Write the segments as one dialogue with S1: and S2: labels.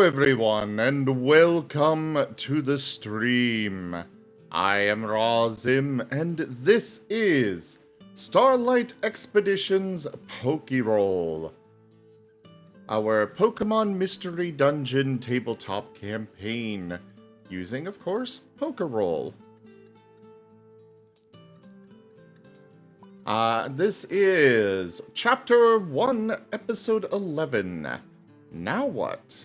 S1: everyone, and welcome to the stream. I am Razim, and this is Starlight Expeditions Pokerole, our Pokemon Mystery Dungeon tabletop campaign, using, of course, Pokerole. This is Chapter 1, Episode 11. Now what?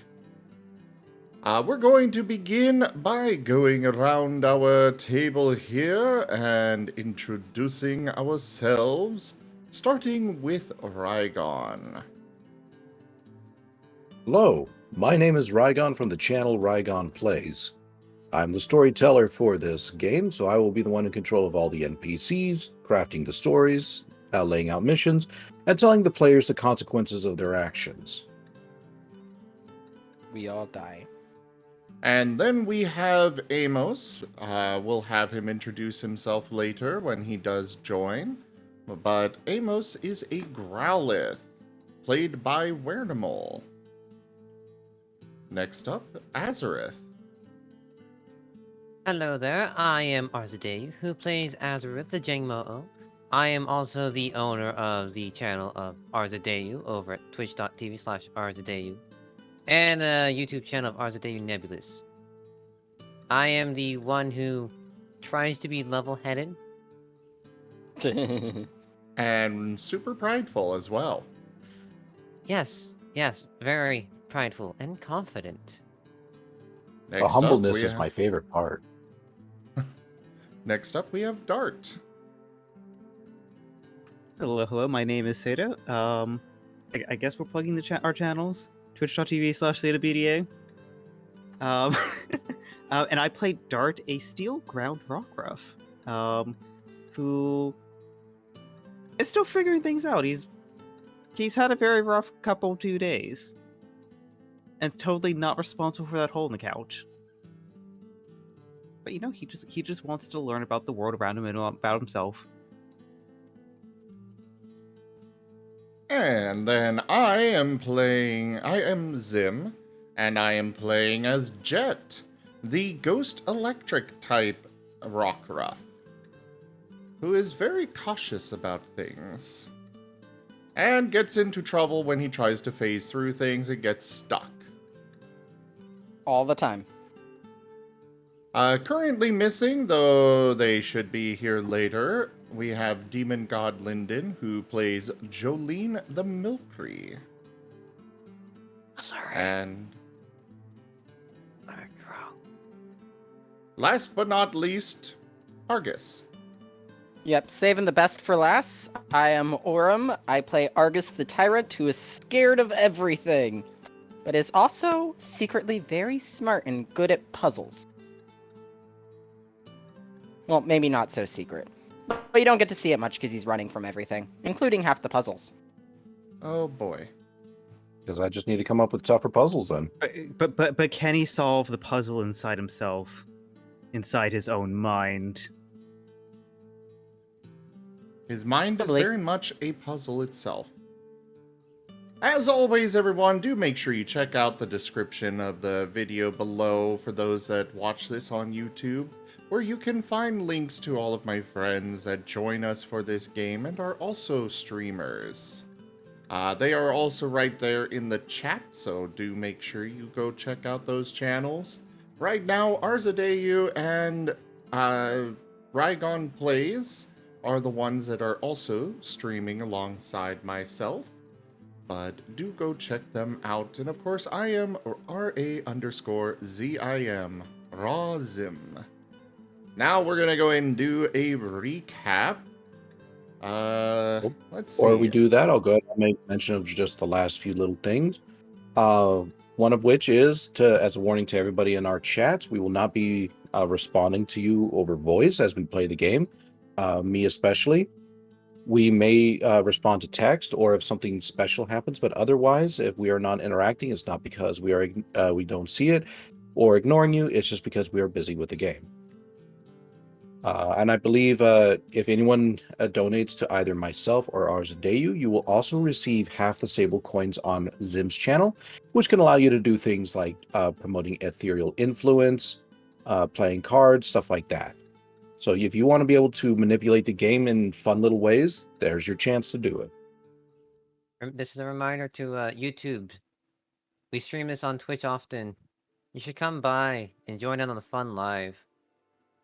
S1: We're going to begin by going around our table here and introducing ourselves, starting with Rygon.
S2: Hello, my name is Rygon from the channel Rygon Plays. I'm the storyteller for this game, so I will be the one in control of all the NPCs, crafting the stories, laying out missions, and telling the players the consequences of their actions.
S3: We all die.
S1: And then we have Amos. We'll have him introduce himself later when he does join. But Amos is a Growlithe, played by Wernimal. Next up, Azurith.
S4: Hello there, I am Aaaand, who plays Azurith the Jangmo-o. I am also the owner of the channel of Aaaand over at twitch.tv/Aaaand, and the YouTube channel of Aaaand Nebulous. I am the one who tries to be level-headed.
S1: And super prideful as well.
S4: Yes, very prideful and confident.
S1: Next
S2: The humbleness
S1: up,
S2: is my favorite part.
S1: Next up, we have Dart.
S5: Hello, my name is Seda. I guess we're plugging our channels, twitch.tv/SedaBDA. And I played Dart, a steel ground rockruff, who is still figuring things out. He's had a very rough couple 2 days, and totally not responsible for that hole in the couch. But he just wants to learn about the world around him and about himself.
S1: And then I am Zim, and I am playing as Jet, the ghost electric type rockruff, who is very cautious about things, and gets into trouble when he tries to phase through things and gets stuck.
S3: All the time.
S1: Currently missing, though they should be here later, we have Demon God Linden, who plays Jolene the Milky.
S4: Sorry.
S1: And
S4: I'm wrong.
S1: last but not least, Argus.
S3: Yep, saving the best for last. I am Aurum. I play Argus the Tyrant, who is scared of everything, but is also secretly very smart and good at puzzles. Well, maybe not so secret. But you don't get to see it much because he's running from everything, including half the puzzles.
S1: Oh boy.
S2: Because I just need to come up with tougher puzzles then.
S5: But can he solve the puzzle inside himself, inside his own mind?
S1: His mind is
S3: Probably.
S1: very much a puzzle itself. As always, everyone, do make sure you check out the description of the video below for those that watch this on YouTube, where you can find links to all of my friends that join us for this game and are also streamers. They are also right there in the chat, so do make sure you go check out those channels. Right now, Aaaand and Rygon Plays are the ones that are also streaming alongside myself, but do go check them out. And of course, I am RA_ZIM, Razim. Now we're gonna go ahead and do a recap. Let's see.
S2: Before we do that, I'll go ahead and make mention of just the last few little things. One of which is, as a warning to everybody in our chats, we will not be responding to you over voice as we play the game, me especially. We may respond to text or if something special happens, but otherwise, if we are not interacting, it's not because we don't see it or ignoring you. It's just because we are busy with the game. And I believe if anyone donates to either myself or Arzadeyu, you will also receive half the Sable coins on Zim's channel, which can allow you to do things like promoting ethereal influence, playing cards, stuff like that. So if you want to be able to manipulate the game in fun little ways, there's your chance to do it.
S4: This is a reminder to YouTube. We stream this on Twitch often. You should come by and join in on the fun live.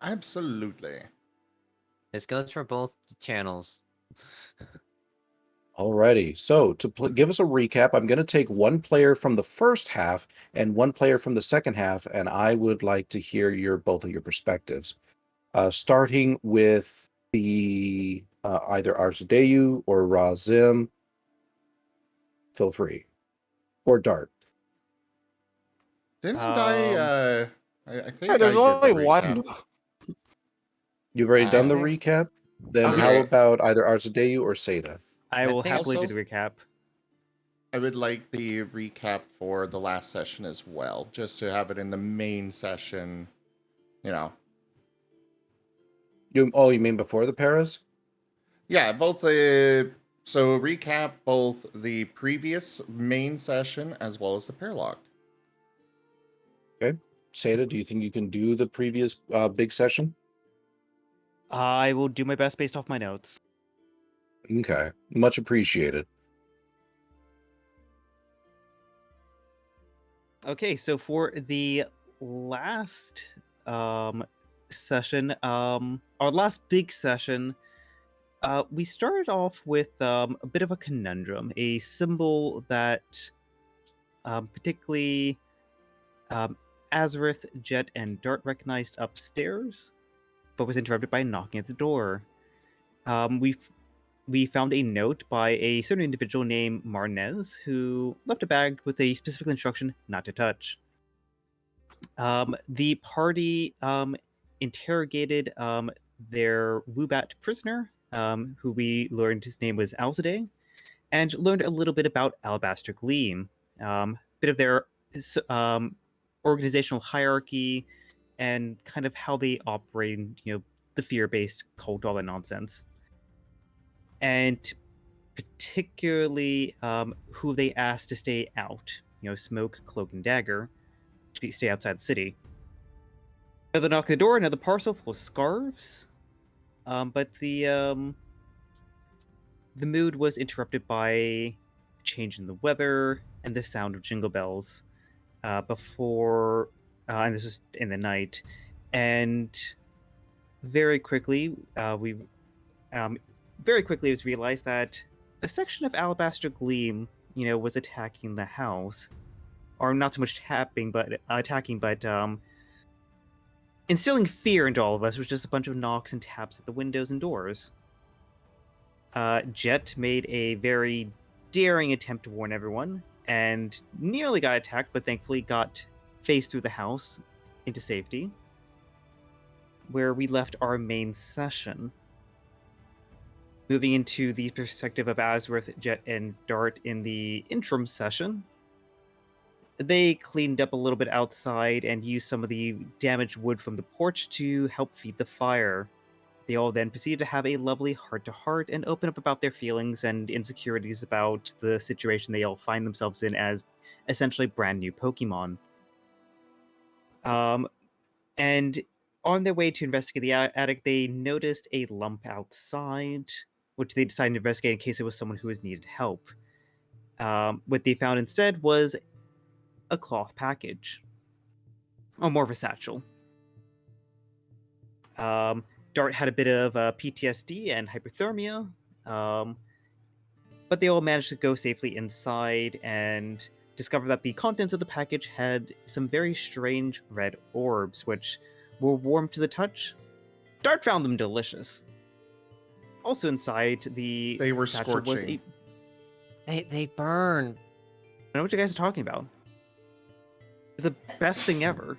S1: Absolutely.
S4: This goes for both channels.
S2: Alrighty, so to give us a recap, I'm going to take one player from the first half and one player from the second half, and I would like to hear both of your perspectives. Starting with the either Arzadeyu or Razim. Feel free. Or Dart.
S1: Didn't I think
S3: Hey, there's
S1: I did the
S3: only one.
S1: recap.
S2: You've already done the
S4: think-
S2: recap? Then
S5: Okay.
S2: how about either Arzadeyu or Seda?
S5: I will
S4: think
S5: happily do
S1: also-
S5: the recap.
S1: I would like the recap for the last session as well, just to have it in the main session, you know.
S2: You mean before the paras?
S1: Yeah, both so recap both the previous main session as well as the paralog.
S2: Seda, do you think you can do the previous big session?
S5: I will do my best based off my notes.
S2: Okay, much appreciated.
S5: Okay, so for the last session, our last big session, we started off with a bit of a conundrum, a symbol that particularly Azurith, Jet, and Dart recognized upstairs, but was interrupted by knocking at the door. We found a note by a certain individual named Marnez who left a bag with a specific instruction not to touch. The party interrogated their woobat prisoner, who we learned his name was Alzade, and learned a little bit about Alabaster Gleam, bit of their organizational hierarchy, and kind of how they operate, the fear-based cult, all that nonsense. And particularly who they asked to stay out, Smoke, Cloak, and Dagger, to stay outside the city. Another knock at the door, another parcel full of scarves. But the mood was interrupted by change in the weather and the sound of jingle bells and this was in the night. And very quickly, it was realized that a section of Alabaster Gleam, was attacking the house, or not so much attacking, but instilling fear into all of us was just a bunch of knocks and taps at the windows and doors. Jet made a very daring attempt to warn everyone, and nearly got attacked, but thankfully got phased through the house into safety, where we left our main session. Moving into the perspective of Azurith, Jet, and Dart in the interim session, they cleaned up a little bit outside and used some of the damaged wood from the porch to help feed the fire. They all then proceeded to have a lovely heart-to-heart and open up about their feelings and insecurities about the situation they all find themselves in as essentially brand new Pokemon. And on their way to investigate the attic, they noticed a lump outside, which they decided to investigate in case it was someone who needed help. What they found instead was a cloth package, or more of a satchel. Dart had a bit of PTSD and hypothermia, but they all managed to go safely inside and discover that the contents of the package had some very strange red orbs, which were warm to the touch. Dart found them delicious. Also inside the
S1: They were
S5: satchel was
S1: scorching.
S4: They burn.
S5: I know what you guys are talking about. It's the best thing ever.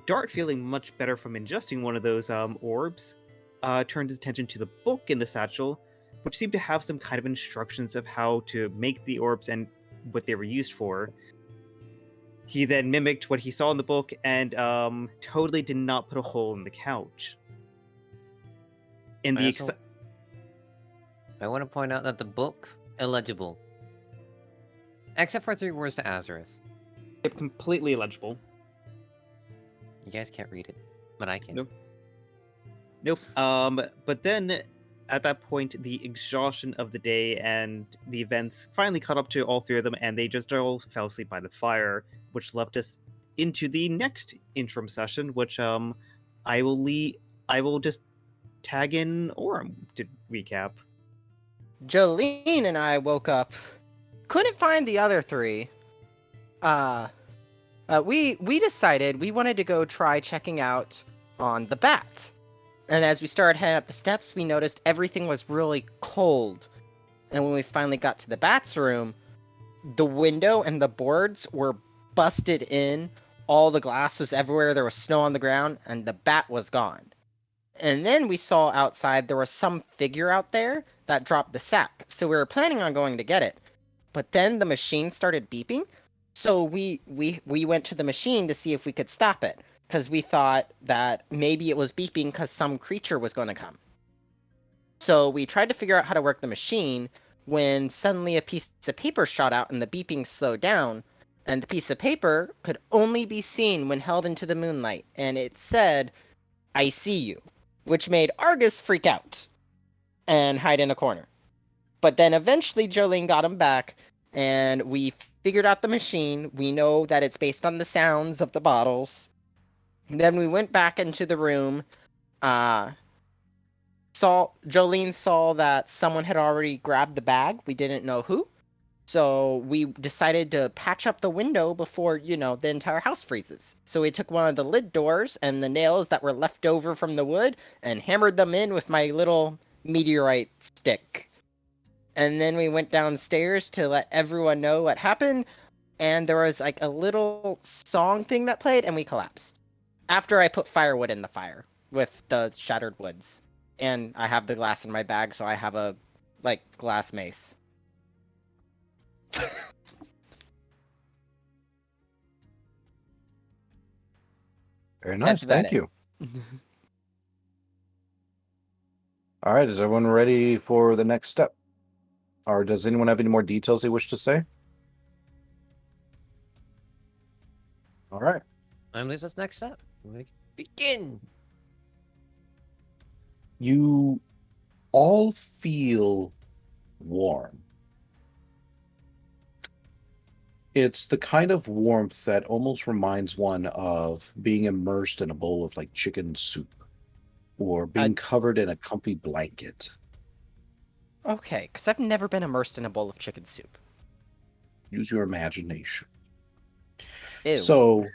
S5: Dart, feeling much better from ingesting one of those orbs, turned his attention to the book in the satchel, which seemed to have some kind of instructions of how to make the orbs and what they were used for. He then mimicked what he saw in the book and totally did not put a hole in the couch. In the
S4: I want to point out that the book, illegible. Except for 3 words to Azurith.
S5: completely illegible.
S4: You guys can't read it, but I can.
S5: Nope. But then at that point, the exhaustion of the day and the events finally caught up to all 3 of them, and they just all fell asleep by the fire, which left us into the next interim session, which I will just tag in Orem to recap.
S3: Jolene and I woke up, couldn't find the other 3. We decided we wanted to go try checking out on the bat. And as we started heading up the steps, we noticed everything was really cold. And when we finally got to the bat's room, the window and the boards were busted in. All the glass was everywhere. There was snow on the ground, and the bat was gone. And then we saw outside there was some figure out there that dropped the sack. So we were planning on going to get it. But then the machine started beeping. So we went to the machine to see if we could stop it, because we thought that maybe it was beeping because some creature was going to come. So we tried to figure out how to work the machine when suddenly a piece of paper shot out and the beeping slowed down, and the piece of paper could only be seen when held into the moonlight, and it said, "I see you," which made Argus freak out and hide in a corner. But then eventually Jolene got him back, and we figured out the machine. We know that it's based on the sounds of the bottles. And then we went back into the room. Jolene saw that someone had already grabbed the bag. We didn't know who. So we decided to patch up the window before, the entire house freezes. So we took one of the lid doors and the nails that were left over from the wood and hammered them in with my little meteorite stick. And then we went downstairs to let everyone know what happened. And there was like a little song thing that played, and we collapsed. After I put firewood in the fire with the shattered woods. And I have the glass in my bag, so I have a, glass mace.
S2: Very nice.
S3: That's about
S2: Thank you. All right. Is everyone ready for the next step? Or does anyone have any more details they wish to say? All right.
S4: I believe that's next step. We begin.
S2: You all feel warm. It's the kind of warmth that almost reminds one of being immersed in a bowl of chicken soup or being covered in a comfy blanket.
S3: Okay, because I've never been immersed in a bowl of chicken soup.
S2: Use your imagination.
S3: Ew.
S2: So,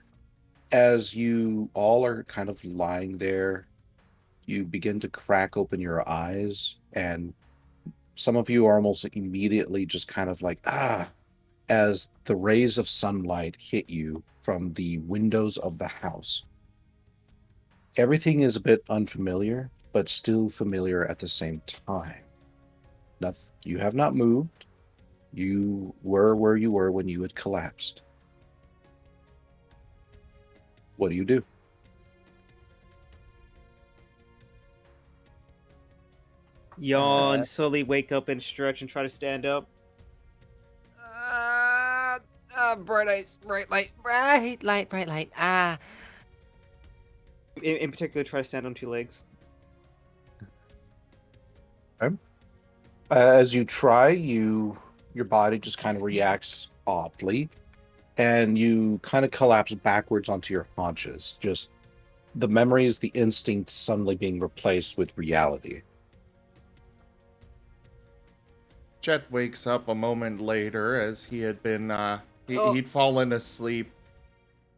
S2: as you all are kind of lying there, you begin to crack open your eyes, and some of you are almost immediately just kind of as the rays of sunlight hit you from the windows of the house. Everything is a bit unfamiliar, but still familiar at the same time. You have not moved. You were where you were when you had collapsed. What do you do?
S5: Yawn, slowly wake up and stretch and try to stand up.
S4: Bright light.
S5: In particular, try to stand on 2 legs.
S2: Okay. As you try, your body just kind of reacts oddly, and you kind of collapse backwards onto your haunches. Just the memories, the instincts suddenly being replaced with reality.
S1: Jet wakes up a moment later as he had been, he'd fallen asleep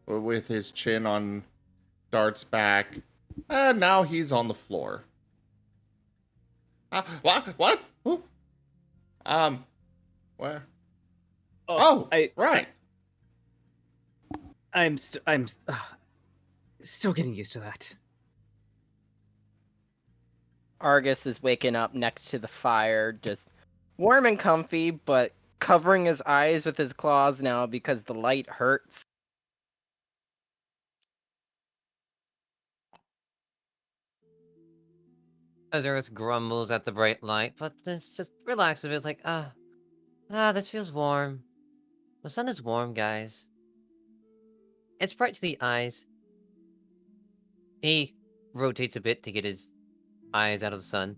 S1: with his chin on Dart's back. And now he's on the floor. What? Ooh. Where? Oh, right.
S5: I'm still getting used to that.
S3: Argus is waking up next to the fire, just warm and comfy, but covering his eyes with his claws now because the light hurts.
S4: Azurith grumbles at the bright light, but then just relaxes a bit. It's like, this feels warm. The sun is warm, guys. It's bright to the eyes. He rotates a bit to get his eyes out of the sun.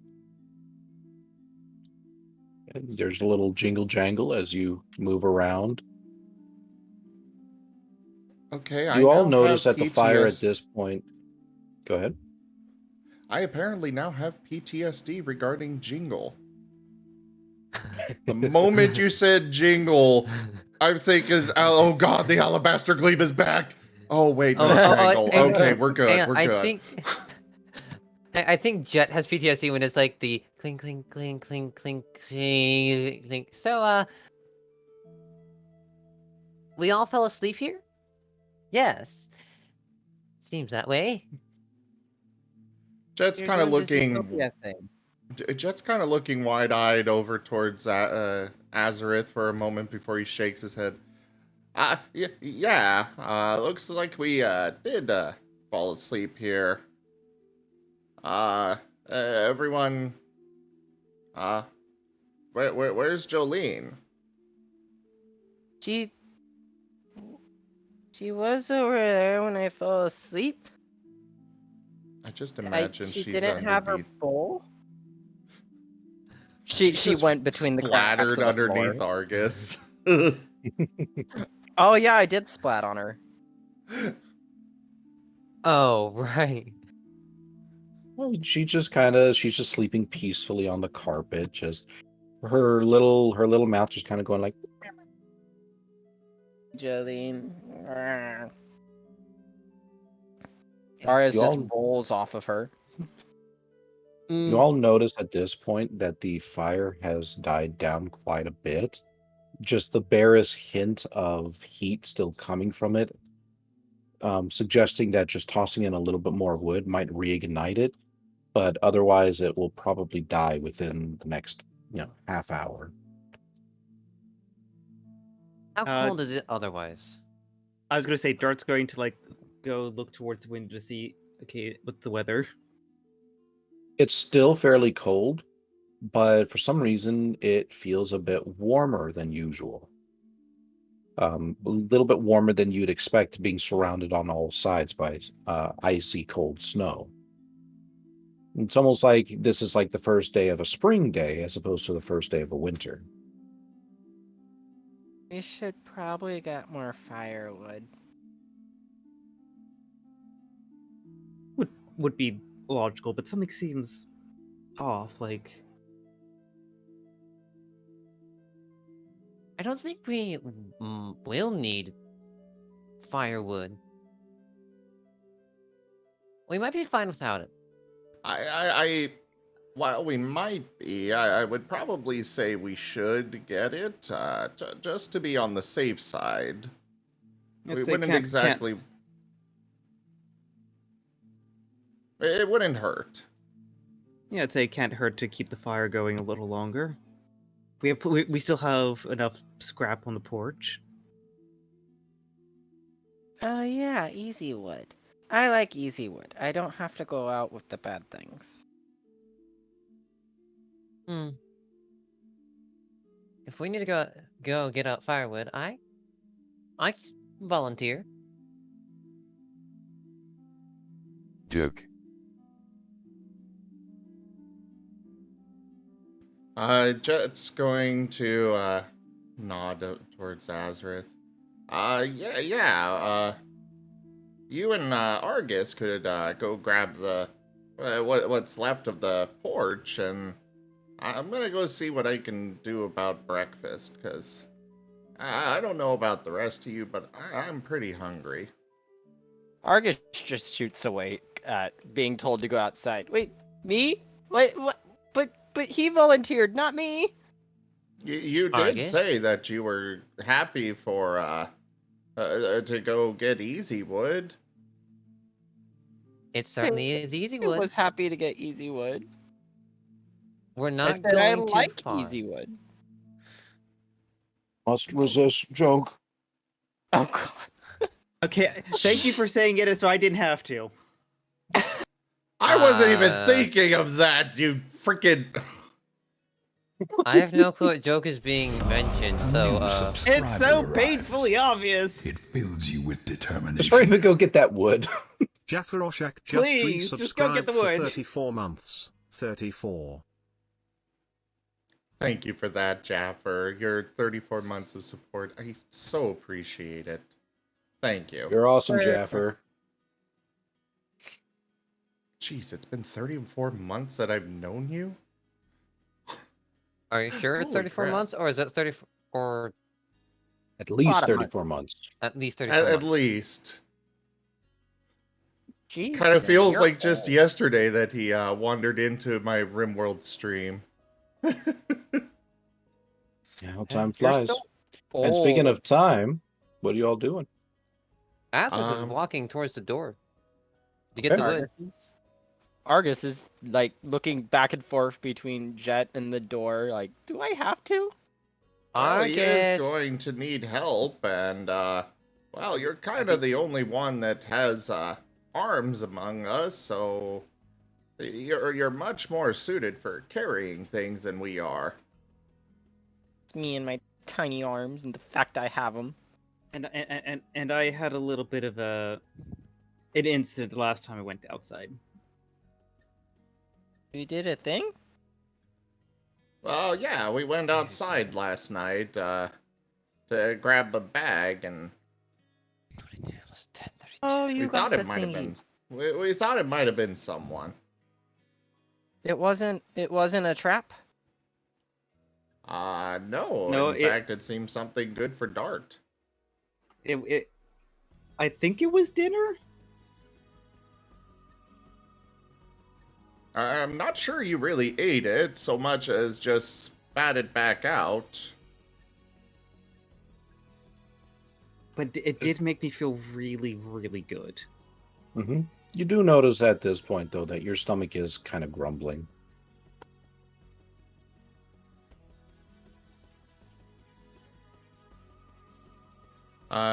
S2: And there's a little jingle jangle as you move around.
S1: Okay,
S2: You all
S1: now
S2: notice
S1: have
S2: that the fire at
S1: PTS
S2: this point. Go ahead.
S1: I apparently now have PTSD regarding jingle. The moment you said jingle, I'm thinking, oh god, the Alabaster Gleam is back. Oh wait, no, jangle.
S4: hang
S1: Okay,
S4: on,
S1: we're good.
S4: hang on,
S1: We're
S4: I
S1: good.
S4: think, I think Jet has PTSD when it's like the clink, clink, clink, clink, clink, clink, clink. So, we all fell asleep here? Yes. Seems that way.
S1: Jet's
S3: You're
S1: kind of
S3: doing this
S1: looking.
S3: utopia thing.
S1: Jet's kind of looking wide-eyed over towards Azurith for a moment before he shakes his head. Yeah. Looks like we did fall asleep here. Everyone. Where's Jolene?
S3: She was over there when I fell asleep.
S1: I just imagine
S3: She
S1: she's
S3: didn't have her
S1: underneath.
S3: bowl. She
S1: just
S3: went between the cracks
S1: splattered
S3: of the
S1: underneath
S3: floor.
S1: Argus.
S3: Oh yeah, I did splat on her.
S4: Oh, right.
S2: Well, she's just sleeping peacefully on the carpet. Just her little mouth just kind of going like.
S3: Jolene. Arias
S2: You
S3: just
S2: all-
S3: rolls off of her.
S2: You all notice at this point that the fire has died down quite a bit. Just the barest hint of heat still coming from it, suggesting that just tossing in a little bit more wood might reignite it, but otherwise it will probably die within the next, half hour.
S4: How cold is it otherwise?
S5: I was gonna say Dart's going to go look towards the window to see, okay, what's the weather?
S2: It's still fairly cold, but for some reason it feels a bit warmer than usual. A little bit warmer than you'd expect, being surrounded on all sides by icy cold snow. It's almost like this is like the first day of a spring day as opposed to the first day of a winter.
S3: We should probably get more firewood.
S5: Would be logical, but something seems off.
S4: I don't think we will need firewood. We might be fine without it.
S1: While we might be, I would probably say we should get it, just to be on the safe side. We wouldn't exactly. It wouldn't hurt.
S5: Yeah, I'd say it can't hurt to keep the fire going a little longer. We still have enough scrap on the porch.
S3: Oh yeah, easy wood. I like easy wood. I don't have to go out with the bad things.
S4: If we need to go get out firewood, I volunteer.
S6: Duke.
S1: Jet's going to nod towards Azurith. You and Argus could go grab the what's left of the porch, and I'm gonna go see what I can do about breakfast, because I don't know about the rest of you, but I'm pretty hungry.
S3: Argus just shoots away at being told to go outside. Wait, me? What? But he volunteered, not me.
S1: You did
S4: Argus?
S1: say that you were happy for to go get easy wood.
S4: It certainly is easy
S3: I
S4: wood.
S3: was happy to get easy wood.
S4: We're
S3: I
S4: not
S3: said I
S4: going
S3: like
S4: too far.
S3: easy wood.
S2: Must resist joke.
S3: Oh god.
S5: Okay, thank you for saying it so I didn't have to.
S1: I I wasn't even thinking of that, you freaking.
S4: I have no clue what joke is being mentioned, so
S5: It's so painfully obvious.
S7: It fills you with determination.
S2: Just hurry to go get that wood.
S8: Jaffaroshak just
S5: Please, just go get
S8: resubscribed
S5: the
S8: for
S5: wood.
S8: 34 months. 34.
S1: Thank you for that, Jaffer. Your 34 months of support. I so appreciate it. Thank you.
S2: You're awesome, Jaffer.
S1: Jeez, it's been 34 months that I've known you?
S4: are you sure it's
S1: Holy
S4: 34
S1: crap.
S4: months, or is it 34, or
S2: At least
S3: Lot of
S2: 34 months.
S4: at least 34
S1: At
S4: months?
S1: least.
S3: Jeez,
S1: Kind of
S3: man,
S1: feels
S3: you're
S1: like just
S3: old.
S1: yesterday that he wandered into my RimWorld stream.
S2: Yeah, how time
S3: You're
S2: flies.
S3: so
S2: And speaking
S3: old.
S2: of time, what are you all doing?
S4: Azurith is walking towards the door to get
S2: Okay.
S4: the wood.
S3: Argus is like looking back and forth between Jet and the door. Like, do I have to?
S1: Well, he is
S4: Argus.
S1: going to need help, and, well, you're kind of the only one that has, arms among us, so you're much more suited for carrying things than we are.
S3: It's me and my tiny arms and the fact I have them.
S5: And I had a little bit of an incident the last time I went outside.
S3: You did a thing?
S1: Well, yeah, we went outside last night, to grab a bag, and
S4: 22 plus 10, 32.
S3: Oh,
S1: we
S3: you
S1: thought
S3: got
S1: it
S3: the
S1: might have
S3: thingy.
S1: been... We thought it might have been someone.
S3: It wasn't a trap?
S1: No.
S5: No,
S1: In fact, it seemed something good for Dart.
S5: I think it was dinner.
S1: I'm not sure you really ate it so much as just spat it back out.
S5: But it did make me feel really, really good.
S2: Mm-hmm. You do notice at this point, though, that your stomach is kind of grumbling.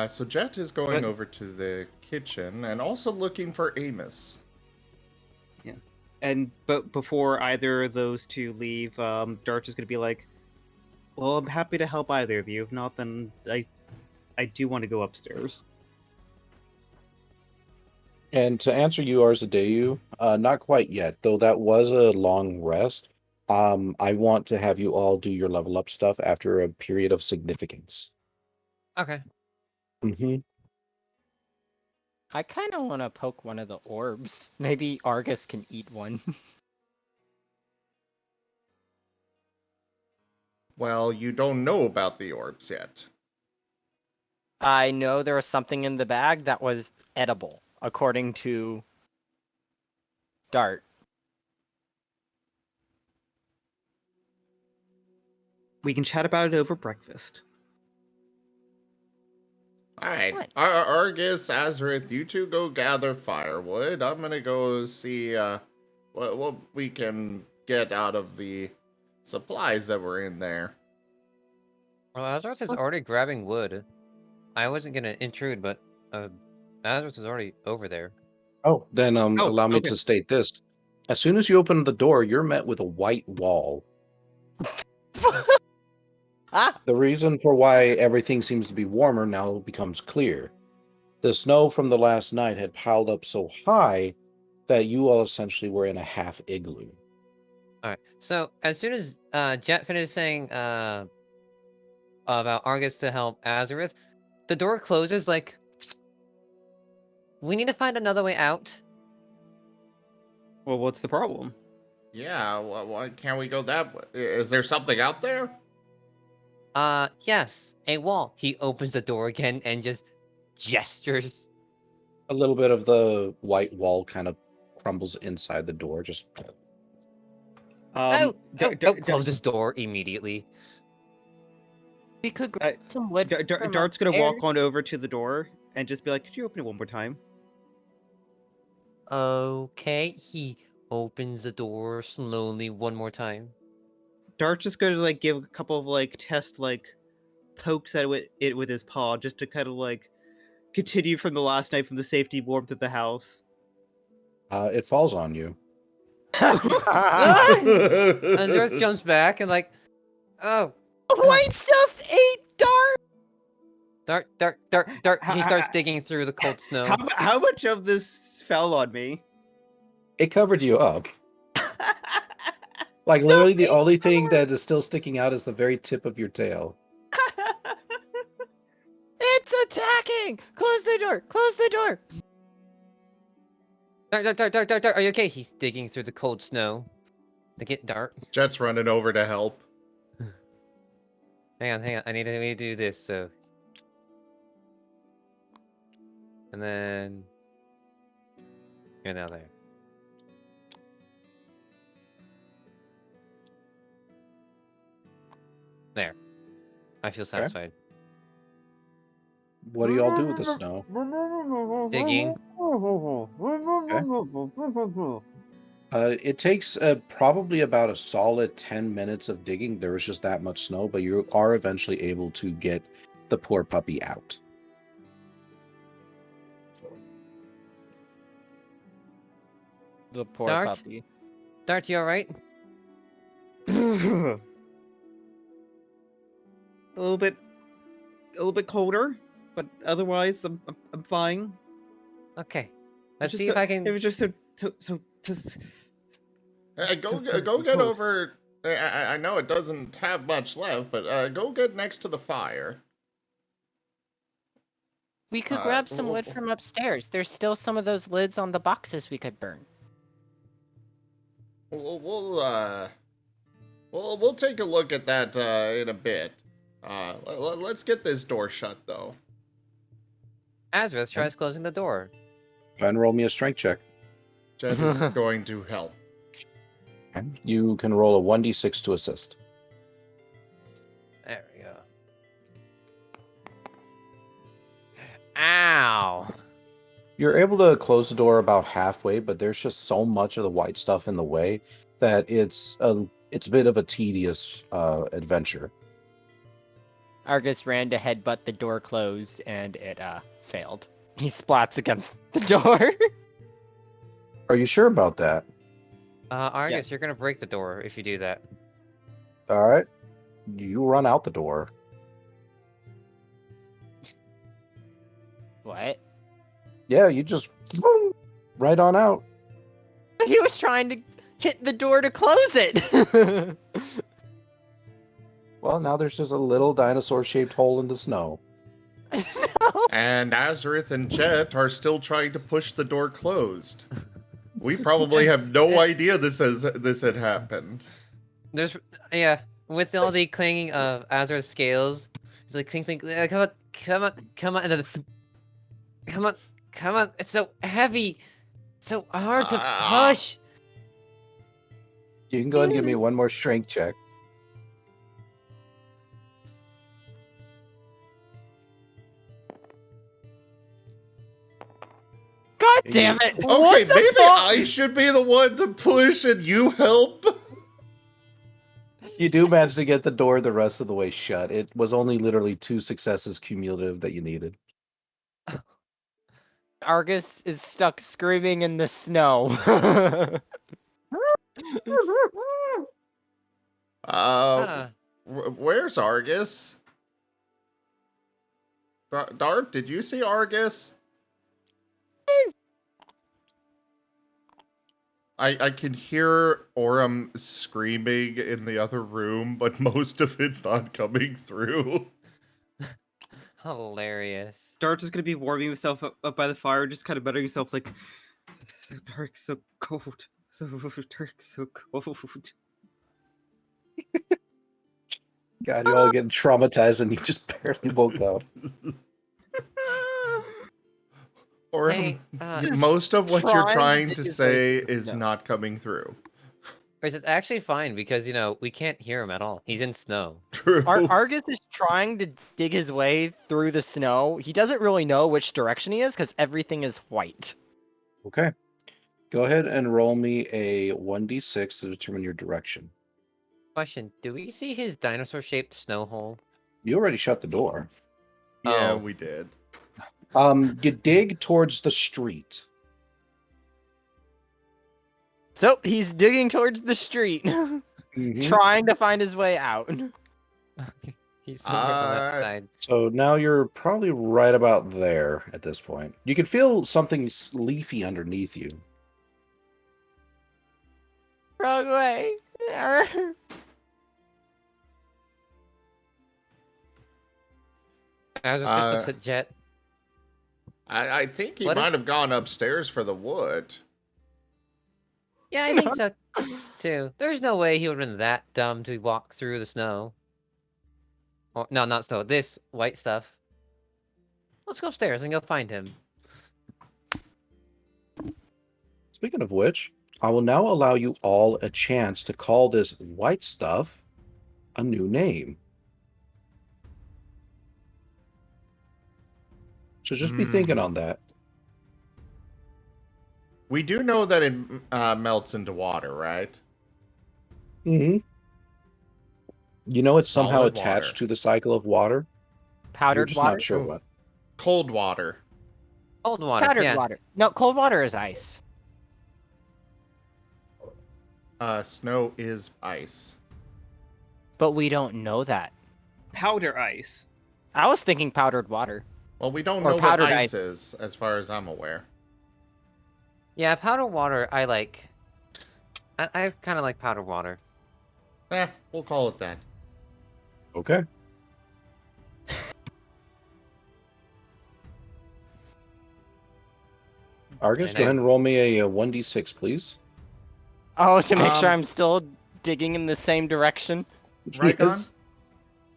S1: So Jet is going
S5: But-
S1: over to the kitchen and also looking for Amos.
S5: But before either of those two leave, Darch is going to be like, "Well, I'm happy to help either of you. If not, then I do want to go upstairs."
S2: And to answer you, Arzadeu, not quite yet, though that was a long rest. I want to have you all do your level up stuff after a period of significance.
S4: Okay.
S2: Mm-hmm.
S3: I kind of want to poke one of the orbs. Maybe Argus can eat one.
S1: Well, you don't know about the orbs yet.
S3: I know there was something in the bag that was edible, according to Dart.
S5: We can chat about it over breakfast.
S1: Alright,
S3: What?
S1: Argus, Azurith, you two go gather firewood. I'm gonna go see what we can get out of the supplies that were in there.
S4: Well, Azurith is already grabbing wood. I wasn't gonna intrude, but Azurith is already over there.
S2: Oh, then allow me
S5: okay.
S2: to state this. As soon as you open the door, you're met with a white wall.
S3: Ah!
S2: The reason for why everything seems to be warmer now becomes clear. The snow from the last night had piled up so high that you all essentially were in a half igloo.
S4: Alright, so as soon as Jet finished saying about Argus to help Azurith, the door closes like, we need to find another way out.
S5: Well, what's the problem?
S1: Yeah, why can't we go that way? Is there something out there?
S4: Yes, a wall. He opens the door again and just gestures.
S2: A little bit of the white wall kind of crumbles inside the door. Just
S4: Don't close this door immediately.
S3: We could grab some wood. from
S5: Dart's gonna walk
S3: upstairs.
S5: on over to the door and just be like, "Could you open it one more time?"
S4: Okay, he opens the door slowly one more time.
S5: Dart's just gonna like give a couple of like test like pokes at it with his paw just to kind of like continue from the last night from the safety warmth of the house.
S2: it falls on you.
S4: Azurith jumps back and like, oh,
S3: White stuff ate
S4: dark. He starts digging through the cold snow.
S5: How much of this fell on me?
S2: It covered you up. Like literally, the only thing that is still sticking out is the very tip of your tail.
S3: It's attacking! Close the door! Close the door!
S4: Dark. Are you okay? He's digging through the cold snow to get dark.
S1: Jet's running over to help.
S4: Hang on. I need to do this. So, and then, and now there. There. I feel satisfied.
S2: What do y'all do with the snow?
S4: Digging.
S2: It takes probably about a solid 10 minutes of digging. There was just that much snow, but you are eventually able to get the poor puppy out.
S3: The poor
S4: Dart?
S3: puppy.
S4: Dart, you alright?
S5: A little bit colder, but otherwise I'm fine.
S4: Okay.
S5: It was
S4: Let's
S5: just
S4: see if I can.
S5: It was just so.
S1: Go get over. I know it doesn't have much left, but go get next to the fire.
S3: We could grab some wood from upstairs. There's still some of those lids on the boxes we could burn.
S1: We'll take a look at that in a bit. Let's get this door shut though.
S4: Azurith tries closing the door.
S2: Go ahead and roll me a strength check.
S1: Jet is going to help.
S2: Okay. You can roll a 1d6 to assist.
S4: There we go. Ow!
S2: You're able to close the door about halfway, but there's just so much of the white stuff in the way that it's a bit of a tedious adventure.
S3: Argus ran to headbutt the door closed, and it failed. He splats against the door.
S2: Are you sure about that?
S4: Argus, you're gonna break the door if you do that.
S2: All right. You run out the door.
S3: What?
S2: Yeah, you just right on out.
S3: He was trying to hit the door to close it.
S2: Well, now there's just a little dinosaur-shaped hole in the snow.
S3: No.
S1: And Azurith and Jet are still trying to push the door closed. We probably have no idea this had happened.
S4: There's with all the clanging of Azur's scales, it's like clink. Come on, and then come on. It's so heavy, so hard to push.
S2: You can go ahead and give me one more strength check.
S3: God damn it!
S1: Okay,
S3: What the
S1: maybe
S3: fuck?
S1: I should be the one to push and you help.
S2: You do manage to get the door the rest of the way shut. It was only literally 2 successes cumulative that you needed.
S3: Argus is stuck screaming in the snow.
S1: Where's Argus? Dart, did you see Argus? I can hear Aurum screaming in the other room, but most of it's not coming through.
S4: Hilarious.
S5: Dart's just gonna be warming himself up by the fire, just kind of buttering himself like, so dark, so cold, so dark, so cold.
S2: God, you all getting traumatized and you just barely woke up.
S1: Aurum,
S4: Hey,
S1: most of what you're trying to
S3: is
S1: say
S3: like,
S1: is
S3: no.
S1: not coming through.
S4: it's actually fine because we can't hear him at all. He's in snow.
S1: True.
S3: Argus is trying to dig his way through the snow. He doesn't really know which direction he is because everything is white.
S2: Okay. Go ahead and roll me a 1d6 to determine your direction.
S4: Question: do we see his dinosaur-shaped snow hole?
S2: You already shut the door.
S1: Yeah,
S4: Oh.
S1: we did.
S2: You dig towards the street.
S3: So he's digging towards the street,
S2: Mhm.
S3: trying to find his way out.
S4: He's so on that side.
S2: So now you're probably right about there at this point. You can feel something leafy underneath you.
S3: Wrong way.
S4: Azurith just looks at Jet.
S1: I think he
S4: What is-
S1: might have gone upstairs for the wood.
S4: Yeah, I think so too. There's no way he would have been that dumb to walk through the snow. Or, no, not snow. This white stuff. Let's go upstairs and go find him.
S2: Speaking of which, I will now allow you all a chance to call this white stuff a new name. So just be thinking on that.
S1: We do know that it melts into water, right?
S2: Mm-hmm. You know it's somehow
S1: Solid
S2: attached
S1: water.
S2: to the cycle of water. You're
S3: Powdered
S2: just
S3: water.
S2: not sure
S1: Oh.
S2: what.
S1: Cold water.
S4: Cold water.
S3: Powdered
S4: Yeah.
S3: water. No, cold water is ice.
S1: Snow is ice.
S3: But we don't know that.
S5: Powder ice.
S3: I was thinking powdered water.
S1: Well, we don't
S3: Or
S1: know what
S3: powdered
S1: ice
S3: ice.
S1: is, as far as I'm aware.
S4: Yeah, powder water. I like. I kind of like powder water.
S1: We'll call it that.
S2: Okay. Argus,
S4: And
S2: go ahead and roll me a 1d6, please.
S3: Oh, to make sure
S1: Um,
S3: I'm still digging in the same direction.
S1: Right, Gon?
S2: Yes.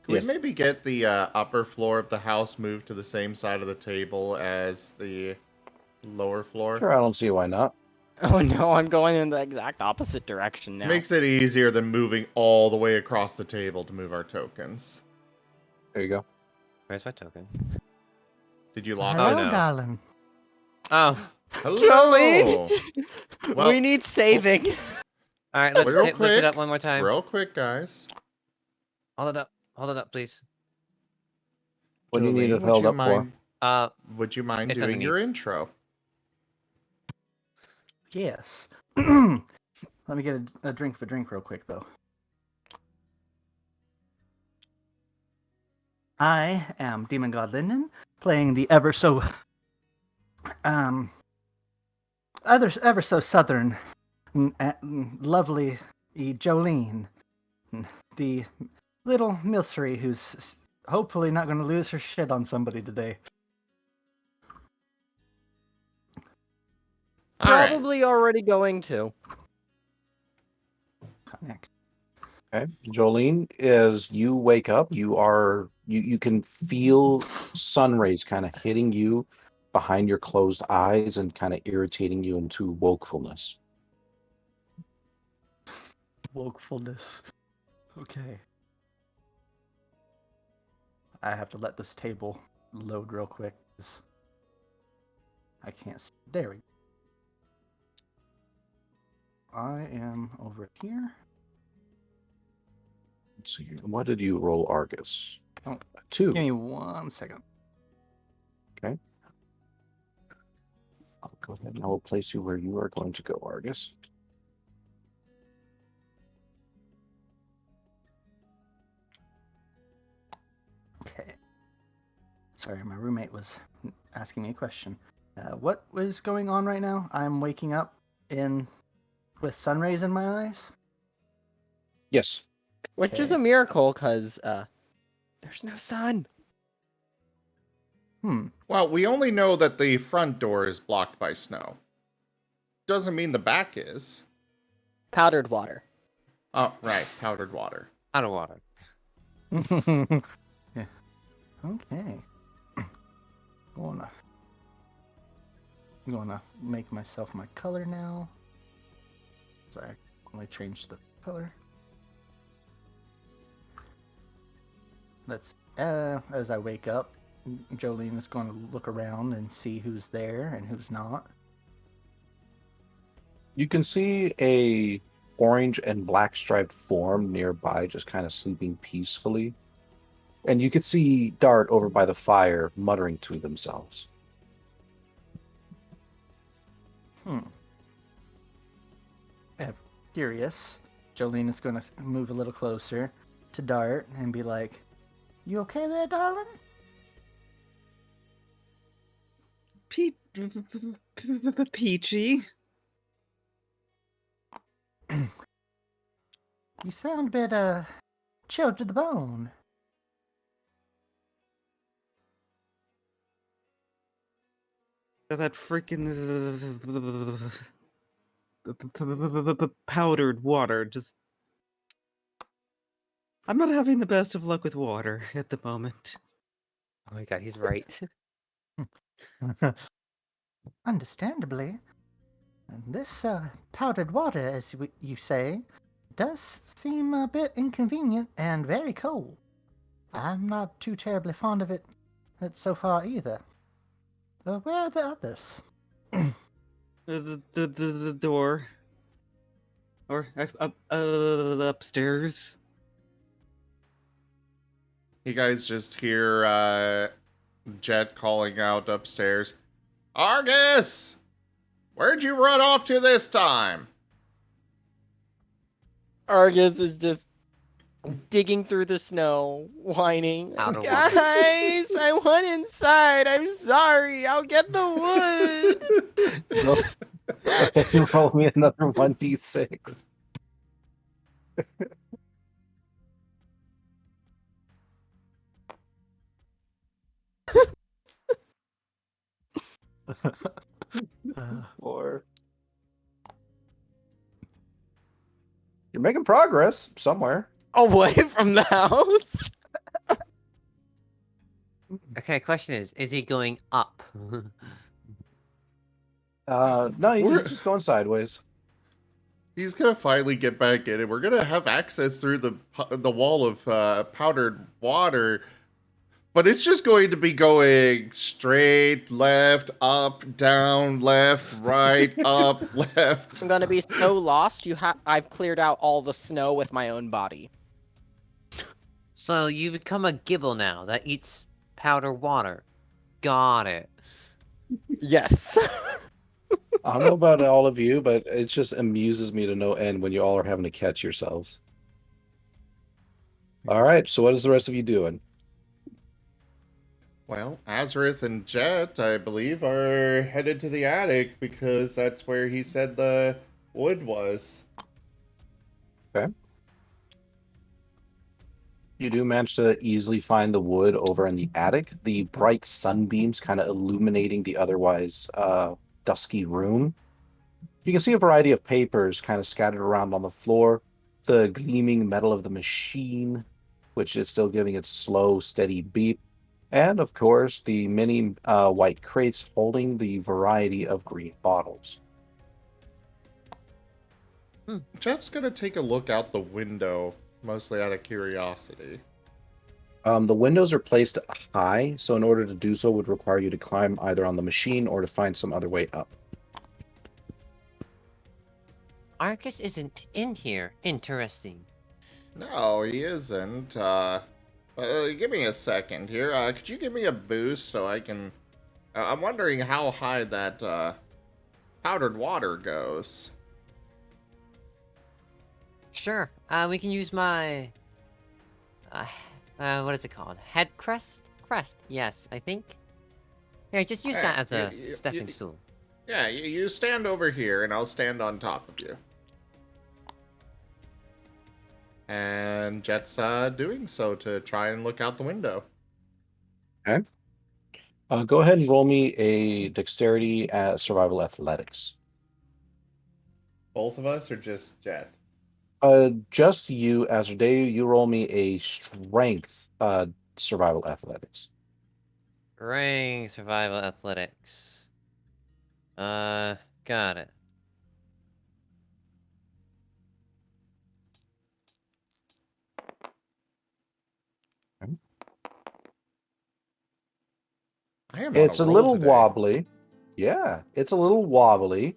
S1: Can
S2: Yes.
S1: we maybe get the upper floor of the house moved to the same side of the table as the lower floor?
S2: Sure, I don't see why not.
S3: Oh no, I'm going in the exact opposite direction now.
S1: Makes it easier than moving all the way across the table to move our tokens.
S2: There you go.
S4: Where's my token?
S1: Did you lock
S4: Hello,
S1: it?
S4: no.
S9: darling.
S4: Oh,
S1: Hello! Well,
S3: we need saving.
S4: all right. Let's
S1: Real
S4: lift it
S1: quick,
S4: up one more time.
S1: real quick, guys.
S4: Hold it up. Hold it up, please.
S2: What do you need
S1: Jolene,
S2: it held up for?
S1: Would you mind
S4: It's
S1: doing your
S4: underneath.
S1: intro?
S9: Yes. Let me get a drink of a drink real quick, though. I am Demon God Linden, playing the ever so southern, lovely Jolene, the little Milcery who's hopefully not going to lose her shit on somebody today.
S1: All right.
S3: Probably already going to.
S9: Connect.
S2: Okay. Jolene, as you wake up, you can feel sun rays kind of hitting you behind your closed eyes and kind of irritating you into wakefulness.
S9: Wakefulness. Okay. I have to let this table load real quick, 'cause I can't see. There we go. I am over here.
S2: Let's see. What did you roll, Argus?
S9: Oh,
S2: A 2.
S9: Give me 1 second.
S2: Okay. I'll go ahead and I will place you where you are going to go, Argus.
S9: Okay. Sorry, my roommate was asking me a question. What is going on right now? I'm waking up with sun rays in my eyes.
S2: Yes.
S3: Which is
S9: Okay.
S3: a miracle, because there's no sun.
S1: Well, we only know that the front door is blocked by snow. Doesn't mean the back is.
S3: Powdered water.
S1: Oh, right. Powdered water.
S4: Out of water.
S9: Yeah. Okay. I'm gonna make myself my color now. So I only changed the color. Let's as I wake up, Jolene is going to look around and see who's there and who's not.
S2: You can see a orange and black striped form nearby, just kind of sleeping peacefully. And you could see Dart over by the fire muttering to themselves.
S9: curious, Jolene is going to move a little closer to Dart and be like, "You okay there, darling?"
S5: Peachy.
S9: You sound a bit, chilled to the bone.
S5: That freaking powdered water just. I'm not having the best of luck with water at the moment.
S4: Oh my god, he's right.
S9: Understandably. This, powdered water, as you say, does seem a bit inconvenient and very cold. I'm not too terribly fond of it so far either. Where are the others?
S5: The door. Or upstairs.
S1: You guys just hear Jet calling out upstairs, "Argus! Where'd you run off to this time?"
S3: Argus is just digging through the snow, whining.
S4: Outer water.
S3: Guys, I went inside. I'm sorry. I'll get the wood.
S2: Roll me another 1d6. Or you're making progress somewhere.
S3: Away from the house.
S4: Okay, question is he going up?
S2: No, you're just going sideways.
S1: He's gonna finally get back in, and we're gonna have access through the wall of powdered water. But it's just going to be going straight, left, up, down, left, right, up, left.
S3: I'm gonna be so lost. I've cleared out all the snow with my own body.
S4: So you become a gibble now that eats powder water. Got it.
S3: Yes.
S2: I don't know about all of you, but it just amuses me to no end when you all are having to catch yourselves. All right, so what is the rest of you doing?
S1: Well, Azurith and Jet, I believe, are headed to the attic because that's where he said the wood was.
S2: Okay. You do manage to easily find the wood over in the attic. The bright sunbeams kind of illuminating the otherwise dusky room. You can see a variety of papers kind of scattered around on the floor. The gleaming metal of the machine, which is still giving its slow, steady beep. And, of course, the many white crates holding the variety of green bottles.
S1: Jet's gonna take a look out the window, mostly out of curiosity.
S2: The windows are placed high, so in order to do so would require you to climb either on the machine or to find some other way up.
S4: Argus isn't in here. Interesting.
S1: No, he isn't. Give me a second here. Could you give me a boost so I can... I'm wondering how high that powdered water goes.
S4: Sure. We can use my... what is it called? Head crest? Crest, yes, I think. Yeah, just use that as a stepping stool.
S1: Yeah, you stand over here and I'll stand on top of you. And Jet's doing so to try and look out the window.
S2: Okay. Go ahead and roll me a dexterity at survival athletics.
S1: Both of us or just Jet?
S2: Just you, Azurdeyu, you roll me a strength survival athletics.
S4: Ring survival athletics. Got it.
S2: It's a little wobbly. Yeah, it's a little wobbly,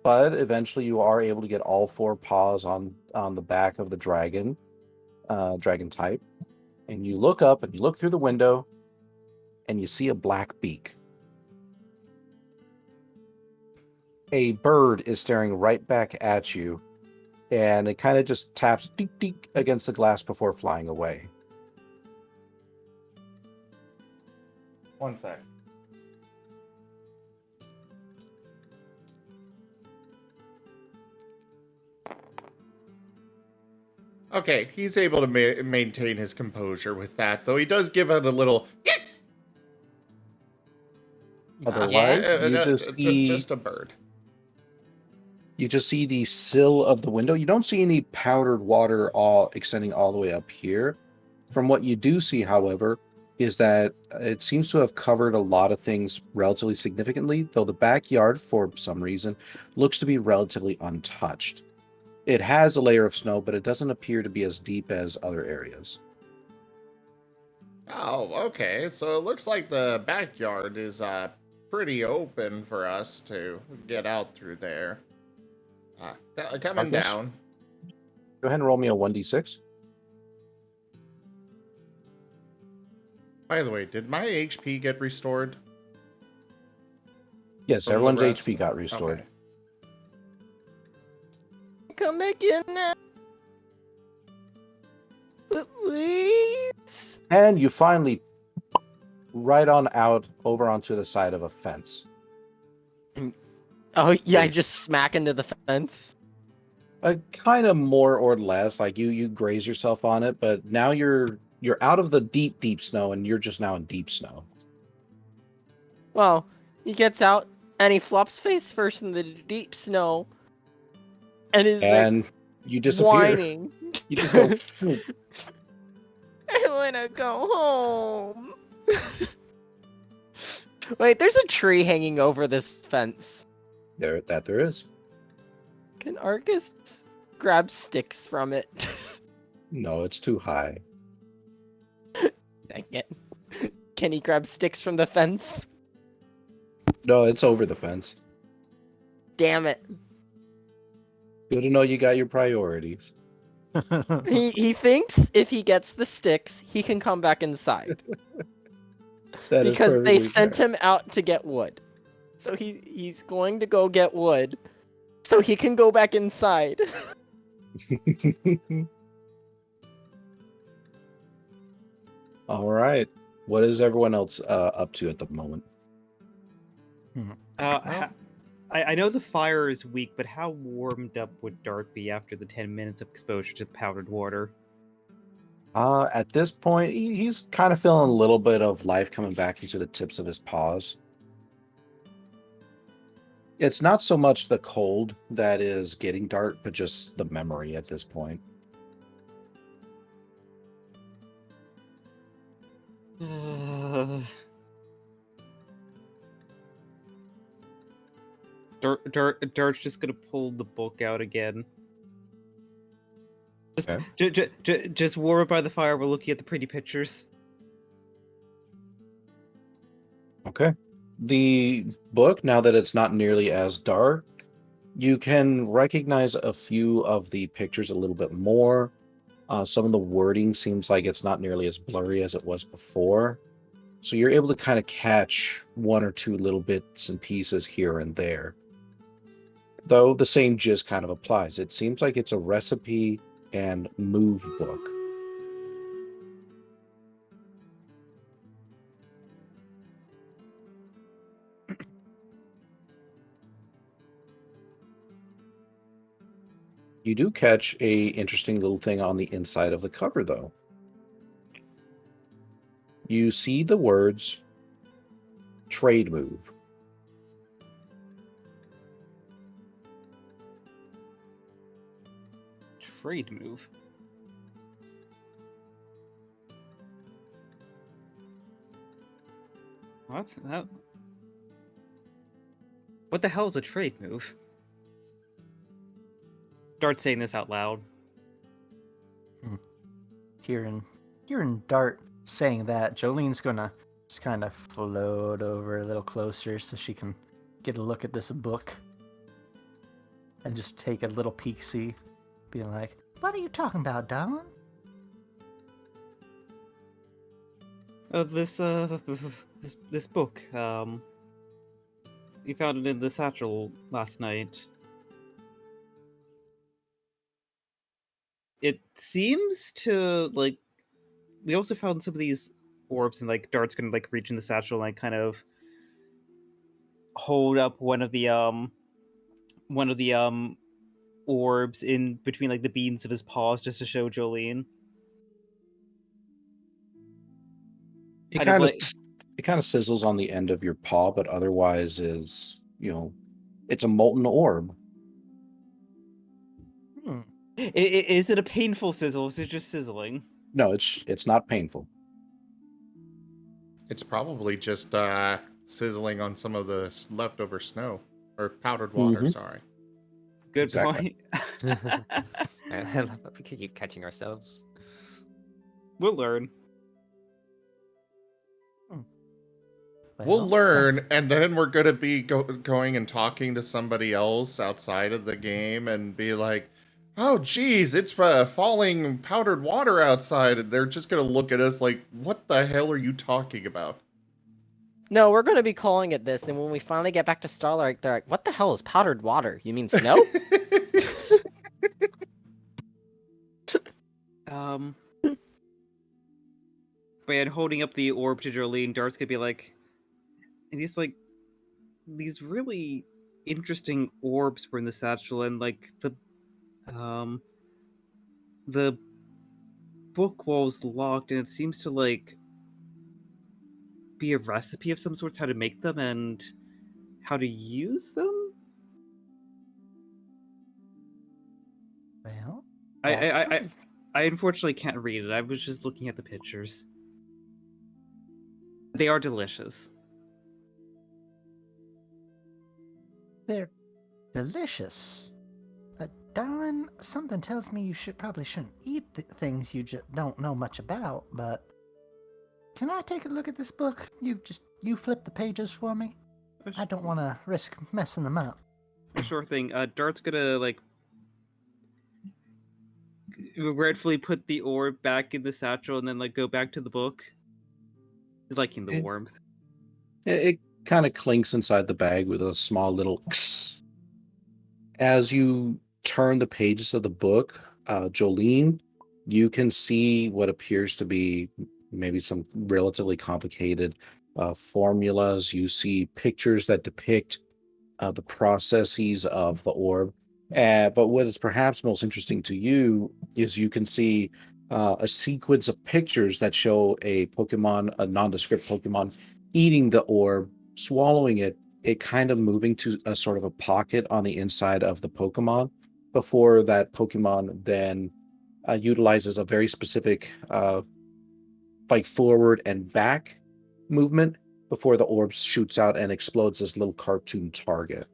S2: but eventually you are able to get all four paws on the back of the dragon, dragon type. And you look up and you look through the window and you see a black beak. A bird is staring right back at you, and it kind of just taps deek deek against the glass before flying away.
S1: One sec. Okay, he's able to maintain his composure with that, though he does give it a little.
S2: Otherwise, you
S1: just a bird.
S2: You just see the sill of the window. You don't see any powdered water all extending all the way up here. From what you do see, however, is that it seems to have covered a lot of things relatively significantly, though the backyard, for some reason, looks to be relatively untouched. It has a layer of snow, but it doesn't appear to be as deep as other areas.
S1: Oh, okay. So it looks like the backyard is pretty open for us to get out through there. Coming
S2: Argus?
S1: down.
S2: Go ahead and roll me a 1d6.
S1: By the way, did my HP get restored?
S2: Yes,
S1: From the
S2: everyone's
S1: rest?
S2: HP got restored.
S1: Okay.
S3: Come back in now. Please.
S2: And you finally right on out over onto the side of a fence.
S3: Oh yeah, I just smack into the fence.
S2: Kind of more or less, like you graze yourself on it, but now you're out of the deep snow and you're just now in deep snow.
S3: Well, he gets out and he flops face first in the deep snow, and is like
S2: you disappear.
S3: whining.
S2: You just go. Phew.
S3: I wanna go home. Wait, there's a tree hanging over this fence.
S2: There is.
S3: Can Argus grab sticks from it?
S2: No, it's too high.
S3: Dang it. Can he grab sticks from the fence?
S2: No, it's over the fence.
S3: Damn it.
S2: Good to know you got your priorities.
S3: He thinks if he gets the sticks, he can come back inside.
S2: That is
S3: Because they
S2: perfectly
S3: sent
S2: fair.
S3: him out to get wood. So he's going to go get wood so he can go back inside.
S2: All right. What is everyone else up to at the moment?
S5: I know the fire is weak, but how warmed up would Dart be after the 10 minutes of exposure to the powdered water?
S2: At this point, he's kind of feeling a little bit of life coming back into the tips of his paws. It's not so much the cold that is getting Dart, but just the memory at this point.
S5: Dart's just gonna pull the book out again. Just warm up by the fire. We're looking at the pretty pictures.
S2: Okay. The book, now that it's not nearly as dark, you can recognize a few of the pictures a little bit more. Some of the wording seems like it's not nearly as blurry as it was before. So you're able to kind of catch one or two little bits and pieces here and there. Though the same gist kind of applies. It seems like it's a recipe and move book. You do catch a interesting little thing on the inside of the cover, though. You see the words trade move.
S5: Trade move. What's that? What the hell is a trade move? Dart saying this out loud.
S9: Hearing Dart saying that, Jolene's gonna just kind of float over a little closer so she can get a look at this book and just take a little peek-see, being like, "What are you talking about, darling?"
S5: This book. You found it in the satchel last night. It seems to like we also found some of these orbs, and like Dart's gonna like reach in the satchel and like kind of hold up one of the orbs in between like the beans of his paws just to show Jolene.
S2: It
S5: Kind of
S2: kind of
S5: like
S2: it kind of sizzles on the end of your paw, but otherwise is, it's a molten orb.
S9: Hmm.
S5: is it a painful sizzle? Or is it just sizzling?
S2: No, it's not painful.
S1: It's probably just sizzling on some of the leftover snow or powdered water.
S2: Mhm.
S1: Sorry.
S5: Good
S2: Exactly.
S5: point.
S4: I love how we keep catching ourselves.
S5: We'll learn.
S1: We'll
S9: Well,
S1: learn,
S9: that's-
S1: and then we're gonna be going and talking to somebody else outside of the game and be like, "Oh, geez, it's falling powdered water outside," and they're just gonna look at us like, "What the hell are you talking about?"
S3: No, we're gonna be calling it this, and when we finally get back to Starlight, they're like, "What the hell is powdered water? You mean snow?"
S5: But yeah, holding up the orb to Jolene, Dart's gonna be like, these really interesting orbs were in the satchel, and like the book was locked, and it seems to like be a recipe of some sorts how to make them and how to use them.
S9: well,
S5: I
S9: that's
S5: I, I
S9: pretty-
S5: I unfortunately can't read it. I was just looking at the pictures. They are delicious.
S9: They're delicious. Darling, something tells me you probably shouldn't eat things you just don't know much about, but can I take a look at this book? You flip the pages for me? I don't want to risk messing them up.
S5: Sure thing. Dart's gonna like regretfully put the orb back in the satchel and then like go back to the book. He's liking the
S2: It-
S5: warmth.
S2: It kind of clinks inside the bag with a small little kss. As you turn the pages of the book, Jolene, you can see what appears to be maybe some relatively complicated formulas. You see pictures that depict the processes of the orb. But what is perhaps most interesting to you is you can see a sequence of pictures that show a Pokemon, a nondescript Pokemon, eating the orb, swallowing it kind of moving to a sort of a pocket on the inside of the Pokemon before that Pokemon then utilizes a very specific like forward and back movement before the orb shoots out and explodes this little cartoon target.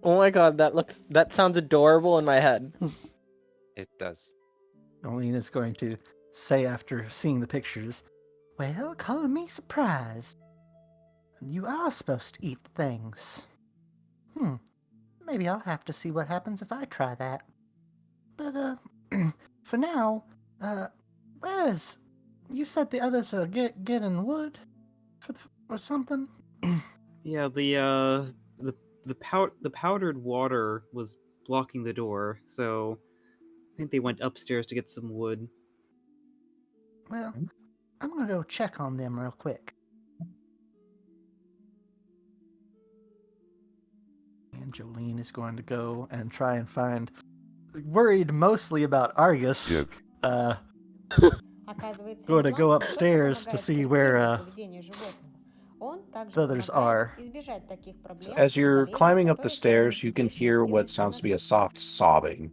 S3: Oh my god, that sounds adorable in my head.
S4: It does.
S9: Jolene is going to say after seeing the pictures, "Well, color me surprised. You are supposed to eat things. Maybe I'll have to see what happens if I try that. But, for now, where's... You said the others are getting wood? Or something?"
S5: Yeah, the powdered water was blocking the door, so I think they went upstairs to get some wood.
S9: Well, I'm gonna go check on them real quick. And Jolene is going to go and try and find... Worried mostly about Argus.
S6: Duke.
S9: Going to go upstairs to see where the others are.
S2: As you're climbing up the stairs, you can hear what sounds to be a soft sobbing.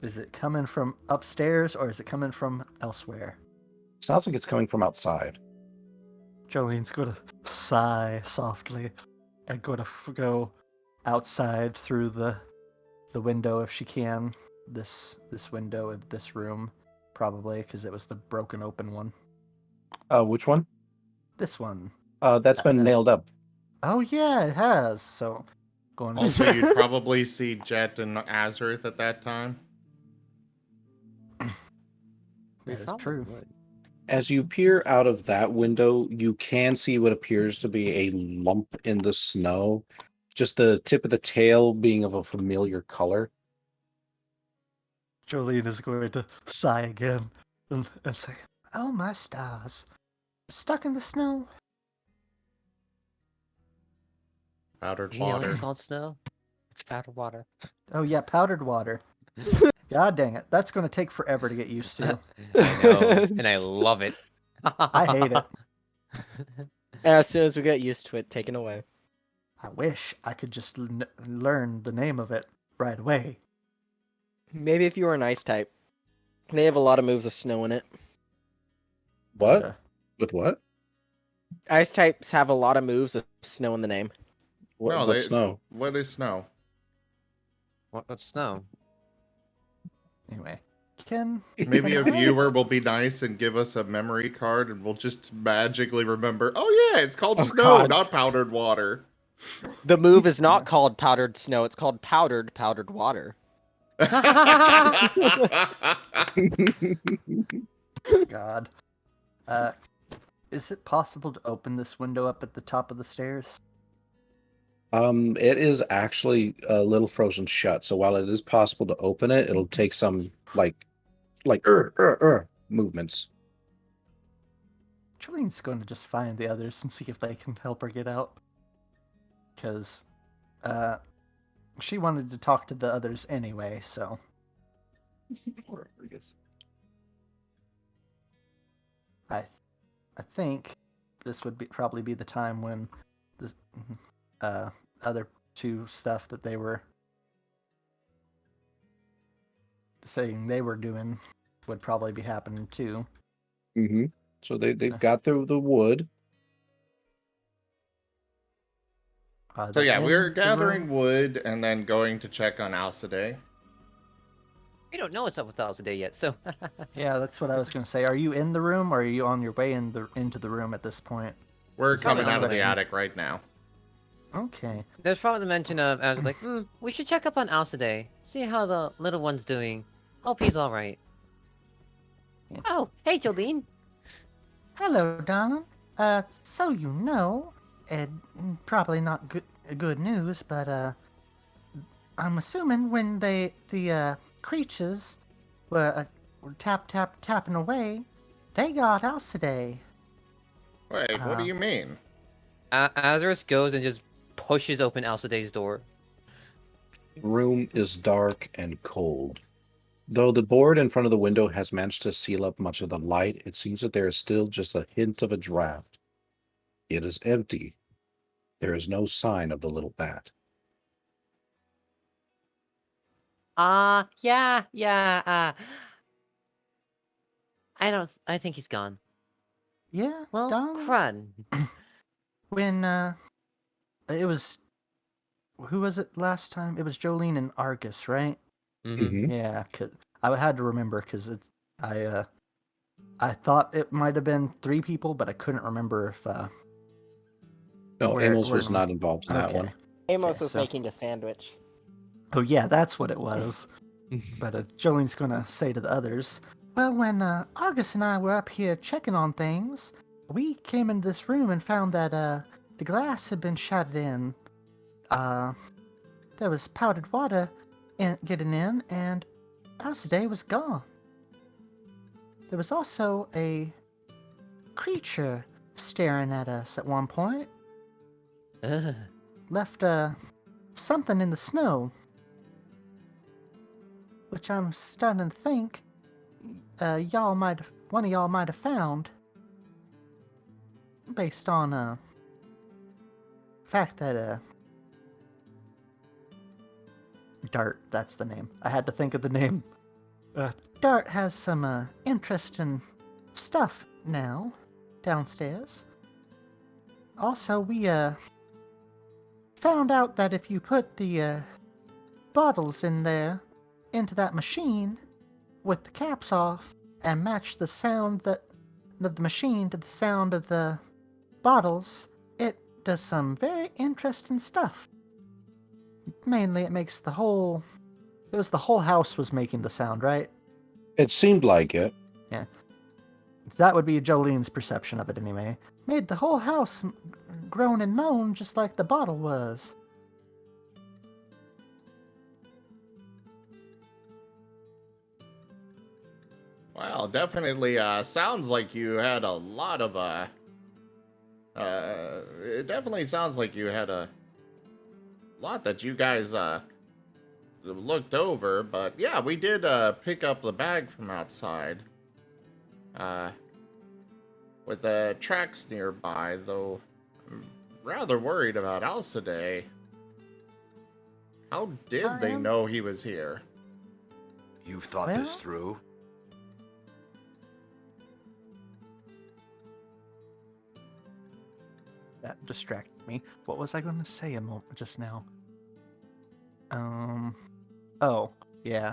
S9: Is it coming from upstairs or is it coming from elsewhere?
S2: Sounds like it's coming from outside.
S9: Jolene's going to sigh softly and going to go outside through the window if she can. This window in this room, probably, because it was the broken open one.
S2: Which one?
S9: This one.
S2: That's been nailed up.
S9: Oh yeah, it has. So going to
S1: Also, you'd probably see Jet and Azurith at that time.
S9: That is true.
S2: As you peer out of that window, you can see what appears to be a lump in the snow. just the tip of the tail being of a familiar color.
S9: Jolene is going to sigh again and say, "Oh my stars. Stuck in the snow?"
S1: Powdered
S4: You know
S1: water.
S4: it's called snow? It's powdered water.
S9: Oh yeah, powdered water. God dang it. That's going to take forever to get used to.
S4: I know, and I love it.
S9: I hate it.
S3: As soon as we get used to it, taken away.
S9: I wish I could just learn the name of it right away.
S3: Maybe if you were an ice type. They have a lot of moves with snow in it.
S2: What?
S9: Uh,
S2: With what?
S3: Ice types have a lot of moves with snow in the name.
S2: What,
S1: No,
S2: what snow?
S1: What is snow?
S4: What's snow?
S9: Anyway, can
S1: Maybe a
S9: can I-
S1: viewer will be nice and give us a memory card and we'll just magically remember, oh yeah, it's called
S3: Oh,
S1: snow,
S3: God.
S1: not powdered water.
S3: The move is not called powdered snow, it's called powdered water.
S9: God. Is it possible to open this window up at the top of the stairs?
S2: It is actually a little frozen shut. So while it is possible to open it, it'll take some like movements.
S9: Jolene's going to just find the others and see if they can help her get out. Because she wanted to talk to the others anyway, so. I think this would probably be the time when the other two stuff that they were saying they were doing would probably be happening too.
S2: Mm-hmm. So they've got the wood.
S1: So yeah, we're
S9: in the
S1: gathering
S9: room?
S1: wood and then going to check on Alcidae.
S4: We don't know what's up with us today yet, so.
S9: Yeah, that's what I was going to say. Are you in the room, or are you on your way into the room at this point?
S1: We're
S4: It's probably
S1: coming out of
S4: on the
S1: the
S4: way.
S1: attic right now.
S9: Okay.
S4: There's probably the mention of, I was like, we should check up on Al today. See how the little one's doing. Hope he's alright.
S9: Yeah.
S4: Oh, hey Jolene.
S9: Hello, darling. So you know, probably not good news, but I'm assuming when the creatures were tapping away, they got Alcidae.
S1: Wait, what do you mean?
S4: Azurith goes and just pushes open Alciday's door.
S2: The room is dark and cold. Though the board in front of the window has managed to seal up much of the light, it seems that there is still just a hint of a draft. It is empty. There is no sign of the little bat.
S4: Yeah. I think he's gone.
S9: Yeah,
S4: Well,
S9: darling.
S4: crud.
S9: When it was, who was it last time? It was Jolene and Argus, right?
S4: Mm-hmm.
S9: Yeah, cause I had to remember because I thought it might have been 3 people, but I couldn't remember if
S2: No,
S9: where-
S2: Amos
S9: where
S2: was
S9: am-
S2: not involved in that
S9: okay.
S2: one.
S3: Amos
S9: Okay,
S3: was
S9: so-
S3: making a sandwich.
S9: Oh yeah, that's what it was. But Jolene's gonna say to the others, well, when August and I were up here checking on things, we came into this room and found that the glass had been shattered in. There was powdered water getting in, and Alcidae was gone. There was also a creature staring at us at one point.
S4: Ugh.
S9: Left something in the snow, which I'm starting to think one of y'all might have found, based on fact that Dart, that's the name. I had to think of the name. Dart has some interesting stuff now downstairs. Also, we found out that if you put the bottles in there into that machine with the caps off and match the sound of the machine to the sound of the bottles, it does some very interesting stuff. Mainly, it makes the whole house was making the sound, right?
S2: It seemed like it.
S9: Yeah. That would be Jolene's perception of it anyway. Made the whole house groan and moan just like the bottle was.
S1: Well, definitely sounds like you had a lot of it definitely sounds like you had a lot that you guys looked over, but yeah, we did pick up the bag from outside. With the tracks nearby, though I'm rather worried about Alcidae. How did they know he was here?
S7: You've thought
S9: Well-
S7: this through?
S9: That distracted me. What was I going to say a moment just now? Oh, yeah.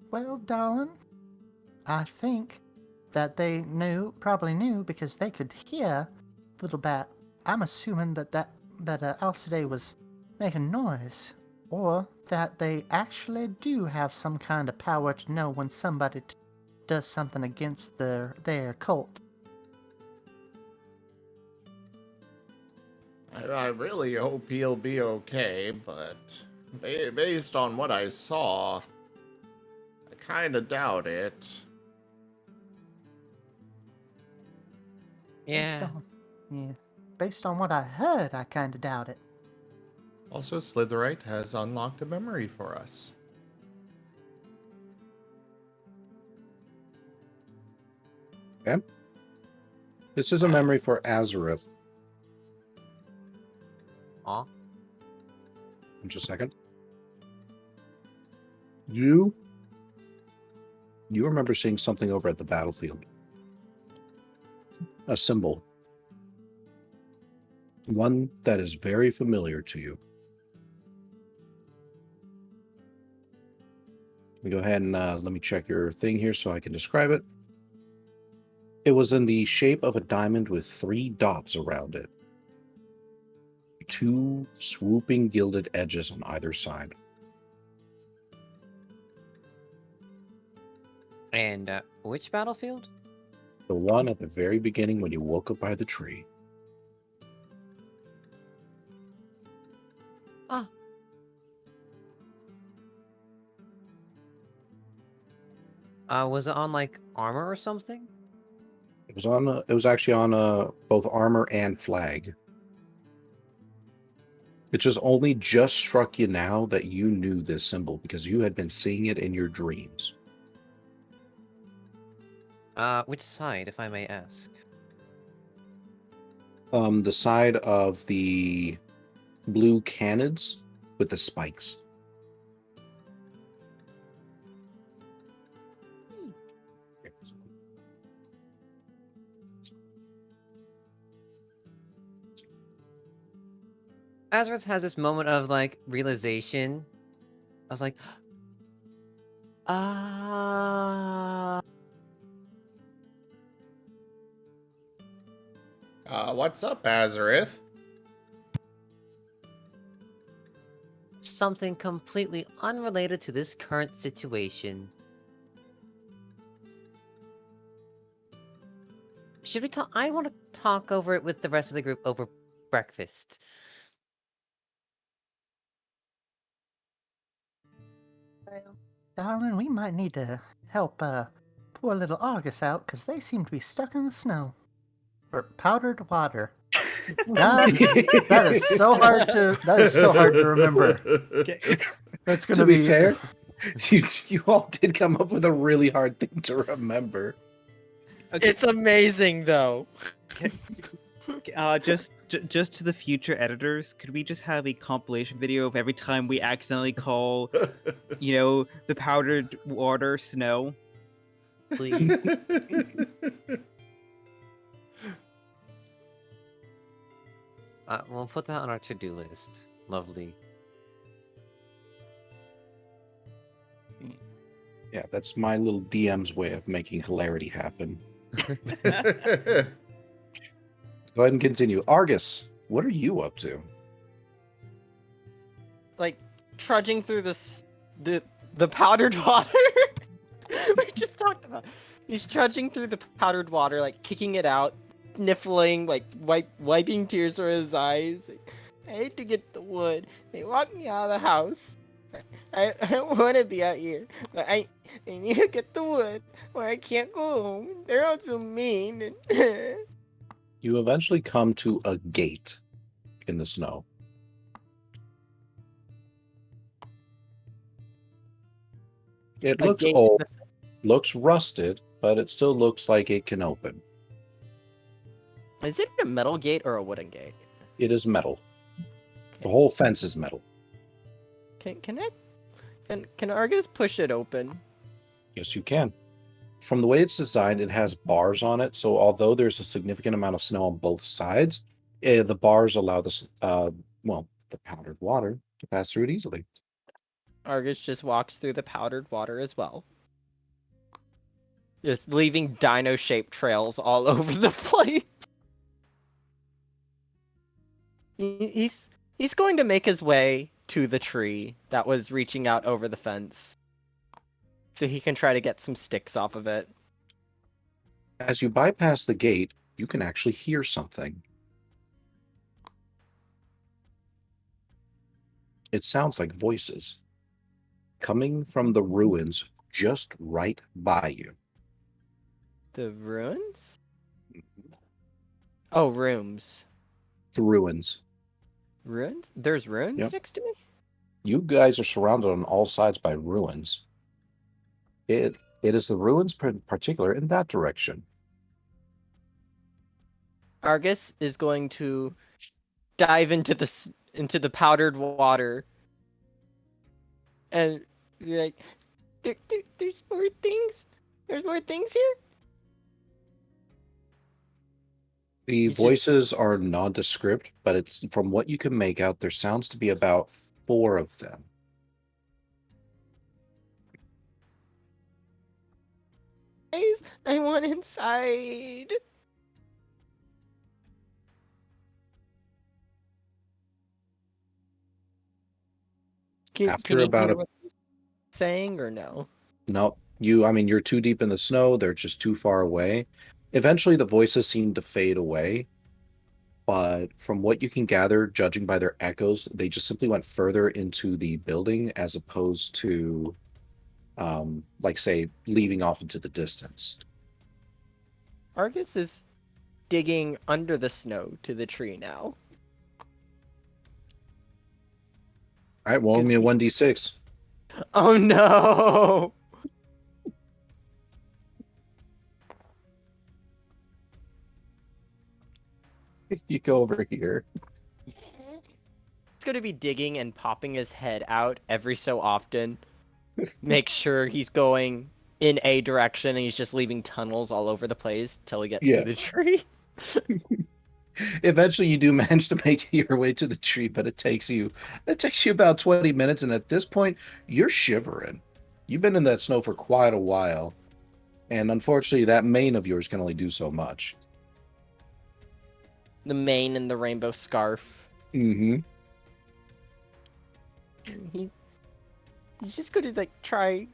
S9: Well, darling, I think that they probably knew because they could hear Little Bat. I'm assuming that Alcidae was making noise, or that they actually do have some kind of power to know when somebody does something against their cult.
S1: I really hope he'll be okay, but based on what I saw, I kind of doubt it.
S4: Yeah.
S9: Based on what I heard, I kind of doubt it.
S1: Also, Slitherite has unlocked a memory for us.
S2: Okay. This is a memory for Azurith.
S4: Aw.
S2: Just a second. You remember seeing something over at the battlefield. A symbol. One that is very familiar to you. Let me go ahead and let me check your thing here so I can describe it. It was in the shape of a diamond with 3 dots around it. 2 swooping gilded edges on either side.
S4: And which battlefield?
S2: The one at the very beginning when you woke up by the tree.
S4: Ah. Was it on like armor or something?
S2: It was on. It was actually on both armor and flag. It just struck you now that you knew this symbol because you had been seeing it in your dreams.
S4: Which side, if I may ask?
S2: The side of the blue canids with the spikes.
S4: Azurith has this moment of like realization. I was like, ah.
S1: What's up, Azurith?
S4: Something completely unrelated to this current situation. Should we talk? I want to talk over it with the rest of the group over breakfast.
S9: Darling, we might need to help poor little Argus out because they seem to be stuck in the snow. Or powdered water. God, that is so hard to remember. That's gonna
S2: To be fair, you all did come up with a really hard thing to remember.
S5: Okay.
S3: It's amazing, though.
S5: Just to the future editors, could we just have a compilation video of every time we accidentally call, the powdered water snow?
S4: Please. We'll put that on our to-do list. Lovely.
S2: Yeah, that's my little DM's way of making hilarity happen. Go ahead and continue. Argus, what are you up to?
S3: Like trudging through the powdered water. We just talked about. He's trudging through the powdered water, like kicking it out, sniffling, like wiping tears from his eyes. Like, I hate to get the wood. They walked me out of the house. I want to be out here, but I need to get the wood, or I can't go home. They're all so mean. And
S2: You eventually come to a gate in the snow. It
S3: A
S2: looks
S3: gate in
S2: old,
S3: the-
S2: looks rusted, but it still looks like it can open.
S3: Is it a metal gate or a wooden gate?
S2: It is metal. The whole fence is metal.
S3: Can Argus push it open?
S2: Yes, you can. From the way it's designed, it has bars on it, so although there's a significant amount of snow on both sides, the bars allow the powdered water to pass through it easily.
S3: Argus just walks through the powdered water as well. Just leaving dino-shaped trails all over the place. He's going to make his way to the tree that was reaching out over the fence, so he can try to get some sticks off of it.
S2: As you bypass the gate, you can actually hear something. It sounds like voices coming from the ruins just right by you.
S3: The ruins? Oh, rooms.
S2: The ruins.
S3: Ruins? There's ruins
S2: Yep.
S3: next to me?
S2: You guys are surrounded on all sides by ruins. It is the ruins in particular in that direction.
S3: Argus is going to dive into the powdered water and be like, there's more things? There's more things here?
S2: The
S3: He's just-
S2: voices are nondescript, but it's from what you can make out, there sounds to be about 4 of them.
S3: Guys, I want inside.
S2: After
S3: you
S2: about
S3: hear
S2: a-
S3: what he's saying or no?
S2: No, you're too deep in the snow. They're just too far away. Eventually, the voices seem to fade away. But from what you can gather, judging by their echoes, they just simply went further into the building as opposed to, say, leaving off into the distance.
S3: Argus is digging under the snow to the tree now.
S2: All right, roll me a 1d6.
S3: Oh no!
S2: You go over here.
S3: He's gonna be digging and popping his head out every so often. Make sure he's going in a direction and he's just leaving tunnels all over the place till he gets
S2: Yeah.
S3: to the tree.
S2: Eventually, you do manage to make your way to the tree, but it takes you about 20 minutes, and at this point, you're shivering. You've been in that snow for quite a while, and unfortunately, that mane of yours can only do so much.
S3: The mane and the rainbow scarf.
S2: Mm-hmm.
S3: He's just gonna like try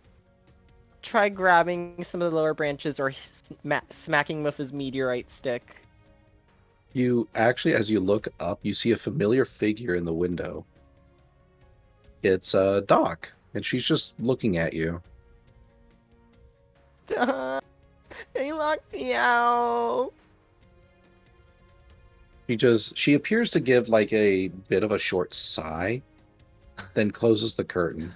S3: grabbing some of the lower branches or smacking with his meteorite stick.
S2: You actually, as you look up, you see a familiar figure in the window. It's Doc, and she's just looking at you.
S3: They locked me out.
S2: She appears to give like a bit of a short sigh, then closes the curtain.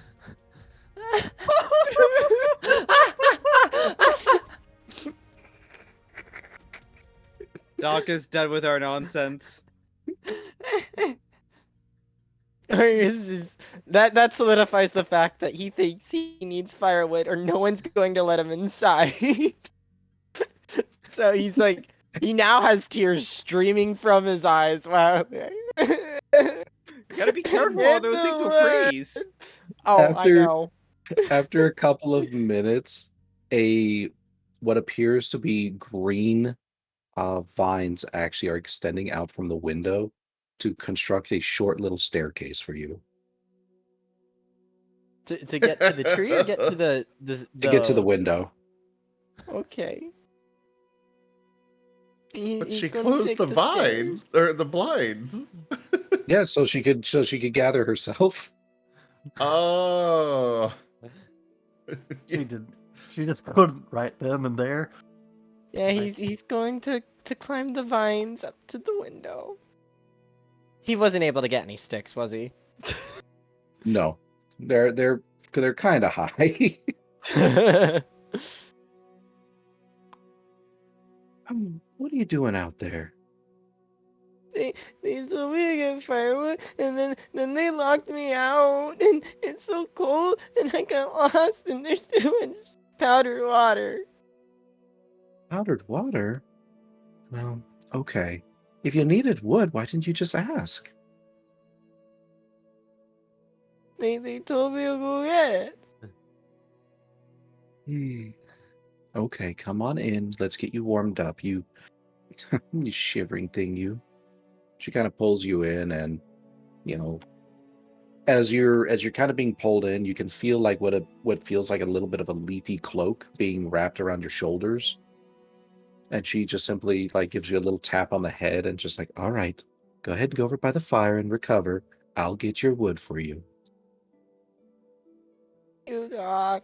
S5: Doc is done with our nonsense.
S3: That solidifies the fact that he thinks he needs firewood or no one's going to let him inside. So he's like, he now has tears streaming from his eyes. Wow.
S5: Gotta be careful, or those things will freeze.
S3: Oh, I
S2: After-
S3: know.
S2: After a couple of minutes, what appears to be green vines actually are extending out from the window to construct a short little staircase for you.
S3: To get to the tree or get to the
S2: To get to the window.
S3: Okay.
S1: But
S3: He's
S1: she
S3: gonna
S1: closed
S3: take
S1: the
S3: stairs.
S1: vines or the blinds.
S2: Yeah, so she could gather herself.
S1: Oh.
S9: She did. She just couldn't right then and there.
S3: Yeah,
S9: Like-
S3: he's going to climb the vines up to the window. He wasn't able to get any sticks, was he?
S2: No, they're kind of high. What are you doing out there?
S3: they told me to get firewood, and then they locked me out, and it's so cold, and I got lost, and there's too much powdered water.
S2: Powdered water? Well, okay. If you needed wood, why didn't you just ask?
S3: They told me to go get it.
S2: Okay, come on in. Let's get you warmed up. You, you shivering thing, you. She kind of pulls you in, and as you're kind of being pulled in, you can feel like what feels like a little bit of a leafy cloak being wrapped around your shoulders. And she just simply like gives you a little tap on the head and just like, all right, go ahead and go over by the fire and recover. I'll get your wood for you.
S3: You Doc.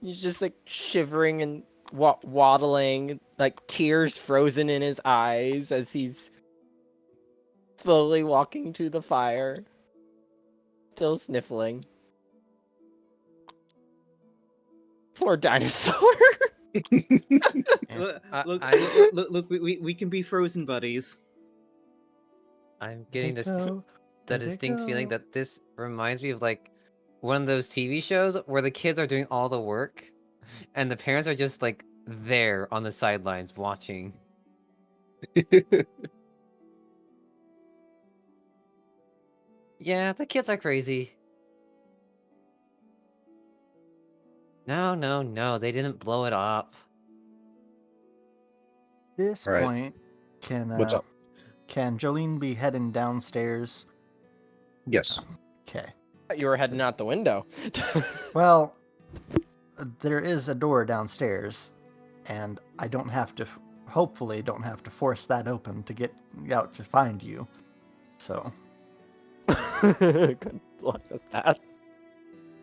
S3: He's just like shivering and waddling, like tears frozen in his eyes as he's slowly walking to the fire, still sniffling. Poor dinosaur.
S5: Look,
S4: I-
S5: look,
S4: I-
S5: look, we can be frozen buddies.
S4: I'm getting
S9: Let it
S4: this
S9: go,
S4: the
S9: let it
S4: distinct feeling
S9: go.
S4: that this reminds me of like one of those TV shows where the kids are doing all the work and the parents are just like there on the sidelines watching. Yeah, the kids are crazy. No, they didn't blow it up.
S9: This
S2: All right.
S9: point,
S2: What's up?
S9: can Jolene be heading downstairs?
S2: Yes.
S9: Okay.
S3: You were heading out the window.
S9: Well, there is a door downstairs, and I don't have to. Hopefully, don't have to force that open to get out to find you. So,
S3: Good luck with that.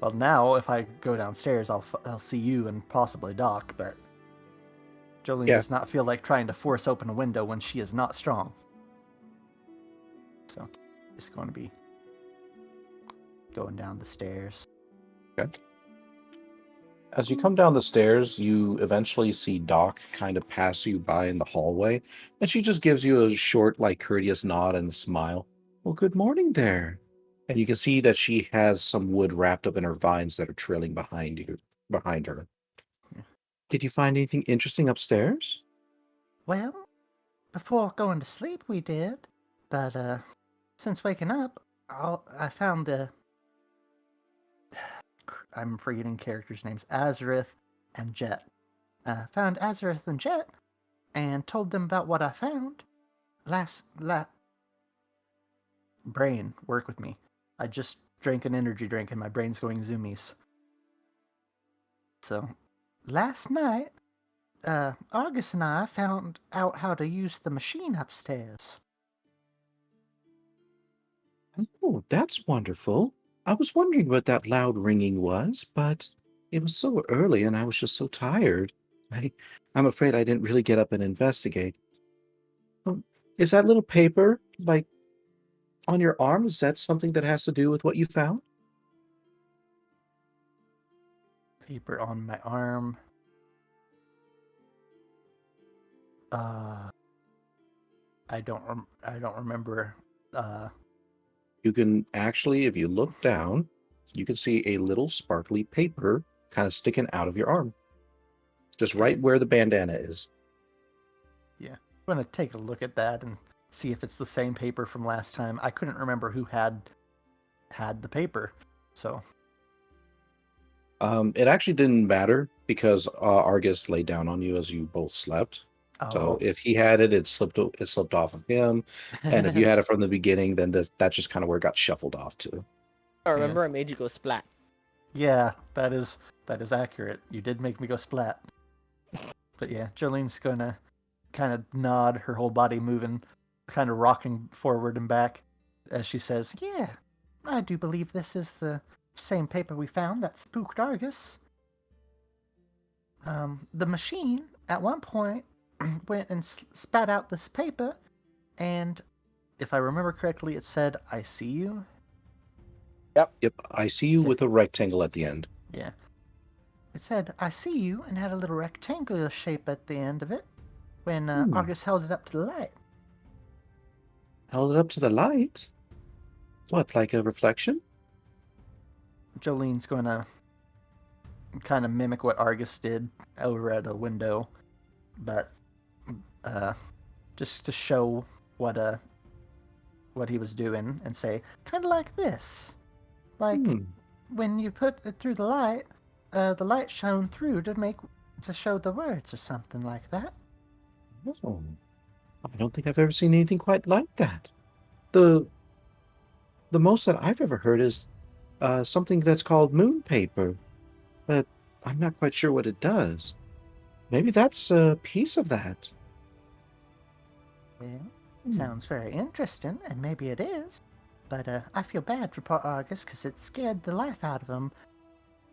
S9: well, now if I go downstairs, I'll see you and possibly Doc. But Jolene
S2: Yeah.
S9: does not feel like trying to force open a window when she is not strong. So, it's going to be going down the stairs.
S2: Okay. As you come down the stairs, you eventually see Doc kind of pass you by in the hallway, and she just gives you a short, like, courteous nod and a smile. Well, good morning there. And you can see that she has some wood wrapped up in her vines that are trailing behind her. Did you find anything interesting upstairs?
S9: Well, before going to sleep, we did. But since waking up, I found the. I'm forgetting characters' names. Azurith and Jet. Found Azurith and Jet, and told them about what I found. Brain, work with me. I just drank an energy drink, and my brain's going zoomies. So, last night, Argus and I found out how to use the machine upstairs.
S2: Oh, that's wonderful. I was wondering what that loud ringing was, but it was so early and I was just so tired. I'm afraid I didn't really get up and investigate. Is that little paper, like, on your arm? Is that something that has to do with what you found?
S9: Paper on my arm. I don't remember.
S2: You can actually, if you look down, you can see a little sparkly paper kind of sticking out of your arm. Just right where the bandana is.
S9: Yeah, I'm gonna take a look at that and see if it's the same paper from last time. I couldn't remember who had the paper, so
S2: It actually didn't matter because Argus laid down on you as you both slept. So if he had it, it slipped off of him, and if you had it from the beginning, then that's just kind of where it got shuffled off to.
S3: I remember I made you go splat.
S9: yeah, that is accurate. You did make me go splat. But yeah, Jolene's gonna kind of nod, her whole body moving, kind of rocking forward and back as she says, "Yeah, I do believe this is the same paper we found that spooked Argus. The machine, at one point, went and spat out this paper, and if I remember correctly, it said, "I see you."
S2: Yep, I see you
S9: Yeah.
S2: with a rectangle at the end.
S9: Yeah. It said, "I see you," and had a little rectangular shape at the end of it when Argus held it up to the light.
S2: Held it up to the light? What, like a reflection?
S9: Jolene's going to kind of mimic what Argus did over at a window, but just to show what he was doing and say, kind of like this. Like, when you put it through the light shone through to show the words or something like that.
S2: Oh, I don't think I've ever seen anything quite like that. The most that I've ever heard is something that's called moon paper, but I'm not quite sure what it does. Maybe that's a piece of that.
S9: Well, sounds very interesting, and maybe it is. But I feel bad for poor Argus because it scared the life out of him.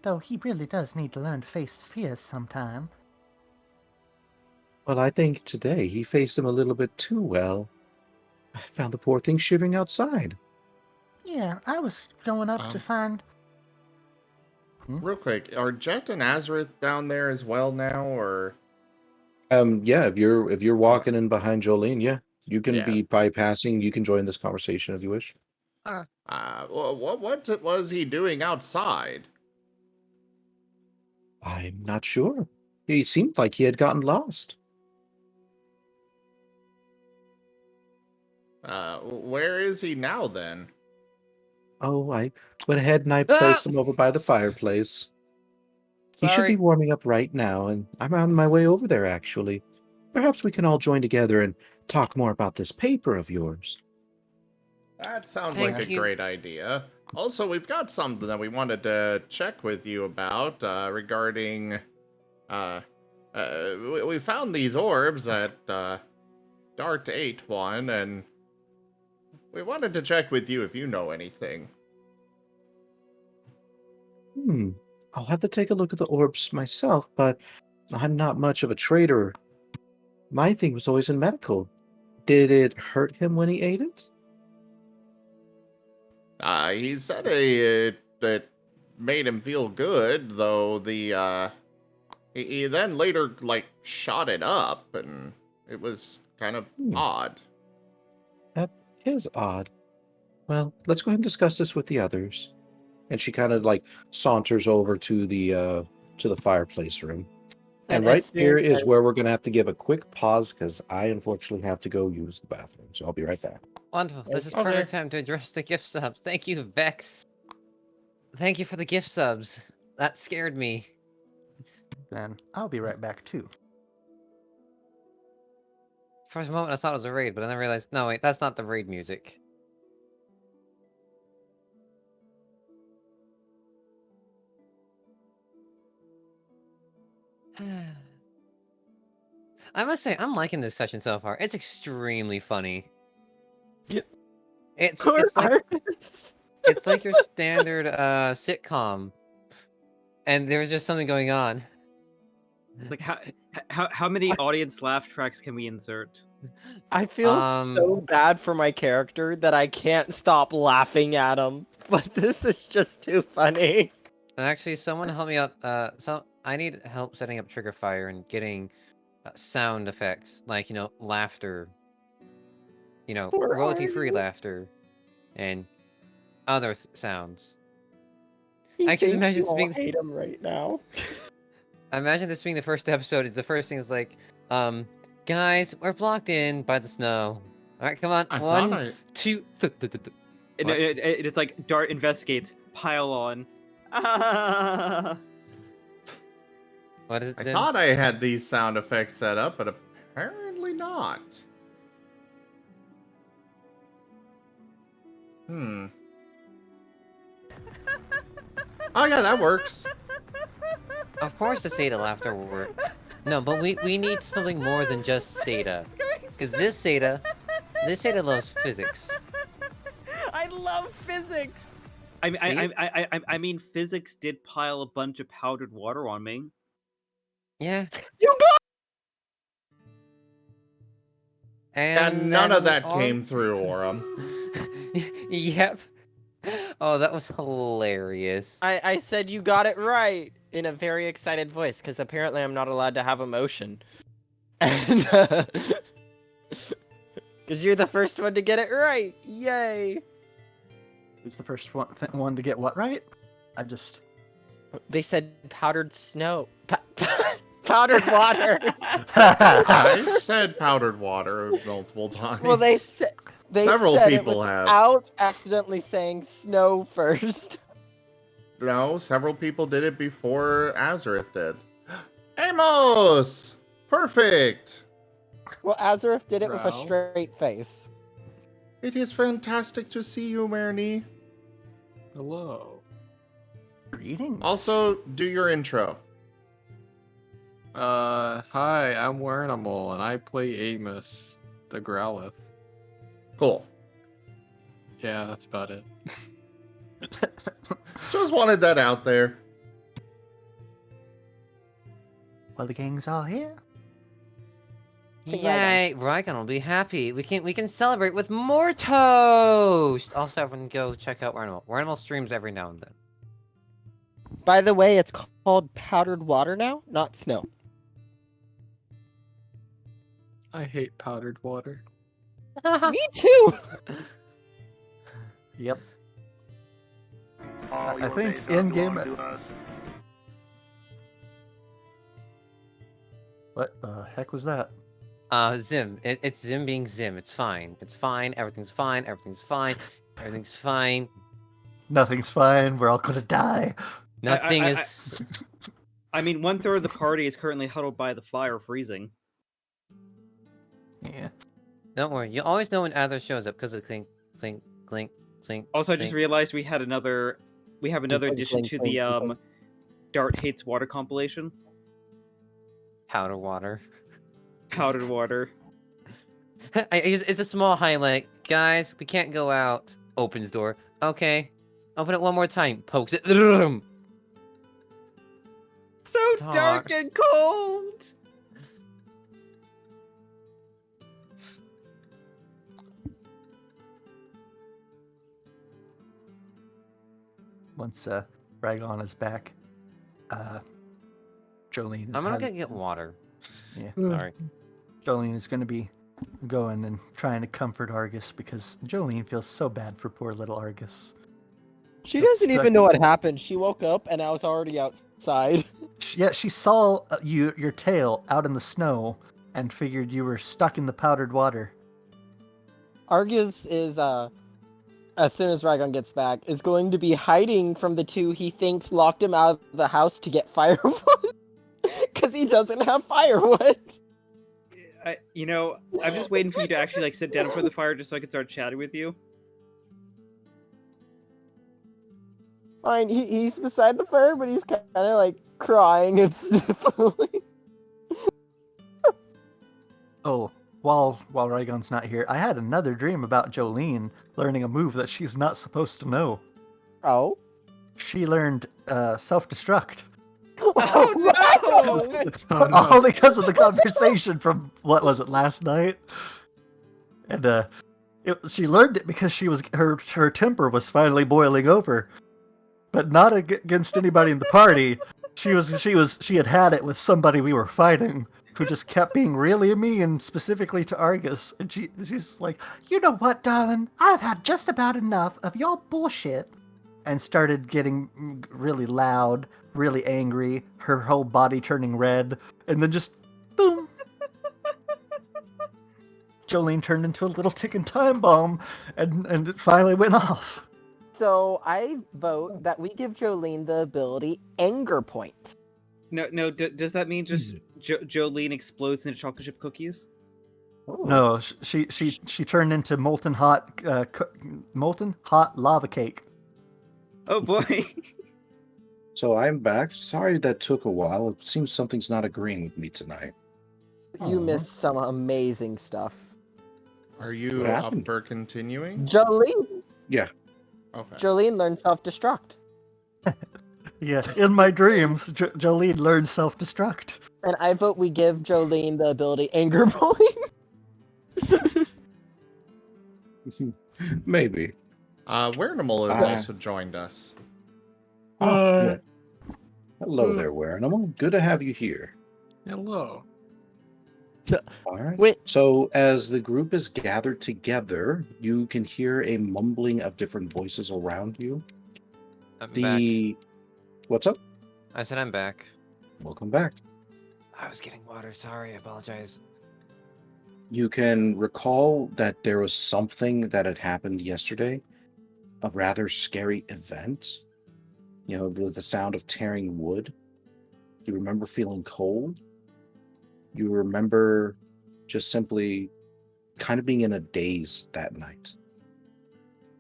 S9: Though he really does need to learn to face his fears sometime.
S2: Well, I think today he faced them a little bit too well. I found the poor thing shivering outside.
S9: Yeah, I was going up to find...
S1: Real quick, are Jet and Azurith down there as well now, or?
S2: Yeah, if you're walking in behind Jolene, yeah, you can
S1: Yeah.
S2: be bypassing. You can join this conversation if you wish.
S1: What was he doing outside?
S2: I'm not sure. He seemed like he had gotten lost.
S1: Where is he now then?
S2: Oh, I went ahead and I placed him over by the fireplace. He should
S4: Sorry.
S2: be warming up right now, and I'm on my way over there, actually. Perhaps we can all join together and talk more about this paper of yours.
S1: That sounds
S4: Thank
S1: like a
S4: you.
S1: great idea. Also, we've got something that we wanted to check with you about regarding... we found these orbs that Dart ate one, and we wanted to check with you if you know anything.
S2: I'll have to take a look at the orbs myself, but I'm not much of a trader. My thing was always in medical. Did it hurt him when he ate it?
S1: He said it made him feel good, though he then later, like, shot it up, and it was kind of odd.
S2: That is odd. Well, let's go ahead and discuss this with the others. And she kind of like saunters over to the fireplace room. And right here is where we're gonna have to give a quick pause because I unfortunately have to go use the bathroom. So I'll be right back.
S4: Wonderful. This is
S1: Okay.
S4: perfect time to address the gift subs. Thank you, Vex. Thank you for the gift subs. That scared me.
S9: Then I'll be right back too.
S4: For a moment I thought it was a raid, but then I realized, no wait, that's not the raid music. I must say, I'm liking this session so far. It's extremely funny.
S3: Yeah.
S4: It's like your standard sitcom, and there's just something going on.
S5: It's like how many audience laugh tracks can we insert?
S3: I feel so bad for my character that I can't stop laughing at him. But this is just too funny.
S4: Actually, someone help me out. I need help setting up trigger fire and getting sound effects, like, laughter. Royalty-free laughter. And other sounds.
S3: I
S4: just imagine this being...
S3: hate him right now.
S4: I imagine this being the first episode. Is the first thing is like, guys, we're blocked in by the snow. All right, come on. One, two.
S5: It's like Dart investigates. Pile on.
S4: What is it?
S1: I thought I had these sound effects set up, but apparently not. Oh yeah, that works.
S4: Of course the Seda laughter works. No, but we need something more than just Seda. Because this Seda loves physics.
S5: I love physics! I mean, physics did pile a bunch of powdered water on me.
S4: Yeah.
S3: You got
S1: And none
S4: then
S1: of
S4: we
S1: that
S4: all-
S1: came through, Aurum.
S4: Yep. Oh, that was hilarious.
S3: I said you got it right in a very excited voice because apparently I'm not allowed to have emotion. And because you're the first one to get it right. Yay!
S9: Who's the first one to get what right? I just.
S3: They said powdered snow. Powdered water.
S1: I've said powdered water multiple times.
S3: Well, they said
S1: Several
S3: said
S1: people
S3: it
S1: have.
S3: without accidentally saying snow first.
S1: No, several people did it before Azurith did. Amos! Perfect!
S3: Well, Azurith did it with a
S10: Ralph?
S3: straight face.
S1: It is fantastic to see you, Marnie.
S10: Hello.
S9: Greetings.
S1: Also, do your intro.
S10: Hi, I'm Wernimal, and I play Amos, the Growlith.
S1: Cool.
S10: Yeah, that's about it.
S1: Just wanted that out there.
S9: Well, the gang's all here.
S3: Think
S4: Yay! Rygon will be happy. We can celebrate with more toast. Also, everyone go check out Wernimal. Wernimal streams every now and then.
S3: By the way, it's called powdered water now, not snow.
S10: I hate powdered water.
S3: Me too.
S9: Yep. I think in game. What the heck was that?
S4: Zim. It's Zim being Zim. It's fine. It's fine. Everything's fine. Everything's fine. Everything's fine.
S9: Nothing's fine. We're all gonna die.
S4: Nothing
S5: I-
S4: is.
S5: I mean, 1/3 of the party is currently huddled by the fire, freezing.
S9: Yeah.
S4: Don't worry. You always know when Azure shows up because of clink, clink, clink, clink.
S5: Also, I just
S4: clink.
S5: realized we have another
S3: Clink,
S5: addition
S3: clink,
S5: to
S3: clink,
S5: the
S3: clink.
S5: Dart Hates Water compilation.
S4: Powder water.
S5: Powdered water.
S4: It's a small highlight. Guys, we can't go out. Opens door. Okay. Open it one more time. Pokes it.
S5: So
S4: Dark.
S5: dark and cold.
S9: Once Ragon is back, Jolene.
S4: I'm gonna
S9: has-
S4: go get water.
S9: Yeah.
S4: Sorry.
S9: Jolene is going to be going and trying to comfort Argus because Jolene feels so bad for poor little Argus.
S3: She
S9: That's
S3: doesn't
S9: stuck-
S3: even know what happened. She woke up and I was already outside.
S9: Yeah, she saw your tail out in the snow and figured you were stuck in the powdered water.
S3: Argus is, as soon as Rygon gets back, is going to be hiding from the two he thinks locked him out of the house to get firewood. Because he doesn't have firewood.
S5: I'm just waiting for you to actually like sit down in front of the fire just so I can start chatting with you.
S3: Fine, he's beside the fire, but he's kind of like crying and sniffling.
S9: Oh, while Rygon's not here, I had another dream about Jolene learning a move that she's not supposed to know.
S3: Oh?
S9: She learned self-destruct.
S5: Oh, no!
S10: Oh, no.
S9: All because of the conversation from, what was it, last night? And she learned it because her temper was finally boiling over. But not against anybody in the party. She had it with somebody we were fighting who just kept being really mean, specifically to Argus. And she's like, you know what, darling? I've had just about enough of your bullshit. And started getting really loud, really angry, her whole body turning red, and then just boom. Jolene turned into a little ticking time bomb, and it finally went off.
S3: So I vote that we give Jolene the ability Anger Point.
S5: No. Does that mean just Jolene explodes into chocolate chip cookies?
S9: No, she turned into molten hot lava cake.
S5: Oh boy.
S2: So I'm back. Sorry that took a while. It seems something's not agreeing with me tonight.
S3: You missed some amazing stuff.
S1: Are you
S2: What
S1: up
S2: happened?
S1: for continuing?
S3: Jolene!
S2: Yeah.
S1: Okay.
S3: Jolene learned self-destruct.
S9: Yeah, in my dreams, Jolene learned self-destruct.
S3: And I vote we give Jolene the ability Anger Bullying.
S2: Maybe.
S1: Wernimal has
S2: Ah.
S1: also joined us.
S2: Oh, yeah. Hello there, Wernimal. Good to have you here.
S10: Hello.
S2: All right.
S3: Wait.
S2: So, as the group is gathered together, you can hear a mumbling of different voices around you.
S4: I'm back.
S2: What's up?
S4: I said I'm back.
S2: Welcome back.
S4: I was getting water. Sorry, I apologize.
S2: You can recall that there was something that had happened yesterday, a rather scary event. You know, the sound of tearing wood. You remember feeling cold. You remember just simply kind of being in a daze that night.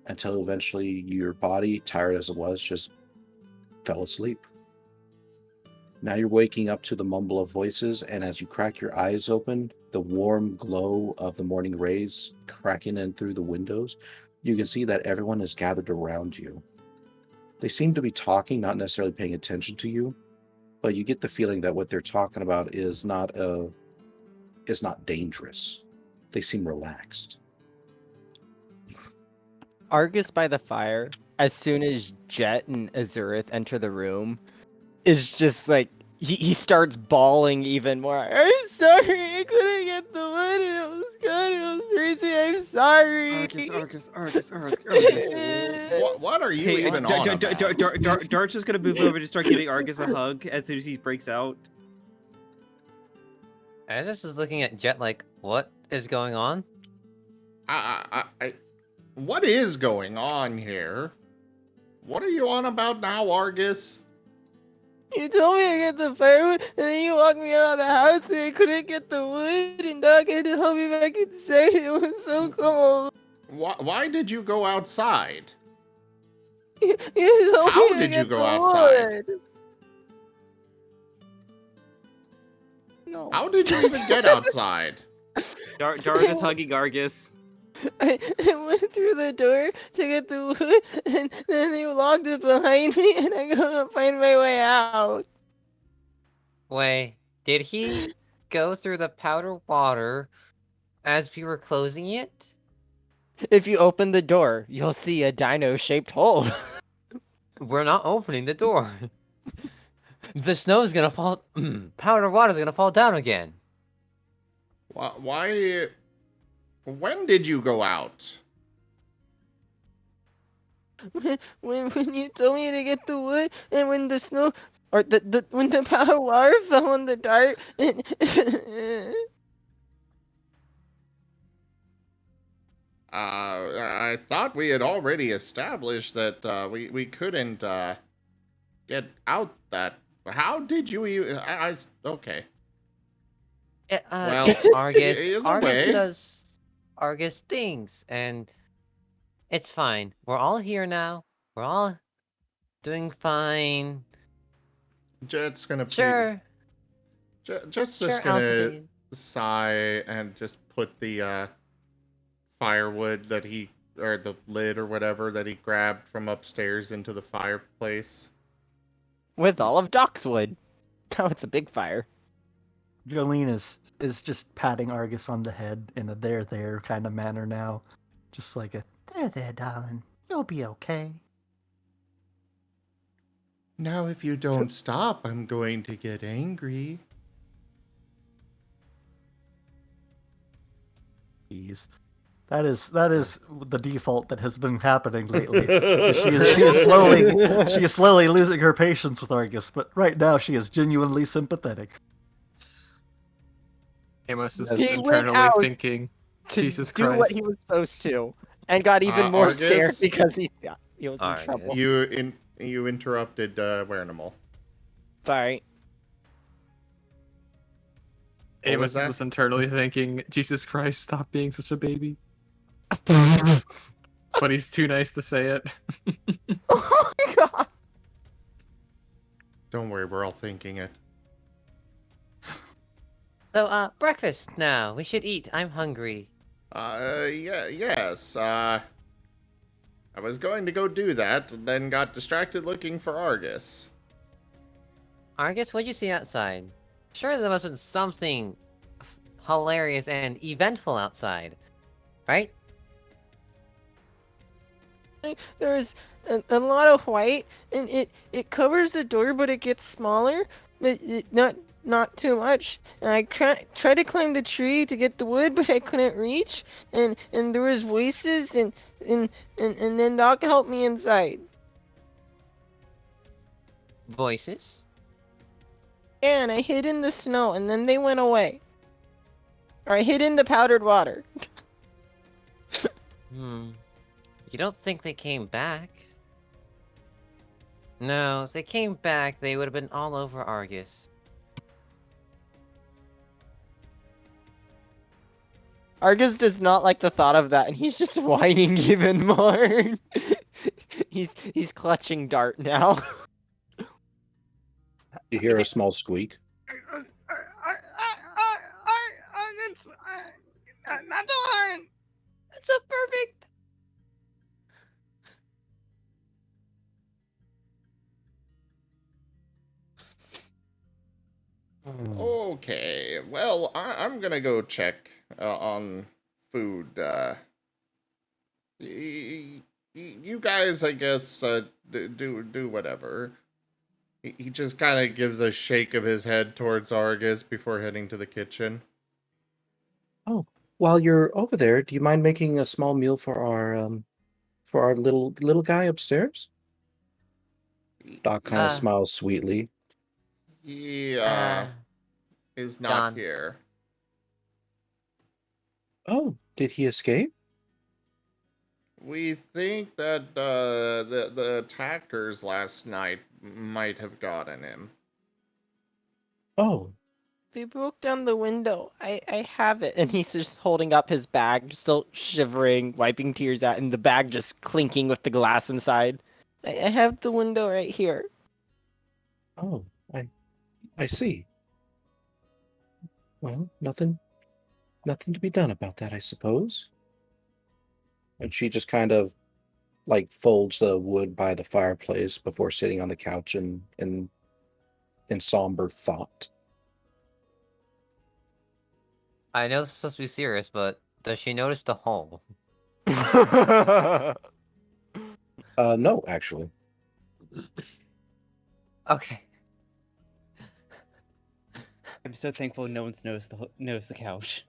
S2: Until eventually your body, tired as it was, just fell asleep. Now you're waking up to the mumble of voices, and as you crack your eyes open, the warm glow of the morning rays cracking in through the windows, you can see that everyone is gathered around you. They seem to be talking, not necessarily paying attention to you, but you get the feeling that what they're talking about is not dangerous. They seem relaxed.
S3: Argus by the fire, as soon as Jet and Azurith enter the room, is just like, he starts bawling even more. I'm sorry, I couldn't get the wood and it was good, it was crazy, I'm sorry.
S5: Argus.
S1: What are you even on about?
S5: Dart's just gonna move over to start giving Argus a hug as soon as he breaks out.
S4: I just was looking at Jet like, what is going on?
S1: What is going on here? What are you on about now, Argus?
S3: You told me to get the firewood, and then you walked me out of the house, and I couldn't get the wood, and Doc had to help me back inside. It was so cold.
S1: Why did you go outside?
S3: You told
S1: How
S3: me to
S1: did you
S3: get
S1: go
S3: the
S1: outside?
S3: wood. No.
S1: How did you even get outside?
S5: Dart is hugging Argus.
S3: I went through the door to get the wood, and then they locked it behind me, and I couldn't find my way out.
S4: Wait, did he go through the powder water as we were closing it?
S3: If you open the door, you'll see a dino-shaped hole.
S4: We're not opening the door. The snow's gonna fall. Powder water's gonna fall down again.
S1: Why? When did you go out?
S3: When you told me to get the wood, and when the snow, or when the powder water fell on the dart, and
S1: I thought we had already established that we couldn't get out that. How did you even? Okay. Well,
S4: Argus
S1: either way.
S4: does Argus things, and it's fine. We're all here now. We're all doing fine.
S1: Jet's gonna
S4: Sure.
S1: Jet's
S4: Sure,
S1: just gonna
S4: Alcide.
S1: sigh and just put the firewood that or the lid or whatever that he grabbed from upstairs into the fireplace.
S3: with all of Doc's wood. Now it's a big fire.
S9: Jolene is just patting Argus on the head in a there kind of manner now. Just like a, there, darling. You'll be okay.
S1: Now if you don't stop, I'm going to get angry.
S9: Jeez. That is the default that has been happening lately. She is slowly losing her patience with Argus, but right now she is genuinely sympathetic.
S10: Amos is
S3: He went
S10: internally
S3: out
S10: thinking,
S3: To
S10: Jesus
S3: do what
S10: Christ.
S3: he was supposed to, and got even more scared
S1: Argus?
S3: because he was in
S4: Argus.
S3: trouble.
S1: You interrupted Wernimal.
S3: Sorry.
S1: What was
S10: Amos is
S1: that?
S10: just internally thinking, Jesus Christ, stop being such a baby. But he's too nice to say it.
S3: Oh my god.
S1: Don't worry, we're all thinking it.
S4: So, breakfast now. We should eat. I'm hungry.
S1: Yes. I was going to go do that, and then got distracted looking for Argus.
S4: Argus, what'd you see outside? Sure, there must have been something hilarious and eventful outside, right?
S3: There's a lot of white, and it covers the door, but it gets smaller, but not too much. And I tried to climb the tree to get the wood, but I couldn't reach. And there was voices, and then Doc helped me inside.
S4: Voices?
S3: Yeah, and I hid in the snow, and then they went away. Or I hid in the powdered water.
S4: You don't think they came back? No, if they came back, they would have been all over Argus.
S3: Argus does not like the thought of that, and he's just whining even more. he's clutching Dart now.
S2: You hear a small squeak.
S4: That's so perfect!
S1: Okay, well, I'm gonna go check on food. You guys, I guess, do whatever. He just kind of gives a shake of his head towards Argus before heading to the kitchen.
S2: Oh, while you're over there, do you mind making a small meal for our little guy upstairs? Doc kind of smiles sweetly.
S1: He is not
S4: Gone.
S1: here.
S2: Oh, did he escape?
S1: We think that the attackers last night might have gotten him.
S2: Oh,
S3: They broke down the window. I have it. And he's just holding up his bag, still shivering, wiping tears out, and the bag just clinking with the glass inside. I have the window right here.
S2: oh, I see. Well, nothing to be done about that, I suppose. And she just kind of like folds the wood by the fireplace before sitting on the couch in somber thought.
S4: I know this is supposed to be serious, but does she notice the hole?
S2: No, actually.
S4: Okay.
S5: I'm so thankful no one's noticed the couch.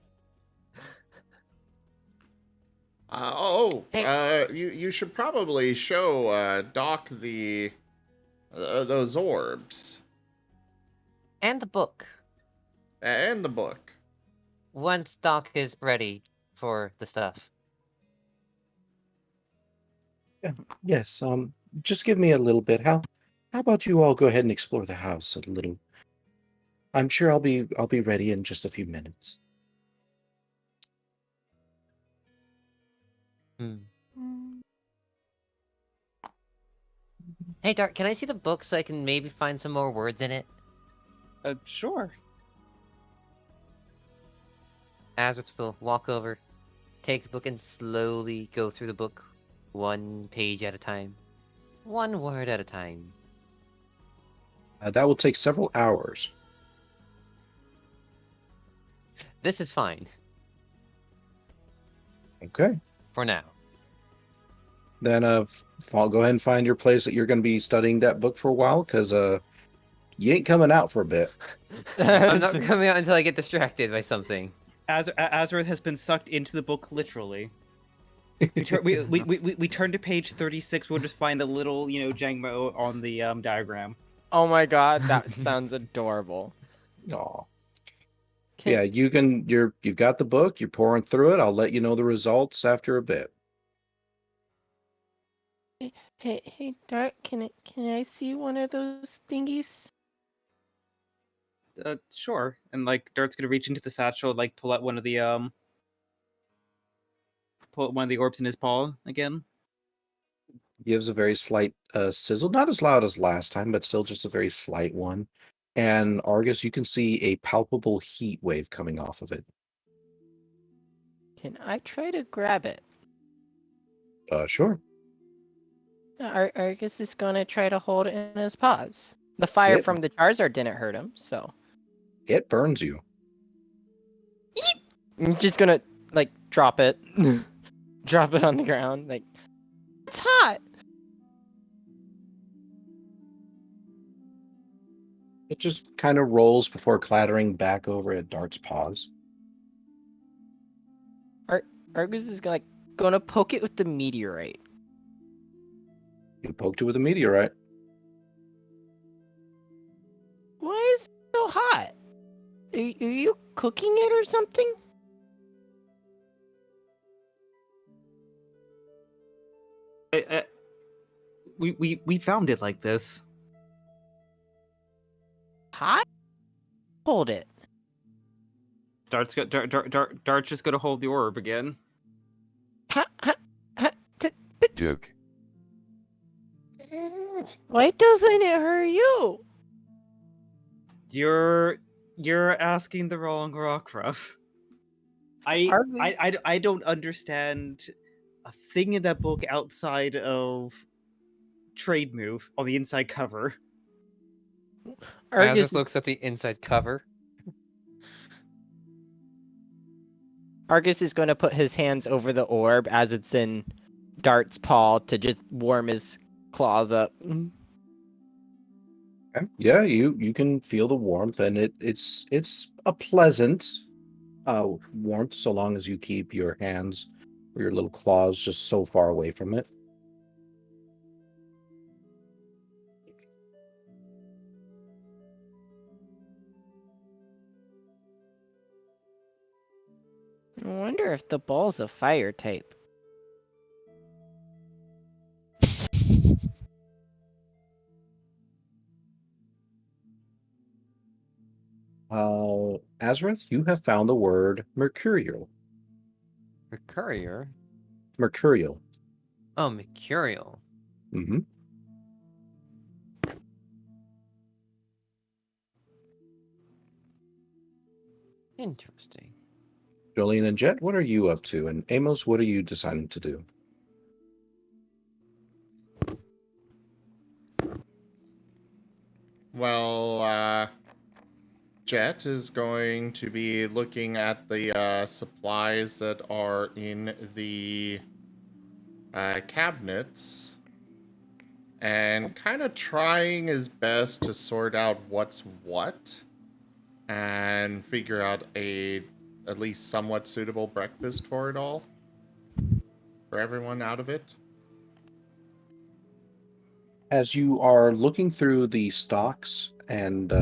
S1: You should probably show Doc those orbs
S4: And the book.
S1: and the book.
S4: Once Doc is ready for the stuff.
S2: Yes, just give me a little bit. How about you all go ahead and explore the house a little? I'm sure I'll be ready in just a few minutes.
S4: Hey, Dart, can I see the book so I can maybe find some more words in it?
S5: Sure.
S4: Azurith will walk over, take the book, and slowly go through the book, one page at a time, one word at a time.
S2: That will take several hours.
S4: This is fine.
S2: Okay.
S4: For now.
S2: Then go ahead and find your place that you're going to be studying that book for a while, because you ain't coming out for a bit.
S4: I'm not coming out until I get distracted by something.
S5: Azurith has been sucked into the book literally. We turn to page 36. We'll just find a little, jangmo-o on the diagram.
S3: Oh my god, that sounds adorable.
S2: Aw. Yeah, you've got the book. You're pouring through it. I'll let you know the results after a bit.
S3: Hey, Dart, can I see one of those thingies?
S5: Sure. And Dart's gonna reach into the satchel, pull out one of the orbs in his paw again.
S2: Gives a very slight sizzle, not as loud as last time, but still just a very slight one. And Argus, you can see a palpable heat wave coming off of it.
S3: Can I try to grab it?
S2: Sure.
S3: Argus is gonna try to hold it in his paws. The fire
S2: It-
S3: from the Charizard didn't hurt him, so
S2: It burns you.
S3: I'm just gonna like drop it, drop it on the ground. Like it's hot.
S2: It just kind of rolls before clattering back over at Dart's paws.
S3: Argus is like gonna poke it with the meteorite.
S2: You poked it with a meteorite.
S3: Why is it so hot? Are you cooking it or something?
S5: We found it like this.
S3: Hot? Hold it.
S5: Dart's just gonna hold the orb again.
S3: Ha, ha, ha,
S6: Duke.
S3: Why doesn't it hurt you?
S5: You're asking the wrong Rockruff. I don't understand a thing in that book outside of trade move on the inside cover.
S3: Argus,
S4: looks at the inside cover.
S3: Argus is going to put his hands over the orb as it's in Dart's paw to just warm his claws up.
S2: Okay. Yeah, you can feel the warmth, and it's a pleasant warmth so long as you keep your hands or your little claws just so far away from it.
S3: I wonder if the ball's a fire type.
S2: Azurith, you have found the word mercurial.
S4: Mercurial?
S2: Mercurial.
S4: Oh, mercurial.
S2: Mm-hmm.
S4: Interesting.
S2: Jolene and Jet, what are you up to? And Amos, what are you deciding to do?
S1: Well, Jet is going to be looking at the supplies that are in the cabinets and kind of trying his best to sort out what's what and figure out a at least somewhat suitable breakfast for it all. For everyone out of it.
S2: As you are looking through the stocks and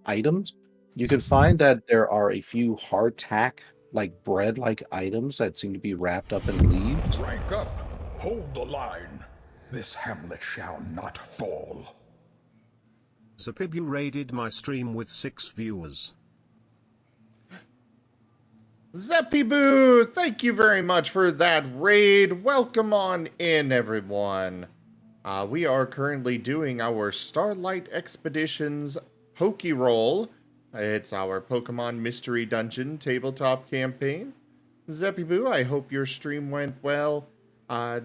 S2: items, you can find that there are a few hardtack, like bread-like items that seem to be wrapped up in leaves.
S11: Rank up. Hold the line. This hamlet shall not fall.
S8: Zapibu raided my stream with 6 viewers.
S1: Zeppy-boo! Thank you very much for that raid. Welcome on in, everyone. We are currently doing our Starlight Expeditions Pokerole. It's our Pokemon Mystery Dungeon tabletop campaign. Zeppy-boo, I hope your stream went well.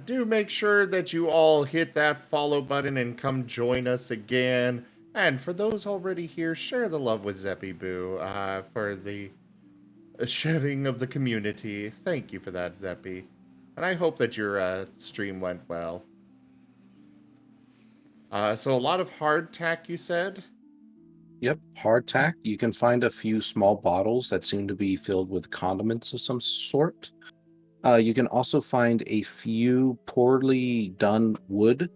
S1: Do make sure that you all hit that follow button and come join us again. And for those already here, share the love with Zeppy-boo for the sharing of the community. Thank you for that, Zeppy. And I hope that your stream went well. So a lot of hardtack, you said?
S2: Yep, hardtack. You can find a few small bottles that seem to be filled with condiments of some sort. You can also find a few poorly done wood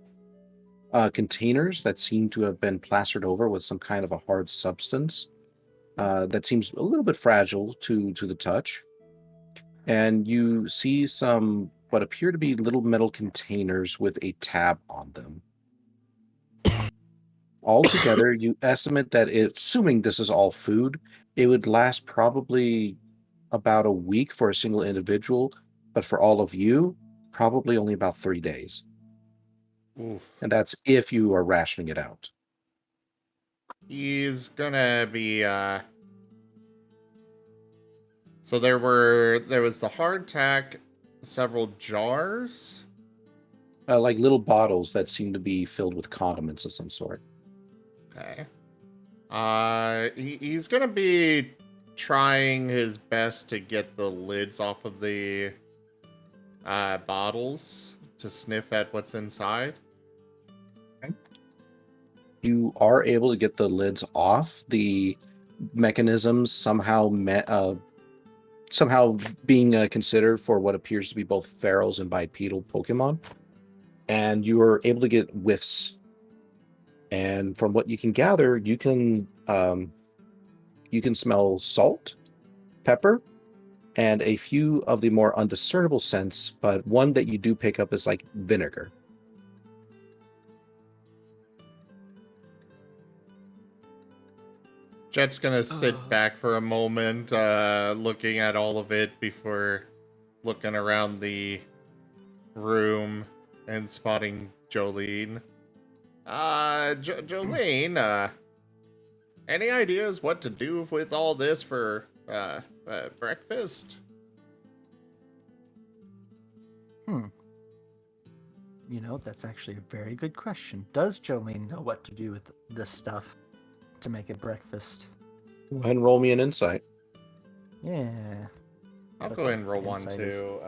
S2: containers that seem to have been plastered over with some kind of a hard substance that seems a little bit fragile to the touch. And you see some what appear to be little metal containers with a tab on them. Altogether, you estimate that assuming this is all food, it would last probably about a week for a single individual, but for all of you, probably only about 3 days.
S1: Oof.
S2: And that's if you are rationing it out.
S1: He's gonna be, So there was the hardtack, several jars,
S2: like little bottles that seem to be filled with condiments of some sort.
S1: Okay. He's gonna be trying his best to get the lids off of the bottles to sniff at what's inside.
S2: You are able to get the lids off. The mechanisms somehow somehow being considered for what appears to be both ferals and bipedal Pokemon, and you are able to get whiffs. And from what you can gather, you can smell salt, pepper, and a few of the more undiscernible scents. But one that you do pick up is like vinegar.
S1: Jet's gonna sit back for a moment, looking at all of it before looking around the room and spotting Jolene. Jolene, any ideas what to do with all this for breakfast?
S9: You know, that's actually a very good question. Does Jolene know what to do with this stuff to make it breakfast?
S2: Go ahead and roll me an insight.
S9: Yeah.
S1: I'll
S9: But
S1: go ahead and roll one
S9: insight is-
S1: too.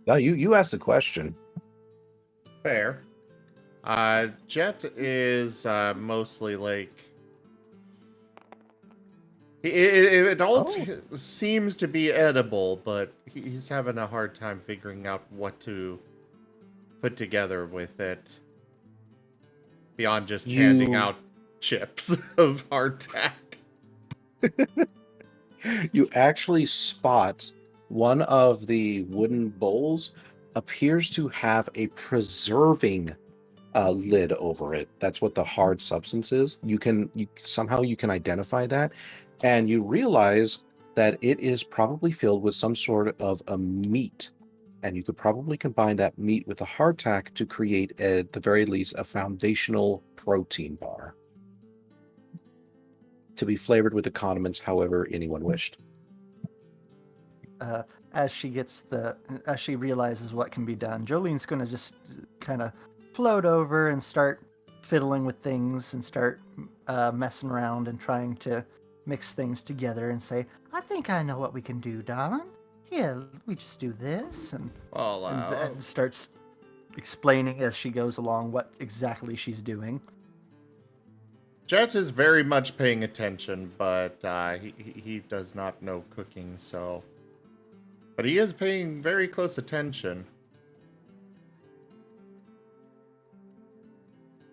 S2: No, you asked the question.
S1: Fair. Jet is mostly like it all seems to be edible, but he's having a hard time figuring out what to put together with it beyond just handing out chips of hardtack.
S2: You actually spot one of the wooden bowls appears to have a preserving lid over it. That's what the hard substance is. You can identify that, and you realize that it is probably filled with some sort of a meat, and you could probably combine that meat with the hardtack to create, at the very least, a foundational protein bar to be flavored with the condiments however anyone wished.
S9: As she realizes what can be done, Jolene's going to just kind of float over and start fiddling with things and start messing around and trying to mix things together and say, I think I know what we can do, darling. Here, we just do this, and starts explaining as she goes along what exactly she's doing.
S1: Jet is very much paying attention, but he does not know cooking, so... But he is paying very close attention.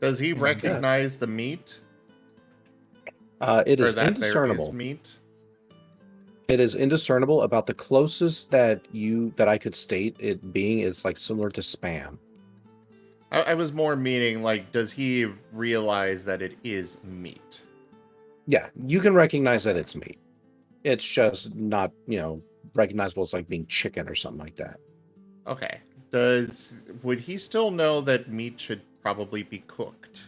S1: Does he recognize the meat?
S2: It is
S1: that
S2: indiscernible.
S1: There is meat?
S2: It is indiscernible. About the closest that I could state it being is like similar to Spam.
S1: I was more meaning, like, does he realize that it is meat?
S2: Yeah, you can recognize that it's meat. It's just not, recognizable as like being chicken or something like that.
S1: Okay. Would he still know that meat should probably be cooked?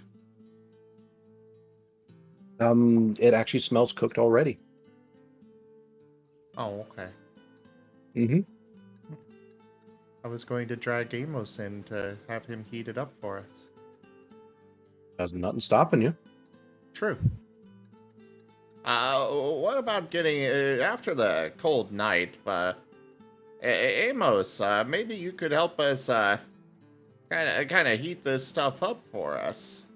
S2: It actually smells cooked already.
S1: Oh, okay.
S2: Mm-hmm.
S1: I was going to drag Amos in to have him heat it up for us.
S2: There's nothing stopping you.
S1: True. What about getting after the cold night? Amos, maybe you could help us kind of heat this stuff up for us.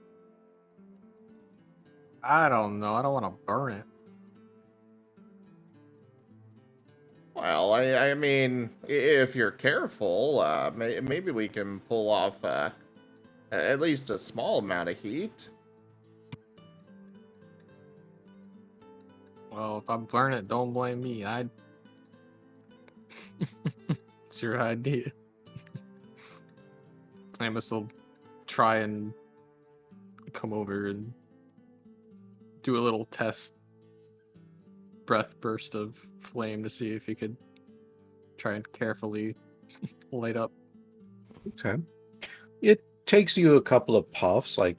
S10: I don't know. I don't want to burn it.
S1: Well, I mean, if you're careful, maybe we can pull off at least a small amount of heat.
S10: Well, if I burn it, don't blame me. It's your idea. Amos will try and come over and do a little test breath burst of flame to see if he could try and carefully light up.
S2: Okay. It takes you a couple of puffs, like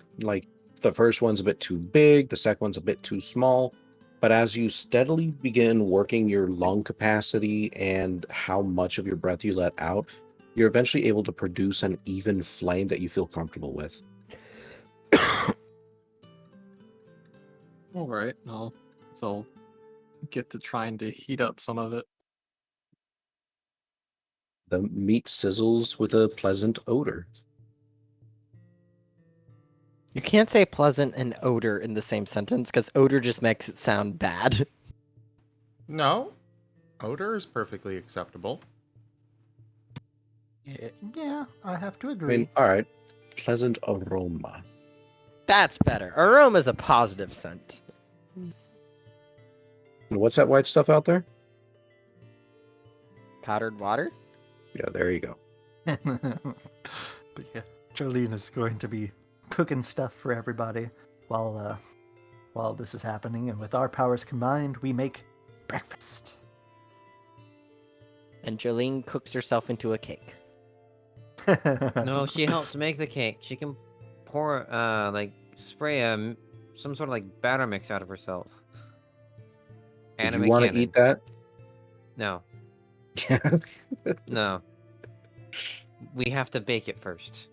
S2: the first one's a bit too big, the second one's a bit too small. But as you steadily begin working your lung capacity and how much of your breath you let out, you're eventually able to produce an even flame that you feel comfortable with.
S10: All right. Well, so I'll get to trying to heat up some of it.
S2: The meat sizzles with a pleasant odor.
S3: You can't say pleasant and odor in the same sentence because odor just makes it sound bad.
S1: No, odor is perfectly acceptable.
S9: Yeah, I have to
S2: I
S9: agree.
S2: mean, all right. Pleasant aroma.
S3: That's better. Aroma's a positive scent.
S2: What's that white stuff out there?
S3: Powdered water?
S2: Yeah, there you go.
S9: But yeah, Jolene is going to be cooking stuff for everybody while this is happening, and with our powers combined, we make breakfast.
S3: And Jolene cooks herself into a cake.
S4: No, she helps make the cake. She can pour, like, spray some sort of like batter mix out of herself.
S2: Did you want to eat that?
S4: No,
S2: Yeah.
S4: no. We have to bake it first.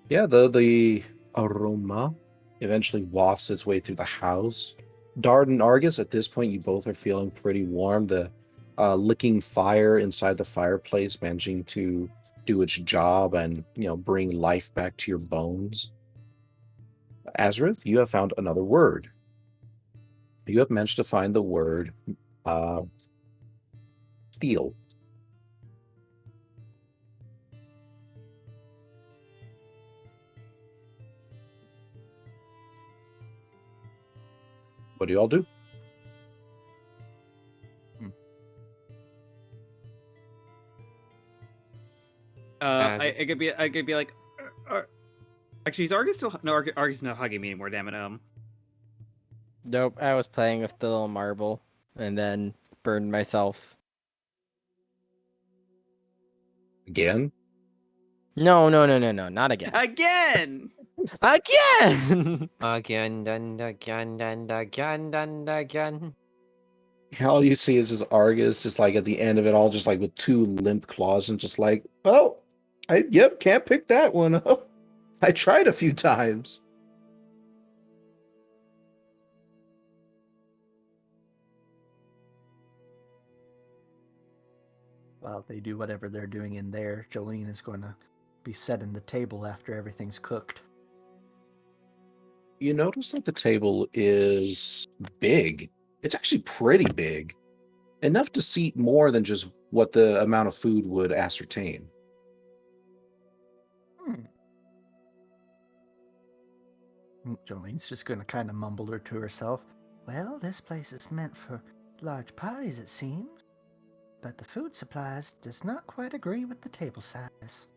S2: Yeah, the aroma eventually wafts its way through the house. Dart and Argus, at this point, you both are feeling pretty warm. The licking fire inside the fireplace managing to do its job and, bring life back to your bones. Azurith, you have found another word. You have managed to find the word steel. What do y'all do?
S5: I could be like, actually, is Argus still? No, Argus is not hugging me anymore. Damn it.
S3: Nope, I was playing with the little marble and then burned myself.
S2: Again?
S3: No, not again.
S5: Again!
S3: Again!
S4: Again, and again, and again, and again.
S2: All you see is just Argus, just like at the end of it all, just like with two limp claws and just like, oh, can't pick that one up. I tried a few times.
S9: While they do whatever they're doing in there, Jolene is going to be setting the table after everything's cooked.
S2: You notice that the table is big. It's actually pretty big. Enough to seat more than just what the amount of food would ascertain.
S9: Jolene's just going to kind of mumble her to herself. Well, this place is meant for large parties, it seems. But the food supplies does not quite agree with the table size.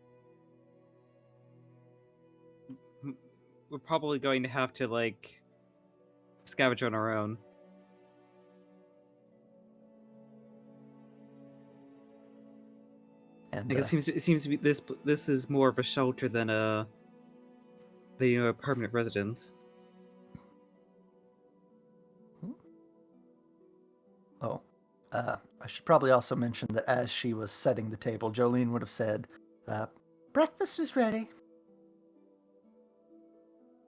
S5: We're probably going to have to, like, scavenge on our own.
S9: And
S5: like, it seems to be this is more of a shelter than a permanent residence.
S9: Oh, I should probably also mention that as she was setting the table, Jolene would have said, breakfast is ready.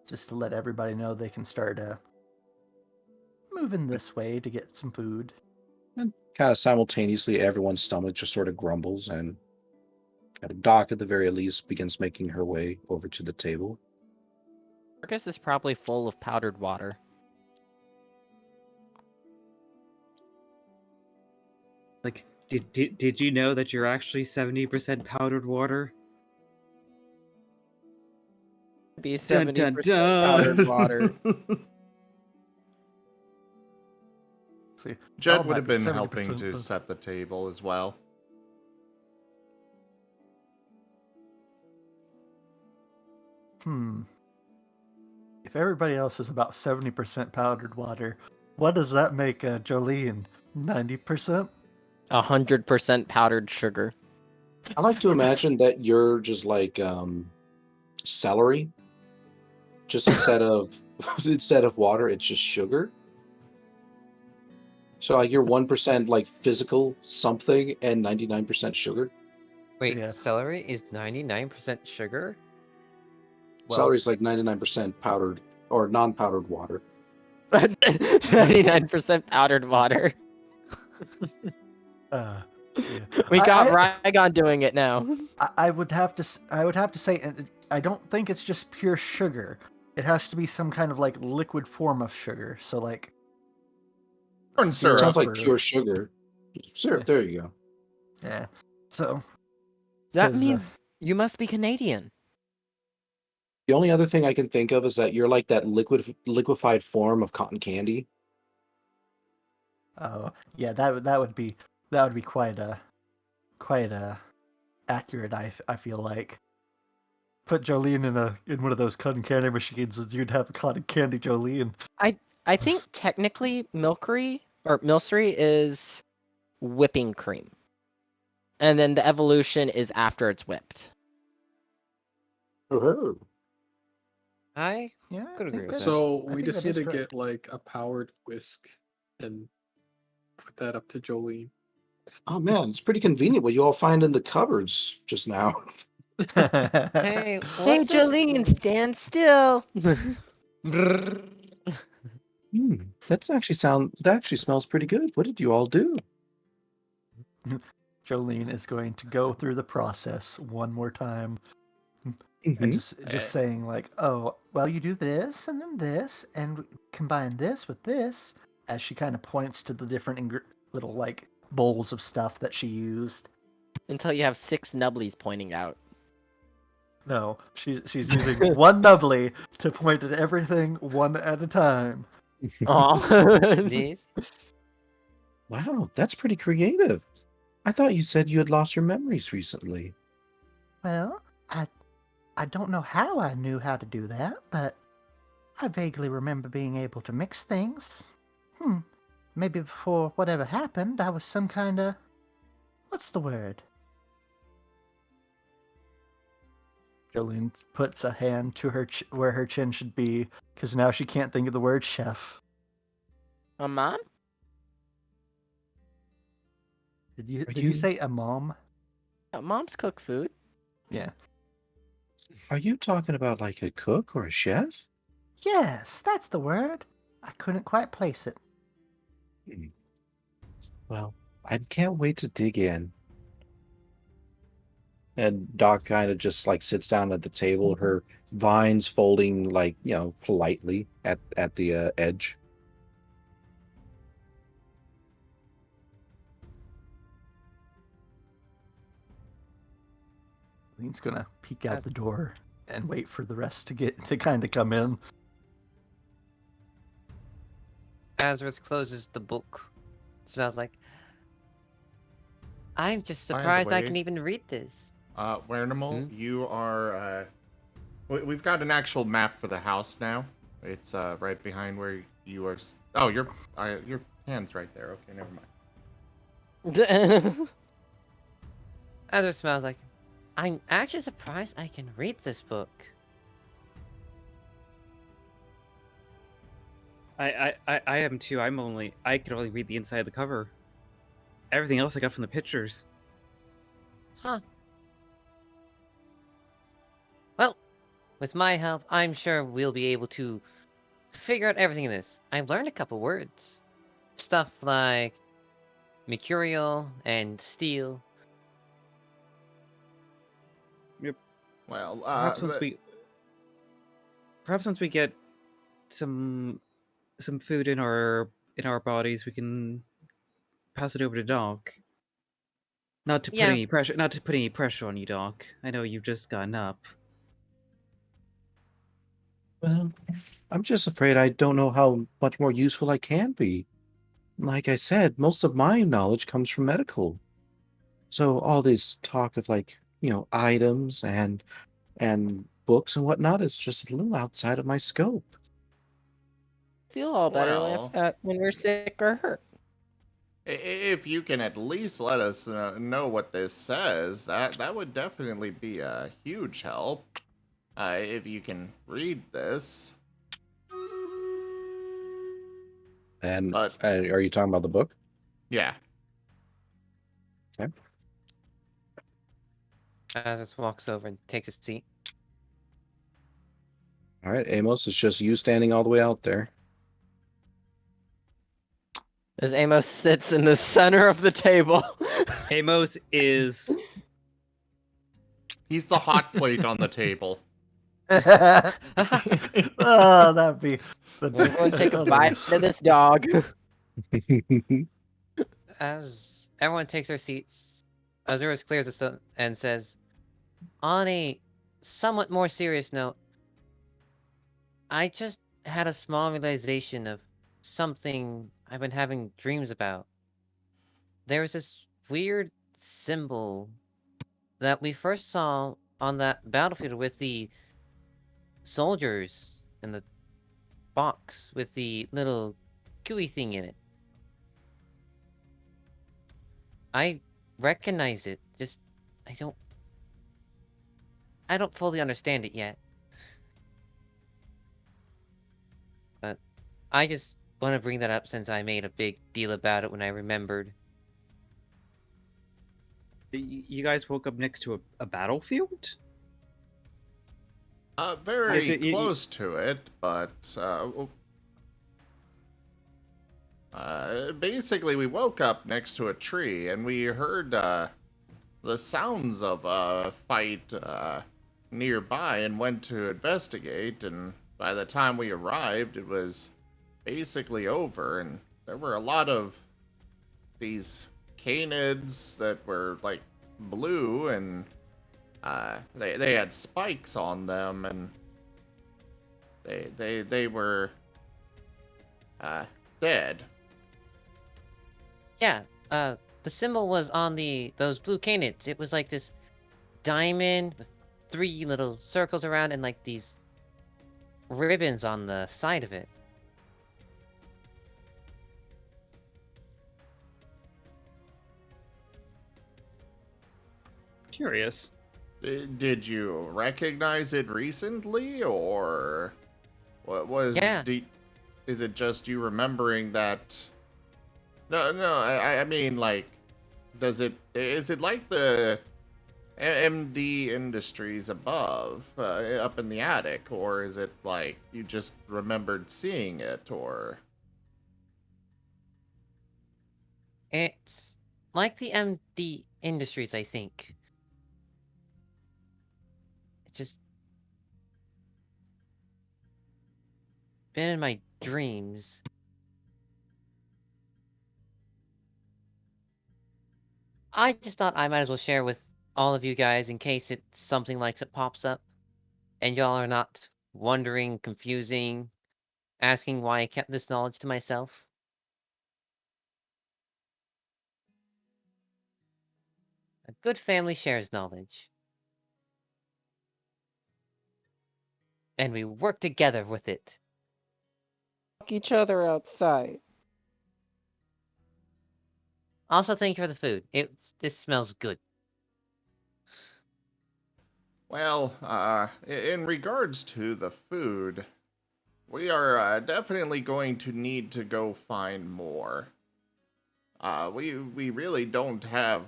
S9: Just to let everybody know they can start moving this way to get some food.
S2: And kind of simultaneously, everyone's stomach just sort of grumbles, and Doc, at the very least, begins making her way over to the table.
S3: Argus is probably full of powdered water.
S5: Like, did you know that you're actually 70% powdered water?
S3: Be 70% powdered water.
S9: See,
S1: Jet
S9: all
S1: would
S9: might
S1: have
S9: be
S1: been
S9: 70%
S1: helping to
S9: of-
S1: set the table as well.
S9: If everybody else is about 70% powdered water, what does that make Jolene? 90%?
S3: 100% powdered sugar.
S2: I like to imagine that you're just like celery. Just instead of water, it's just sugar. So like you're 1% like physical something and 99% sugar.
S4: Wait,
S9: Yeah.
S4: celery is 99% sugar?
S2: Celery is like 99% powdered or non-powdered water.
S3: 99% powdered water.
S9: Yeah.
S3: We got
S9: I-
S3: Rygon doing it now.
S9: I would have to say I don't think it's just pure sugar. It has to be some kind of like liquid form of sugar. So like
S1: Corn syrup.
S2: Sounds like
S9: or-
S2: pure sugar. Syrup, there you go.
S9: Yeah. So
S3: That
S9: 'cause,
S3: means you must be Canadian.
S2: The only other thing I can think of is that you're like that liquefied form of cotton candy.
S9: oh yeah, that would be quite accurate. I feel like put Jolene in one of those cotton candy machines, and you'd have cotton candy Jolene.
S3: I think technically milkery or milsery is whipping cream. And then the evolution is after it's whipped.
S2: Oh,
S4: I
S9: Yeah,
S4: Could
S9: I
S4: agree
S9: think
S4: with
S9: that's-
S10: So
S9: I
S10: we
S9: think
S10: just
S9: that
S10: need
S9: is
S10: to
S9: correct.
S10: get like a powered whisk and put that up to Jolene.
S2: oh man, it's pretty convenient what you all find in the cupboards just now.
S4: Hey,
S3: Hey,
S4: what's this?
S3: Jolene, stand still.
S2: That actually smells pretty good. What did you all do?
S9: Jolene is going to go through the process one more time
S2: Mhm.
S9: and just saying like, oh, well, you do this and then this and combine this with this, as she kind of points to the different little like bowls of stuff that she used.
S3: Until you have 6 nubblies pointing out.
S9: No, she's using one nubbly to point at everything one at a time.
S3: Aw.
S4: These?
S2: Wow, that's pretty creative. I thought you said you had lost your memories recently.
S9: Well, I don't know how I knew how to do that, but I vaguely remember being able to mix things. Maybe before whatever happened, I was some kind of... What's the word? Jolene puts a hand to her where her chin should be, because now she can't think of the word chef.
S3: Mom?
S9: Did you
S2: you-
S9: say a mom?
S3: Moms cook food.
S9: Yeah.
S2: Are you talking about like a cook or a chef?
S9: Yes, that's the word. I couldn't quite place it.
S2: Well, I can't wait to dig in. And Doc kind of just like sits down at the table, her vines folding like, politely at the edge.
S9: Jolene's gonna peek out the door and wait for the rest to kind of come in.
S4: Azurith closes the book. Smells like. I'm just
S1: By the
S4: surprised I
S1: way-
S4: can even read this.
S1: Wernimal, you are, we've got an actual map for the house now. It's, right behind where you are. Oh, your hand's right there. Okay, never mind.
S4: Azurith smells like. I'm actually surprised I can read this book.
S5: I am too. I could only read the inside of the cover. Everything else I got from the pictures.
S4: Huh. Well, with my help, I'm sure we'll be able to figure out everything in this. I've learned a couple words. Stuff like mercurial and steel.
S1: Well,
S5: perhaps once we get some food in our bodies, we can pass it over to Doc. Not to put
S4: Yeah.
S5: any pressure on you, Doc. I know you've just gotten up.
S2: Well, I'm just afraid I don't know how much more useful I can be. Like I said, most of my knowledge comes from medical. So all this talk of like, items and books and whatnot is just a little outside of my scope.
S3: Feel all better
S1: Well-
S3: when we're sick or hurt.
S1: If you can at least let us know what this says, that would definitely be a huge help. If you can read this.
S2: And
S1: But
S2: are you talking about the book?
S1: yeah,
S2: Okay.
S4: Azus walks over and takes a seat.
S2: All right, Amos, it's just you standing all the way out there.
S3: As Amos sits in the center of the table.
S5: Amos is
S1: he's the hot plate on the table.
S9: Oh, that'd be.
S3: Everyone take a bite of this dog.
S4: As everyone takes their seats, Azurith clears his throat and says, on a somewhat more serious note, I just had a small realization of something I've been having dreams about. There's this weird symbol that we first saw on that battlefield with the soldiers in the box with the little gooey thing in it. I recognize it, just I don't fully understand it yet. But I just want to bring that up since I made a big deal about it when I remembered.
S5: you guys woke up next to a battlefield?
S1: Very close to it, but basically we woke up next to a tree and we heard the sounds of a fight nearby and went to investigate, and by the time we arrived it was basically over, and there were a lot of these canids that were like blue, and they had spikes on them, and they were dead.
S4: Yeah, the symbol was on those blue canids. It was like this diamond with 3 little circles around and like these ribbons on the side of it.
S5: Curious.
S1: Did you recognize it recently, or what was?
S4: Yeah.
S1: Is it just you remembering that? No, I mean, like, is it like the MD Industries above, up in the attic, or is it like you just remembered seeing it, or?
S4: It's like the MD Industries, I think. It just been in my dreams. I just thought I might as well share with all of you guys in case it's something like that pops up, and y'all are not wondering, confusing, asking why I kept this knowledge to myself. A good family shares knowledge. And we work together with it.
S3: Each other outside.
S4: Also, thank you for the food. This smells good.
S1: Well, in regards to the food, we are definitely going to need to go find more. We really don't have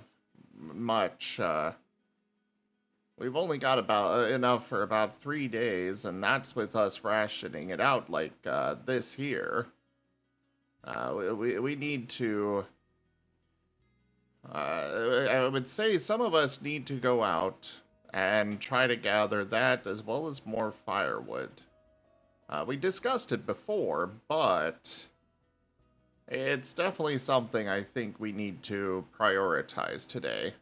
S1: much. We've only got about enough for about 3 days, and that's with us rationing it out like this here. We need to. I would say some of us need to go out and try to gather that as well as more firewood. We discussed it before, but it's definitely something I think we need to prioritize today.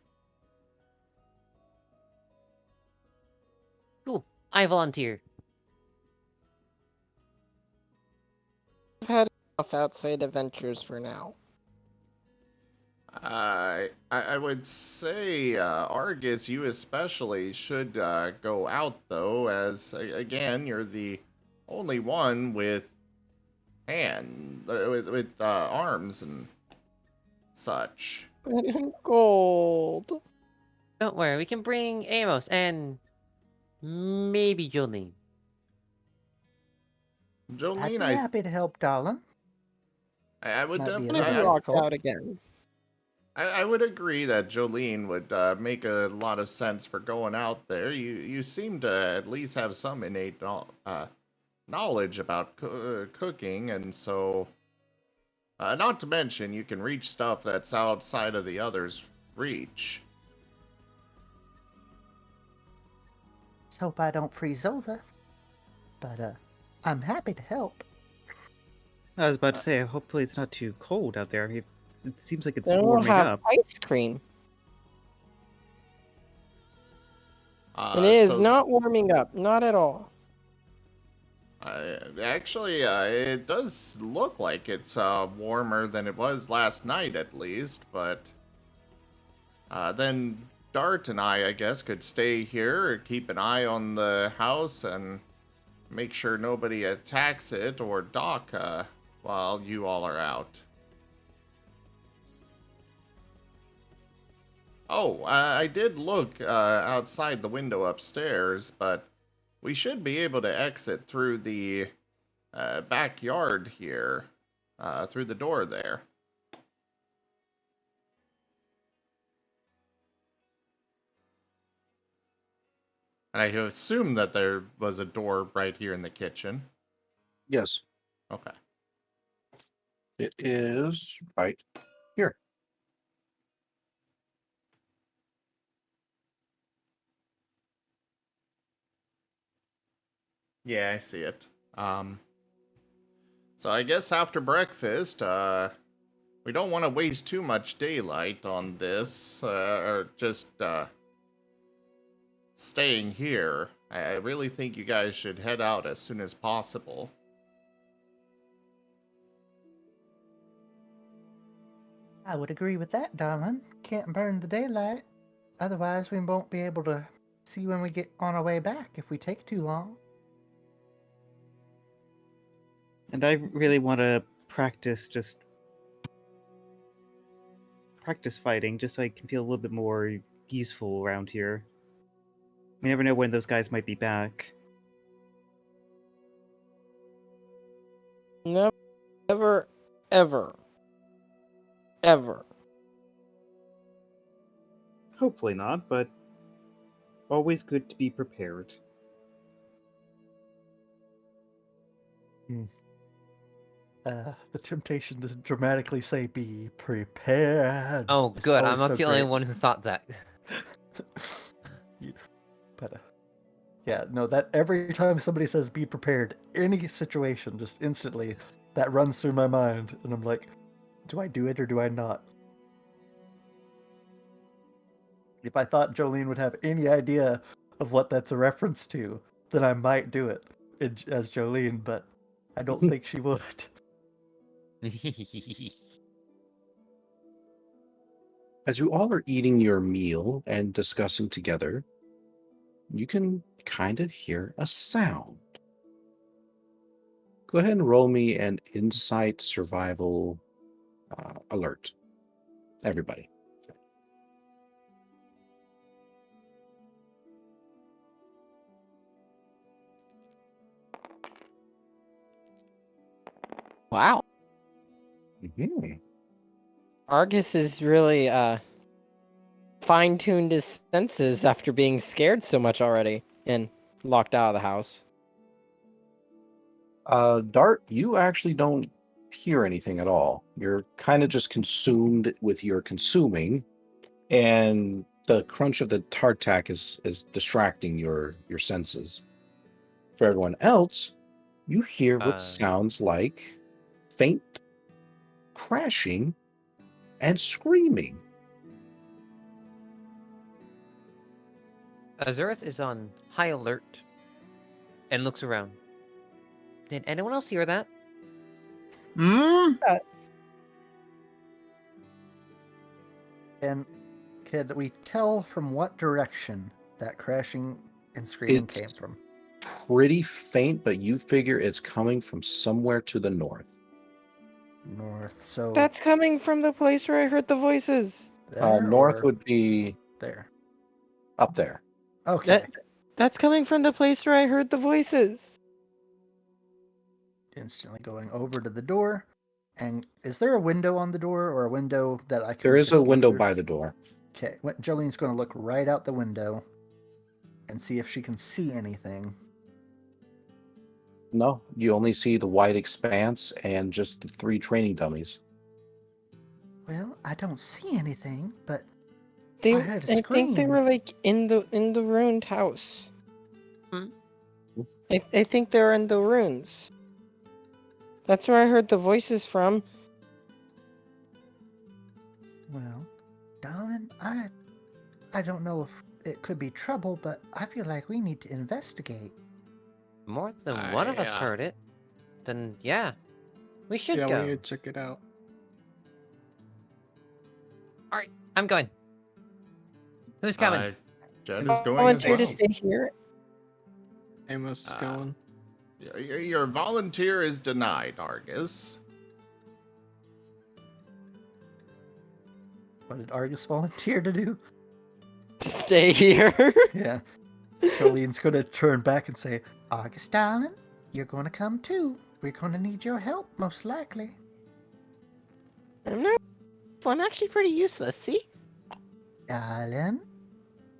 S4: Cool. I volunteer.
S3: I've had enough outside adventures for now.
S1: I would say, Argus, you especially should go out, though, as, again, you're the only one with arms and such.
S3: Gold.
S4: Don't worry, we can bring Amos and maybe Jolene.
S9: I'd
S1: Jolene,
S9: be happy to help, darling.
S1: I would
S9: Might be a
S1: definitely.
S9: little
S3: Maybe locked
S9: difficult.
S3: out again.
S1: I would agree that Jolene would make a lot of sense for going out there. You seem to at least have some innate knowledge about cooking, and so not to mention you can reach stuff that's outside of the others' reach.
S9: Just hope I don't freeze over. But I'm happy to help.
S5: I was about to say, hopefully it's not too cold out there. It seems like it's
S3: Then we'll
S5: warming
S3: have
S5: up.
S3: ice cream. It is
S1: So,
S3: not warming up, not at all.
S1: actually, it does look like it's warmer than it was last night, at least. But then Dart and I guess, could stay here, keep an eye on the house, and make sure nobody attacks it or Doc while you all are out. Oh, I did look outside the window upstairs, but we should be able to exit through the backyard here, through the door there. And I assume that there was a door right here in the kitchen.
S2: Yes,
S1: Okay.
S2: it is right here.
S1: Yeah, I see it. So I guess after breakfast, we don't want to waste too much daylight on this, or just staying here. I really think you guys should head out as soon as possible.
S9: I would agree with that, darling. Can't burn the daylight. Otherwise, we won't be able to see when we get on our way back if we take too long.
S5: And I really want to practice fighting, just so I can feel a little bit more useful around here. We never know when those guys might be back.
S3: Never, ever, ever.
S5: Hopefully not, but always good to be prepared.
S9: The temptation to dramatically say, "Be prepared."
S4: Oh,
S9: is
S4: good. I'm
S9: always
S4: not
S9: so
S4: the only
S9: great.
S4: one who thought that.
S9: But yeah, no, that every time somebody says "be prepared," any situation, just instantly that runs through my mind, and I'm like, do I do it or do I not? If I thought Jolene would have any idea of what that's a reference to, then I might do it as Jolene, but I don't think she would.
S2: As you all are eating your meal and discussing together, you can kind of hear a sound. Go ahead and roll me an insight survival alert. Everybody.
S3: Wow.
S2: Mhm.
S3: Argus is really fine-tuned his senses after being scared so much already and locked out of the house.
S2: Dart, you actually don't hear anything at all. You're kind of just consumed with your consuming, and the crunch of the hardtack is distracting your senses. For everyone else, you hear what sounds like faint crashing and screaming.
S4: Azurith is on high alert and looks around. Did anyone else hear that?
S9: And can we tell from what direction that crashing and screaming came from?
S2: Pretty faint, but you figure it's coming from somewhere to the north.
S9: North, so
S3: That's coming from the place where I heard the voices.
S2: North would be
S9: there.
S2: Up there.
S9: Okay.
S3: That's coming from the place where I heard the voices.
S9: Instantly going over to the door And is there a window on the door or a window that I can?
S2: There is a
S9: escape
S2: window
S9: through?
S2: by the door.
S9: Okay, Jolene's going to look right out the window and see if she can see anything.
S2: No, you only see the wide expanse and just the 3 training dummies.
S9: Well, I don't see anything, but
S3: They,
S9: I heard a
S3: I think they
S9: scream.
S3: were like in the ruined house.
S4: Hmm?
S3: I think they're in the ruins. That's where I heard the voices from.
S9: Well, darling, I don't know if it could be trouble, but I feel like we need to investigate.
S4: More than one of us
S10: I,
S4: heard it. Then yeah, we should
S10: yeah,
S4: go.
S10: we need to check it out.
S4: All right, I'm going. Who's coming?
S1: Jet is going as
S3: Volunteer
S1: well.
S3: to stay here.
S10: Amos is
S1: Ah.
S10: going.
S1: Your volunteer is denied, Argus.
S9: What did Argus volunteer to do?
S3: To stay here.
S9: Yeah. Jolene's going to turn back and say, Argus, darling, you're going to come too. We're going to need your help, most likely.
S3: I'm actually pretty useless, see?
S9: Darling,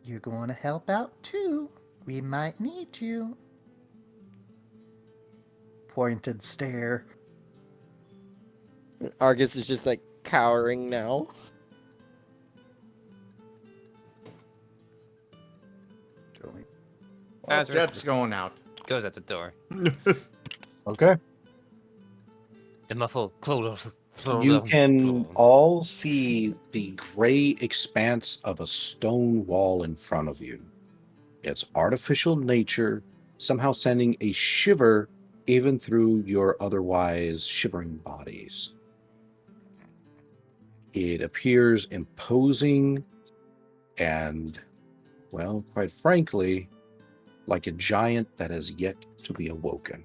S9: you're going to help out too. We might need you. Pointed stare.
S3: Argus is just like cowering now.
S9: Jolene.
S1: Well,
S4: Azurith
S1: Jet's going out.
S4: goes at the door.
S2: Okay.
S4: The muffled close.
S2: You can all see the gray expanse of a stone wall in front of you. Its artificial nature somehow sending a shiver even through your otherwise shivering bodies. It appears imposing and, well, quite frankly, like a giant that has yet to be awoken.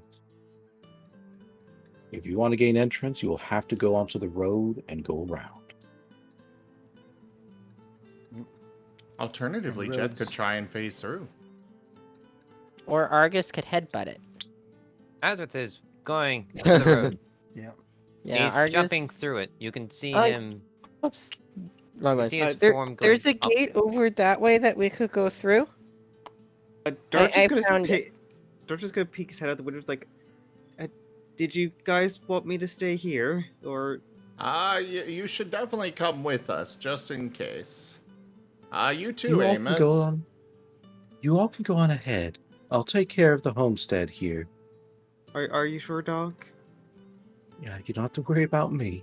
S2: If you want to gain entrance, you will have to go onto the road and go around.
S1: Alternatively,
S9: And
S1: Jet
S9: roads.
S1: could try and phase through.
S3: Or Argus could headbutt it.
S4: Azurith is going to the road.
S9: Yeah.
S3: Yeah,
S4: He's
S3: Argus.
S4: jumping through it. You can see
S3: Oh,
S4: him.
S3: Oops. Wrong
S4: You
S3: one.
S4: see his
S3: There-
S4: form
S3: there's a
S4: going
S3: gate
S4: up.
S3: over that way that we could go through.
S5: Dart's
S3: I
S5: just
S3: found
S5: gonna Dart's just gonna peek his head out the window. Like, did you guys want me to stay here, or?
S1: You should definitely come with us, just in case. You too,
S2: You all
S1: Amos.
S2: can go on. You all can go on ahead. I'll take care of the homestead here.
S5: Are you sure, Doc?
S2: Yeah, you don't have to worry about me.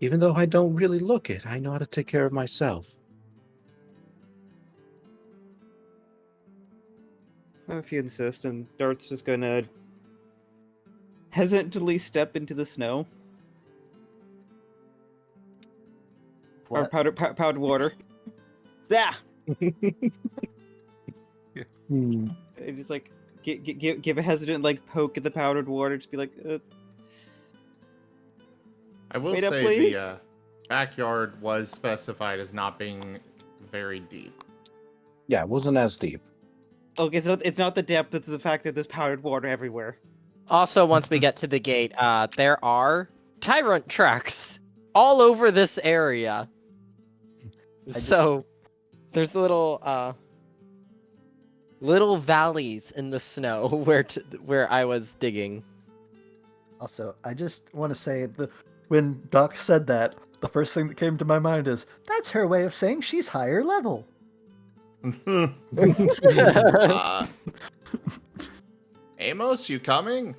S2: Even though I don't really look it, I know how to take care of myself.
S5: If you insist, and Dart's just gonna hesitantly step into the snow or
S9: What?
S5: powdered water. Yeah. And just like give a hesitant like poke at the powdered water, just be like,
S1: I will
S5: Wait up,
S1: say
S5: please.
S1: the backyard was specified as not being very deep.
S2: Yeah, it wasn't as deep.
S5: okay, it's not the depth; it's the fact that there's powdered water everywhere.
S3: Also, once we get to the gate, there are tyrant tracks all over this area. So there's little valleys in the snow where I was digging.
S9: Also, I just want to say when Doc said that, the first thing that came to my mind is that's her way of saying she's higher level.
S1: Amos, you coming?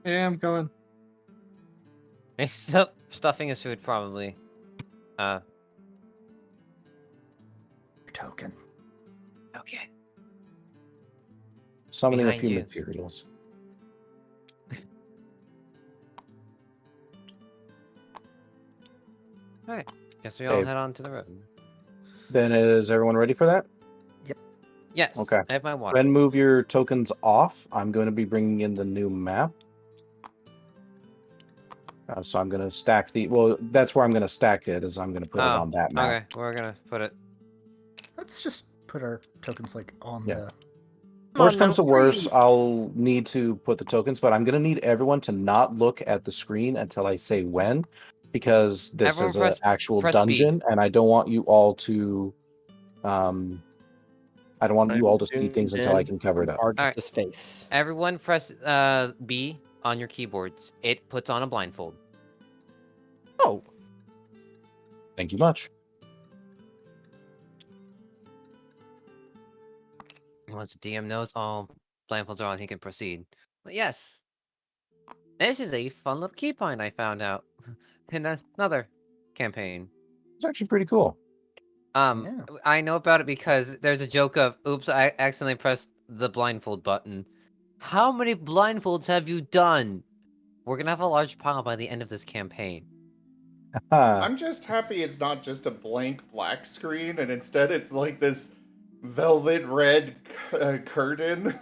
S10: Yeah, I'm going.
S4: He's still stuffing his food, probably.
S9: Token.
S4: Okay.
S2: Summoning a
S4: Behind
S2: few
S4: you.
S2: materials.
S4: Alright. Guess we all
S2: Okay.
S4: head on to the road.
S2: Then is everyone ready for that?
S4: Yes.
S2: Okay.
S4: I have my water.
S2: Then move your tokens off. I'm going to be bringing in the new map. So I'm going to stack well, that's where I'm going to stack it, is I'm going to put it on that map.
S4: Okay, we're gonna put it.
S9: Let's just put our tokens like on
S2: Yeah.
S9: the.
S2: Worst comes to worst, I'll need to put the tokens, but I'm going to need everyone to not look at the screen until I say when, because this
S4: Everyone
S2: is an
S4: press-
S2: actual
S4: press B.
S2: dungeon, and I don't want you all to, I don't want you all to see things until I can cover it up.
S3: Argus's face.
S4: Everyone press B on your keyboards. It puts on a blindfold.
S3: Oh.
S2: Thank you much.
S4: Once the DM knows all blindfolds are on, he can proceed. But yes, this is a fun little key point I found out in another campaign.
S2: It's actually pretty cool.
S4: I know about it because there's a joke of, oops, I accidentally pressed the blindfold button. How many blindfolds have you done? We're gonna have a large pile by the end of this campaign.
S1: I'm just happy it's not just a blank black screen, and instead it's like this velvet red curtain.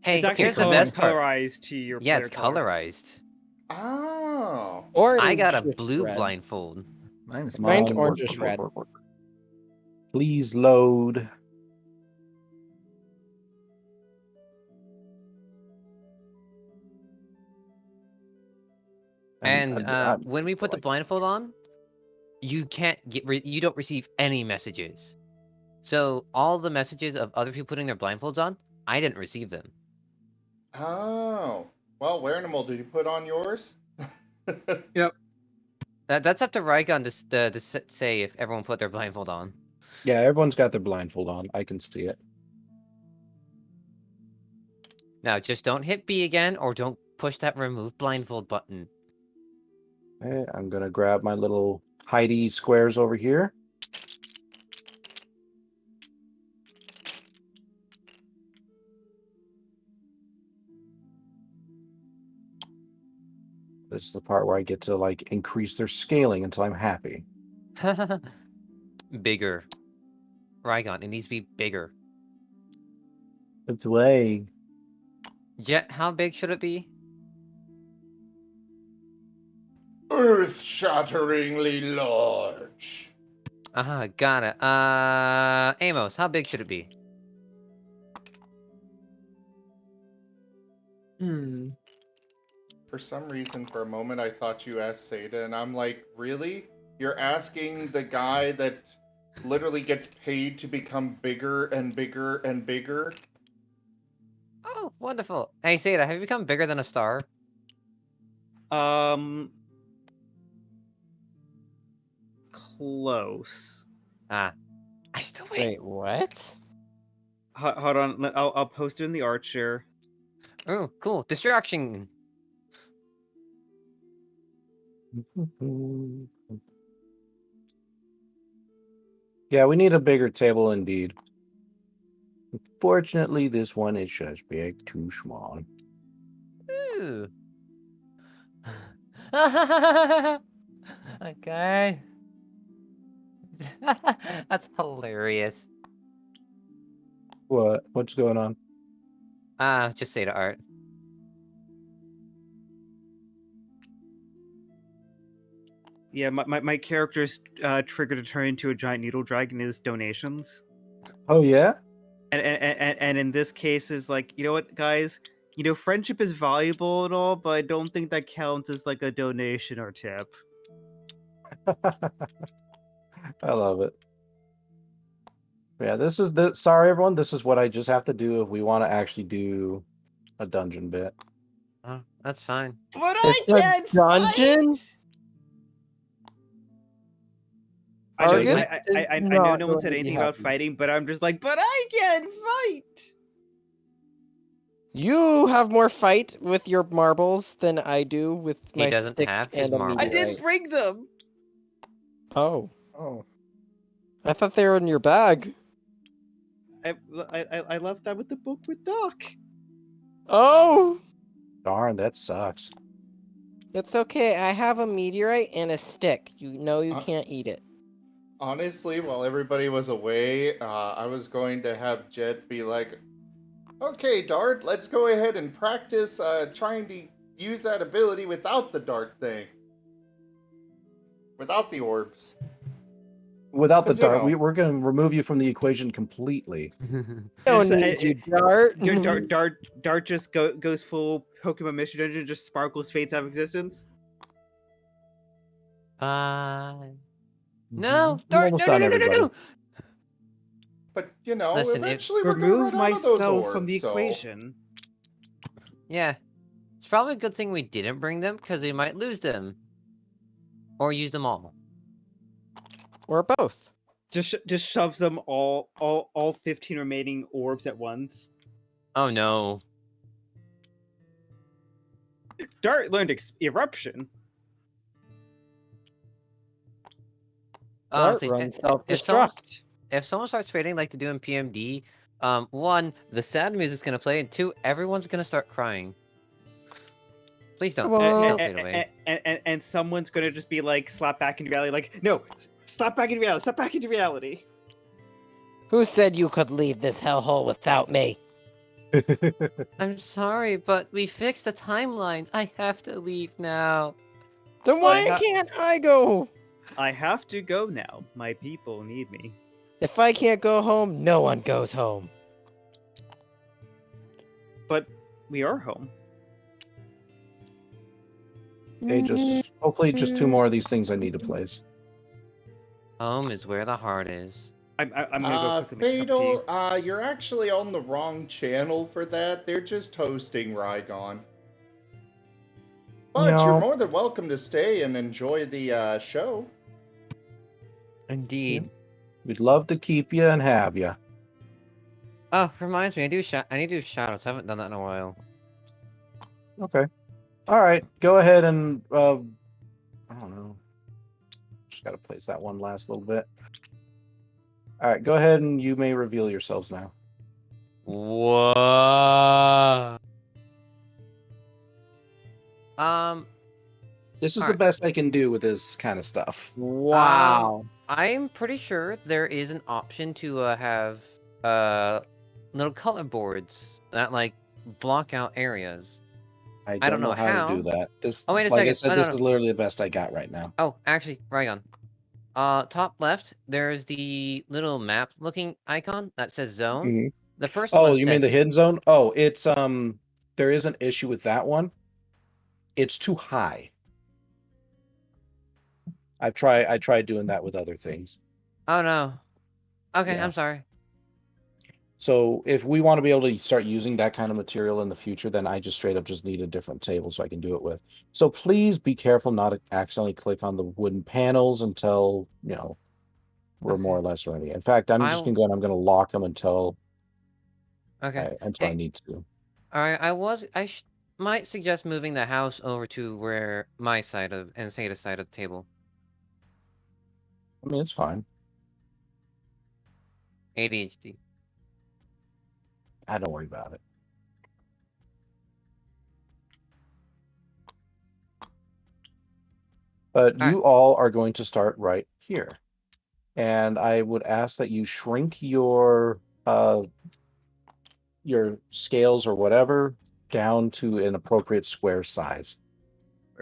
S4: Hey,
S5: It's actually
S4: here's the best part.
S5: colorized to your
S4: Yeah,
S5: player
S4: it's
S5: color.
S4: colorized.
S1: Oh.
S4: I got a
S3: Orange
S4: blue
S3: red.
S4: blindfold.
S9: Mine's
S3: Mine's
S9: mine.
S3: orangish red.
S2: Please load.
S4: And when we put the blindfold on, you can't you don't receive any messages. So all the messages of other people putting their blindfolds on, I didn't receive them.
S1: Oh. Well, Werenimal, did you put on yours?
S10: Yep.
S4: That's up to Rygon to say if everyone put their blindfold on.
S2: Yeah, everyone's got their blindfold on. I can see it.
S4: Now, just don't hit B again, or don't push that remove blindfold button.
S2: Okay, I'm gonna grab my little Heidi squares over here. This is the part where I get to like increase their scaling until I'm happy.
S4: Bigger. Rygon, it needs to be bigger.
S2: It's way.
S4: Jet, how big should it be?
S1: Earth-shatteringly large.
S4: Got it. Amos, how big should it be?
S1: For some reason, for a moment, I thought you asked Seda, and I'm like, really? You're asking the guy that literally gets paid to become bigger and bigger and bigger?
S4: Oh, wonderful. Hey, Seda, have you become bigger than a star?
S5: Close.
S4: I still wait.
S3: Wait, what?
S5: Hold on, I'll post it in the Archer.
S4: Oh, cool. Distraction.
S2: Yeah, we need a bigger table indeed. Unfortunately, this one is just big, too small.
S4: Ooh. Okay. That's hilarious.
S2: What? What's going on?
S4: Just say to Art.
S5: Yeah, my character's trigger to turn into a giant needle dragon is donations.
S2: Oh yeah?
S5: And in this case is like, you know what, guys? You know, friendship is valuable and all, but I don't think that counts as like a donation or tip.
S2: I love it. Yeah, this is the sorry everyone, this is what I just have to do if we want to actually do a dungeon bit.
S4: Oh, that's fine.
S5: But
S3: It's a dungeon?
S5: I know no one said anything about fighting, but I'm just like, but I can't fight.
S3: You have more fight with your marbles than I do with my
S4: doesn't
S3: stick
S4: have his
S3: and a
S4: marbles.
S5: I
S3: meteorite.
S5: didn't bring them.
S3: Oh.
S9: Oh.
S3: I thought they were in your bag.
S5: I left that with the book with Doc.
S3: Oh!
S2: Darn, that sucks.
S3: It's okay. I have a meteorite and a stick. You know you can't eat it.
S1: Honestly, while everybody was away, I was going to have Jet be like, okay, Dart, let's go ahead and practice trying to use that ability without the dart thing. Without the orbs.
S2: Without the
S1: 'Cause, you
S2: dart,
S1: know-
S2: we're going to remove you from the equation completely.
S3: Don't
S5: Just,
S3: need you, Dart.
S5: Dart just goes full Pokemon Mystery Dungeon, just sparkles, fades out of existence.
S4: Bye. No,
S2: I'm
S4: Dart,
S2: almost
S4: no, no,
S2: done,
S4: no, no, no,
S2: everybody.
S4: no.
S1: But, you know,
S4: Listen, if-
S1: eventually we're gonna
S5: Remove
S1: run out of those
S5: myself
S1: orbs,
S5: from the
S1: so...
S5: equation.
S4: Yeah. It's probably a good thing we didn't bring them, because we might lose them. Or use them all.
S3: Or both.
S5: Just shoves them all 15 remaining orbs at once.
S4: Oh no.
S5: Dart learned eruption.
S3: Dart
S4: Honestly,
S3: runs
S4: if someone
S3: self-destruct.
S4: starts fading like to do in PMD, one, the sad music's gonna play, and two, everyone's gonna start crying. Please don't.
S3: Well-
S4: Don't fade away.
S5: And someone's gonna just be like, slap back into reality. Like, no, slap back into reality. Slap back into reality.
S3: Who said you could leave this hellhole without me?
S4: I'm sorry, but we fixed the timelines. I have to leave now.
S3: Then why
S5: I ha-
S3: can't I go?
S5: I have to go now. My people need me.
S3: If I can't go home, no one goes home.
S5: But we are home.
S2: Okay, just hopefully just 2 more of these things I need to place.
S4: Home is where the heart is.
S5: I'm gonna go quickly make a cup of tea.
S1: Fatal, you're actually on the wrong channel for that. They're just hosting Rygon. But
S2: No.
S1: you're more than welcome to stay and enjoy the show.
S4: Indeed.
S2: We'd love to keep you and have you.
S4: Oh, reminds me, I need to do shadows. I haven't done that in a while.
S2: Okay. All right. Go ahead and I don't know. Just got to place that one last little bit. All right. Go ahead and you may reveal yourselves now.
S4: Whoa.
S2: This is the
S4: Alright.
S2: best I can do with this kind of stuff.
S3: Wow.
S4: I'm pretty sure there is an option to have little color boards that like block out areas.
S2: I
S4: don't
S2: don't know
S4: know
S2: how to do
S4: how.
S2: that. This,
S4: Oh, wait a
S2: like I
S4: second.
S2: said,
S4: Oh, no,
S2: this
S4: no.
S2: is literally the best I got right now.
S4: Oh, actually, Rygon. Top left, there's the little map looking icon that says zone.
S2: Mhm.
S4: The first
S2: Oh,
S4: one
S2: you mean the
S4: says
S2: hidden zone? Oh, it's there is an issue with that one. It's too high. I tried doing that with other things.
S4: Oh no. Okay,
S2: Yeah.
S4: I'm sorry.
S2: So if we want to be able to start using that kind of material in the future, then I just straight up just need a different table so I can do it with. So please be careful not to accidentally click on the wooden panels until, you know, we're more or less ready. In fact, I'm just
S4: I'll-
S2: going to go and I'm going to lock them until
S4: Okay.
S2: until I
S4: Hey.
S2: need to.
S4: Alright, I might suggest moving the house over to where my side of and Sada's side of the table.
S2: I mean, it's fine.
S4: ADHD.
S2: I don't worry about it. But you all are going to start right here. And I would ask that you shrink your scales or whatever down to an appropriate square size.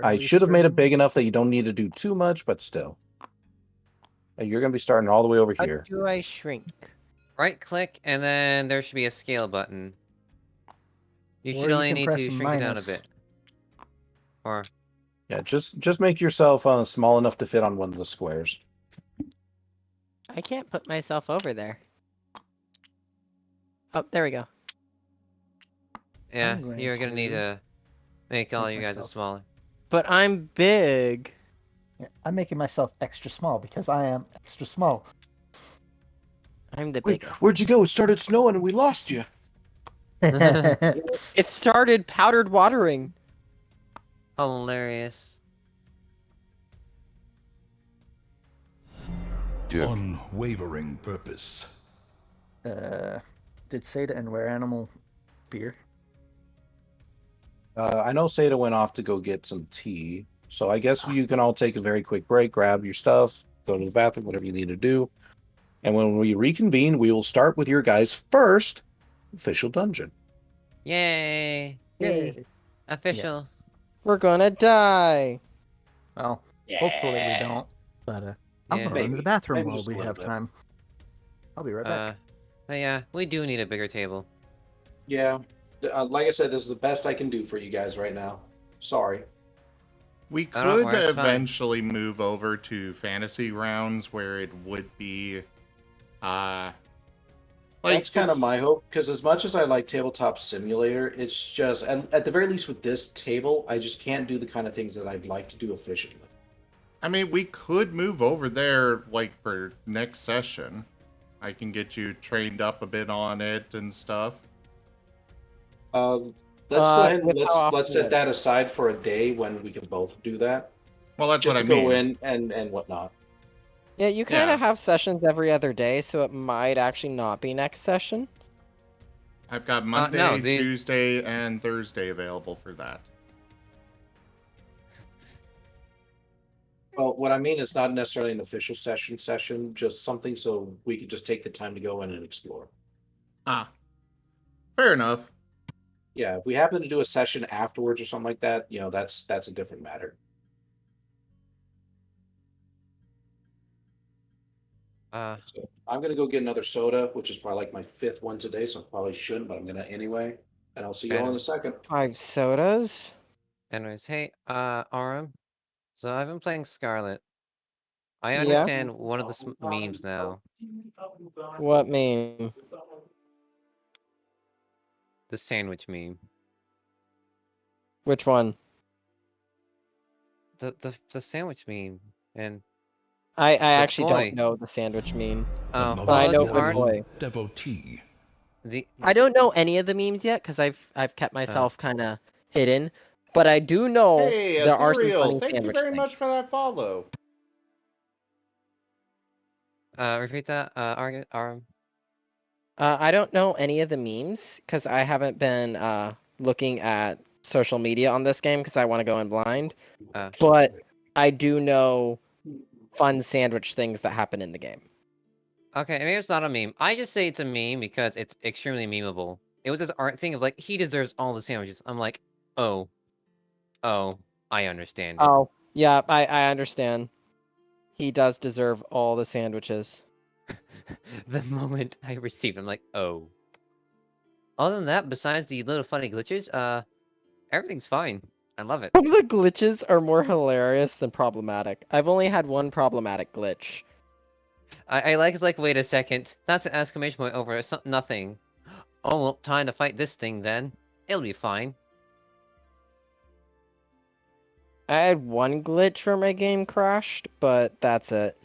S2: I should have made it big enough that you don't need to do too much, but still. And you're going to be starting all the way over
S3: How
S2: here.
S3: do I shrink?
S4: Right click, and then there should be a scale button. You
S9: Or
S4: should
S9: you
S4: only
S9: can
S4: need
S9: press
S4: to shrink it down a
S9: minus.
S4: bit. Or
S2: Yeah, just make yourself small enough to fit on one of the squares.
S3: I can't put myself over there. Oh, there we go.
S4: yeah,
S9: I'm going
S4: you're gonna need
S9: to
S4: to make all
S9: make
S4: you guys
S9: myself-
S4: smaller.
S3: But I'm big.
S9: Yeah, I'm making myself extra small because I am extra small.
S3: I'm the
S2: Wait,
S3: big.
S2: where'd you go? It started snowing and we lost you.
S3: It started powdered watering.
S4: Hilarious.
S6: Duke.
S11: Unwavering purpose.
S9: Did Seda and Were Animal beer?
S2: I know Seda went off to go get some tea, so I guess you can all take a very quick break, grab your stuff, go to the bathroom, whatever you need to do. And when we reconvene, we will start with your guys' first official dungeon.
S4: Yay!
S9: Yay!
S4: Official.
S3: We're gonna die.
S9: Well, hopefully we don't. But I'm
S4: Yeah.
S9: gonna run to the
S2: Maybe.
S9: bathroom
S2: Maybe
S9: while
S2: just a
S9: we
S2: little
S9: have
S2: bit.
S9: time. I'll be right back.
S4: But yeah, we do need a bigger table.
S2: Yeah. Like I said, this is the best I can do for you guys right now. Sorry.
S1: We
S4: Oh, don't
S1: could
S4: worry, it's fine.
S1: eventually move over to fantasy rounds where it would be,
S2: That's kind of
S1: it's-
S2: my hope, because as much as I like Tabletop Simulator, it's just, at the very least with this table, I just can't do the kind of things that I'd like to do efficiently.
S1: I mean, we could move over there, like, for next session. I can get you trained up a bit on it and stuff.
S2: Let's go ahead and
S3: with how often
S2: let's set
S3: it-
S2: that aside for a day when we can both do that.
S1: Well, that's
S2: Just
S1: what
S2: to
S1: I mean.
S2: go in and whatnot.
S3: Yeah, you kind
S1: Yeah.
S3: of have sessions every other day, so it might actually not be next session.
S1: I've got
S4: no,
S1: Monday,
S4: these-
S1: Tuesday, and Thursday available for that.
S2: Well, what I mean is not necessarily an official session, just something so we could just take the time to go in and explore.
S1: Ah. Fair enough.
S2: Yeah, if we happen to do a session afterwards or something like that, that's a different matter. So I'm gonna go get another soda, which is probably like my 5th one today, so I probably shouldn't, but I'm gonna anyway. And I'll see you all in a second.
S3: 5 sodas.
S4: Anyways, hey, Aram. So I've been playing Scarlet. I
S3: Yeah?
S4: understand one of the memes now.
S3: What meme?
S4: The sandwich meme.
S3: Which one?
S4: The sandwich meme. And
S3: I
S4: the
S3: actually
S4: boy.
S3: don't know the sandwich meme.
S4: Oh,
S3: But I know
S4: those
S3: the
S4: aren't
S3: boy.
S11: Devotee.
S3: I don't know any of the memes yet because I've kept myself kind of hidden. But I do know
S1: Hey,
S3: there are some
S1: Ethereal,
S3: funny
S1: thank you
S3: sandwich
S1: very much
S3: things.
S1: for that follow.
S4: Repeat that, Aram.
S3: I don't know any of the memes because I haven't been looking at social media on this game because I want to go in blind. But I do know fun sandwich things that happen in the game.
S4: Okay, maybe it's not a meme. I just say it's a meme because it's extremely memeable. It was this art thing of like, he deserves all the sandwiches. I'm like, oh, I understand it.
S3: Oh, yeah, I understand. He does deserve all the sandwiches.
S4: The moment I received, I'm like, oh. Other than that, besides the little funny glitches, everything's fine. I love it.
S3: Some of the glitches are more hilarious than problematic. I've only had one problematic glitch.
S4: I like it's like, wait a second. That's an exclamation point over nothing. Oh, well, time to fight this thing then. It'll be fine.
S3: I had one glitch where my game crashed, but that's it.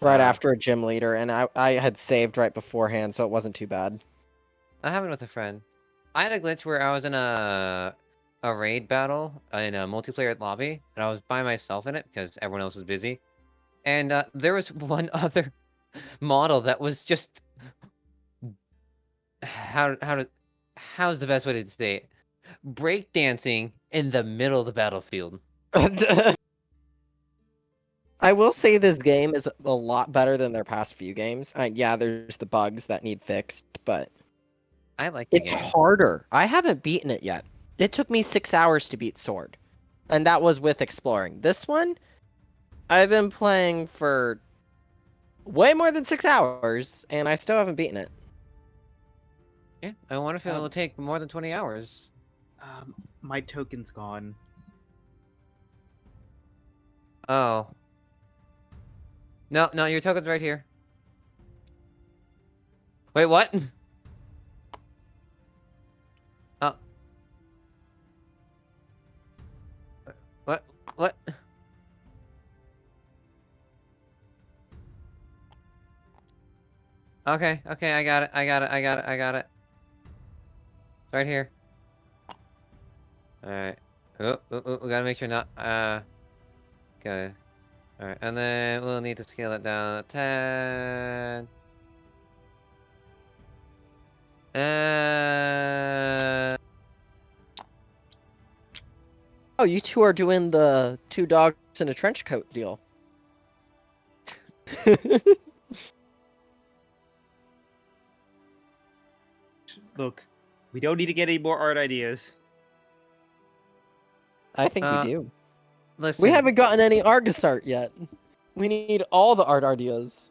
S3: Right after a gym leader, and I had saved right beforehand, so it wasn't too bad.
S4: That happened with a friend. I had a glitch where I was in a raid battle in a multiplayer lobby, and I was by myself in it because everyone else was busy. And there was one other model that was just how's the best way to say it? Breakdancing in the middle of the battlefield.
S3: I will say this game is a lot better than their past few games. Yeah, there's the bugs that need fixed, but
S4: I like the
S3: it's
S4: game.
S3: harder. I haven't beaten it yet. It took me 6 hours to beat Sword, and that was with exploring. This one, I've been playing for way more than 6 hours, and I still haven't beaten it.
S4: Yeah, I wonder if it will take more than 20 hours.
S5: My token's gone.
S4: Oh. No, your token's right here. Wait, what? Oh. What? Okay, I got it. It's right here. Alright. Oh, we gotta make sure not, okay. Alright, and then we'll need to scale it down a tad.
S3: Oh, you two are doing the 2 dogs in a trench coat deal.
S5: Look, we don't need to get any more art ideas.
S3: I think we do.
S4: Listen.
S3: We haven't gotten any Argus art yet. We need all the art ideas.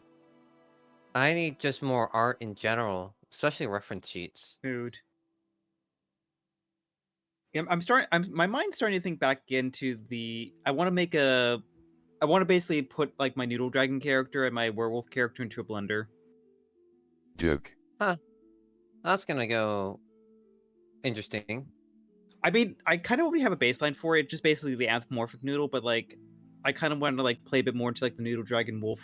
S4: I need just more art in general, especially reference sheets.
S5: Food. Yeah, my mind's starting to think back into the. I want to basically put like my noodle dragon character and my werewolf character into a blender.
S6: Duke.
S4: Huh. That's gonna go interesting.
S5: I mean, I kind of already have a baseline for it, just basically the anthropomorphic noodle, but like, I kind of want to like play a bit more into like the noodle dragon wolf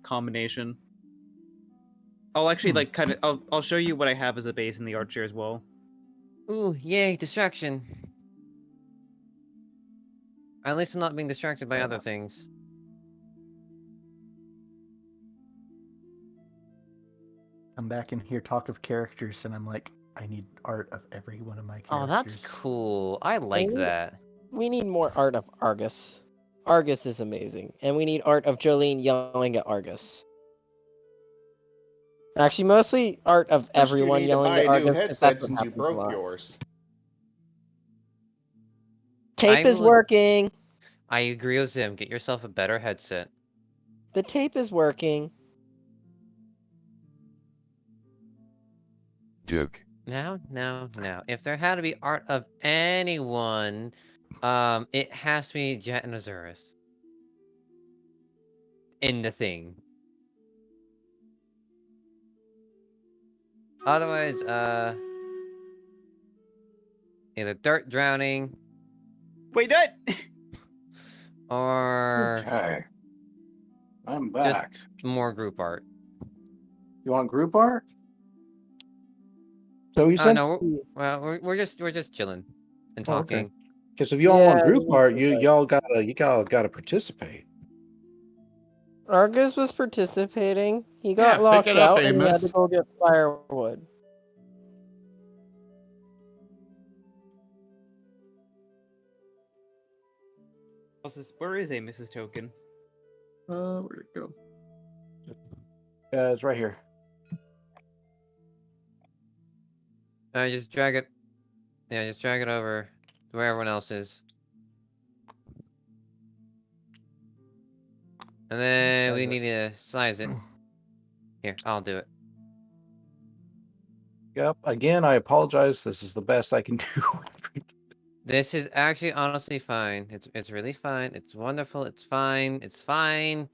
S5: combination. I'll actually like kind of I'll show you what I have as a base in the art share as well.
S4: Ooh, yay, distraction. At least I'm not being distracted by other things.
S9: I'm back in here, talk of characters, and I'm like, I need art of every one of my characters.
S4: Oh, that's cool. I like that.
S3: We need more art of Argus. Argus is amazing. And we need art of Jolene yelling at Argus. Actually, mostly art of everyone
S1: you need
S3: yelling
S1: to buy
S3: at
S1: a
S3: Argus.
S1: new
S3: 'cause
S1: headset
S3: that's what
S1: since you
S3: happens a
S1: broke
S3: lot.
S1: yours.
S3: Tape is
S4: will-
S3: working.
S4: I agree with him. Get yourself a better headset.
S3: The tape is working.
S6: Duke.
S4: Now. If there had to be art of anyone, it has to be Jet and Azurith. In the thing. Otherwise, either dirt drowning
S5: Wait, what?
S4: or
S2: Okay. I'm
S4: just
S2: back.
S4: more group art.
S2: You want group art? So you
S4: Oh
S2: said?
S4: no, we're just chilling and
S2: Oh, okay.
S4: talking.
S2: Because if you all want
S3: Yeah,
S2: group art,
S3: we-
S2: y'all gotta participate.
S3: Argus was participating. He
S1: Yeah,
S3: got
S1: pick
S3: locked
S1: it up,
S3: out and he had
S1: Amos.
S3: to go get firewood.
S5: Where is Amos's token?
S10: Where'd it go?
S2: It's right here.
S4: Just drag it. Yeah, just drag it over to where everyone else is. And then we
S9: Size it.
S4: need to size it. Here, I'll do it.
S2: Yep. Again, I apologize. This is the best I can do.
S4: This is actually honestly fine. It's really fine. It's wonderful. It's fine. It's fine.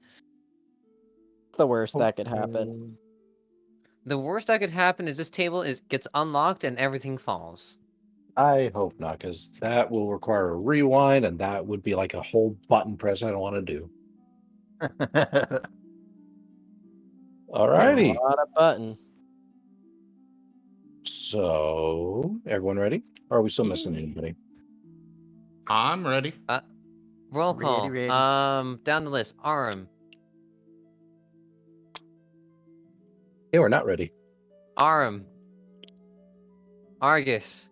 S3: The worst that could happen.
S4: The worst that could happen is this table gets unlocked and everything falls.
S2: I hope not, because that will require a rewind, and that would be like a whole button press I don't want to do. Alrighty.
S3: A lot of button.
S2: So, everyone ready? Or are we still missing anybody?
S1: I'm ready.
S4: Roll call.
S9: Ready.
S4: Down the list. Aram.
S2: Hey, we're not ready.
S4: Aram. Argus.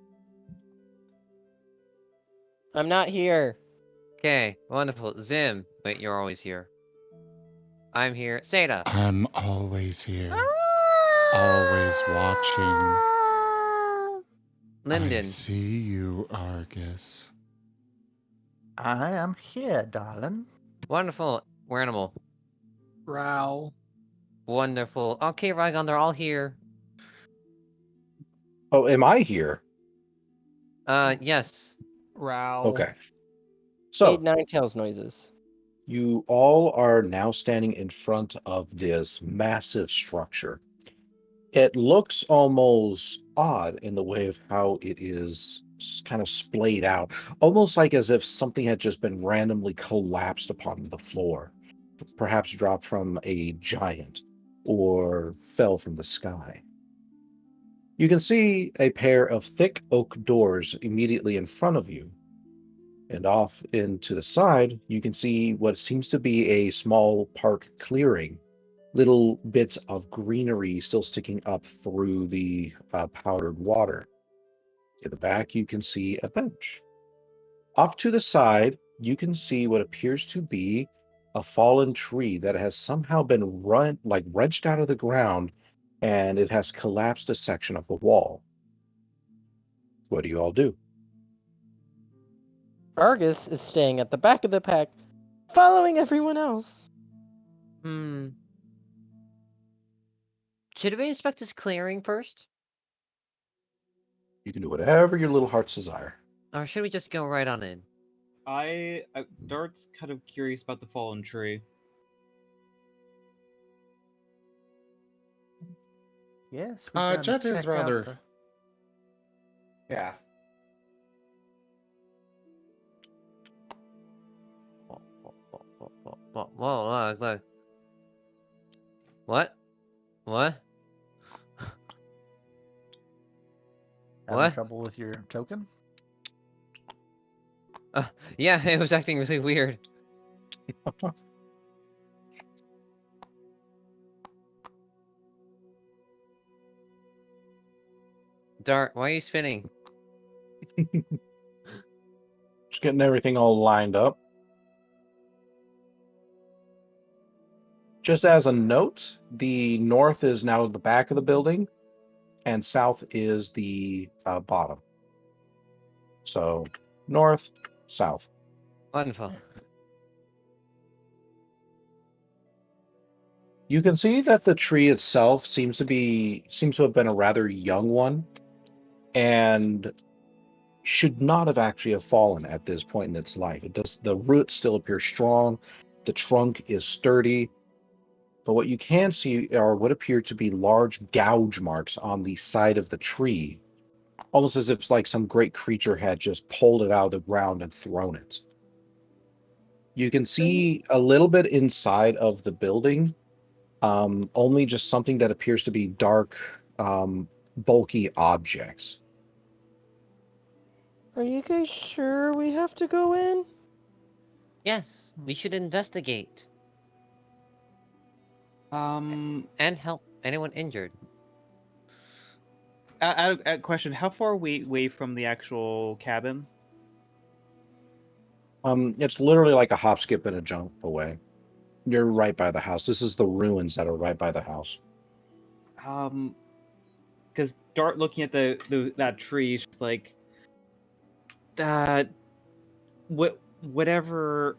S3: I'm not here.
S4: Okay, wonderful. Zim. Wait, you're always here. I'm here. Seda.
S12: I'm always here. Always watching.
S4: Linden.
S12: I see you, Argus.
S9: I am here, darling.
S4: Wonderful. Animal.
S10: Growl.
S4: Wonderful. Okay, Rygon, they're all here.
S2: Oh, am I here?
S4: Yes.
S10: Growl.
S2: Okay. So,
S3: Made Nine Tails noises.
S2: you all are now standing in front of this massive structure. It looks almost odd in the way of how it is kind of splayed out, almost like as if something had just been randomly collapsed upon the floor, perhaps dropped from a giant or fell from the sky. You can see a pair of thick oak doors immediately in front of you. And off into the side, you can see what seems to be a small park clearing. Little bits of greenery still sticking up through the powdered water. In the back, you can see a bench. Off to the side, you can see what appears to be a fallen tree that has somehow been wrenched out of the ground, and it has collapsed a section of the wall. What do you all do?
S3: Argus is staying at the back of the pack, following everyone else.
S4: Hmm. Should we inspect this clearing first?
S2: You can do whatever your little heart's desire.
S4: Or should we just go right on in?
S5: Dart's kind of curious about the fallen tree.
S9: Yes, we can
S1: Jet
S9: check
S1: is rather.
S9: out
S1: Yeah.
S4: Whoa, look. What? What?
S13: Having
S4: What?
S13: trouble with your token?
S4: Yeah, it was acting really weird. Dart, why are you spinning?
S2: Just getting everything all lined up. Just as a note, the north is now the back of the building, and south is the bottom. So, north, south.
S4: Wonderful.
S2: You can see that the tree itself seems to have been a rather young one, and should not have actually have fallen at this point in its life. The roots still appear strong, the trunk is sturdy, but what you can see are what appear to be large gouge marks on the side of the tree, almost as if like some great creature had just pulled it out of the ground and thrown it. You can see a little bit inside of the building, only just something that appears to be dark, bulky objects.
S14: Are you guys sure we have to go in?
S4: Yes, we should investigate. And help anyone injured.
S5: Question: how far are we away from the actual cabin?
S2: It's literally like a hop, skip, and a jump away. You're right by the house. This is the ruins that are right by the house.
S5: Because Dart looking at that tree, is just like that. Whatever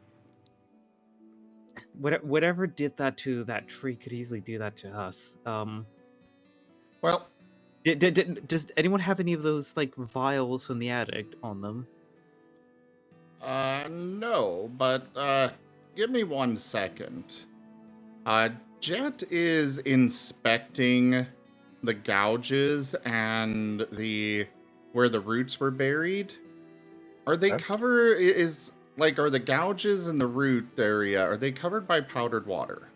S5: did that to that tree could easily do that to us.
S1: Well,
S5: does anyone have any of those like vials from the attic on them?
S1: No, but give me 1 second. Jet is inspecting the gouges and where the roots were buried. Are they are the gouges in the root area, are they covered by powdered water?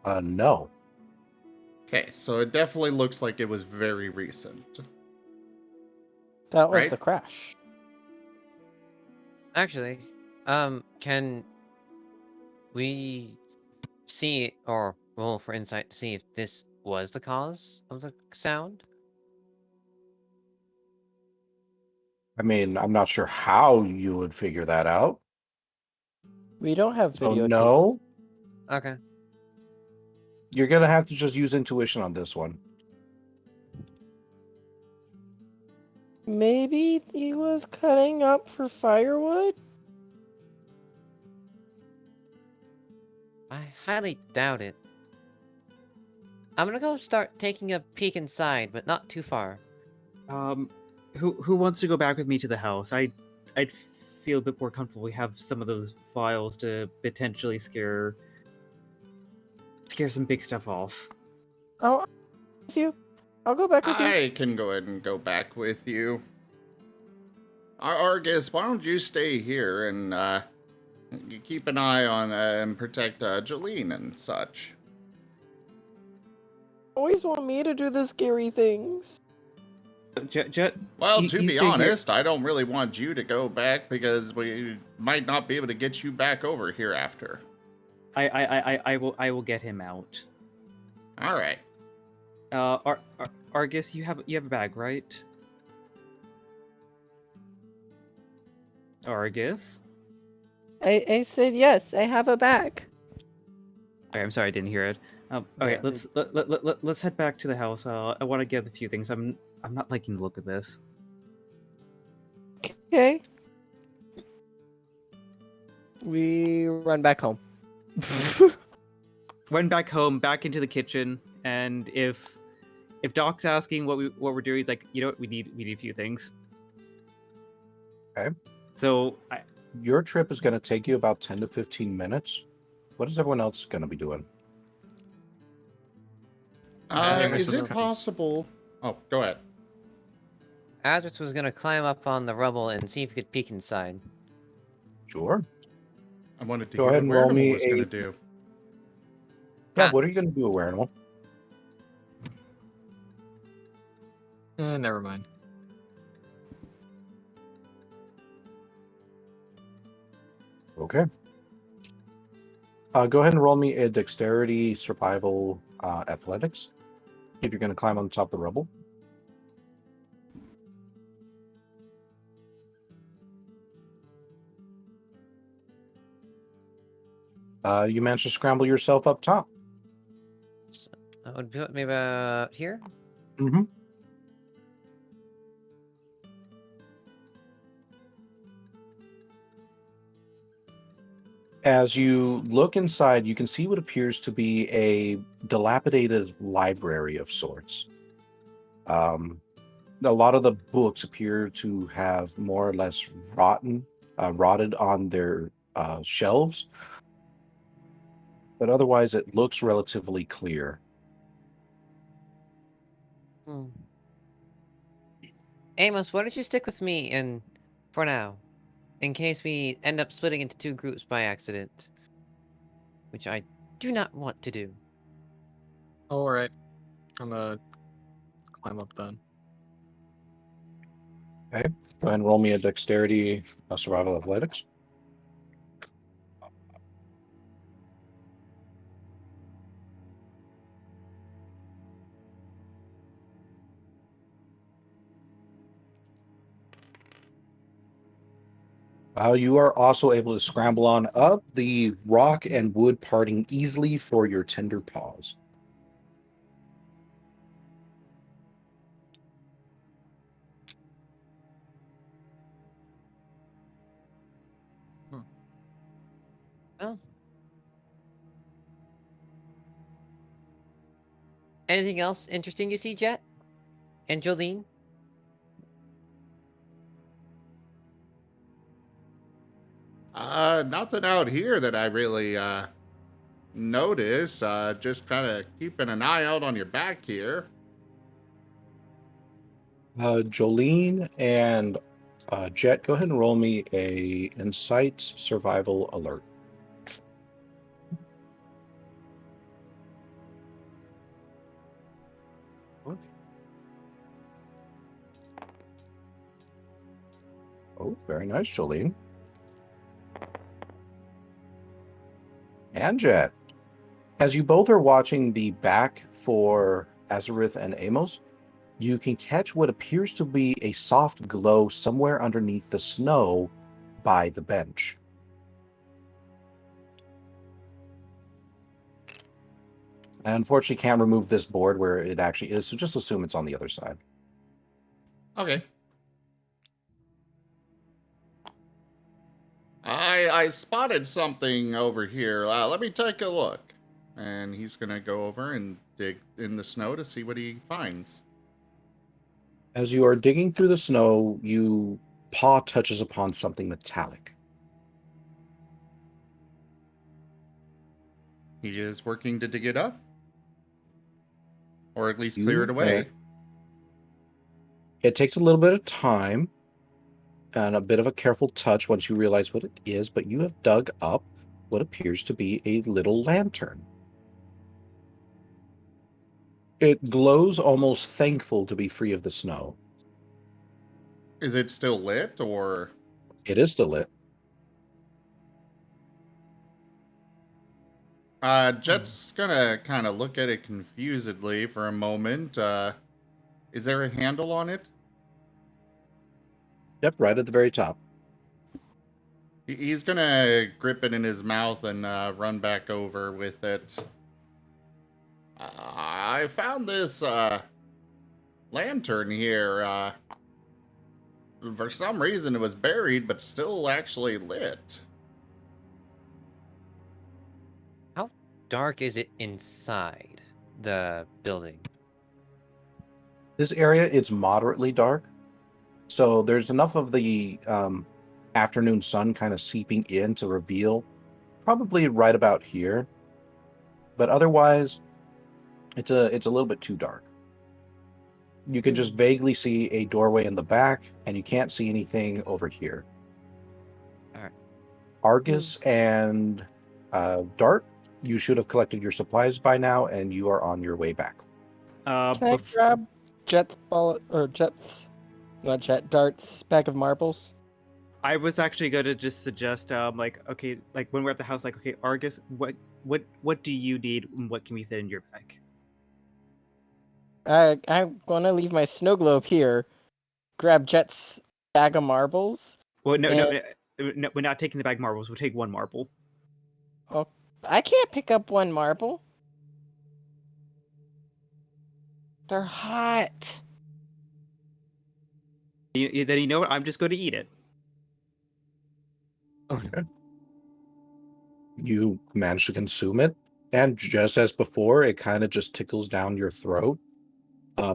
S2: No.
S1: Okay, so it definitely looks like it was very recent.
S14: That was
S1: Right?
S14: the crash.
S4: Actually, can we see or roll for insight to see if this was the cause of the sound?
S2: I mean, I'm not sure how you would figure that out.
S14: We don't have
S2: So
S14: video.
S2: no,
S4: Okay.
S2: you're gonna have to just use intuition on this one.
S14: Maybe he was cutting up for firewood?
S4: I highly doubt it. I'm gonna go start taking a peek inside, but not too far.
S5: Who wants to go back with me to the house? I'd feel a bit more comfortable. We have some of those vials to potentially scare some big stuff off.
S14: Oh, with you. I'll go back with you.
S1: I can go ahead and go back with you. Argus, why don't you stay here and you keep an eye on and protect Jolene and such.
S14: Always want me to do the scary things.
S5: Jet.
S1: Well, to be honest, I don't really want you to go back because we might not be able to get you back over here after.
S5: I will get him out.
S1: All right.
S5: Argus, you have a bag, right? Argus.
S14: I said yes. I have a bag.
S5: Okay, I'm sorry, I didn't hear it. Okay,
S13: Yeah,
S5: let's head back to the house. I want to get a few things. I'm not liking the look of this.
S14: Okay. We run back home.
S5: Went back home, back into the kitchen, and if Doc's asking what we're doing, he's like, you know what, we need a few things.
S2: Okay.
S5: So
S2: your trip is going to take you about 10 to 15 minutes. What is everyone else going to be doing?
S1: Is it possible? Oh, go ahead.
S4: Azurith was gonna climb up on the rubble and see if he could peek inside.
S2: Sure.
S1: I wanted to
S2: Go
S1: hear
S2: ahead
S1: what
S2: and roll
S1: Animal
S2: me
S1: was going to do.
S2: Yeah, what are you going to do, Aware Animal?
S10: Never mind.
S2: Okay. Go ahead and roll me a dexterity, survival, athletics. If you're going to climb on top of the rubble. You managed to scramble yourself up top.
S4: So that would put me about here.
S2: Mm-hmm. As you look inside, you can see what appears to be a dilapidated library of sorts. A lot of the books appear to have more or less rotted on their shelves, but otherwise it looks relatively clear.
S4: Amos, why don't you stick with me for now, in case we end up splitting into two groups by accident, which I do not want to do.
S10: All right, I'm gonna climb up then.
S2: Okay, go ahead and roll me a dexterity, survival athletics. You are also able to scramble on up, the rock and wood parting easily for your tender paws.
S4: Well, anything else interesting you see, Jet? And Jolene?
S1: Nothing out here that I really notice. Just kind of keeping an eye out on your back here.
S2: Jolene and Jet, go ahead and roll me a insight survival alert. Oh, very nice, Jolene. And Jet. As you both are watching the back for Azurith and Amos, you can catch what appears to be a soft glow somewhere underneath the snow by the bench. I unfortunately can't remove this board where it actually is, so just assume it's on the other side.
S1: Okay. I spotted something over here. Let me take a look. And he's going to go over and dig in the snow to see what he finds.
S2: As you are digging through the snow, your paw touches upon something metallic.
S1: He is working to dig it up? Or at least clear it away?
S2: It takes a little bit of time and a bit of a careful touch once you realize what it is, but you have dug up what appears to be a little lantern. It glows, almost thankful to be free of the snow.
S1: Is it still lit, or...?
S2: It is still lit.
S1: Jet's gonna kind of look at it confusedly for a moment. Is there a handle on it?
S2: Yep, right at the very top.
S1: He's gonna grip it in his mouth and run back over with it. I found this lantern here. For some reason it was buried, but still actually lit.
S4: dark is it inside the building?
S2: This area is moderately dark, so there's enough of the afternoon sun kind of seeping in to reveal probably right about here. But otherwise, it's a little bit too dark. You can just vaguely see a doorway in the back, and you can't see anything over here.
S4: All right.
S2: Argus and Dart, you should have collected your supplies by now, and you are on your way back.
S3: Can I grab Jet's ball or Jet's, not Jet, Dart's bag of marbles?
S5: I was actually going to just suggest, like, okay, like when we're at the house, like, okay, Argus, what do you need, and what can we fit in your bag?
S3: I'm gonna leave my snow globe here. Grab Jet's bag of marbles.
S5: Well, no,
S3: and-
S5: no, we're not taking the bag marbles. We'll take one marble.
S3: Oh, I can't pick up one marble. They're hot.
S5: Then you know what? I'm just going to eat it.
S2: Okay. You manage to consume it, and just as before, it kind of just tickles down your throat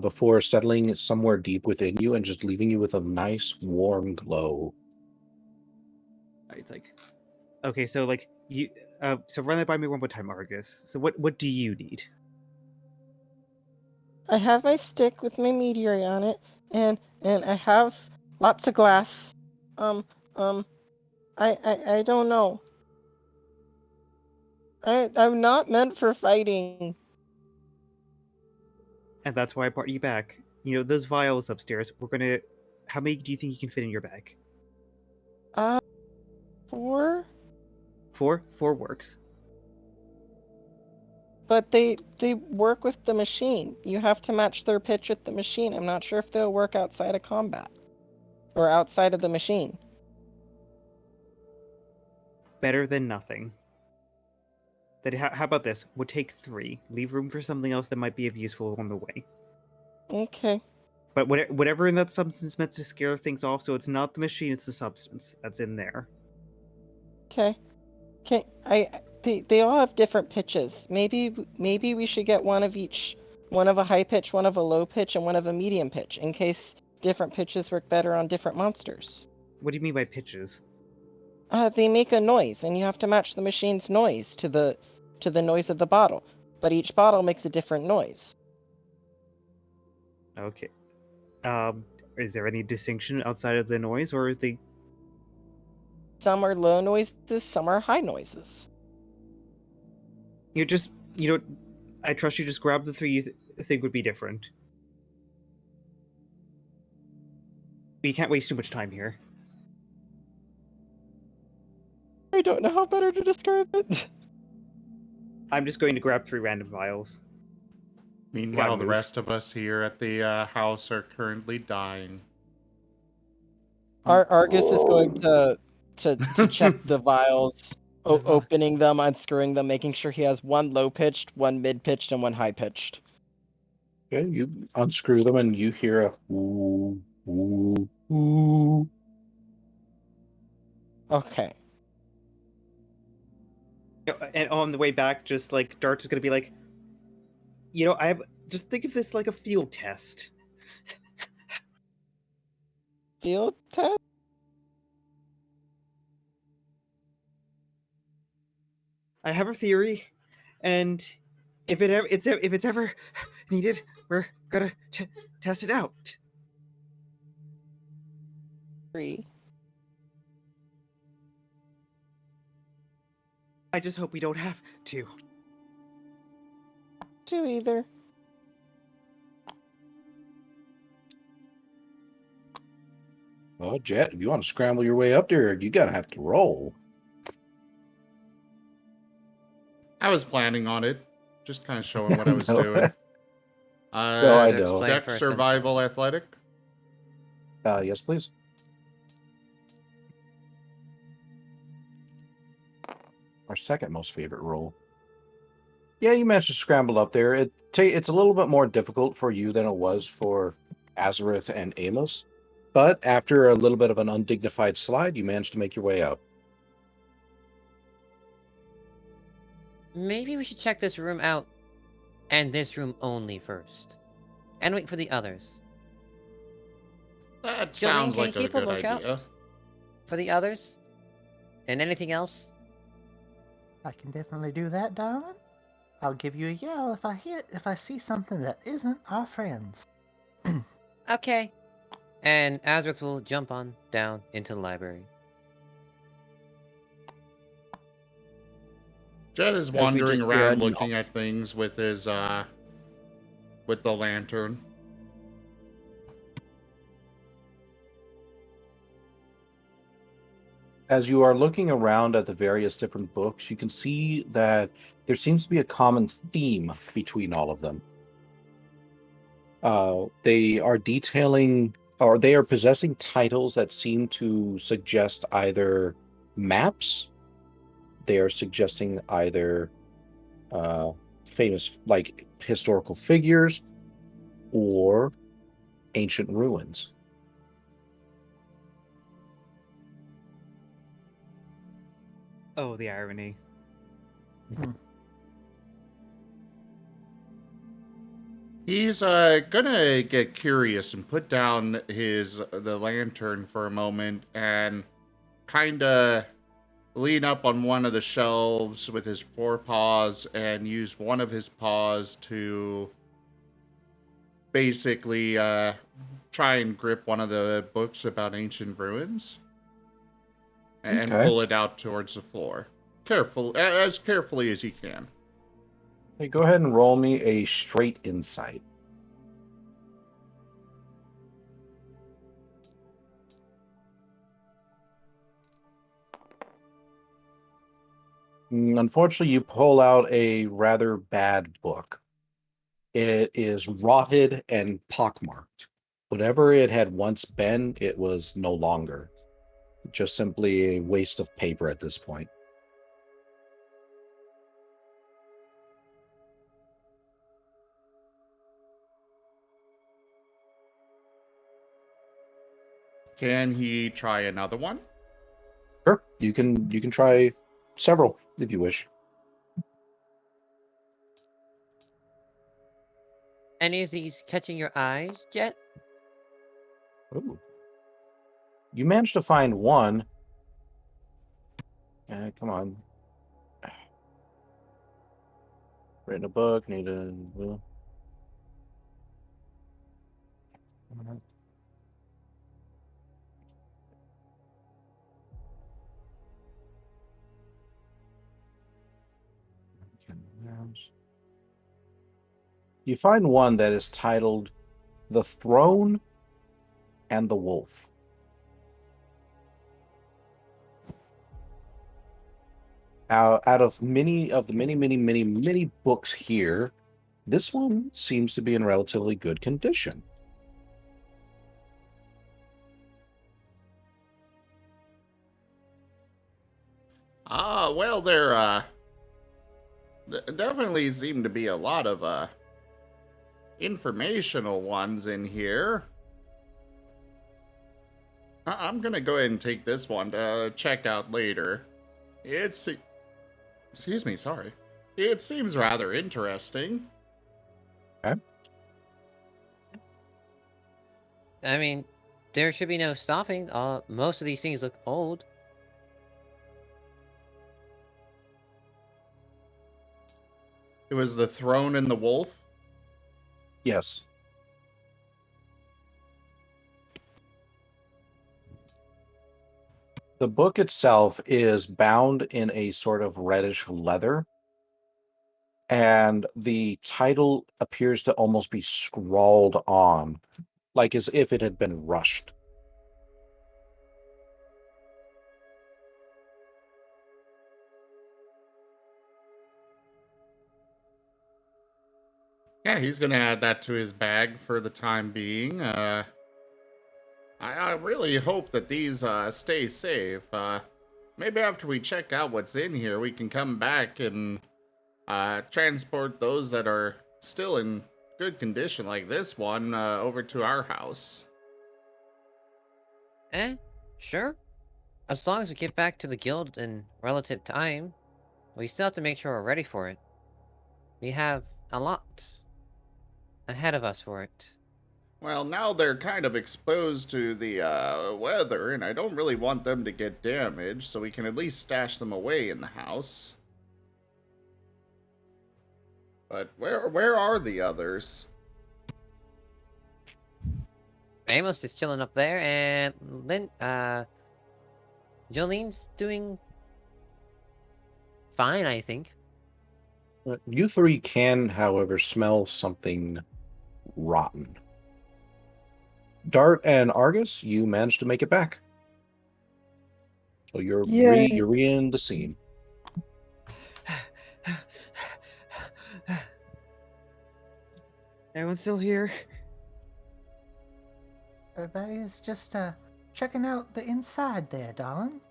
S2: before settling somewhere deep within you and just leaving you with a nice warm glow.
S5: It's like, okay, so like you, so run that by me one more time, Argus. So what do you need?
S3: I have my stick with my meteor on it, and I have lots of glass. I don't know. I'm not meant for fighting.
S5: And that's why I brought you back. You know, those vials upstairs, we're gonna... How many do you think you can fit in your bag?
S3: 4?
S5: 4? 4 works.
S3: But they work with the machine. You have to match their pitch with the machine. I'm not sure if they'll work outside of combat. Or outside of the machine.
S5: Better than nothing. Then how about this? We'll take 3. Leave room for something else that might be of useful on the way.
S3: Okay.
S5: But whatever in that substance meant to scare things off, so it's not the machine, it's the substance that's in there.
S3: Okay. They all have different pitches. Maybe we should get one of each. One of a high pitch, one of a low pitch, and one of a medium pitch, in case different pitches work better on different monsters.
S5: What do you mean by pitches?
S3: They make a noise, and you have to match the machine's noise to the noise of the bottle. But each bottle makes a different noise.
S5: Okay. Is there any distinction outside of the noise, or are they...
S3: Some are low noises, some are high noises.
S5: I trust you just grab the 3 you think would be different. We can't waste too much time here.
S3: I don't know how better to describe it.
S5: I'm just going to grab 3 random vials.
S1: Meanwhile, the rest of us here at the house are currently dying.
S3: Argus is going to check the vials, opening them, unscrewing them, making sure he has one low-pitched, one mid-pitched, and one high-pitched.
S2: Okay, you unscrew them and you hear a ooh, ooh, ooh.
S3: Okay.
S5: And on the way back, just like Dart's gonna be like, just think of this like a field test.
S3: Field test?
S5: I have a theory, and if it's ever needed, we're gonna test it out.
S3: 3.
S5: I just hope we don't have to.
S3: 2 either.
S2: Well, Jet, if you want to scramble your way up there, you gotta have to roll.
S1: I was planning on it, just kind of showing what I was doing.
S2: No, I know.
S1: Dex, survival, athletic.
S2: Yes, please. Our second most favorite roll. Yeah, you managed to scramble up there. It's a little bit more difficult for you than it was for Azurith and Amos, but after a little bit of an undignified slide, you managed to make your way up.
S4: maybe we should check this room out, and this room only first, and wait for the others.
S1: That
S4: Jolene,
S1: sounds
S4: can you
S1: like a
S4: keep a
S1: good
S4: lookout
S1: idea.
S4: for the others? And anything else?
S9: I can definitely do that, darling. I'll give you a yell if I see something that isn't our friends.
S4: Okay. And Azurith will jump on down into the library.
S1: Jet is
S3: we
S1: wandering
S3: just hear a
S1: around
S3: knock.
S1: looking at things with his, with the lantern.
S2: As you are looking around at the various different books, you can see that there seems to be a common theme between all of them. They are detailing, or they are possessing titles that seem to suggest either maps, they are suggesting either famous, like, historical figures, or ancient ruins.
S5: Oh, the irony.
S1: He's gonna get curious and put down the lantern for a moment and kinda lean up on one of the shelves with his forepaws and use one of his paws to basically try and grip one of the books about ancient ruins and
S2: Okay.
S1: pull it out towards the floor. As carefully as he can.
S2: Hey, go ahead and roll me a straight insight. Unfortunately, you pull out a rather bad book. It is rotted and pockmarked. Whatever it had once been, it was no longer. Just simply a waste of paper at this point.
S1: Can he try another one?
S2: Sure, you can try several if you wish.
S4: Any of these catching your eyes, Jet?
S2: Ooh. You managed to find one. Come on. Written a book, need a... You find one that is titled The Throne and the Wolf. Out of many of the many books here, this one seems to be in relatively good condition.
S1: Well, there definitely seem to be a lot of informational ones in here. I'm gonna go ahead and take this one to check out later. Excuse me, sorry. It seems rather interesting.
S2: Okay.
S4: I mean, there should be no stopping. Most of these things look old.
S1: It was The Throne and the Wolf?
S2: Yes. The book itself is bound in a sort of reddish leather, and the title appears to almost be scrawled on, like as if it had been rushed.
S1: Yeah, he's gonna add that to his bag for the time being. I really hope that these stay safe. Maybe after we check out what's in here, we can come back and transport those that are still in good condition, like this one, over to our house.
S4: Sure. As long as we get back to the guild in relative time. We still have to make sure we're ready for it. We have a lot ahead of us for it.
S1: Well, now they're kind of exposed to the weather, and I don't really want them to get damaged, so we can at least stash them away in the house. But where are the others?
S4: Amos is chilling up there, and Jolene's doing fine, I think.
S2: You three can, however, smell something rotten. Dart and Argus, you managed to make it back. So you're you're in the scene.
S5: Everyone's still here.
S9: Everybody is just checking out the inside there, darling.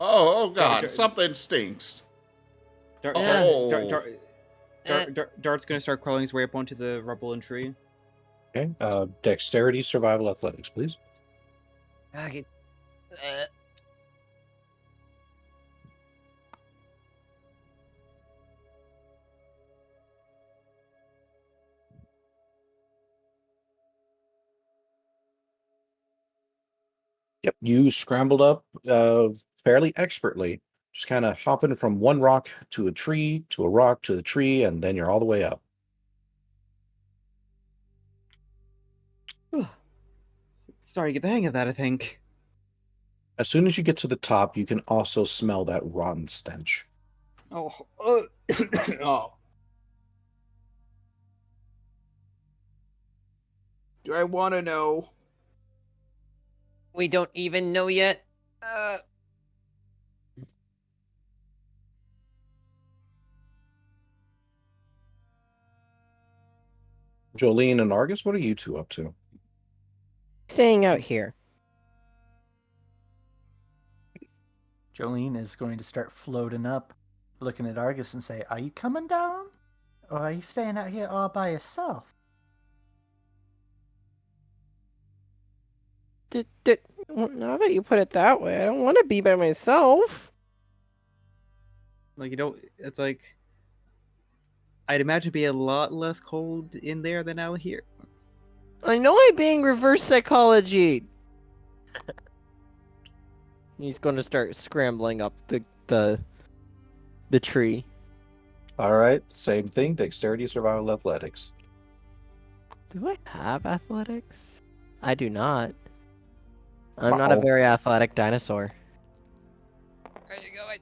S1: Oh God! Something stinks.
S5: Dart's gonna start crawling his way up onto the rubble and tree.
S2: Okay. Dexterity, survival, athletics, please.
S4: Okay.
S2: Yep, you scrambled up fairly expertly, just kind of hopping from one rock to a tree, to a rock, to the tree, and then you're all the way up.
S5: Starting to get the hang of that, I think.
S2: As soon as you get to the top, you can also smell that rotten stench.
S5: Oh. Oh. Do I want to know?
S4: We don't even know yet.
S2: Jolene and Argus, what are you two up to?
S14: Staying out here.
S9: Jolene is going to start floating up, looking at Argus and say, "Are you coming down? Or are you staying out here all by yourself?"
S14: Well, now that you put it that way, I don't want to be by myself.
S5: Like, you don't. It's like. I'd imagine it'd be a lot less cold in there than out here.
S14: I know I'm being reverse psychology. He's going to start scrambling up the tree.
S2: All right, same thing. Dexterity, survival, athletics.
S14: Do I have athletics? I do not. I'm not a very athletic dinosaur.
S4: Where are you going?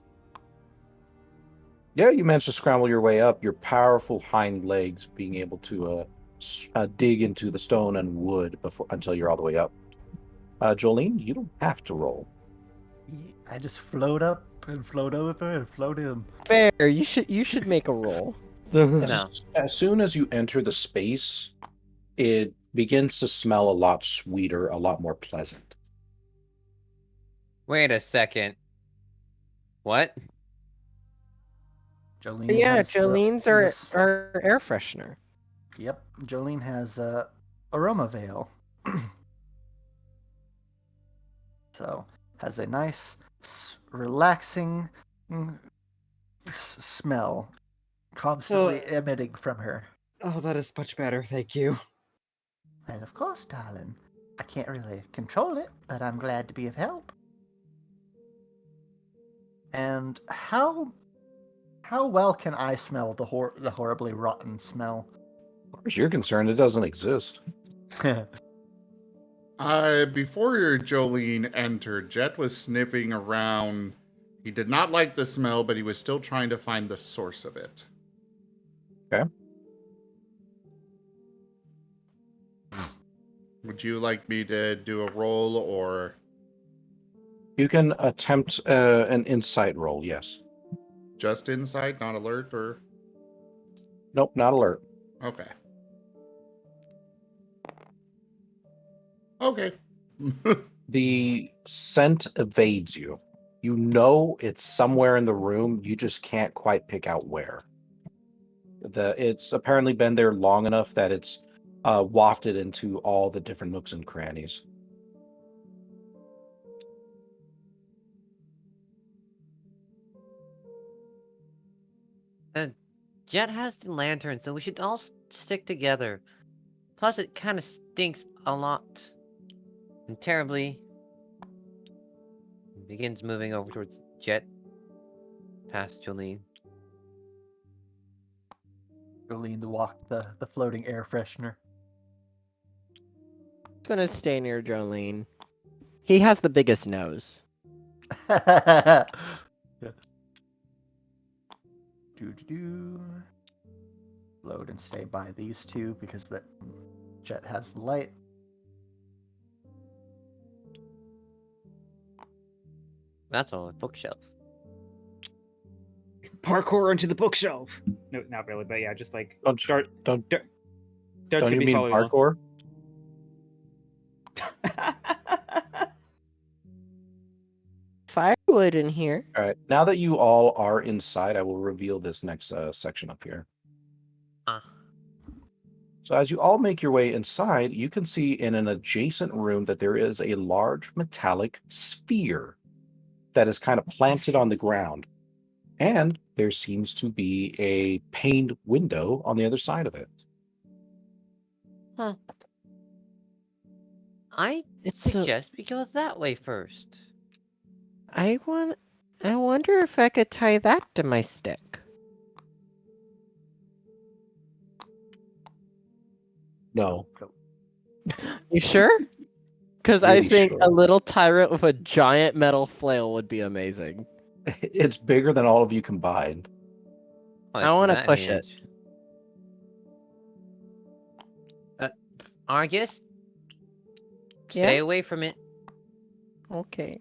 S2: Yeah, you managed to scramble your way up. Your powerful hind legs being able to dig into the stone and wood until you're all the way up. Jolene, you don't have to roll.
S9: I just float up and float over and float in.
S14: Fair. You should make a roll.
S2: As soon as you enter the space, it begins to smell a lot sweeter, a lot more pleasant.
S4: Wait a second. What?
S9: Jolene
S14: Jolene's our air freshener.
S9: Yep, Jolene has aroma veil. So, has a nice, relaxing smell constantly emitting from her.
S5: Oh, that is much better, thank you.
S9: And of course, darling. I can't really control it, but I'm glad to be of help. And how well can I smell the horribly rotten smell?
S2: As far as you're concerned, it doesn't exist.
S1: Before Jolene entered, Jet was sniffing around. He did not like the smell, but he was still trying to find the source of it.
S2: Okay.
S1: Would you like me to do a roll, or?
S2: You can attempt an insight roll, yes.
S1: Just insight, not alert, or?
S2: Nope, not alert.
S1: Okay. Okay.
S2: The scent evades you. You know it's somewhere in the room, you just can't quite pick out where. It's apparently been there long enough that it's wafted into all the different nooks and crannies.
S4: Jet has the lantern, so we should all stick together. Plus, it kind of stinks a lot. And terribly. Begins moving over towards Jet. Past Jolene.
S13: Jolene to walk the floating air freshener.
S14: Gonna stay near Jolene. He has the biggest nose.
S13: Yeah. Do. Load and stay by these two because the Jet has the light.
S4: That's on a bookshelf.
S5: Parkour onto the bookshelf. No, not really, but yeah, just like
S2: Don't you mean parkour?
S14: Firewood in here.
S2: All right. Now that you all are inside, I will reveal this next section up here. So as you all make your way inside, you can see in an adjacent room that there is a large metallic sphere that is kind of planted on the ground. And there seems to be a paned window on the other side of it.
S4: Huh. I suggest we go that way first.
S14: I wonder if I could tie that to my stick.
S2: No.
S14: You sure? Because I
S2: Really
S14: think
S2: sure.
S14: a little tyrant with a giant metal flail would be amazing.
S2: It's bigger than all of you combined.
S4: Oh,
S14: I
S4: it's
S14: want to
S4: that
S14: push it.
S4: huge. Argus? Stay
S14: Yeah?
S4: away from it.
S14: Okay.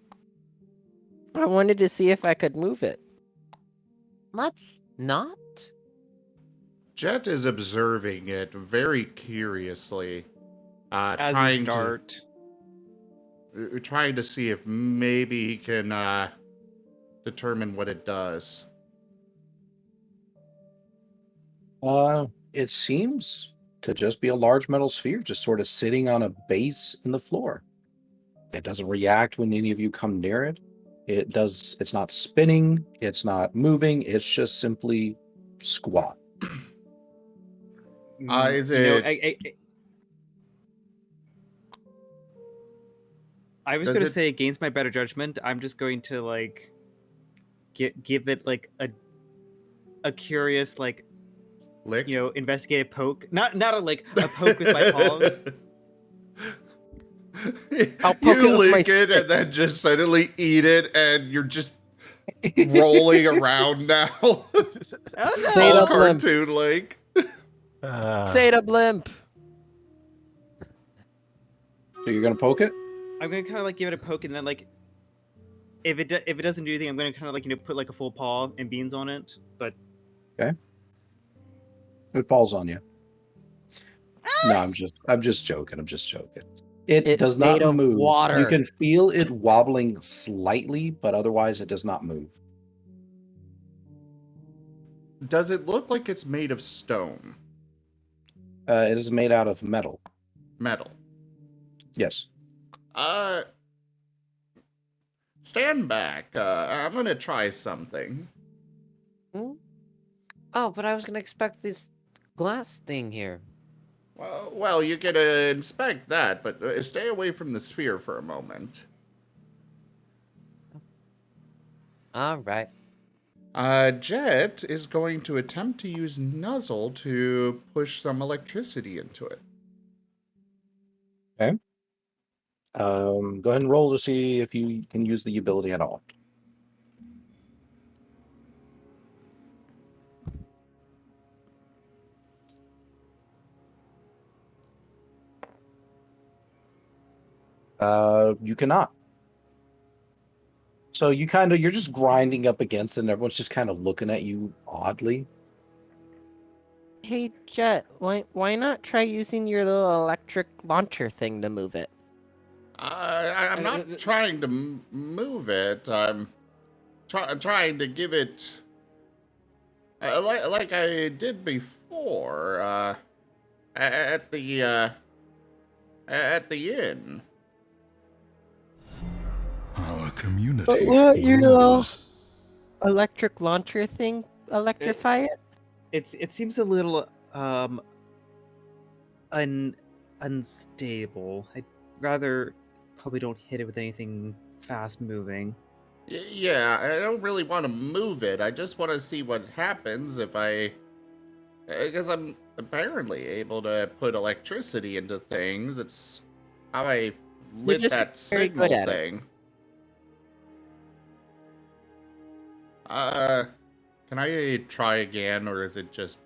S14: I wanted to see if I could move it.
S4: Let's not?
S1: Jet is observing it very curiously,
S5: As
S1: trying
S5: you start.
S1: trying to see if maybe he can determine what it does.
S2: It seems to just be a large metal sphere just sort of sitting on a base in the floor. It doesn't react when any of you come near it. It's not spinning, it's not moving, it's just simply squat.
S1: Is it?
S5: I was going to say, against my better judgment, I'm just going to like give it like a curious like
S1: lick,
S5: investigative poke. Not a poke with my paws.
S14: I'll poke
S1: You
S14: it with my
S1: lick it
S14: stick.
S1: and then just suddenly eat it, and you're just rolling around now.
S5: Oh,
S14: Stayed
S1: All
S14: up limp.
S1: cartoon like.
S14: Stayed up limp.
S2: So you're gonna poke it?
S5: I'm gonna kind of like give it a poke, and then like if it doesn't do anything, I'm gonna kind of like put like a full paw and beans on it. But
S2: okay, it falls on you. No, I'm just joking. It does not move.
S14: Water.
S2: You can feel it wobbling slightly, but otherwise it does not move.
S1: Does it look like it's made of stone?
S2: It is made out of metal.
S1: Metal.
S2: Yes.
S1: Stand back. I'm gonna try something.
S4: Oh, but I was gonna expect this glass thing here.
S1: Well, you can inspect that, but stay away from the sphere for a moment.
S4: All right.
S1: Jet is going to attempt to use Nuzzle to push some electricity into it.
S2: Okay. Go ahead and roll to see if you can use the ability at all. You cannot. So you're just grinding up against it, and everyone's just kind of looking at you oddly.
S14: Hey Jet, why not try using your little electric launcher thing to move it?
S1: I'm not trying to move it. I'm trying to give it like I did before. At the inn.
S11: Our community
S14: But what your
S11: rules.
S14: electric launcher thing electrify it?
S5: It seems a little unstable. I'd rather probably don't hit it with anything fast moving.
S1: Yeah, I don't really want to move it. I just want to see what happens if because I'm apparently able to put electricity into things. It's how I lit
S14: just
S1: that
S14: very good
S1: signal
S14: at it.
S1: thing. Can I try again, or is it just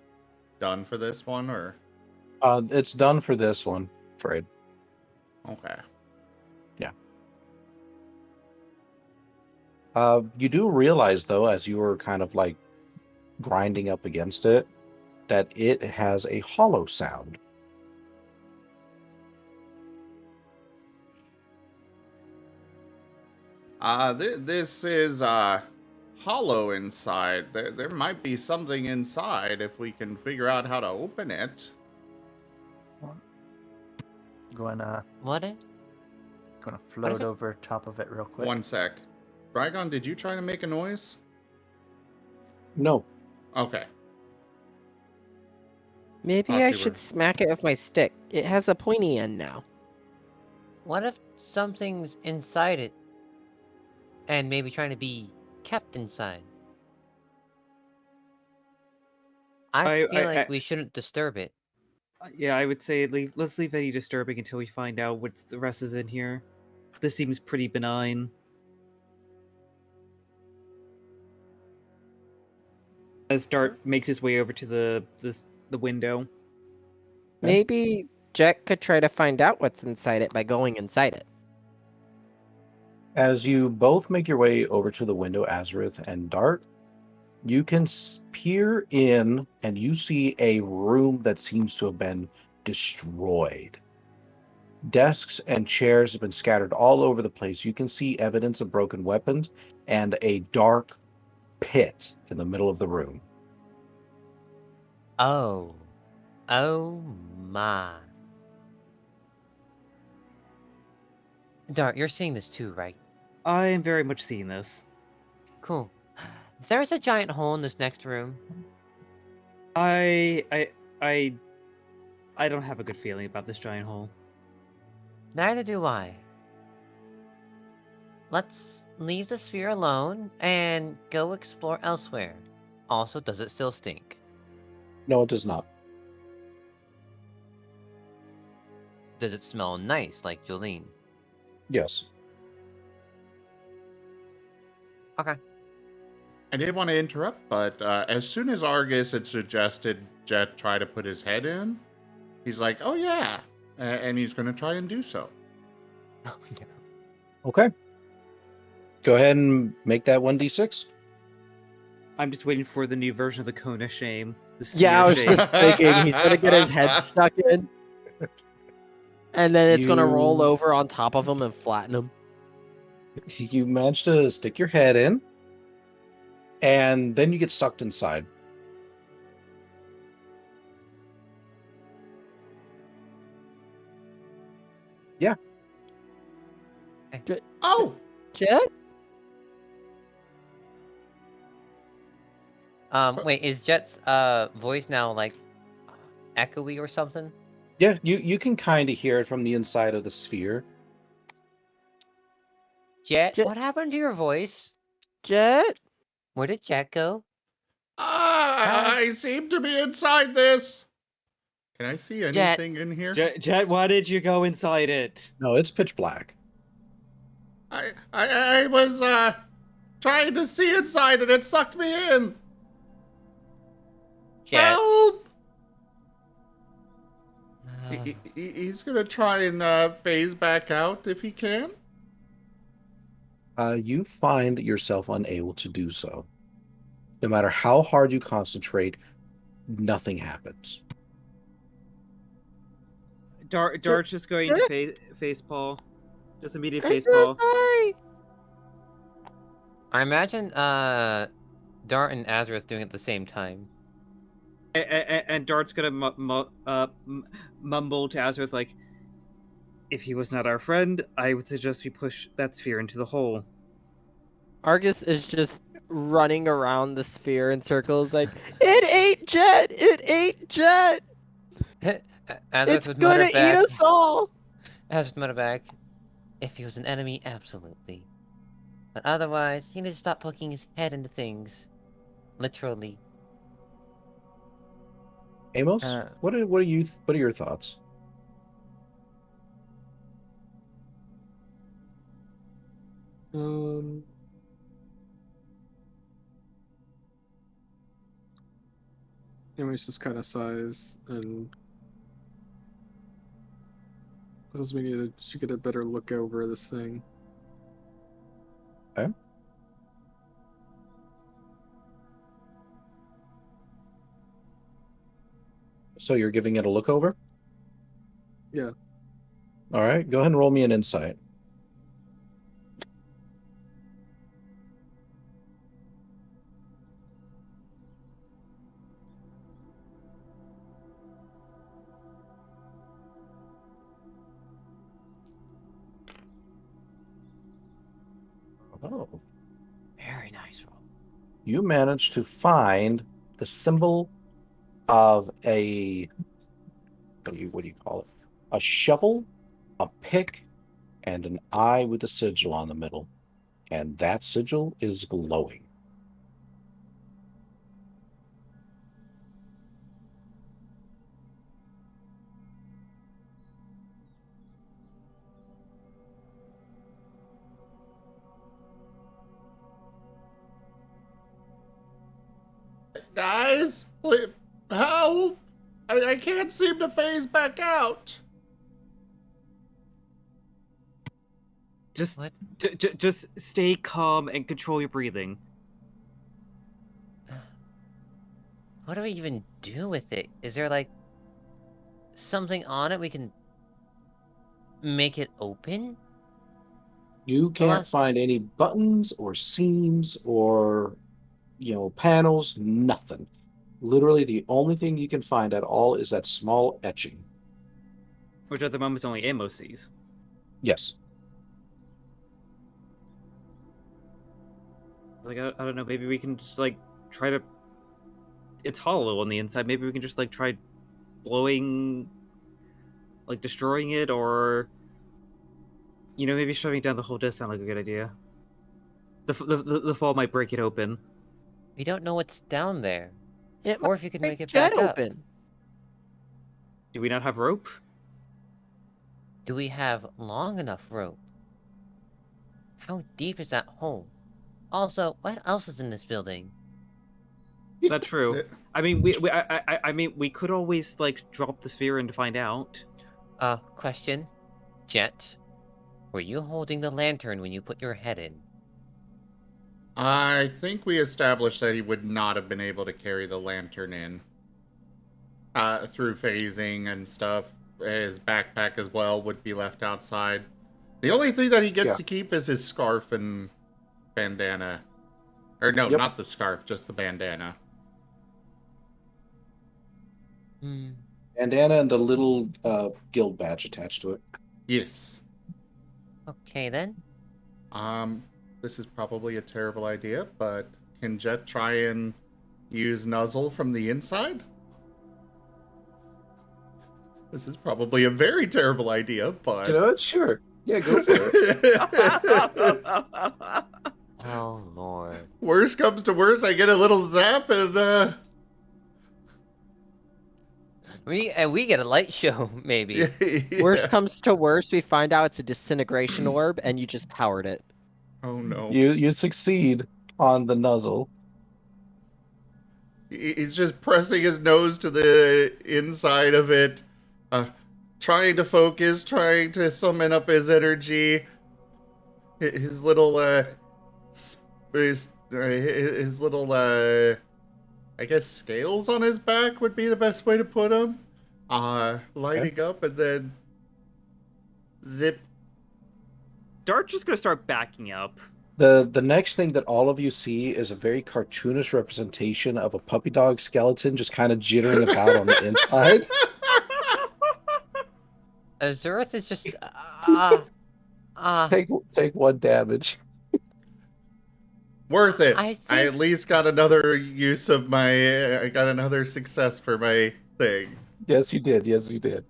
S1: done for this one, or?
S2: It's done for this one, Fred.
S1: Okay.
S2: Yeah. You do realize, though, as you were kind of like grinding up against it, that it has a hollow sound.
S1: This is hollow inside. There might be something inside if we can figure out how to open it.
S13: Gonna
S4: What?
S13: float over top of it real quick.
S1: One sec. Dragon, did you try to make a noise?
S2: No.
S1: Okay.
S14: Maybe
S1: Thought
S14: I
S1: you
S14: should
S1: were-
S14: smack it with my stick. It has a pointy end now.
S4: What if something's inside it? And maybe trying to be kept inside? I feel like we shouldn't disturb it.
S5: Yeah, I would say let's leave any disturbing until we find out what the rest is in here. This seems pretty benign. As Dart makes his way over to the window.
S14: Maybe Jet could try to find out what's inside it by going inside it.
S2: As you both make your way over to the window, Azurith and Dart, you can peer in and you see a room that seems to have been destroyed. Desks and chairs have been scattered all over the place. You can see evidence of broken weapons and a dark pit in the middle of the room.
S4: Oh. Oh my. Dart, you're seeing this too, right?
S5: I am very much seeing this.
S4: Cool. There's a giant hole in this next room.
S5: I don't have a good feeling about this giant hole.
S4: Neither do I. Let's leave the sphere alone and go explore elsewhere. Also, does it still stink?
S2: No, it does not.
S4: Does it smell nice like Jolene?
S2: Yes.
S4: Okay.
S1: I didn't want to interrupt, but as soon as Argus had suggested Jet try to put his head in, he's like, oh yeah, and he's going to try and do so.
S4: Oh, no.
S2: Okay. Go ahead and make that 1d6.
S5: I'm just waiting for the new version of the cone of shame.
S14: Yeah, I was just thinking he's gonna get his head stuck in. And then it's gonna roll over on top of him and flatten him.
S2: You manage to stick your head in, and then you get sucked inside. Yeah.
S1: Oh!
S14: Jet?
S4: Wait, is Jet's voice now like echoey or something?
S2: Yeah, you can kind of hear it from the inside of the sphere.
S4: Jet, what happened to your voice?
S14: Jet?
S4: Where did Jet go?
S1: I seem to be inside this. Can I see anything in here?
S5: Jet, why did you go inside it?
S2: No, it's pitch black.
S1: I was trying to see inside and it sucked me in.
S4: Jet.
S1: Help! He's gonna try and phase back out if he can.
S2: You find yourself unable to do so. No matter how hard you concentrate, nothing happens.
S5: Dart's just going to face Paul. Just immediate face Paul.
S4: I imagine Dart and Azurith doing it at the same time.
S5: And Dart's gonna mumble to Azurith like, "If he was not our friend, I would suggest we push that sphere into the hole."
S14: Argus is just running around the sphere in circles like, it ate Jet! It ate Jet!
S4: Azurith
S14: It's
S4: would
S14: gonna
S4: mutter
S14: eat
S4: back.
S14: us all!
S4: Azurith would mutter back. If he was an enemy, absolutely. But otherwise, he needs to stop poking his head into things. Literally.
S2: Amos, what are your thoughts?
S10: Amos just kind of sighs and says we should get a better look over this thing.
S2: Okay. So you're giving it a look over?
S10: Yeah.
S2: All right, go ahead and roll me an insight. Oh.
S4: Very nice roll.
S2: You managed to find the symbol of a what do you call it? A shovel, a pick, and an eye with a sigil on the middle. And that sigil is glowing.
S1: Guys, please, help! I can't seem to phase back out.
S5: Just just stay calm and control your breathing.
S4: What do we even do with it? Is there like something on it we can make it open?
S2: You can't find any buttons or seams or, panels, nothing. Literally, the only thing you can find at all is that small etching.
S5: Which at the moment is only Amos sees.
S2: Yes.
S5: Like, I don't know, maybe we can just, like, try to... It's hollow on the inside. Maybe we can just, like, try blowing... Like, destroying it, or... maybe shoving down the hole does sound like a good idea. The fall might break it open.
S4: We don't know what's down there.
S14: It
S4: or if you can make it
S14: Jet
S4: back up.
S14: open.
S5: Do we not have rope?
S4: Do we have long enough rope? How deep is that hole? Also, what else is in this building?
S5: That's true. I mean, we could always, like, drop the sphere in to find out.
S4: Question. Jet, were you holding the lantern when you put your head in?
S1: I think we established that he would not have been able to carry the lantern in. Through phasing and stuff. His backpack as well would be left outside. The only thing that he gets to keep is his scarf and bandana. Or no, not the scarf, just the bandana.
S2: Bandana and the little guild badge attached to it.
S1: Yes.
S4: Okay then.
S1: This is probably a terrible idea, but can Jet try and use Nuzzle from the inside? This is probably a very terrible idea, but...
S2: Sure. Yeah, go for it.
S4: Oh, Lord.
S1: Worst comes to worst, I get a little zap and,
S4: We get a light show, maybe.
S1: Yeah.
S14: Worst comes to worst, we find out it's a disintegration orb, and you just powered it.
S1: Oh, no.
S2: You succeed on the nuzzle.
S1: He's just pressing his nose to the inside of it, trying to focus, trying to summon up his energy. His little, his little, I guess scales on his back would be the best way to put him. Lighting up and then zip.
S5: Dart's just gonna start backing up.
S2: The next thing that all of you see is a very cartoonish representation of a puppy dog skeleton just kind of jittering about on the inside.
S4: Azurith is just
S2: Take 1 damage.
S1: Worth it.
S4: I
S1: I
S4: think
S1: at least got another use of my. I got another success for my thing.
S2: Yes, you did. Yes, you did.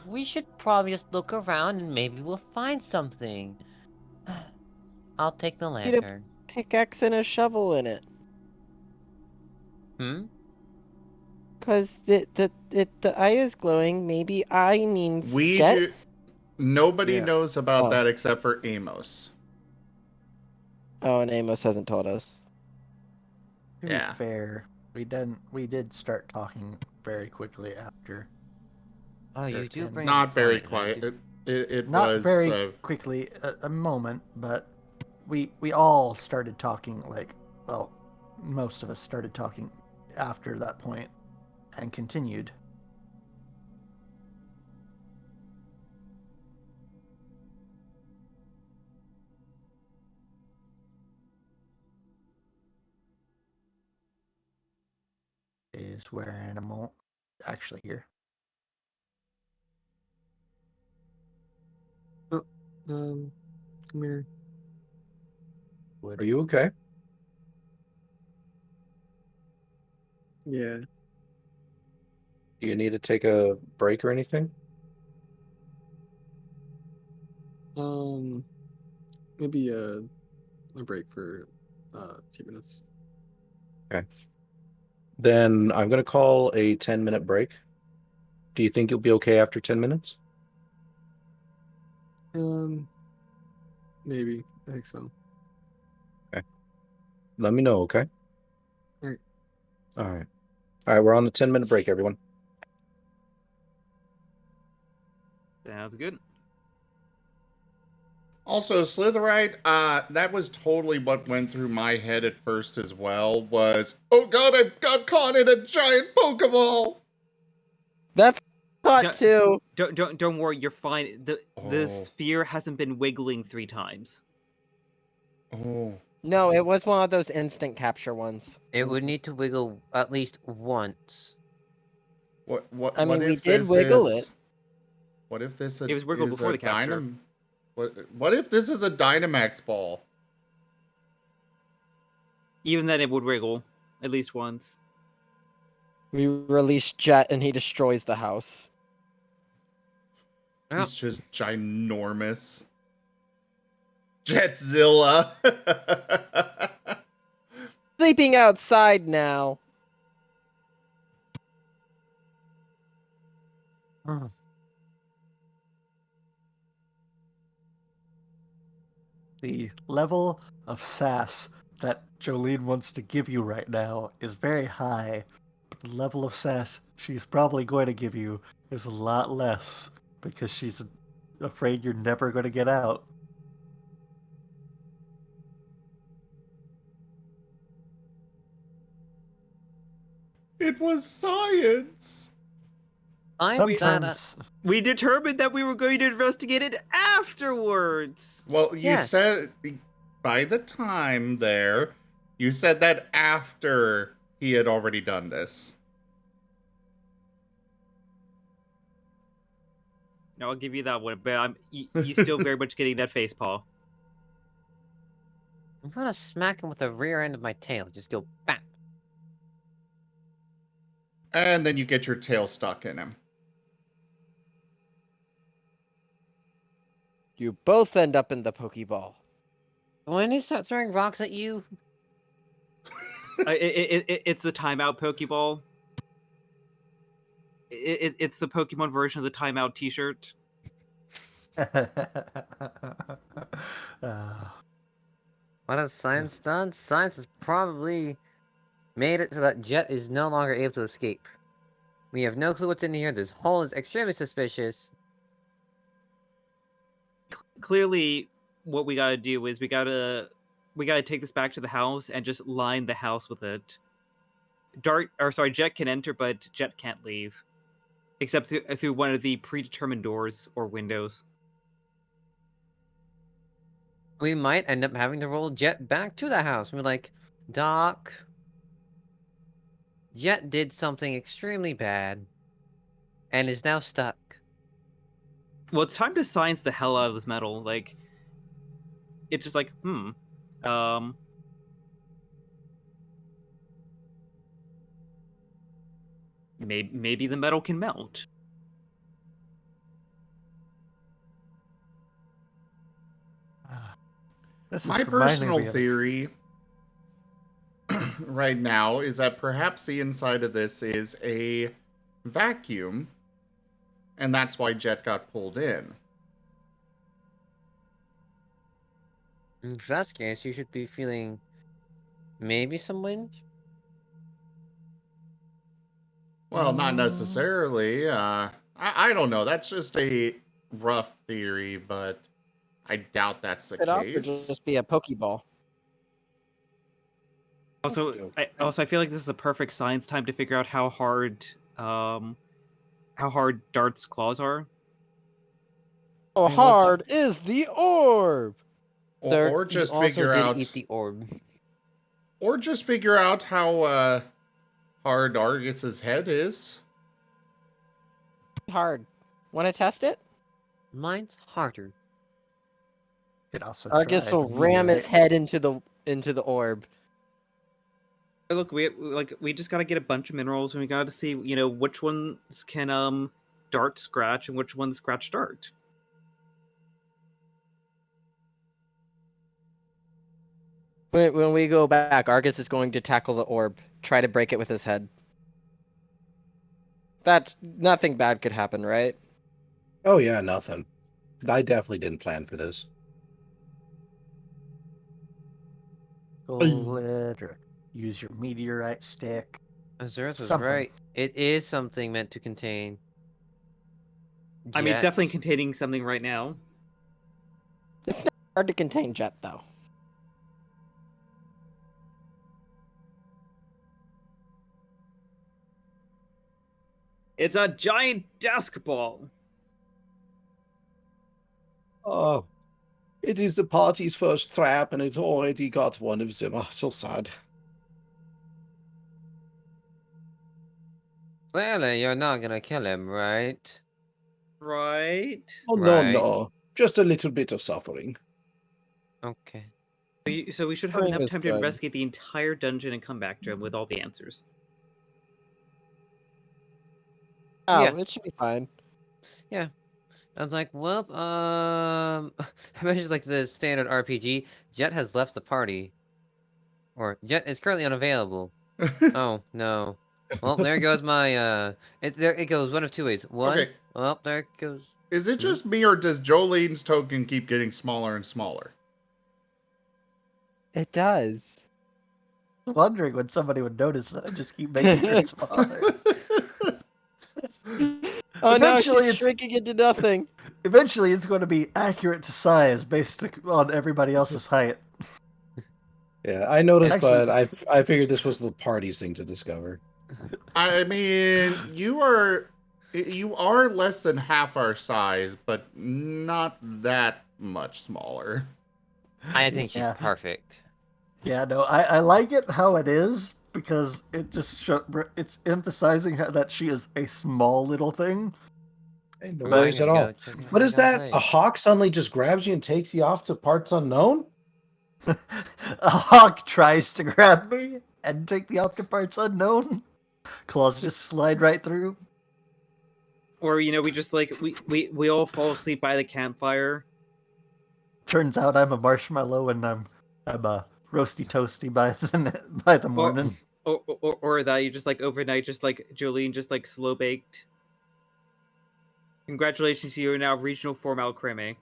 S4: we should probably just look around and maybe we'll find something. I'll take the
S14: Need a
S4: lantern.
S14: pickaxe and a shovel in it.
S4: Hmm?
S14: Cause the eye is glowing. Maybe I means
S1: We
S14: Jet.
S1: do. Nobody
S5: Yeah.
S1: knows about
S14: Oh.
S1: that except for Amos.
S14: Oh, and Amos hasn't told us.
S13: To
S1: Yeah.
S13: be fair, we did start talking very quickly after.
S4: Oh, you do
S13: and
S4: bring
S1: Not
S4: up
S1: very
S4: fun,
S1: quiet. It
S13: not
S1: was
S13: very quickly, a moment, but we all started talking, like, well, most of us started talking after that point and continued. Is where animal actually here.
S10: Come here.
S2: Are you okay?
S10: Yeah.
S2: Do you need to take a break or anything?
S10: Maybe a break for a few minutes.
S2: Okay. Then I'm going to call a 10-minute break. Do you think you'll be okay after 10 minutes?
S10: Maybe. I think so.
S2: Okay. Let me know, okay?
S10: All right.
S2: All right. All right, we're on the 10-minute break, everyone.
S5: Sounds good.
S1: Also, Slitherite, that was totally what went through my head at first as well, was, oh god, I got caught in a giant Pokeball!
S14: That's thought too.
S5: Don't worry, you're fine. The
S1: Oh.
S5: sphere hasn't been wiggling 3 times.
S1: Oh.
S14: No, it was one of those instant capture ones.
S4: It would need to wiggle at least once.
S1: What
S14: I mean,
S1: if
S14: we did
S1: this
S14: wiggle
S1: is,
S14: it.
S1: What if this
S5: It was wiggled
S1: is
S5: before
S1: a
S5: the capture.
S1: What if this is a Dynamax ball?
S5: Even then, it would wiggle at least once.
S14: We release Jet and he destroys the house.
S1: He's just ginormous. Jetzilla!
S14: Sleeping outside now.
S13: The level of sass that Jolene wants to give you right now is very high, but the level of sass she's probably going to give you is a lot less because she's afraid you're never going to get out.
S1: It was science!
S13: Sometimes
S5: we determined that we were going to investigate it afterwards.
S1: Well, you
S5: Yes.
S1: said, by the time there, you said that after he had already done this.
S5: No, I'll give you that one, but you still very much getting that face paw.
S4: I'm gonna smack him with the rear end of my tail. Just go bam.
S1: And then you get your tail stuck in him.
S14: You both end up in the Pokeball.
S4: When he starts throwing rocks at you,
S5: It's the timeout Pokeball. It's the Pokemon version of the timeout T-shirt.
S4: what has science done? Science has probably made it so that Jet is no longer able to escape. We have no clue what's in here. This hole is extremely suspicious.
S5: Clearly, what we gotta do is we gotta take this back to the house and just line the house with it. Jet can enter, but Jet can't leave, except through one of the predetermined doors or windows.
S4: we might end up having to roll Jet back to the house. We're like, Doc, Jet did something extremely bad and is now stuck.
S5: Well, it's time to science the hell out of this metal. Like, it's just like, maybe the metal can melt.
S1: My personal theory right now is that perhaps the inside of this is a vacuum, and that's why Jet got pulled in.
S4: If that's the case, you should be feeling maybe some wind.
S1: Well, not necessarily. I don't know. That's just a rough theory, but I doubt that's the
S3: It also
S1: case.
S3: just be a Pokeball.
S5: Also, I feel like this is a perfect science time to figure out how hard Dart's claws are.
S3: How hard is the orb?
S1: Or just figure out.
S4: Eat the orb.
S1: Or just figure out how hard Argus's head is.
S3: Hard. Want to test it?
S4: Mine's harder.
S3: Argus will ram its head into the orb.
S5: Look, we just gotta get a bunch of minerals, and we gotta see, which ones can Dart scratch and which ones scratch Dart.
S3: When we go back, Argus is going to tackle the orb, try to break it with his head. That's nothing bad could happen, right?
S2: Oh yeah, nothing. I definitely didn't plan for this.
S13: Pull it, or use your meteorite stick.
S4: Azurith was
S13: Something.
S4: right. It is something meant to contain.
S5: I mean, it's
S4: Jet.
S5: definitely containing something right now.
S3: It's not hard to contain Jet, though.
S5: It's a giant desk ball.
S2: Oh, it is the party's first trap, and it's already got one of them. Oh, so sad.
S4: Clearly, you're not gonna kill him, right?
S5: Right?
S2: Oh,
S4: Right.
S2: no. Just a little bit of suffering.
S4: Okay.
S5: So we should have
S3: Suffering
S5: enough
S3: is
S5: time to
S3: good.
S5: investigate the entire dungeon and come back to him with all the answers.
S3: Oh,
S4: Yeah.
S3: it should be fine.
S4: Yeah. I was like, well, imagine like the standard RPG. Jet has left the party. Or Jet is currently unavailable. Oh, no. Well, there goes my, it goes one of two ways. One,
S1: Okay.
S4: well, there it goes.
S1: Is it just me, or does Jolene's token keep getting smaller and smaller?
S3: It does.
S13: I'm wondering when somebody would notice that I just keep making her smaller.
S3: Oh no,
S13: Eventually
S3: she's
S13: it's-
S3: shrinking into nothing.
S13: Eventually, it's going to be accurate to size based on everybody else's height.
S2: Yeah, I noticed,
S13: Actually-
S2: but I figured this was the party's thing to discover.
S1: I mean, you are less than half our size, but not that much smaller.
S4: I think she's
S13: Yeah.
S4: perfect.
S13: Yeah, no, I like it how it is because it just it's emphasizing that she is a small little thing.
S2: Hey, no
S13: But-
S2: worries at all.
S4: Check
S2: What
S4: it
S2: is
S4: out
S2: that?
S4: later.
S2: A hawk suddenly just grabs you and takes you off to parts unknown?
S13: A hawk tries to grab me and take me off to parts unknown. Claws just slide right through.
S5: Or we just we all fall asleep by the campfire.
S13: Turns out I'm a marshmallow and I'm a roasty toasty by the morning.
S5: Or that you just overnight, just Jolene, just slow baked. Congratulations, you are now regional formal creme.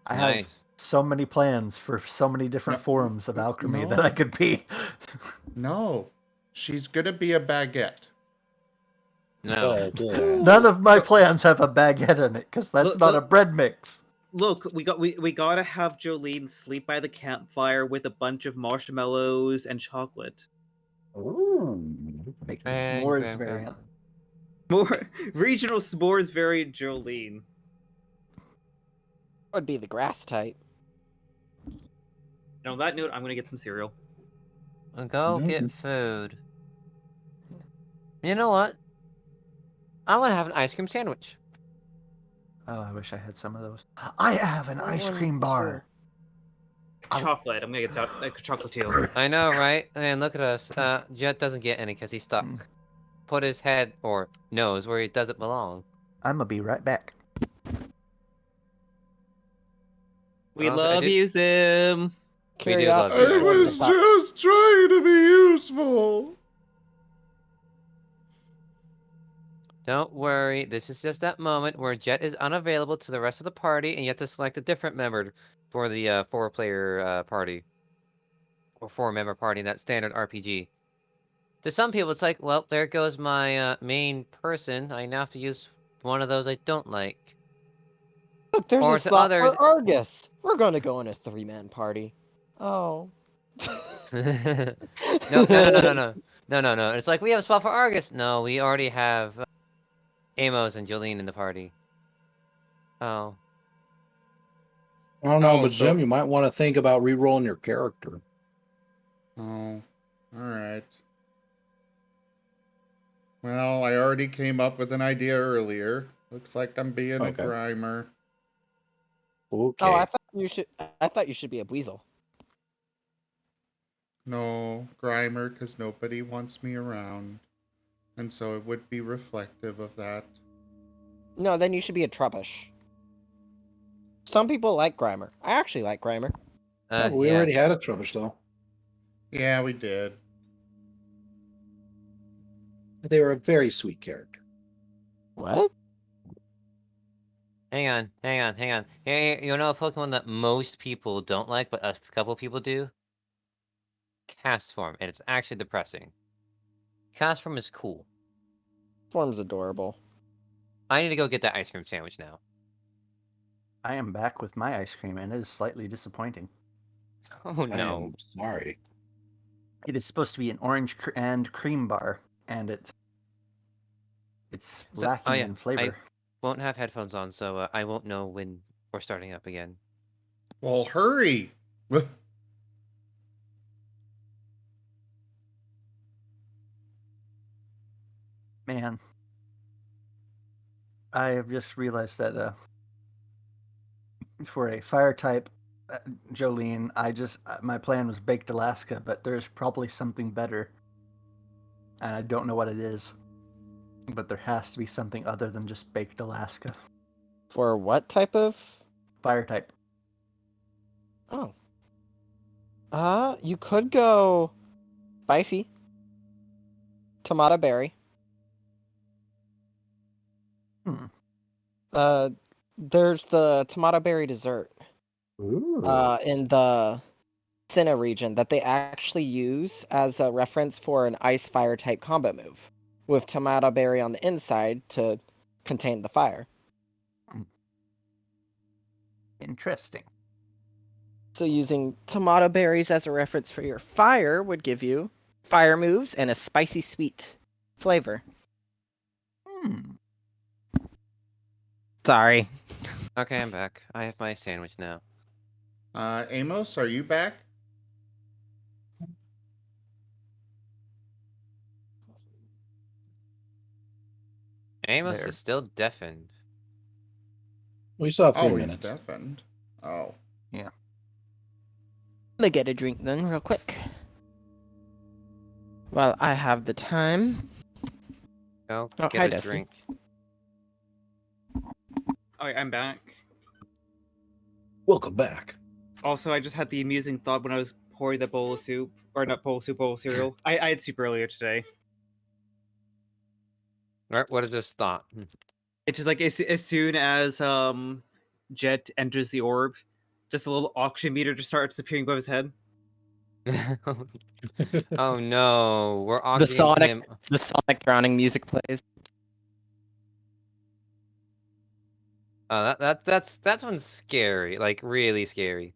S13: I have
S4: Nice.
S13: so many plans for so many different forms of alchemy that
S1: no.
S13: I could be.
S1: No, she's gonna be a baguette.
S4: No.
S13: None of my plans have a baguette in it because that's
S5: Look-
S13: not a
S5: look-
S13: bread mix.
S5: Look, we gotta have Jolene sleep by the campfire with a bunch of marshmallows and chocolate.
S2: Ooh.
S13: Make the
S4: Bang,
S13: s'mores
S4: bang, bang.
S13: variant.
S5: More regional s'mores variant Jolene.
S3: Would be the grass type.
S5: And on that note, I'm gonna get some cereal.
S4: Go get food. You know what? I'm gonna have an ice cream sandwich.
S13: Oh, I wish I had some of those. I have an ice cream bar.
S5: Chocolate. I'm gonna get chocolate too.
S4: I know, right? Man, look at us. Jet doesn't get any because he's stuck. Put his head or nose where he doesn't belong.
S13: I'm gonna be right back.
S5: We love you, Zim.
S4: We do love you.
S1: I was just trying to be useful.
S4: Don't worry, this is just that moment where Jet is unavailable to the rest of the party, and you have to select a different member for the 4-player party. Or 4-member party in that standard RPG. To some people, it's like, well, there goes my main person. I now have to use one of those I don't like.
S14: Look, there's
S4: Or
S14: a
S4: to
S14: spot
S4: others...
S14: for Argus. We're gonna go in a 3-man party. Oh.
S4: No. It's like, we have a spot for Argus. No, we already have Amos and Jolene in the party. Oh.
S2: I don't know, but Jim, you might want to think about re-rolling your character.
S1: Oh, alright. Well, I already came up with an idea earlier. Looks like I'm being a grimer.
S2: Okay.
S14: Oh, I thought you should be a weasel.
S1: No, grimer, because nobody wants me around. And so it would be reflective of that.
S14: No, then you should be a trubbish. Some people like Grimer. I actually like Grimer.
S2: But we already had a trubbish, though.
S1: Yeah, we did.
S2: They were a very sweet character.
S14: What?
S4: Hang on. Hey, you know a Pokemon that most people don't like, but a couple people do? Castform, and it's actually depressing. Castform is cool.
S14: Form's adorable.
S4: I need to go get that ice cream sandwich now.
S13: I am back with my ice cream, and it is slightly disappointing.
S4: Oh no!
S2: I am sorry.
S13: It is supposed to be an orange and cream bar, and it's lacking in flavor.
S4: I won't have headphones on, so I won't know when we're starting up again.
S1: Well, hurry!
S13: Man, I have just realized that for a fire type Jolene, my plan was baked Alaska, but there's probably something better, and I don't know what it is. But there has to be something other than just baked Alaska.
S14: For what type of?
S13: Fire type.
S14: Oh. You could go spicy. Tomato berry. There's the tomato berry dessert.
S2: Ooh.
S14: In the Sinnoh region that they actually use as a reference for an ice fire type combo move, with tomato berry on the inside to contain the fire.
S13: Interesting.
S14: So using tomato berries as a reference for your fire would give you fire moves and a spicy sweet flavor. Sorry.
S4: Okay, I'm back. I have my sandwich now.
S1: Amos, are you back?
S4: Amos is still deafened.
S2: We still have 3
S1: Always
S2: minutes.
S1: deafened. Oh.
S13: Yeah.
S14: Let me get a drink then, real quick. While I have the time.
S4: Go
S14: hi,
S4: get a
S14: Dusty.
S4: drink.
S5: Alright, I'm back.
S2: Welcome back.
S5: Also, I just had the amusing thought when I was pouring that bowl of soup, or not bowl of soup, bowl of cereal. I had soup earlier today.
S4: What is this thought?
S5: It's just like as soon as Jet enters the orb, just a little oxygen meter just starts appearing above his head.
S4: Oh no, we're oxygenating him.
S14: The Sonic drowning music plays.
S4: Oh, that's one's scary, like really scary.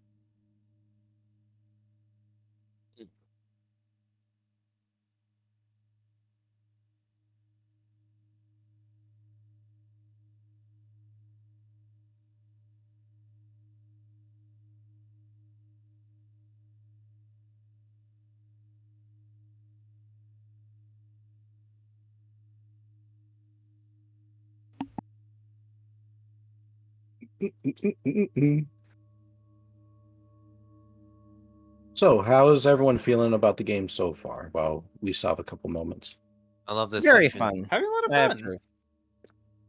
S2: So, how is everyone feeling about the game so far? Well, we still have a couple moments.
S4: I love this
S3: Very
S4: session.
S3: fun.
S5: Having a lot of
S3: I have
S5: fun.
S3: to.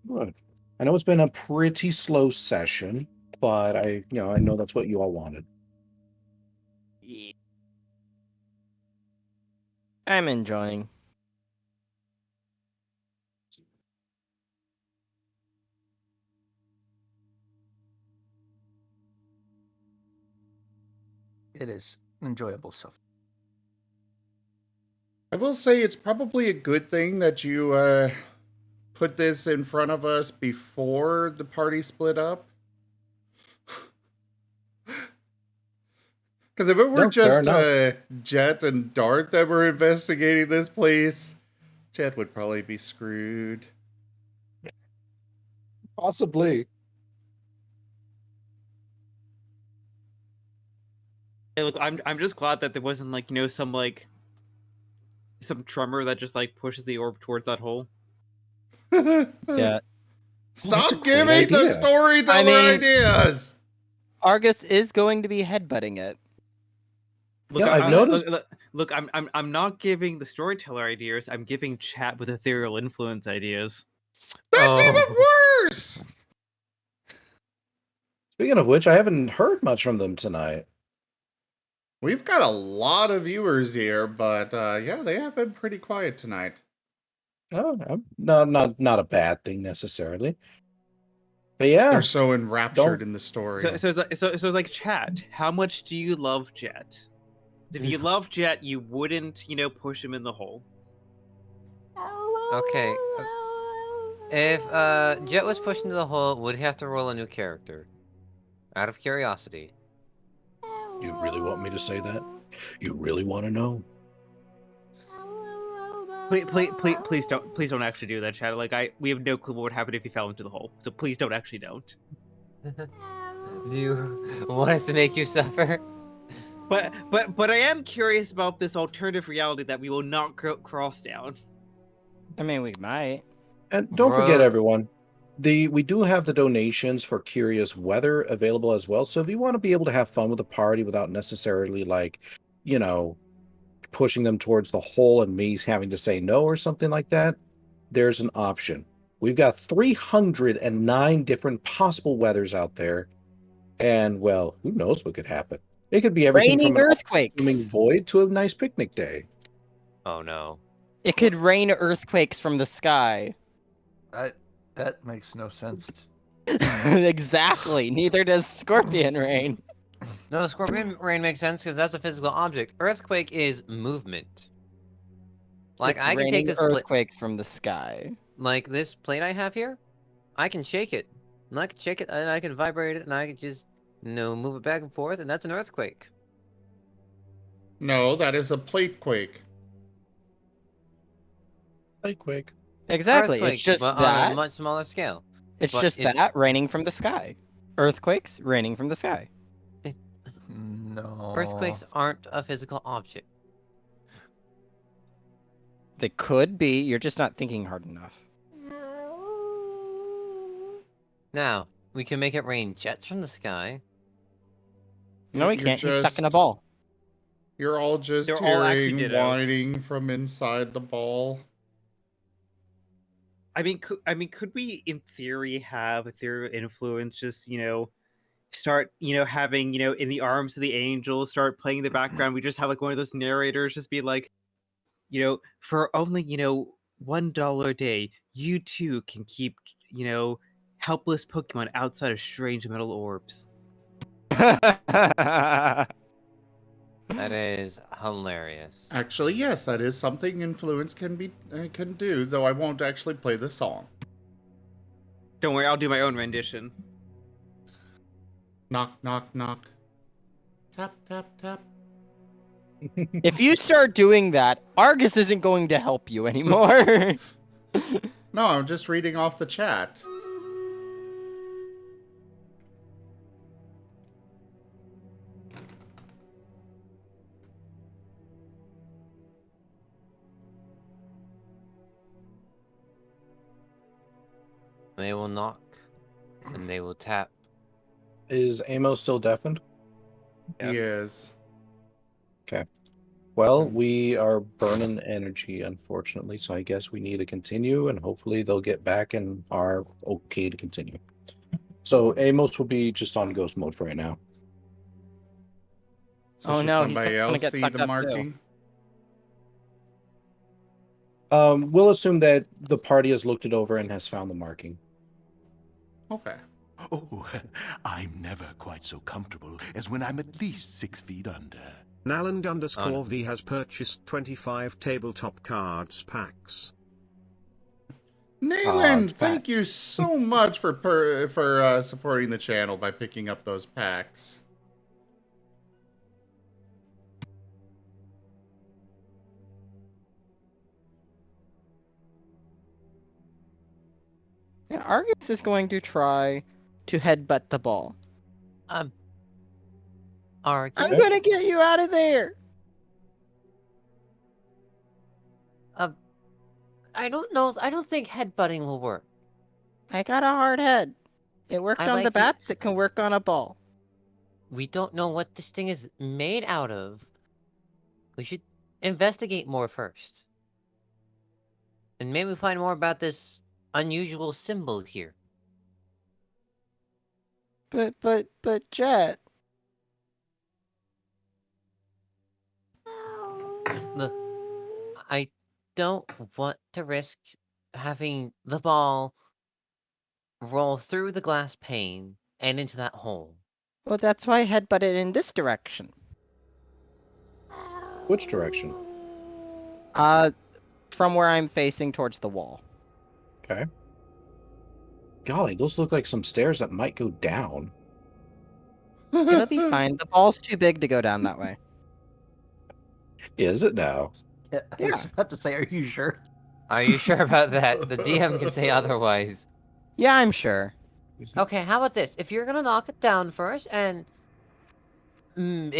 S2: Good. I know it's been a pretty slow session, but I know that's what you all wanted.
S3: I'm enjoying.
S13: It is enjoyable so far.
S1: I will say it's probably a good thing that you put this in front of us before the party split up. Because if it were just Jet and Dart that were investigating this place, Jet would probably be screwed.
S2: Possibly.
S5: Hey, look, I'm just glad that there wasn't like some tremor that just like pushes the orb towards that hole.
S3: Yeah.
S1: Stop giving the storyteller ideas!
S3: Argus is going to be headbutting it.
S5: Look,
S2: Yeah, I've noticed.
S5: Look, I'm not giving the storyteller ideas. I'm giving chat with ethereal influence ideas.
S1: That's even worse!
S2: Speaking of which, I haven't heard much from them tonight.
S1: We've got a lot of viewers here, but yeah, they have been pretty quiet tonight.
S2: Oh, not a bad thing necessarily. But yeah,
S1: they're so enraptured in the story.
S5: So it's like chat. How much do you love Jet? If you love Jet, you wouldn't, push him in the hole.
S4: Okay. If Jet was pushed into the hole, would he have to roll a new character? Out of curiosity.
S2: You really want me to say that? You really want to know?
S5: Please don't actually do that, chat. Like we have no clue what would happen if he fell into the hole. So please don't actually don't.
S4: Do you want us to make you suffer?
S5: But I am curious about this alternative reality that we will not cross down.
S3: I mean, we might.
S2: And don't forget, everyone, we do have the donations for Curious Weather available as well. So if you want to be able to have fun with the party without necessarily pushing them towards the hole and me having to say no or something like that, there's an option. We've got 309 different possible weathers out there. And, well, who knows what could happen? It could be everything
S3: Raining
S2: from an
S3: earthquakes.
S2: all-consuming void to a nice picnic day.
S4: Oh, no.
S3: It could rain earthquakes from the sky.
S13: That makes no sense.
S3: Exactly. Neither does scorpion rain.
S4: No, scorpion rain makes sense because that's a physical object. Earthquake is movement. Like,
S3: It's
S4: I can take
S3: raining
S4: this
S3: earthquakes from the sky.
S4: Like this plate I have here, I can shake it. And I can shake it and I can vibrate it and I can just, move it back and forth, and that's an earthquake.
S1: No, that is a plate quake.
S2: Plate quake.
S3: Exactly.
S4: Earthquake,
S3: It's just
S4: but
S3: that.
S4: on a much smaller scale.
S3: It's
S4: But
S3: just that raining from the sky. Earthquakes raining from the sky.
S13: No.
S4: Earthquakes aren't a physical object.
S3: They could be. You're just not thinking hard enough.
S4: Now, we can make it rain jets from the sky.
S3: No, we can't. He's stuck in a ball.
S1: You're all just
S5: They're all actually
S1: hearing
S5: dittos.
S1: whining from inside the ball.
S5: I mean, could we, in theory, have ethereal influence? Just start having in the arms of the angels, start playing in the background. We just have like one of those narrators just be like, for only $1 a day, you too can keep helpless Pokemon outside of strange metal orbs.
S4: That is hilarious.
S1: Actually, yes, that is something influence can do, though I won't actually play the song.
S5: Don't worry, I'll do my own rendition.
S1: Knock, knock, knock. Tap, tap, tap.
S3: If you start doing that, Argus isn't going to help you anymore.
S1: No, I'm just reading off the chat.
S4: They will knock, and they will tap,
S2: Is Amos still deafened?
S1: He is.
S2: Okay. Well, we are burning energy, unfortunately, so I guess we need to continue, and hopefully they'll get back and are okay to continue. So Amos will be just on ghost mode for right now.
S1: So
S3: Oh
S1: should
S3: no, he's
S1: somebody
S3: gonna
S1: else
S3: get
S1: see
S3: sucked
S1: the
S3: up too.
S1: marking?
S2: We'll assume that the party has looked it over and has found the marking.
S1: Okay.
S7: Oh, I'm never quite so comfortable as when I'm at least 6 feet under.
S8: Naland_V has purchased 25 tabletop cards packs.
S1: Nayland,
S2: Facts.
S1: thank you so much for supporting the channel by picking up those packs.
S3: Yeah, Argus is going to try to headbutt the ball.
S4: Argus?
S3: I'm gonna get you out of there!
S4: I don't know. I don't think headbutting will work.
S3: I got a hard head. It worked
S4: I
S3: on
S4: like
S3: the
S4: the-
S3: bats, it can work on a ball.
S4: We don't know what this thing is made out of. We should investigate more first. And maybe find more about this unusual symbol here.
S3: But Jet.
S4: Look, I don't want to risk having the ball roll through the glass pane and into that hole.
S3: Well, that's why I headbutted in this direction.
S2: Which direction?
S3: From where I'm facing towards the wall.
S2: Okay. Golly, those look like some stairs that might go down.
S3: It'll be fine. The ball's too big to go down that way.
S2: Is it now?
S13: Yeah, I was about to say, are you sure?
S4: Are you sure about that? The DM can say otherwise.
S3: Yeah, I'm sure.
S4: Okay, how about this? If you're gonna knock it down first, and going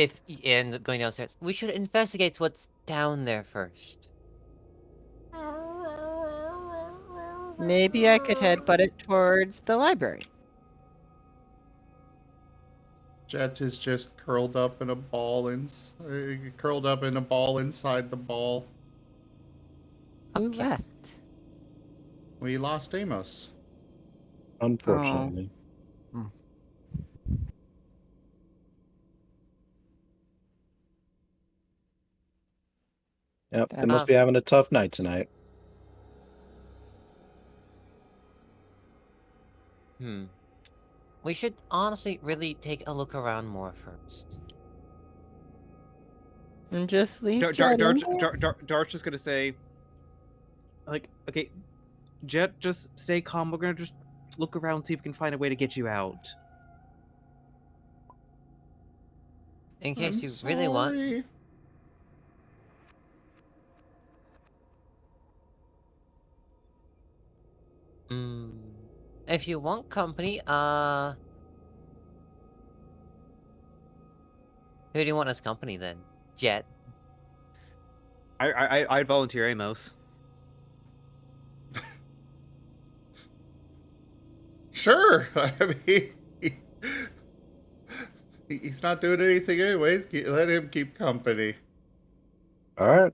S4: downstairs, we should investigate what's down there first.
S3: Maybe I could headbutt it towards the library.
S1: Jet is just curled up in a ball inside the ball.
S3: Who left?
S1: We lost Amos.
S2: Unfortunately. Yep, they must be having a tough night tonight.
S4: We should honestly really take a look around more first.
S3: And just leave
S5: Dart's just gonna say, like, okay, Jet, just stay calm. We're gonna just look around, see if we can find a way to get you out.
S4: In case you really want. If you want company, who do you want as company then? Jet.
S5: I'd volunteer Amos.
S1: Sure. I mean, he's not doing anything anyways. Let him keep company.
S2: All right.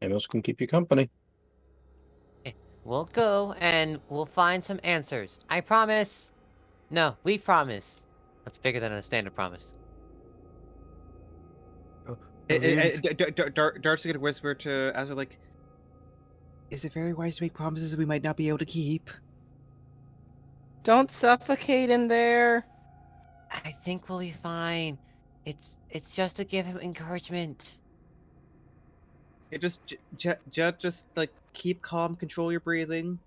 S2: Amos can keep you company.
S4: We'll go and we'll find some answers. I promise. No, we promise. That's bigger than a standard promise.
S5: Dart's gonna whisper to Azur, like, is it very wise to make promises we might not be able to keep?
S3: Don't suffocate in there.
S4: I think we'll be fine. It's just to give him encouragement.
S5: It just Jet, just like keep calm, control your breathing.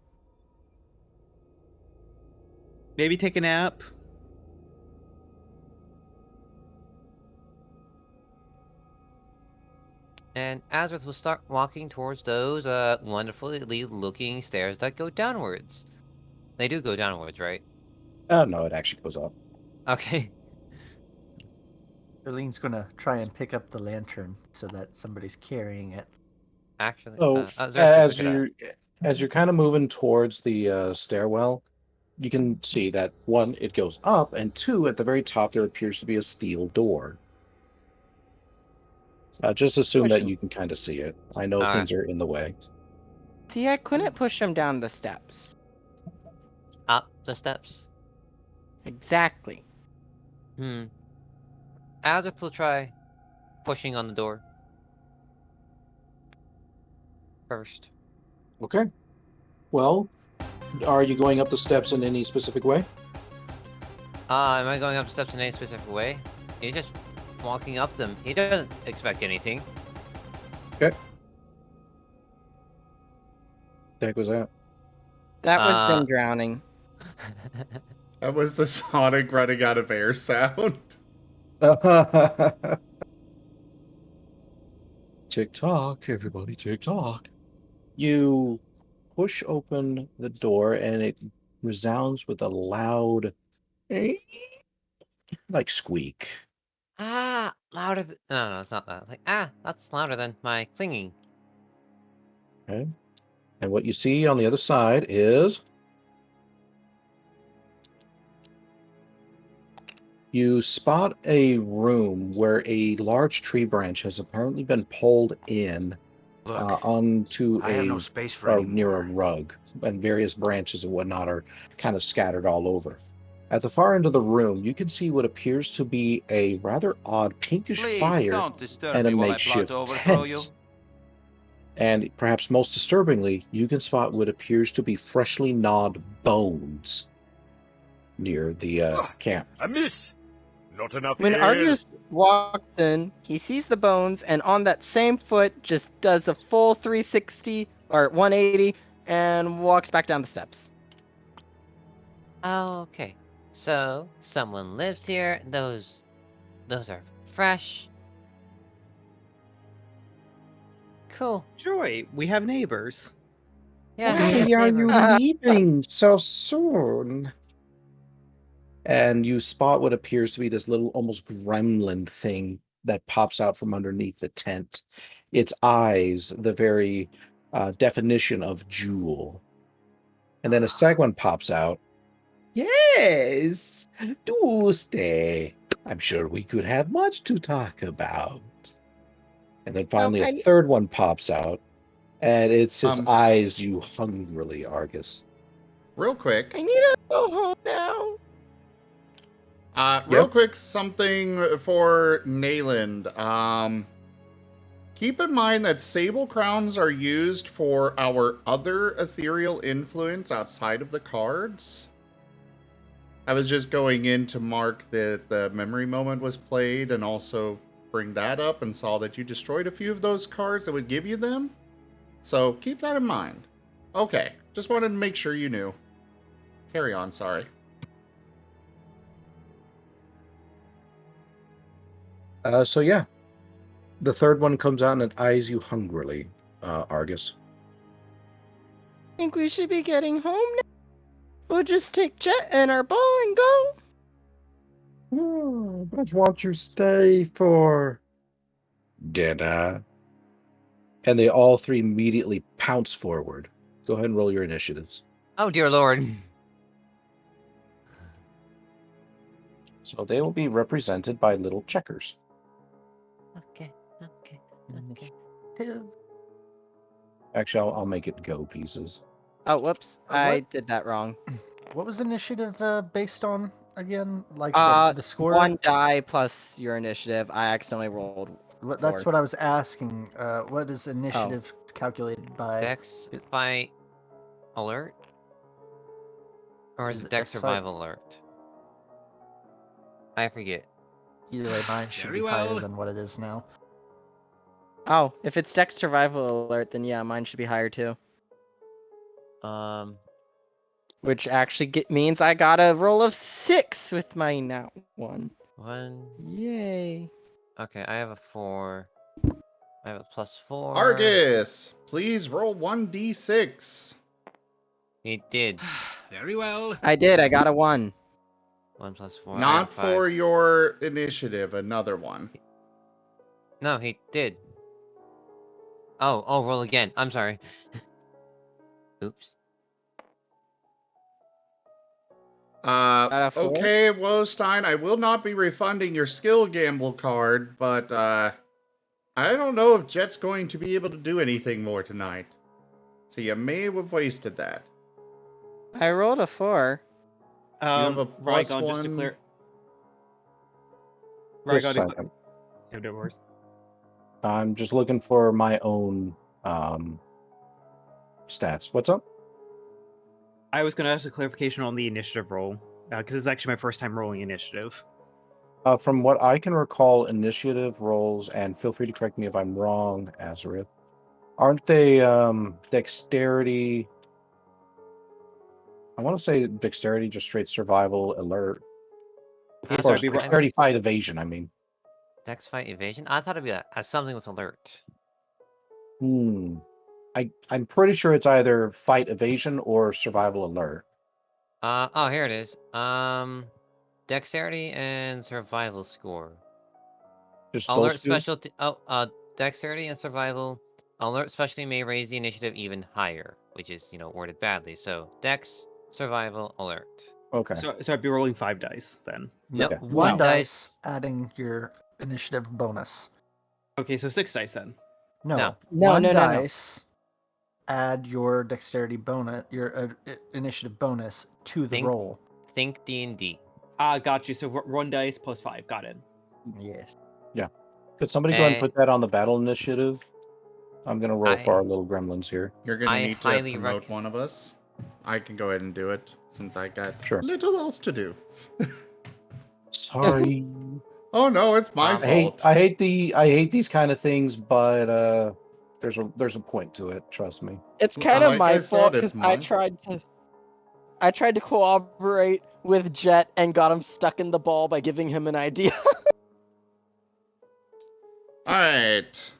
S5: Maybe take a nap.
S4: And Azurith will start walking towards those wonderfully looking stairs that go downwards. They do go downwards, right?
S2: Oh no, it actually goes up.
S4: Okay.
S13: Jolene's gonna try and pick up the lantern so that somebody's carrying it.
S4: Actually,
S2: So
S4: Azurith will pick it up.
S2: as you're kind of moving towards the stairwell, you can see that, one, it goes up, and two, at the very top, there appears to be a steel door. Just assume that you can kind of see it. I know things are in the way.
S14: See, I couldn't push him down the steps.
S4: Up the steps?
S14: Exactly.
S4: Azurith will try pushing on the door first.
S2: Okay. Well, are you going up the steps in any specific way?
S4: Am I going up the steps in any specific way? He's just walking up them. He doesn't expect anything.
S2: Okay. The heck was that?
S14: That was them drowning.
S1: That was the Sonic running out of air sound.
S2: TikTok, everybody, TikTok. You push open the door and it resounds with a loud, like squeak.
S4: Louder than... No, it's not that. Like, that's louder than my clinging.
S2: Okay. And what you see on the other side is... you spot a room where a large tree branch has apparently been pulled in onto
S7: I have no space for
S2: near a rug, and various branches and whatnot are kind of scattered all over. At the far end of the room, you can see what appears to be a rather odd pinkish fire and a makeshift tent. And perhaps most disturbingly, you can spot what appears to be freshly gnawed bones near the camp.
S11: I miss. Not enough
S14: When
S11: air.
S14: Argus walks in, he sees the bones, and on that same foot just does a full 360 or 180 and walks back down the steps.
S4: Okay. So, someone lives here. Those are fresh. Cool.
S5: Joy, we have neighbors.
S4: Yeah.
S2: Why are you leaving so soon? And you spot what appears to be this little almost gremlin thing that pops out from underneath the tent. Its eyes, the very definition of jewel. And then a second one pops out. Yes, do stay. I'm sure we could have much to talk about. And then finally a third one pops out. And it's his eyes you hungrily, Argus.
S1: Real quick.
S14: I need to go home now.
S1: Real quick, something for Nayland. Keep in mind that sable crowns are used for our other ethereal influence outside of the cards. I was just going in to mark that the memory moment was played and also bring that up and saw that you destroyed a few of those cards that would give you them. So keep that in mind. Okay, just wanted to make sure you knew. Carry on, sorry.
S2: So yeah, the third one comes out and it eyes you hungrily, Argus.
S14: I think we should be getting home now. We'll just take Jet and our ball and go.
S2: But won't you stay for dinner? And they all three immediately pounce forward. Go ahead and roll your initiatives.
S4: Oh, dear Lord.
S2: So they will be represented by little checkers.
S4: Okay.
S2: Actually, I'll make it go pieces.
S14: Oh, whoops. I did that wrong.
S13: What was initiative based on again? Like the score?
S14: 1 die plus your initiative. I accidentally rolled.
S13: That's what I was asking. What is initiative calculated by?
S4: Dex fight alert? Or is it Dex survival alert? I forget.
S13: Either way, mine should be higher than what it is now.
S14: Oh, if it's Dex survival alert, then yeah, mine should be higher too. Which actually means I got a roll of 6 with my now one. Yay.
S4: Okay, I have a 4. I have a +4.
S1: Argus, please roll 1d6.
S4: He did.
S11: Very well.
S14: I did. I got a 1.
S4: 1 + 4.
S1: Not for your initiative, another one.
S4: No, he did. Oh, roll again. I'm sorry. Oops.
S3: Out of 4?
S1: Okay, Wostein, I will not be refunding your skill gamble card, but, I don't know if Jet's going to be able to do anything more tonight. So you may have wasted that.
S3: I rolled a 4.
S1: You have a plus
S5: Rygon, just to
S1: one.
S5: clear.
S2: Just a
S5: Rygon,
S2: second.
S5: yeah, no worries.
S2: I'm just looking for my own stats. What's up?
S5: I was going to ask a clarification on the initiative roll, because it's actually my first time rolling initiative.
S2: From what I can recall, initiative rolls, and feel free to correct me if I'm wrong, Azurith, aren't they dexterity? I want to say dexterity, just straight survival, alert.
S5: Yeah,
S2: Or
S5: so I'd be
S2: dexterity, fight, evasion, I mean.
S4: Dex fight evasion? I thought it'd be something with alert.
S2: I'm pretty sure it's either fight, evasion, or survival, alert.
S4: Oh, here it is. Dexterity and survival score.
S2: Just
S4: Alert
S2: those two?
S4: specialty. Dexterity and survival. Alert specialty may raise the initiative even higher, which is, worded badly. So, Dex, survival, alert.
S2: Okay.
S5: So I'd be rolling 5 dice then.
S4: Nope.
S2: Yeah.
S9: One dice, adding your initiative bonus.
S5: Okay, so 6 dice then.
S9: No.
S3: No,
S9: One
S3: no, no, no.
S9: dice, add your dexterity bonus, your initiative bonus to the roll.
S4: Think D&D.
S5: Got you. So 1 dice plus 5. Got it.
S9: Yes.
S2: Yeah. Could somebody go ahead and put that on the battle initiative? I'm going to roll for our little gremlins here.
S1: You're going to need to promote one of us. I can go ahead and do it, since I got little else to do.
S2: Sorry.
S1: Oh no, it's my fault.
S2: I hate these kind of things, but there's a point to it. Trust me.
S3: It's kind of
S1: Like
S3: my
S1: I said,
S3: fault
S1: it's
S3: because I tried to cooperate with Jet and got him stuck in the ball by giving him an idea.
S1: Alright.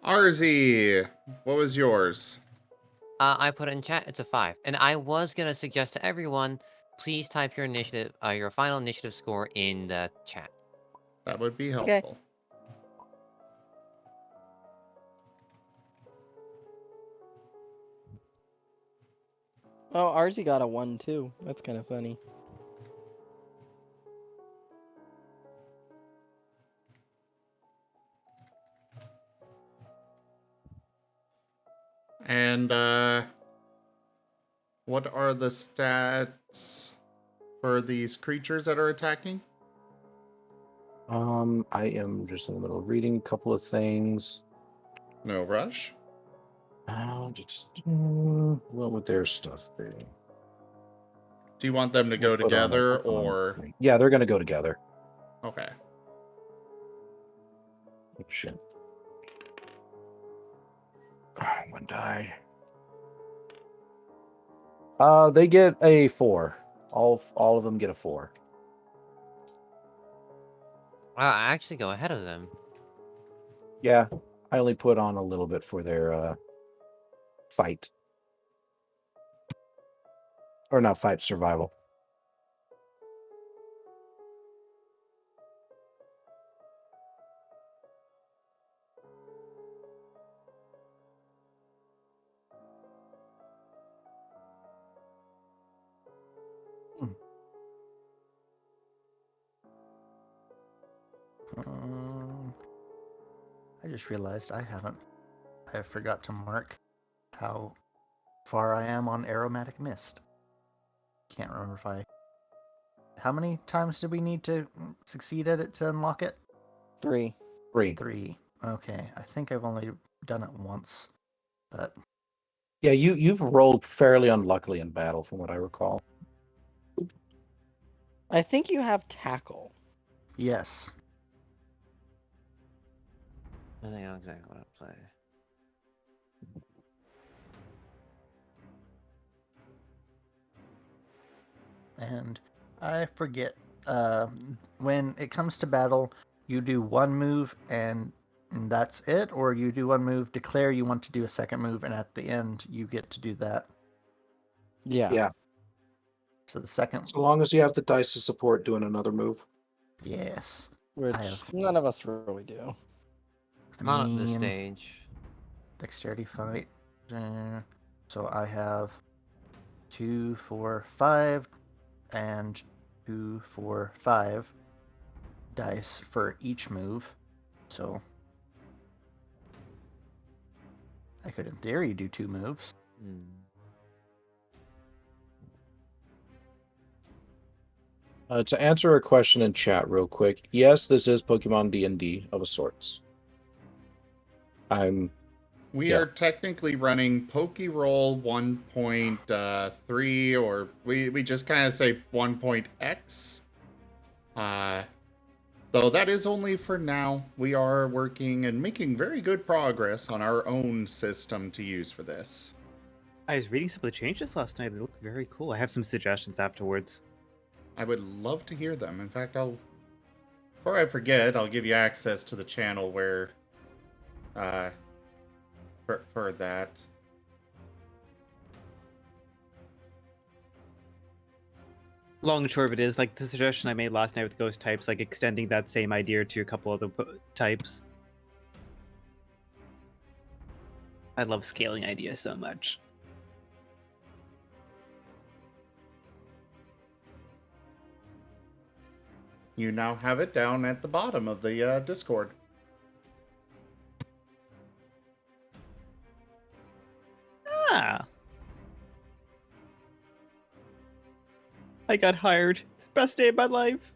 S1: RZ, what was yours?
S4: I put it in chat. It's a 5. And I was going to suggest to everyone, please type your initiative, your final initiative score in the chat.
S1: That would be helpful.
S3: Okay. Oh, RZ got a 1 too. That's kind of funny.
S1: And, what are the stats for these creatures that are attacking?
S2: I am just in the middle of reading a couple of things.
S1: No rush.
S2: What would their stuff be?
S1: Do you want them to go together, or?
S2: Yeah, they're going to go together.
S1: Okay.
S2: Oh, shit. 1 die. They get a 4. All of them get a 4.
S4: Wow, I actually go ahead of them.
S2: Yeah, I only put on a little bit for their fight. Or not fight, survival.
S9: I just realized I forgot to mark how far I am on aromatic mist. Can't remember if how many times did we need to succeed at it to unlock it?
S3: 3.
S9: 3. Okay, I think I've only done it once, but
S2: yeah, you've rolled fairly unluckily in battle, from what I recall.
S3: I think you have tackle.
S9: Yes.
S4: I think I know exactly what I play.
S9: And I forget, when it comes to battle, you do one move and that's it, or you do one move, declare you want to do a second move, and at the end you get to do that.
S3: Yeah.
S2: Yeah.
S9: So the second.
S2: So long as you have the dice to support doing another move.
S9: Yes.
S3: Which none of us really do.
S4: Not at this stage.
S9: Dexterity fight. So I have 2, 4, 5, and 2, 4, 5 dice for each move. So I could, in theory, do 2 moves.
S2: To answer a question in chat real quick, yes, this is Pokemon D&D of a sorts.
S1: We are technically running Pokerole 1.3, or we just kind of say 1.x. Though that is only for now. We are working and making very good progress on our own system to use for this.
S5: I was reading some of the changes last night. They look very cool. I have some suggestions afterwards.
S1: I would love to hear them. In fact, before I forget, I'll give you access to the channel where, for that.
S5: Long and short of it is, like, the suggestion I made last night with ghost types, like extending that same idea to a couple other types. I love scaling ideas so much.
S1: You now have it down at the bottom of the Discord.
S5: Ah! I got hired. It's the best day of my life.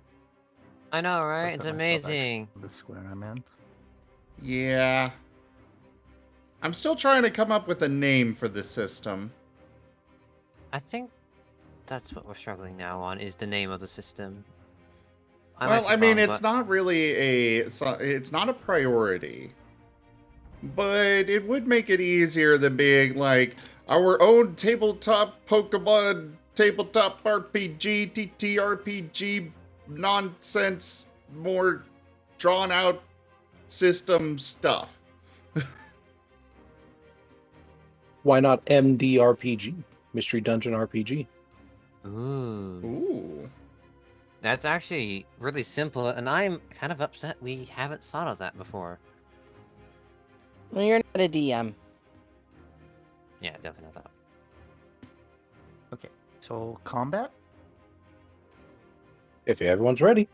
S4: I know, right? It's amazing.
S9: The square I'm in.
S1: Yeah. I'm still trying to come up with a name for the system.
S4: I think that's what we're struggling now on, is the name of the system.
S1: Well, I mean, it's not really it's not a priority. But it would make it easier than being like our own tabletop Pokemon, tabletop RPG, ttrpg nonsense, more drawn out system stuff.
S2: Why not MDRPG? Mystery Dungeon RPG.
S4: Ooh. That's actually really simple, and I'm kind of upset we haven't thought of that before.
S14: Well, you're not a DM.
S4: Yeah, definitely not.
S9: Okay, so combat?
S2: If everyone's ready.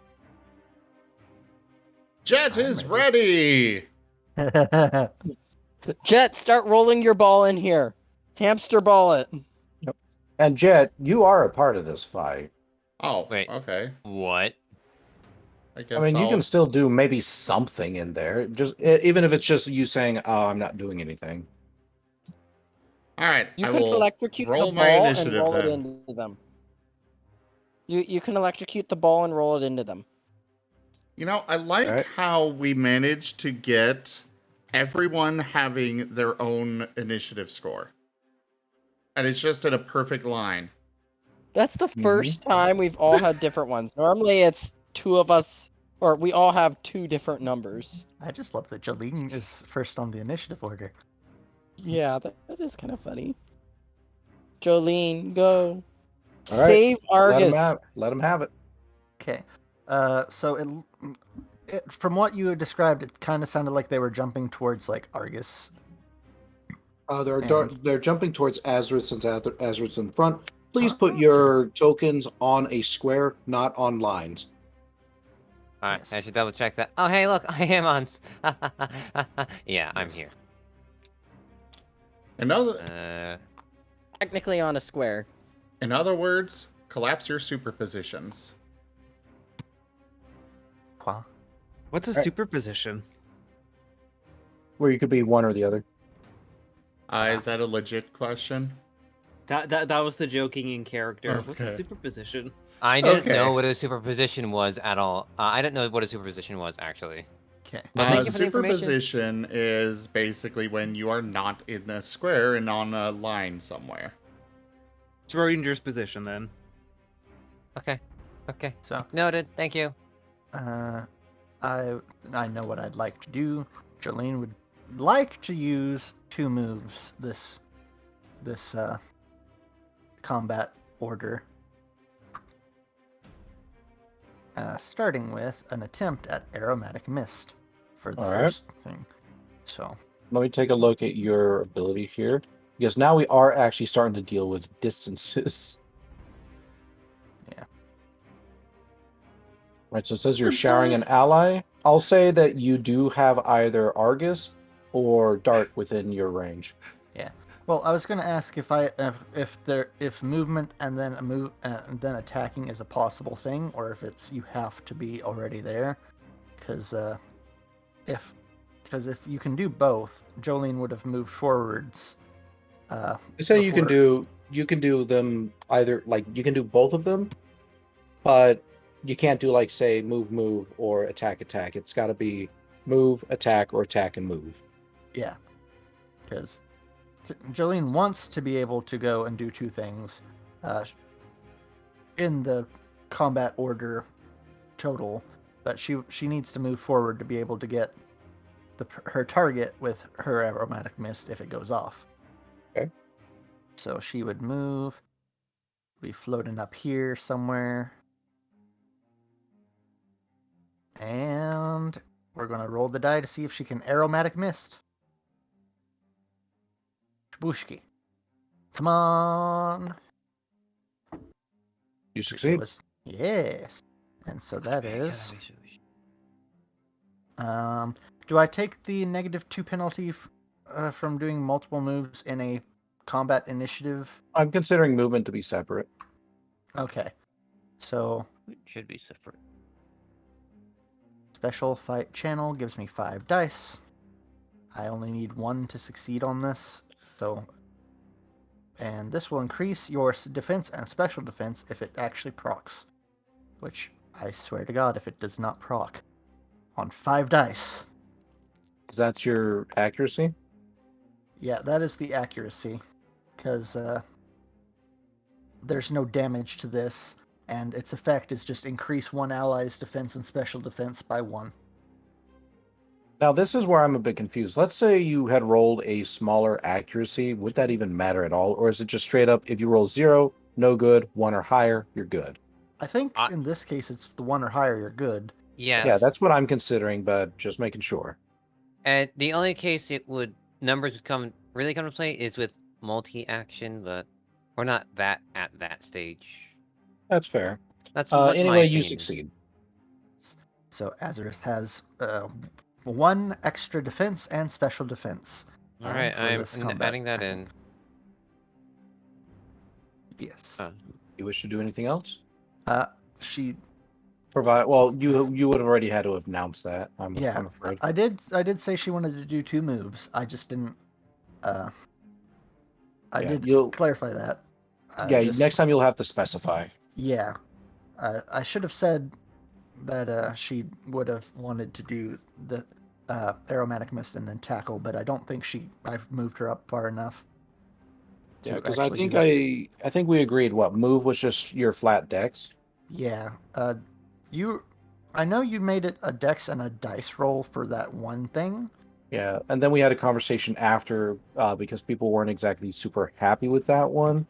S1: Jet is ready!
S14: Jet, start rolling your ball in here. Hamster ball it.
S2: Yep. And Jet, you are a part of this fight.
S1: Oh,
S4: wait.
S1: Okay.
S4: What?
S1: I guess
S2: I mean, you can still do maybe something in there. Just even if it's just you saying, "Oh, I'm not doing anything."
S1: All right.
S14: You
S1: I
S14: can
S1: will
S14: electrocute
S1: roll
S14: the
S1: my
S14: ball and
S1: initiative
S14: roll it
S1: then.
S14: into them. You can electrocute the ball and roll it into them.
S1: You know, I like how we managed to get everyone having their own initiative score. And it's just in a perfect line.
S14: That's the first time we've all had different ones. Normally it's 2 of us, or we all have 2 different numbers.
S9: I just love that Jolene is first on the initiative order.
S14: Yeah, that is kind of funny. Jolene, go.
S2: All right.
S14: Save Argus.
S2: Let him have it.
S9: Okay. So from what you had described, it kind of sounded like they were jumping towards like Argus.
S2: They're jumping towards Azurith since Azurith's in front. Please put your tokens on a square, not on lines.
S4: Alright, I should double check that. Oh, hey, look, I am on. Yeah, I'm here.
S14: Technically on a square.
S1: In other words, collapse your superpositions.
S5: What's a superposition?
S2: Where you could be one or the other.
S1: Is that a legit question?
S5: That was the joking in character. What's a
S1: Okay.
S5: superposition?
S4: I didn't know what a superposition was at all. I didn't know what a superposition was, actually.
S9: Okay.
S1: Superposition is basically when you are not in a square and on a line somewhere.
S5: Schrodinger's position, then.
S4: Okay. Okay.
S9: So
S4: noted. Thank you.
S9: I know what I'd like to do. Jolene would like to use 2 moves this combat order. Starting with an attempt at aromatic mist for the first thing. So
S2: let me take a look at your ability here. Because now we are actually starting to deal with distances.
S13: Yeah.
S2: Right, so it says you're
S1: And
S2: showering
S1: so-
S2: an ally. I'll say that you do have either Argus or Dart within your range.
S13: Yeah. Well, I was going to ask if movement and then a move and then attacking is a possible thing, or if it's you have to be already there, because if you can do both, Jolene would have moved forwards.
S2: I say you can
S13: before-
S2: do them either, like you can do both of them, but you can't do like say move or attack. It's got to be move, attack, or attack and move.
S13: Yeah, because Jolene wants to be able to go and do two things in the combat order total, but she needs to move forward to be able to get her target with her aromatic mist if it goes off.
S2: Okay.
S13: So she would move, be floating up here somewhere, and we're going to roll the die to see if she can aromatic mist. Shbushki. Come on.
S2: You succeed.
S13: Yes. And so that is... do I take the -2 penalty from doing multiple moves in a combat initiative?
S2: I'm considering movement to be separate.
S13: Okay. So...
S4: It should be separate.
S13: Special fight channel gives me 5 dice. I only need 1 to succeed on this. So... And this will increase your defense and special defense if it actually procs. Which, I swear to God, if it does not proc. On 5 dice.
S2: That's your accuracy?
S13: Yeah, that is the accuracy. Because there's no damage to this, and its effect is just increase one ally's defense and special defense by 1.
S2: Now, this is where I'm a bit confused. Let's say you had rolled a smaller accuracy. Would that even matter at all? Or is it just straight up, if you roll 0, no good, 1 or higher, you're good?
S13: I think in this case, it's the 1 or higher, you're good.
S4: Yes.
S2: Yeah, that's what I'm considering, but just making sure.
S4: And the only case numbers would really come to play is with multi-action, but we're not at that stage.
S2: That's fair.
S4: That's what my
S2: anyway, you
S4: opinion is.
S2: succeed.
S13: So Azurith has 1 extra defense and special defense.
S4: All right,
S13: for
S4: I'm
S13: this combat.
S4: adding that in.
S13: Yes.
S2: You wish to do anything else?
S13: She
S2: provide. Well, you would have already had to have announced that. I'm afraid.
S13: I did say she wanted to do 2 moves. I just didn't. I did clarify that.
S2: Next time you'll have to specify.
S13: Yeah, I should have said that she would have wanted to do the aromatic mist and then tackle, but I don't think I've moved her up far enough.
S2: Yeah, because I think we agreed. What move was just your flat dex?
S13: Yeah. I know you made it a dex and a dice roll for that one thing.
S2: Yeah, and then we had a conversation after because people weren't exactly super happy with that one.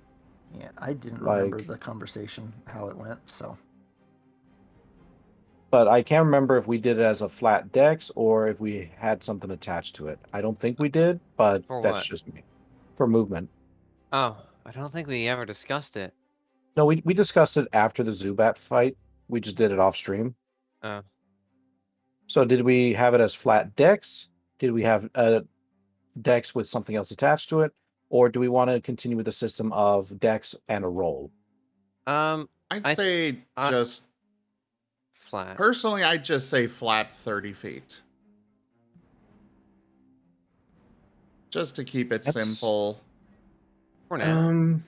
S13: Yeah, I didn't remember the conversation, how it went, so.
S2: But I can't remember if we did it as a flat dex or if we had something attached to it. I don't think we did, but that's just me. For movement.
S4: Oh, I don't think we ever discussed it.
S2: No, we discussed it after the Zubat fight. We just did it off stream.
S4: Oh.
S2: So did we have it as flat dex? Did we have a dex with something else attached to it? Or do we want to continue with the system of dex and a roll?
S1: I'd say just
S4: flat.
S1: Personally, I'd just say flat 30 feet. Just to keep it simple.
S4: For now.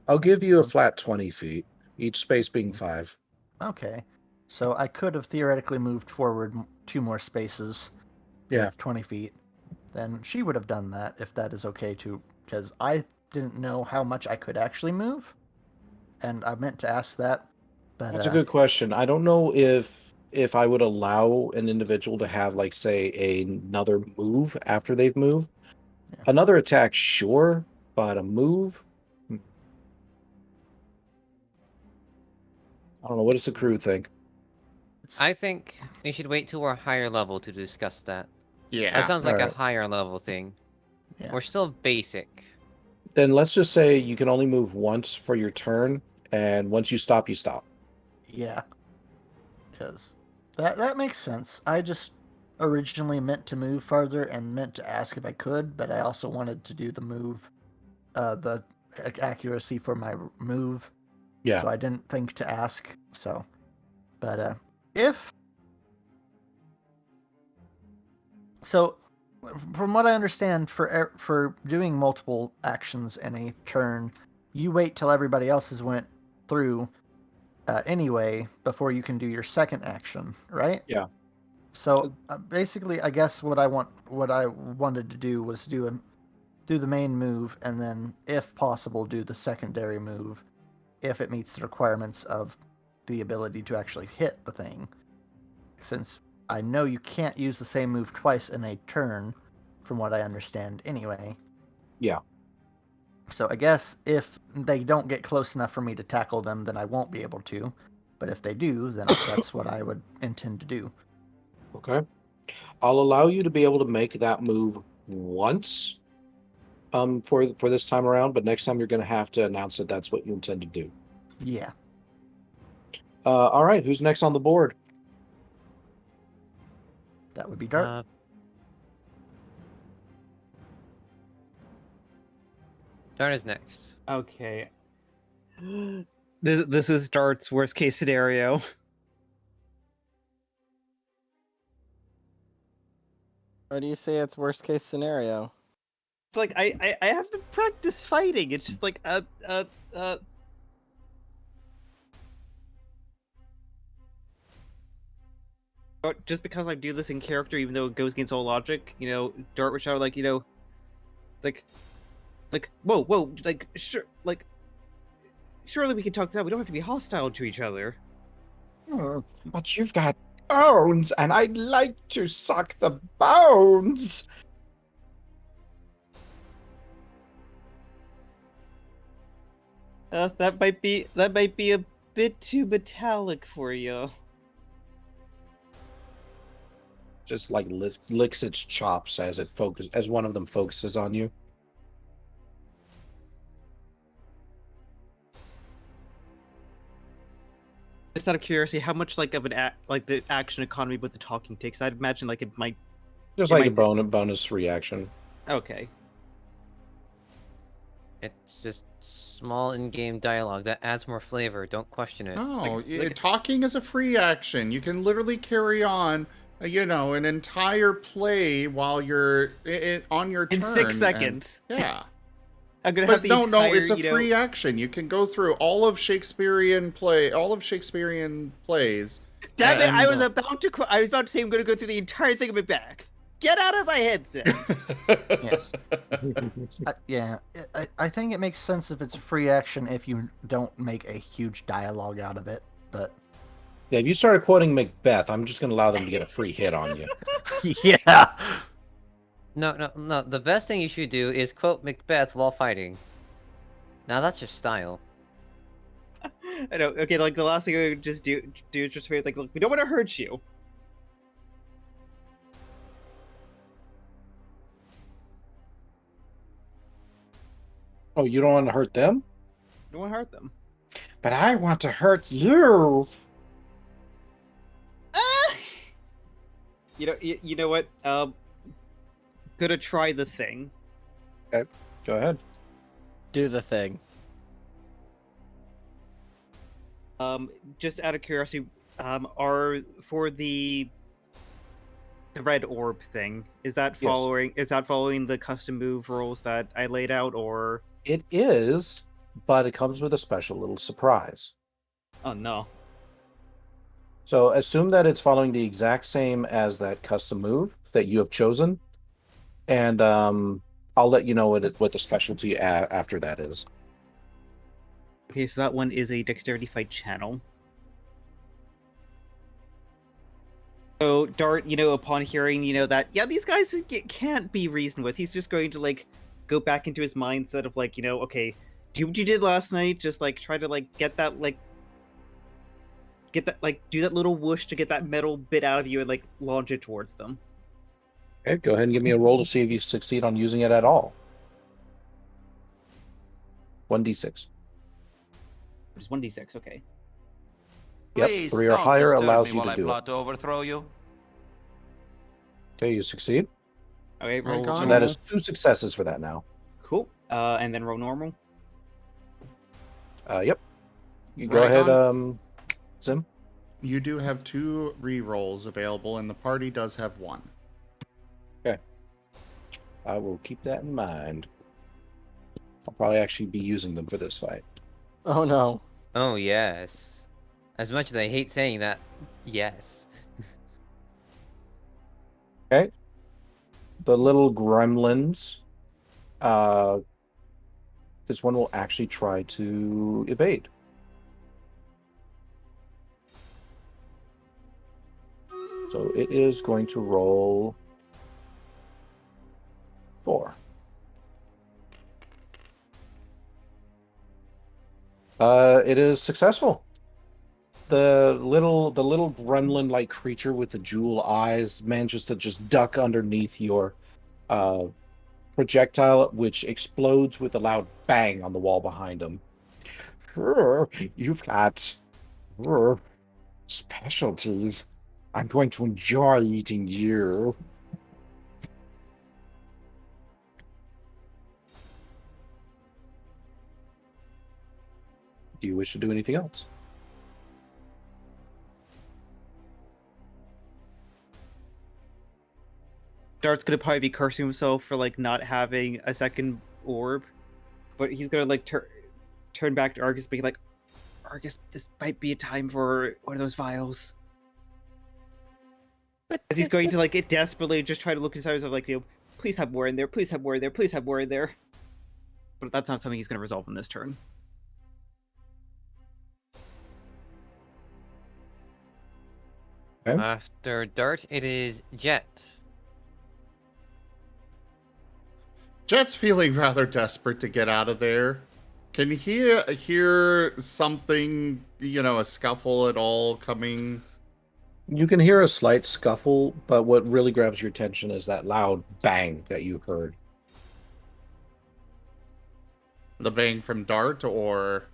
S2: I'll give you a flat 20 feet, each space being 5.
S13: Okay. So I could have theoretically moved forward 2 more spaces with 20 feet. Then she would have done that if that is okay too, because I didn't know how much I could actually move. And I meant to ask that. But,
S2: that's a good question. I don't know if I would allow an individual to have, like, say, another move after they've moved. Yeah. Another attack, sure, but a move? I don't know. What does the crew think?
S4: I think we should wait till we're higher level to discuss that.
S1: Yeah.
S4: That sounds like a higher level thing.
S9: Yeah.
S4: We're still basic.
S2: Then let's just say you can only move once for your turn, and once you stop, you stop.
S9: Yeah. Because that makes sense. I just originally meant to move farther and meant to ask if I could, but I also wanted to do the move, the accuracy for my move.
S2: Yeah.
S9: So I didn't think to ask. So, but if so, from what I understand, for doing multiple actions in a turn, you wait till everybody else has went through anyway before you can do your second action, right?
S2: Yeah.
S9: So basically, I guess what I wanted to do was do the main move, and then, if possible, do the secondary move, if it meets the requirements of the ability to actually hit the thing. Since I know you can't use the same move twice in a turn, from what I understand anyway.
S2: Yeah.
S9: So I guess if they don't get close enough for me to tackle them, then I won't be able to. But if they do, then that's what I would intend to do.
S2: Okay. I'll allow you to be able to make that move once for this time around, but next time you're going to have to announce that that's what you intend to do.
S9: Yeah.
S2: All right. Who's next on the board?
S9: That would be Dart.
S4: Dart is next.
S5: Okay. This is Dart's worst case scenario.
S3: Why do you say it's worst case scenario?
S5: It's like I haven't practiced fighting. It's just like just because I do this in character, even though it goes against all logic, Dart would shout like, whoa, like sure, like surely we can talk this out. We don't have to be hostile to each other.
S2: But you've got bones, and I'd like to suck the bones.
S5: That might be a bit too metallic for you.
S2: Just like licks its chops as one of them focuses on you.
S5: Just out of curiosity, how much like of an the action economy with the talking takes? I'd imagine like it might.
S2: Just like a bonus reaction.
S5: Okay.
S4: It's just small in-game dialogue that adds more flavor. Don't question it.
S1: No, talking is a free action. You can literally carry on, an entire play while you're on your turn.
S5: In 6 seconds.
S1: Yeah.
S5: I'm gonna
S1: But
S5: have the entire,
S1: no, it's a free action. You can go through all of Shakespearean plays.
S5: Damn it! I was about to say I'm gonna go through the entire thing of it back. Get out of my headset.
S9: Yes. Yeah, I think it makes sense if it's a free action if you don't make a huge dialogue out of it. But
S2: yeah, if you started quoting Macbeth, I'm just going to allow them to get a free hit on you.
S9: Yeah.
S4: No. The best thing you should do is quote Macbeth while fighting. Now that's your style.
S5: I know. Okay, like the last thing we would just do is just like, look, we don't want to hurt you.
S2: Oh, you don't want to hurt them?
S5: Don't want to hurt them.
S2: But I want to hurt you.
S5: You know what? Gonna try the thing.
S2: Okay, go ahead.
S3: Do the thing.
S5: Just out of curiosity, are for the red orb thing, is that following the custom move rules that I laid out, or?
S2: It is, but it comes with a special little surprise.
S5: Oh no.
S2: So assume that it's following the exact same as that custom move that you have chosen, and I'll let you know what the specialty after that is.
S5: Okay, so that one is a dexterity fight channel. So Dart, upon hearing, that, yeah, these guys can't be reasoned with, he's just going to, like, go back into his mindset of, like, okay, do what you did last night, just, like, try to, like, do that little whoosh to get that metal bit out of you and, like, launch it towards them.
S2: Okay, go ahead and give me a roll to see if you succeed on using it at all. 1d6.
S5: It's 1d6, okay.
S2: Yep,
S15: Please
S2: 3 or
S15: don't
S2: higher
S15: disturb
S2: allows
S15: me
S2: you
S15: while
S2: to
S15: I
S2: do it.
S15: plot to overthrow you.
S2: Okay, you succeed.
S5: Okay, roll
S1: God.
S2: So
S5: normal.
S2: that is 2 successes for that now.
S5: Cool. And then roll normal.
S2: Yep. You go
S1: Right
S2: ahead,
S1: on.
S2: Sim.
S1: You do have 2 re-rolls available, and the party does have 1.
S2: Okay. I will keep that in mind. I'll probably actually be using them for this fight.
S14: Oh no.
S4: Oh, yes. As much as I hate saying that, yes.
S2: Okay. The little gremlins. This one will actually try to evade. So it is going to roll 4. It is successful. The little gremlin-like creature with the jewel eyes manages to just duck underneath your projectile, which explodes with a loud bang on the wall behind him. You've got specialties. I'm going to enjoy eating you. Do you wish to do anything else?
S5: Dart's gonna probably be cursing himself for like not having a second orb, but he's gonna like turn back to Argus, being like, "Argus, this might be a time for one of those vials." As he's going to like get desperately just try to look inside himself, like, please have more in there, please have more in there, please have more in there. But that's not something he's gonna resolve in this turn.
S2: Okay.
S4: After Dart, it is Jet.
S1: Jet's feeling rather desperate to get out of there. Can he hear something, a scuffle at all coming?
S2: You can hear a slight scuffle, but what really grabs your attention is that loud bang that you heard.
S1: The bang from Dart, or?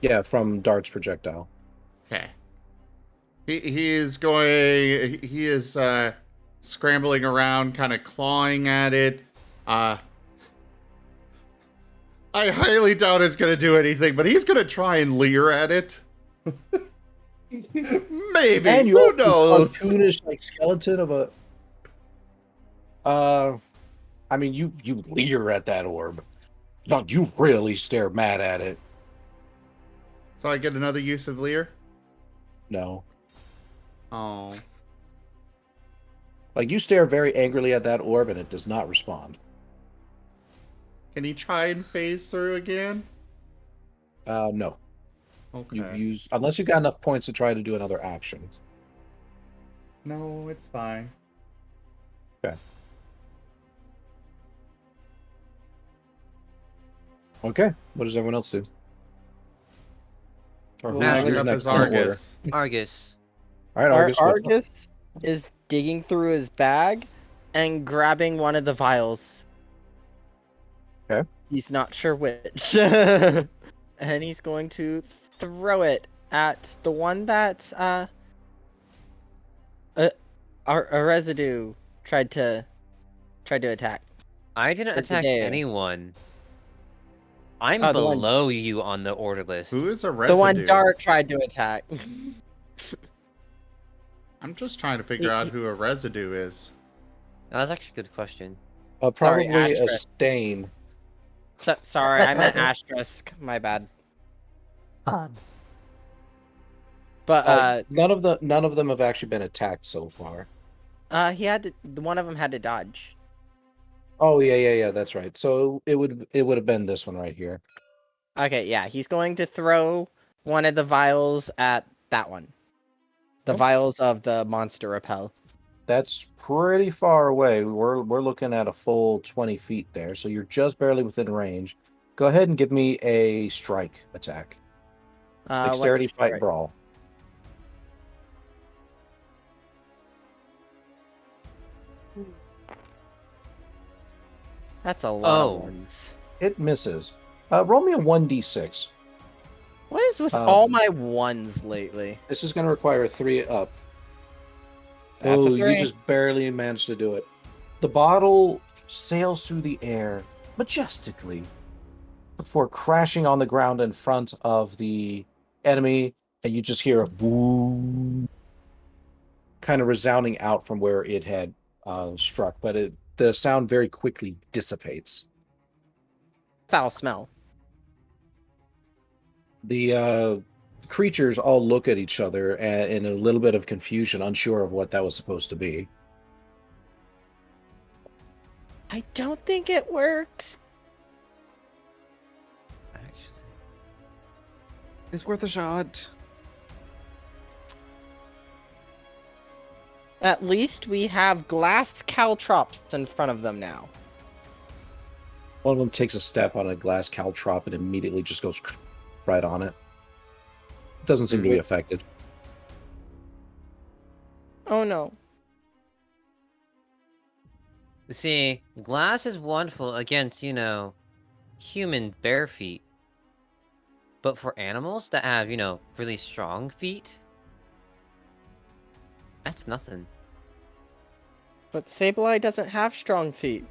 S2: Yeah, from Dart's projectile.
S1: Okay. He is scrambling around, kind of clawing at it. I highly doubt it's going to do anything, but he's going to try and leer at it. Maybe.
S2: And
S1: Who knows?
S2: Cartoonish like skeleton of a. I mean, you leer at that orb. No, you really stare mad at it.
S1: So I get another use of leer?
S2: No.
S1: Oh.
S2: Like, you stare very angrily at that orb, and it does not respond.
S1: Can he try and phase through again?
S2: No.
S1: Okay.
S2: You've used, unless you've got enough points to try to do another action.
S1: No, it's fine.
S2: Okay. Okay. What does everyone else do? Or
S1: Well,
S2: who's
S1: next up
S2: next
S1: is
S2: in order?
S1: Argus.
S4: Argus.
S2: All right, Argus. what's up?
S14: Argus is digging through his bag and grabbing one of the vials.
S2: Okay.
S14: He's not sure which. And he's going to throw it at the one that a residue tried to attack.
S4: I didn't
S14: It's
S4: attack
S14: Hideo.
S4: anyone. I'm
S14: Oh, the one-
S4: below you on the order list.
S1: Who is a residue?
S14: The one Dart tried to attack.
S1: I'm just trying to figure out who a residue is.
S4: That's actually a good question.
S2: Probably
S14: Sorry,
S2: a
S14: asterisk.
S2: stain.
S14: Sorry, I meant asterisk. My bad.
S9: Odd.
S14: But
S2: none of them have actually been attacked so far.
S14: he had to. One of them had to dodge.
S2: Oh yeah, that's right. So it would have been this one right here.
S14: Okay, yeah, he's going to throw one of the vials at that one. The vials of the monster repel.
S2: That's pretty far away. We're looking at a full 20 feet there, so you're just barely within range. Go ahead and give me a strike attack. Dexterity
S14: what's
S2: fight
S14: strike?
S2: brawl.
S14: That's a lot of
S4: Oh.
S14: ones.
S2: It misses. Roll me a 1d6.
S14: What is with all my ones lately?
S2: This is going to require a 3 up.
S14: That's a
S2: You
S14: 3.
S2: just barely managed to do it. The bottle sails through the air majestically before crashing on the ground in front of the enemy, and you just hear a boom kind of resounding out from where it had struck, but the sound very quickly dissipates.
S14: Foul smell.
S2: The creatures all look at each other in a little bit of confusion, unsure of what that was supposed to be.
S14: I don't think it works.
S4: Actually,
S5: It's worth a shot.
S14: At least we have glass caltrops in front of them now.
S2: One of them takes a step on a glass caltrop and immediately just goes right on it. Doesn't seem to be affected.
S14: Oh no.
S4: see, glass is wonderful against, human bare feet. But for animals that have, really strong feet, that's nothing.
S14: But Sableye doesn't have strong feet.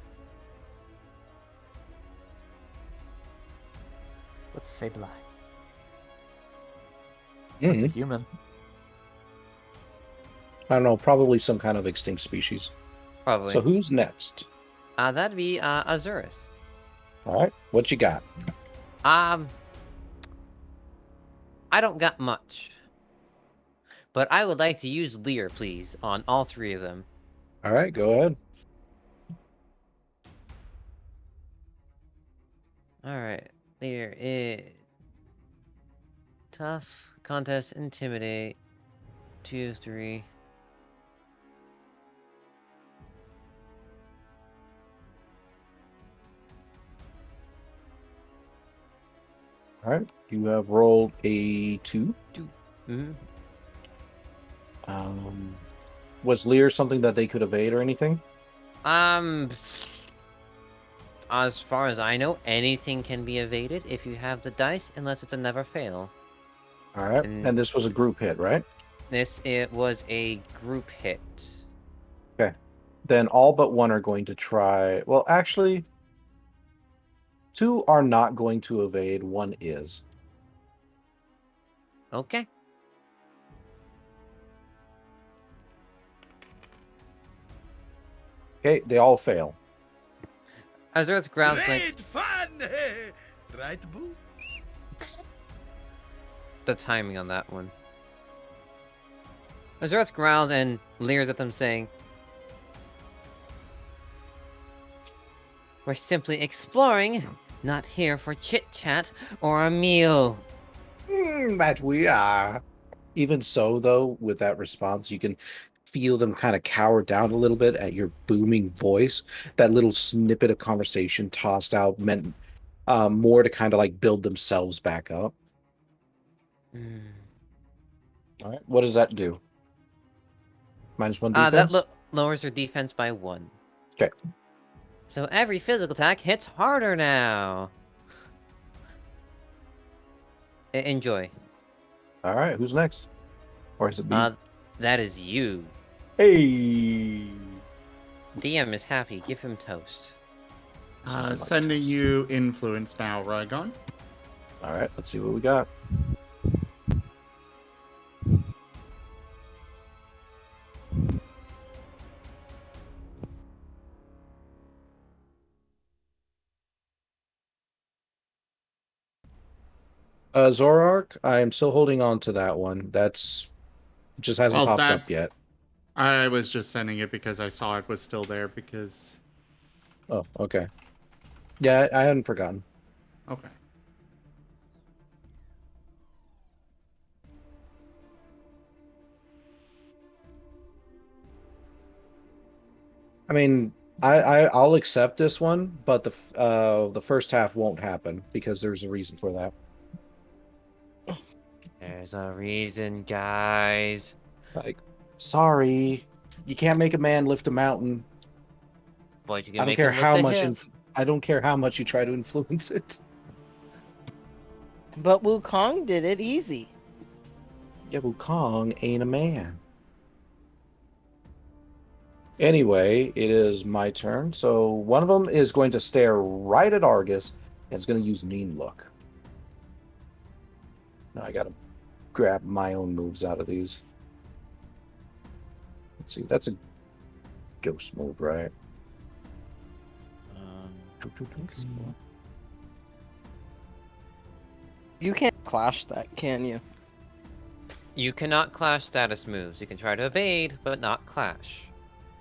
S9: What's Sableye?
S2: Mhm.
S9: It's a human.
S2: I don't know, probably some kind of extinct species.
S4: Probably.
S2: So who's next?
S4: That'd be Azurith.
S2: All right, what you got?
S4: I don't got much. But I would like to use Leer, please, on all 3 of them.
S2: All right, go ahead.
S4: Alright, Leer is... Tough, contest, intimidate, 2 of 3.
S2: All right, you have rolled a 2.
S4: 2. Mm-hmm.
S2: Was Lear something that they could evade or anything?
S4: As far as I know, anything can be evaded if you have the dice, unless it's a never fail.
S2: All right, and this was a group hit, right?
S4: It was a group hit.
S2: Okay. Then all but 1 are going to try... Well, actually, 2 are not going to evade, 1 is.
S4: Okay.
S2: Okay, they all fail.
S4: Azurith growls like...
S11: Great fun! Right, boo?
S4: The timing on that one. Azurith growls and leers at them, saying, "We're simply exploring, not here for chit-chat or a meal."
S2: That we are. Even so, though, with that response, you can feel them kind of cower down a little bit at your booming voice. That little snippet of conversation tossed out meant more to kind of like build themselves back up. All right, what does that do? -1 defense?
S4: That lowers their defense by 1.
S2: Okay.
S4: So every physical attack hits harder now. Enjoy.
S2: All right, who's next? Or is it me?
S4: That is you.
S2: Hey!
S4: DM is happy. Give him toast.
S1: Sending you influence now, Rygon.
S2: All right, let's see what we got. Zorark, I'm still holding on to that one. It just hasn't popped up yet.
S1: I was just sending it because I saw it was still there because...
S2: Oh, okay. Yeah, I hadn't forgotten.
S1: Okay.
S2: I mean, I'll accept this one, but the first half won't happen because there's a reason for that.
S4: There's a reason, guys.
S2: Like, sorry, you can't make a man lift a mountain.
S4: But you can
S2: I don't
S4: make
S2: care
S4: him
S2: how
S4: lift a
S2: much
S4: hill.
S2: I don't care how much you try to influence it.
S14: But Wukong did it easy.
S2: Yeah, Wukong ain't a man. Anyway, it is my turn. So one of them is going to stare right at Argus and is going to use Mean Look. Now I got to grab my own moves out of these. Let's see, that's a ghost move, right?
S14: You can't clash that, can you?
S4: You cannot clash status moves. You can try to evade, but not clash.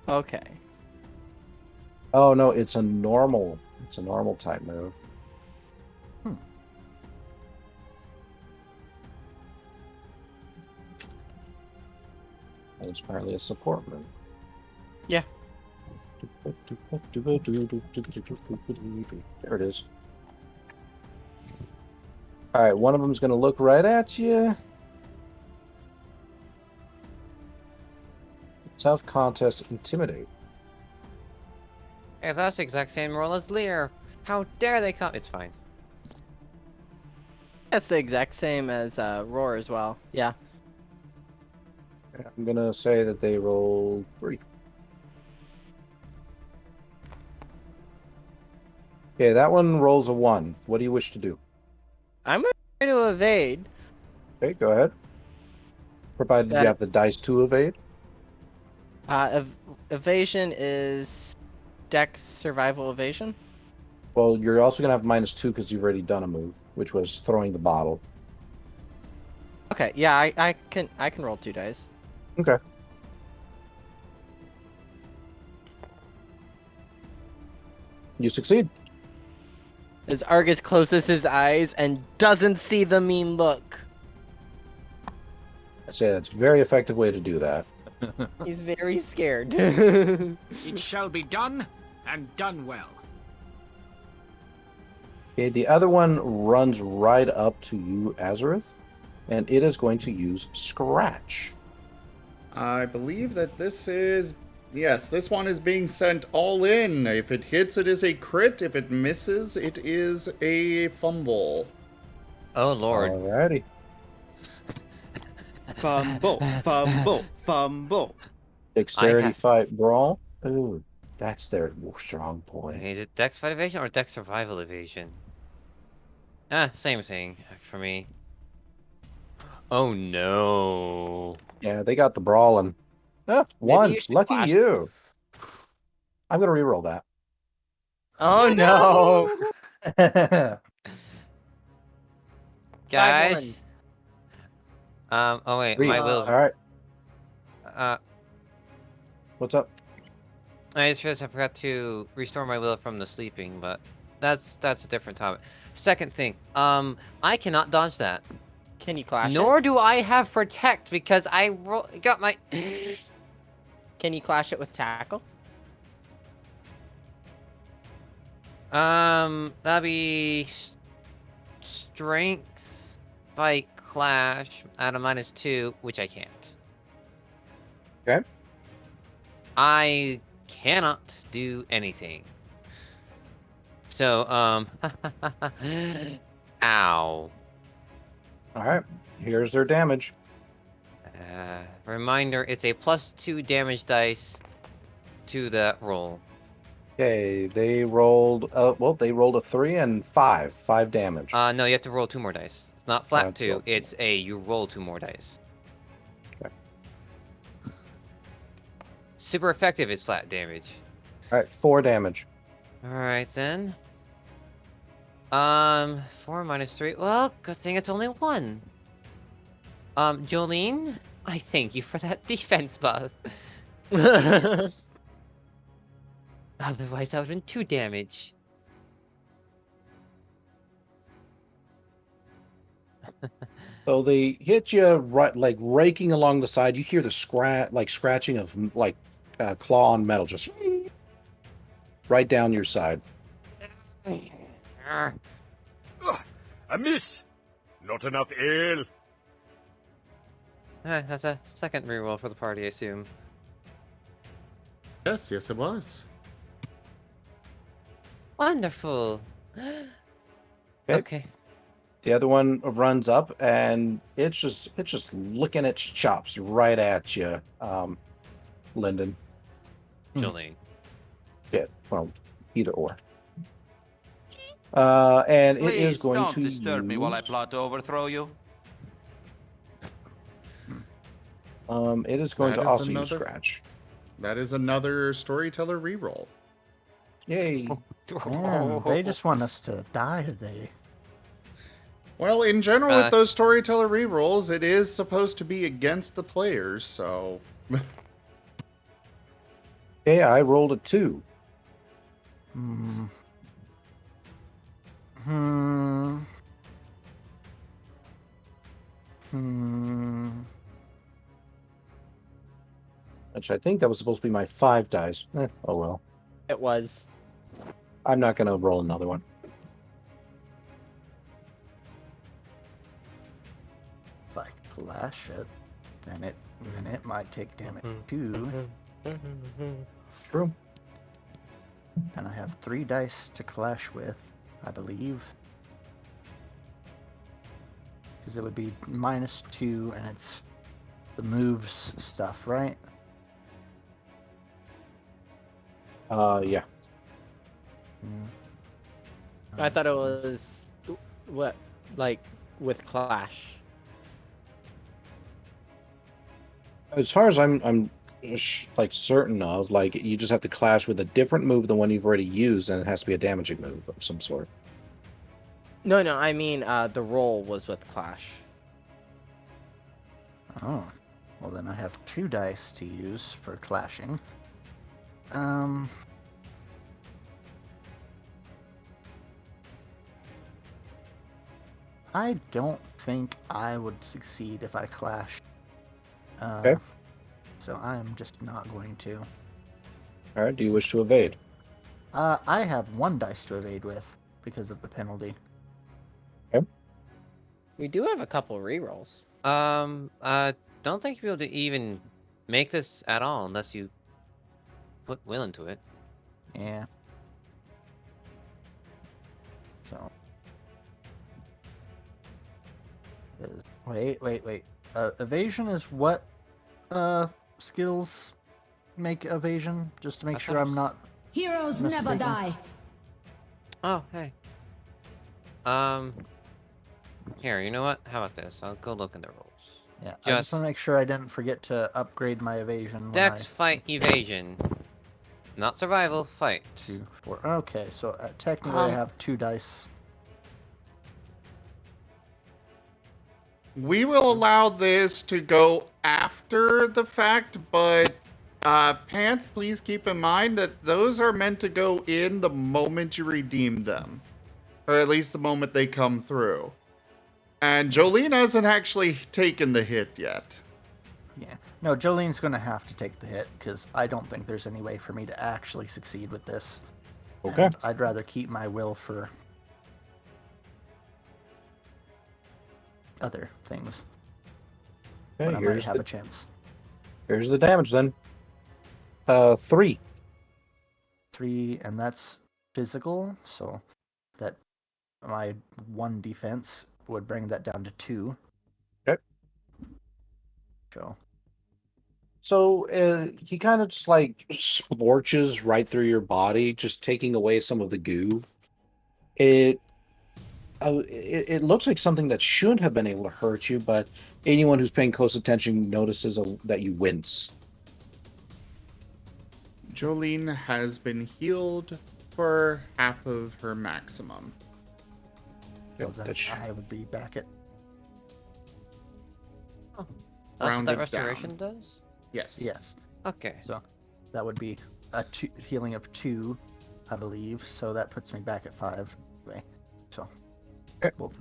S14: Okay.
S2: Oh no, it's a normal type move. And it's apparently a support move.
S14: Yeah.
S2: There it is. Alright, one of them's going to look right at you. Tough contest, intimidate.
S4: Hey, that's the exact same roll as Lear. How dare they come? It's fine.
S14: That's the exact same as Roar as well. Yeah.
S2: I'm going to say that they rolled 3. Okay, that one rolls a 1. What do you wish to do?
S14: I'm going to try to evade.
S2: Okay, go ahead. Provided you have the dice to evade.
S14: Evasion is Dex survival evasion.
S2: Well, you're also going to have -2 because you've already done a move, which was throwing the bottle.
S14: Okay, yeah, I can roll 2 dice.
S2: Okay. You succeed.
S14: As Argus closes his eyes and doesn't see the mean look.
S2: I'd say that's a very effective way to do that.
S14: He's very scared.
S15: It shall be done, and done well.
S2: Okay, the other one runs right up to you, Azurith, and it is going to use Scratch.
S1: I believe that this is... Yes, this one is being sent all in. If it hits, it is a crit. If it misses, it is a fumble.
S4: Oh, Lord.
S2: Alrighty.
S5: Fumble, fumble, fumble.
S2: Dexterity fight brawl. Ooh, that's their strong point.
S4: Is it Dex fight evasion or Dex survival evasion? Ah, same thing for me. Oh no.
S2: Yeah, they got the brawling. Ah,
S14: Maybe
S2: 1.
S14: you should
S2: Lucky
S14: flash.
S2: you. I'm going to reroll that.
S14: Oh no!
S4: Guys. Oh wait, my will.
S2: Alright. What's up?
S4: I just realized I forgot to restore my will from the sleeping, but that's a different topic. Second thing, I cannot dodge that.
S14: Can you clash
S4: Nor
S14: it?
S4: do I have protect because I got my.
S14: Can you clash it with tackle?
S4: That'd be strength fight clash at a -2, which I can't.
S2: Okay.
S4: I cannot do anything. So, ow.
S2: Alright, here's their damage.
S4: Reminder, it's a +2 damage dice to that roll.
S2: Okay, they rolled, well, they rolled a 3 and 5. 5 damage.
S4: No, you have to roll 2 more dice. It's not flat
S2: That's
S4: 2,
S2: roll
S4: it's you roll 2 more dice.
S2: Okay.
S4: Super effective is flat damage.
S2: Alright, 4 damage.
S4: Alright then. 4 -3. Well, good thing it's only 1. Jolene, I thank you for that defense buff. Otherwise, I would have been 2 damage.
S2: So they hit you right, like raking along the side. You hear the scratching of claw on metal, just right down your side.
S11: A miss! Not enough ale!
S4: That's a second reroll for the party, I assume.
S1: Yes, it was.
S4: Wonderful. Okay.
S2: The other one runs up and it's just licking its chops right at you, Lyndon.
S4: Jolene.
S2: Yeah, well, either or. And it is
S16: Please
S2: going
S16: don't
S2: to
S16: disturb me while I
S2: use-
S16: plot to overthrow you.
S2: It is going
S1: That
S2: to
S1: is
S2: also use
S1: another-
S2: Scratch.
S1: That is another storyteller reroll.
S2: Yay.
S9: Man, they just want us to die today.
S1: Well, in general, with those storyteller rerolls, it is supposed to be against the players, so.
S2: Okay, I rolled a 2. Which I think that was supposed to be my 5 dice. Oh well.
S14: It was.
S2: I'm not going to roll another one.
S9: If I clash it, then it might take damage too.
S2: True.
S9: And I have 3 dice to clash with, I believe. Because it would be -2, and it's the moves stuff, right?
S2: Yeah.
S14: I thought it was what, like with clash.
S2: As far as I'm like certain of, like you just have to clash with a different move than one you've already used, and it has to be a damaging move of some sort.
S14: No, I mean the roll was with clash.
S9: Oh, well then I have 2 dice to use for clashing. I don't think I would succeed if I clash.
S2: Okay.
S9: So I'm just not going to.
S2: All right. Do you wish to evade?
S9: I have 1 dice to evade with because of the penalty.
S2: Okay.
S14: We do have a couple rerolls.
S4: Don't think you'll be able to even make this at all unless you put will into it.
S9: Yeah. So. Wait. Evasion is what skills make evasion? Just to make sure I'm not
S17: Heroes never
S9: mistaken.
S17: die.
S4: Oh, hey. Here, you know what? How about this? I'll go look in the rules.
S9: Yeah, I just want to make sure I didn't forget to upgrade my evasion. when
S4: Dex,
S9: I...
S4: fight, evasion. Not survival, fight.
S9: 2, 4. Okay, so technically I have 2 dice.
S1: We will allow this to go after the fact, but Pants, please keep in mind that those are meant to go in the moment you redeem them. Or at least the moment they come through. And Jolene hasn't actually taken the hit yet.
S9: Yeah. No, Jolene's going to have to take the hit, because I don't think there's any way for me to actually succeed with this.
S2: Okay.
S9: And I'd rather keep my will for other things.
S2: Okay,
S9: when I might have a chance.
S2: Here's the damage then. 3.
S9: 3, and that's physical, so that my 1 defense would bring that down to 2.
S2: Okay. So he kind of just like splorches right through your body, just taking away some of the goo. It looks like something that shouldn't have been able to hurt you, but anyone who's paying close attention notices that you wince.
S1: Jolene has been healed for half of her maximum.
S9: So then I would be back at...
S4: That's what
S1: Rounded
S4: that restoration
S1: down.
S4: does?
S1: Yes.
S9: Yes.
S4: Okay.
S9: So that would be a healing of 2, I believe. So that puts me back at 5. Anyway, so... Well,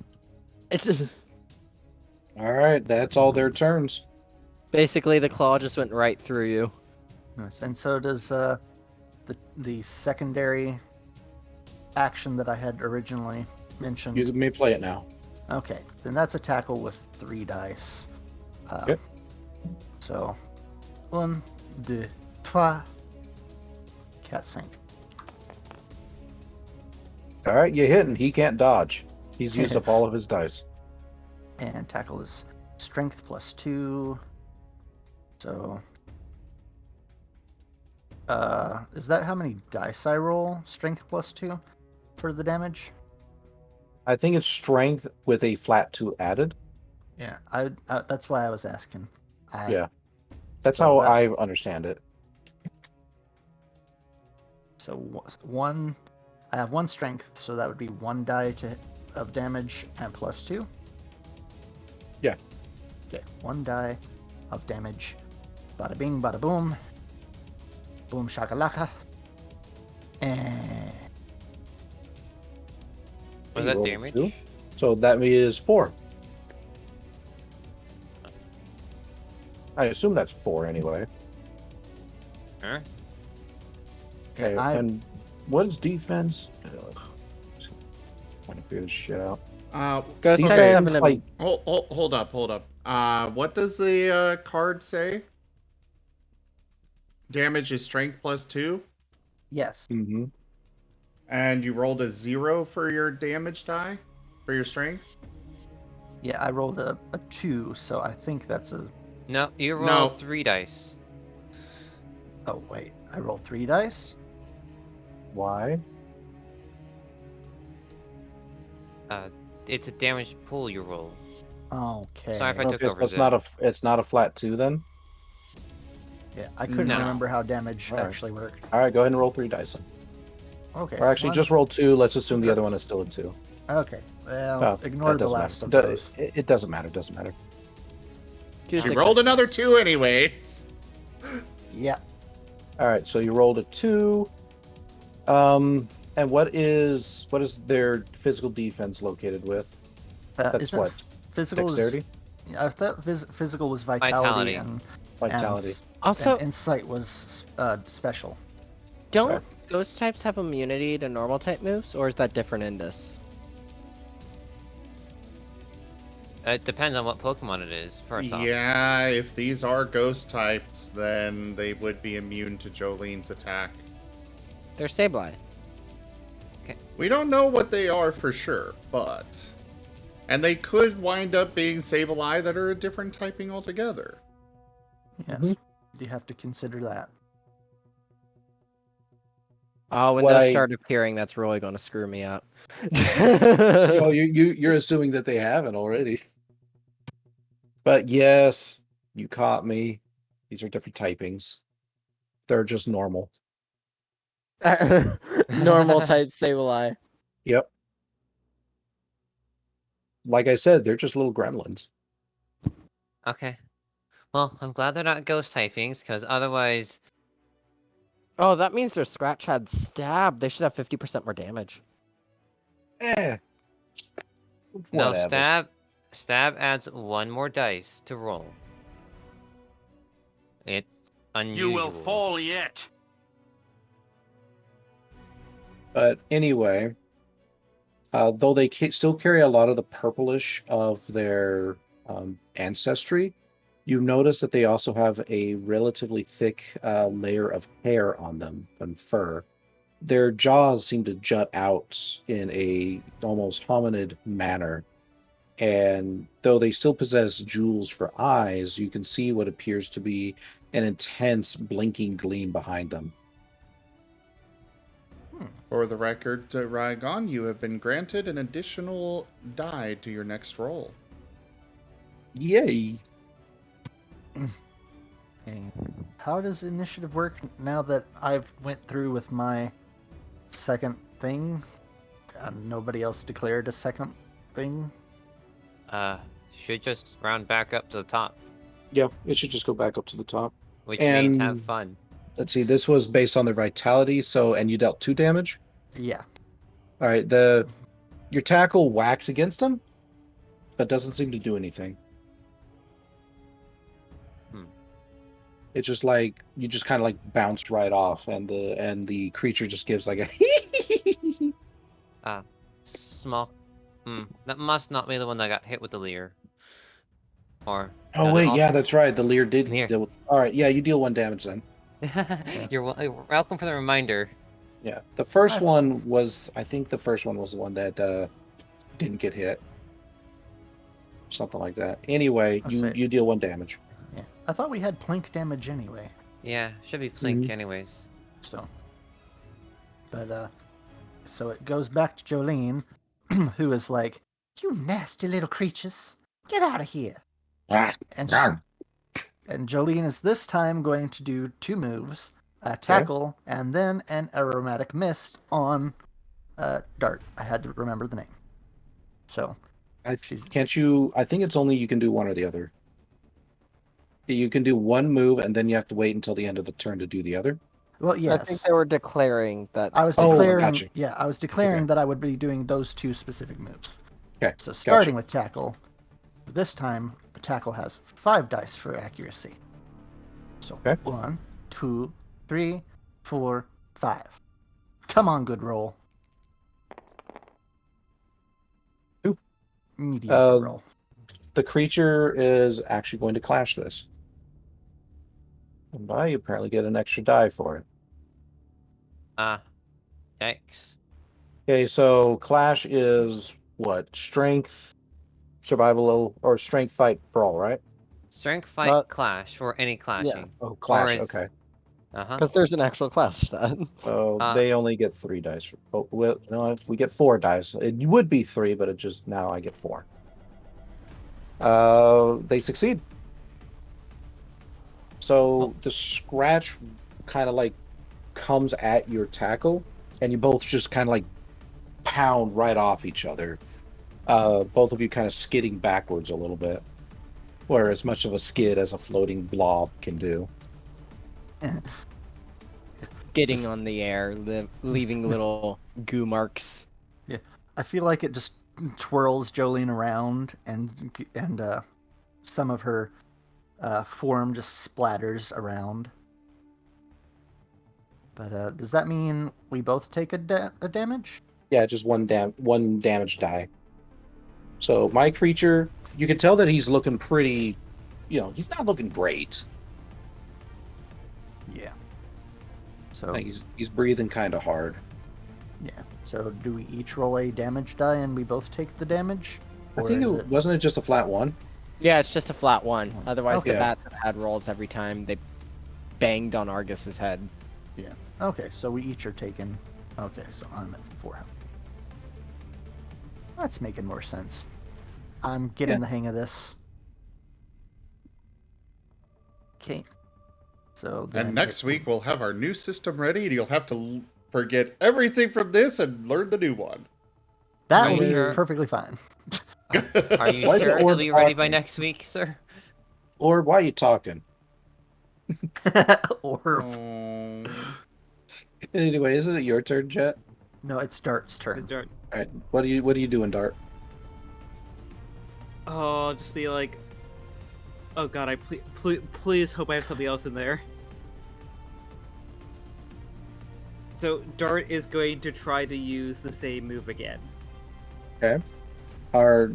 S14: It's just...
S2: All right, that's all their turns.
S14: Basically, the claw just went right through you.
S9: Yes, and so does the secondary action that I had originally mentioned.
S2: You may play it now.
S9: Okay, then that's a tackle with 3 dice.
S2: Yep.
S9: So, 1, 2, 3. 4, 5.
S2: All right, you hit, and he can't dodge. He's used up all of his dice.
S9: And tackle is strength +2. So, is that how many dice I roll? Strength +2 for the damage?
S2: I think it's strength with a flat 2 added.
S9: Yeah, that's why I was asking.
S2: Yeah, that's how I understand it.
S9: So one, I have 1 strength, so that would be 1 die of damage and +2.
S2: Yeah.
S9: Okay, 1 die of damage. Bada bing, bada boom. Boom shakalaka. And
S4: Was that damage?
S2: 2. So that is 4. I assume that's 4 anyway.
S4: Huh?
S2: Okay, and what is defense? Trying to figure this shit out.
S14: Ghost types
S2: defense,
S14: have
S2: like,
S1: Hold up. What does the card say? Damage is strength +2?
S9: yes.
S2: Mm-hmm.
S1: And you rolled a 0 for your damage die? For your strength?
S9: Yeah, I rolled a 2, so I think that's a...
S4: No, you roll
S1: No.
S4: 3 dice.
S9: Oh, wait. I rolled 3 dice?
S2: Why?
S4: It's a damage pool you roll.
S9: Okay.
S4: Sorry if I took
S2: Okay,
S4: over.
S2: so it's not a flat 2 then?
S9: Yeah, I couldn't
S4: No.
S9: remember how damage
S2: All right.
S9: actually worked.
S2: All right, go ahead and roll 3 dice then.
S9: Okay.
S2: Or actually, just roll 2. Let's assume the other one is still a 2.
S9: Okay. Well,
S2: Oh,
S9: ignore
S2: that
S9: the
S2: doesn't
S9: last
S2: matter.
S9: of those.
S2: It doesn't matter. It doesn't matter.
S1: She rolled another 2 anyways.
S9: Yeah.
S2: All right, so you rolled a 2. And what is their physical defense located with? That's
S9: isn't
S2: what?
S9: Physical
S2: Dexterity?
S9: I thought physical was vitality. And
S2: vitality.
S14: Also,
S9: and insight was special.
S14: Don't ghost types have immunity to normal type moves, or is that different in this?
S4: It depends on what Pokemon it is, first off.
S1: Yeah, if these are ghost types, then they would be immune to Jolene's attack.
S14: They're Sableye.
S1: We don't know what they are for sure, but... And they could wind up being Sableye that are a different typing altogether.
S9: Yes. You have to consider that.
S14: Oh, when
S2: What
S14: those
S2: I-
S14: start appearing, that's really going to screw me up.
S2: Oh, you're assuming that they haven't already. But yes, you caught me. These are different typings. They're just normal.
S14: Normal type Sableye.
S2: Yep. Like I said, they're just little gremlins.
S4: Okay. Well, I'm glad they're not ghost typings, because otherwise...
S14: Oh, that means their Scratch had Stab. They should have 50% more damage.
S2: Eh.
S4: No,
S2: Whatever.
S4: Stab adds 1 more dice to roll. It's unusual.
S15: You will fall yet.
S2: But anyway, though they still carry a lot of the purplish of their ancestry, you notice that they also have a relatively thick layer of hair on them and fur. Their jaws seem to jut out in a almost hominid manner. And though they still possess jewels for eyes, you can see what appears to be an intense blinking gleam behind them.
S1: For the record, Rygon, you have been granted an additional die to your next roll.
S2: Yay!
S9: Okay. How does initiative work now that I've went through with my second thing? Nobody else declared a second thing?
S4: Should just round back up to the top.
S2: Yeah, it should just go back up to the top.
S4: Which means have
S2: And
S4: fun.
S2: let's see, this was based on their vitality, and you dealt 2 damage?
S9: Yeah.
S2: All right, your tackle whacks against them, but doesn't seem to do anything. It's just like you just kind of like bounce right off, and the creature just gives like a
S4: Small. That must not be the one that got hit with the leer. Or.
S2: Oh
S4: does it
S2: wait,
S4: also-
S2: yeah, that's right. The leer did
S4: Leer.
S2: deal with... All right, yeah, you deal 1 damage then.
S4: You're welcome for the reminder.
S2: Yeah, the first one was, I think the first one was the one that didn't get hit. Something like that. Anyway, you deal 1 damage.
S9: Yeah, I thought we had plink damage anyway.
S4: Yeah, should be plink anyways.
S9: So, but so it goes back to Jolene, who is like, "You nasty little creatures, get out of here!" And Jolene is this time going to do 2 moves: tackle and then an aromatic mist on Dart. I had to remember the name. So,
S2: I think it's only you can do one or the other. You can do 1 move, and then you have to wait until the end of the turn to do the other.
S14: Well, yes. I think they were declaring that.
S9: I was declaring. Yeah, I was declaring that I would be doing those 2 specific moves.
S2: Okay.
S9: So starting with tackle, this time the tackle has 5 dice for accuracy. So 1, 2, 3, 4, 5. Come on, good roll.
S2: 2.
S9: Mediocre roll.
S2: The creature is actually going to clash this. And I apparently get an extra die for it.
S4: X.
S2: Okay, so clash is what? Strength, survival, or strength, fight, brawl, right?
S4: Strength, fight, clash, or any clashing.
S2: Yeah. Oh, clash, okay.
S14: Because there's an actual clash stat.
S2: So they only get 3 dice. Oh, well, no, we get 4 dice. It would be 3, but it just, now I get 4. They succeed. So the scratch kind of like comes at your tackle, and you both just kind of like pound right off each other. Both of you kind of skidding backwards a little bit, or as much of a skid as a floating blob can do.
S14: Getting on the air, leaving little goo marks.
S9: Yeah, I feel like it just twirls Jolene around, and some of her form just splatters around. But does that mean we both take a damage?
S2: Yeah, just one damage die. So my creature, you can tell that he's looking pretty, he's not looking great.
S9: Yeah. So
S2: he's breathing kind of hard.
S9: Yeah. So do we each roll a damage die and we both take the damage?
S2: I think wasn't it just a flat 1?
S14: Yeah, it's just a flat 1. Otherwise,
S9: Okay.
S14: the bats have had rolls every time they banged on Argus's head.
S9: Yeah. Okay, so we each are taking. Okay, so I'm at 4. That's making more sense. I'm getting the hang of this. Okay. So
S1: And next week we'll have our new system ready, and you'll have to forget everything from this and learn the new one.
S9: That will be perfectly fine.
S4: Are you
S2: Why is
S4: sure
S2: the
S4: it'll
S2: orb
S4: be ready by
S2: talking?
S4: next week, sir?
S2: Or why are you talking?
S9: Orb.
S2: Anyway, isn't it your turn, Jet?
S9: No, it's Dart's turn.
S5: It's Dart.
S2: All right. What are you doing, Dart?
S5: Oh, just the like. Oh God, I please hope I have something else in there. So Dart is going to try to use the same move again.
S2: Okay.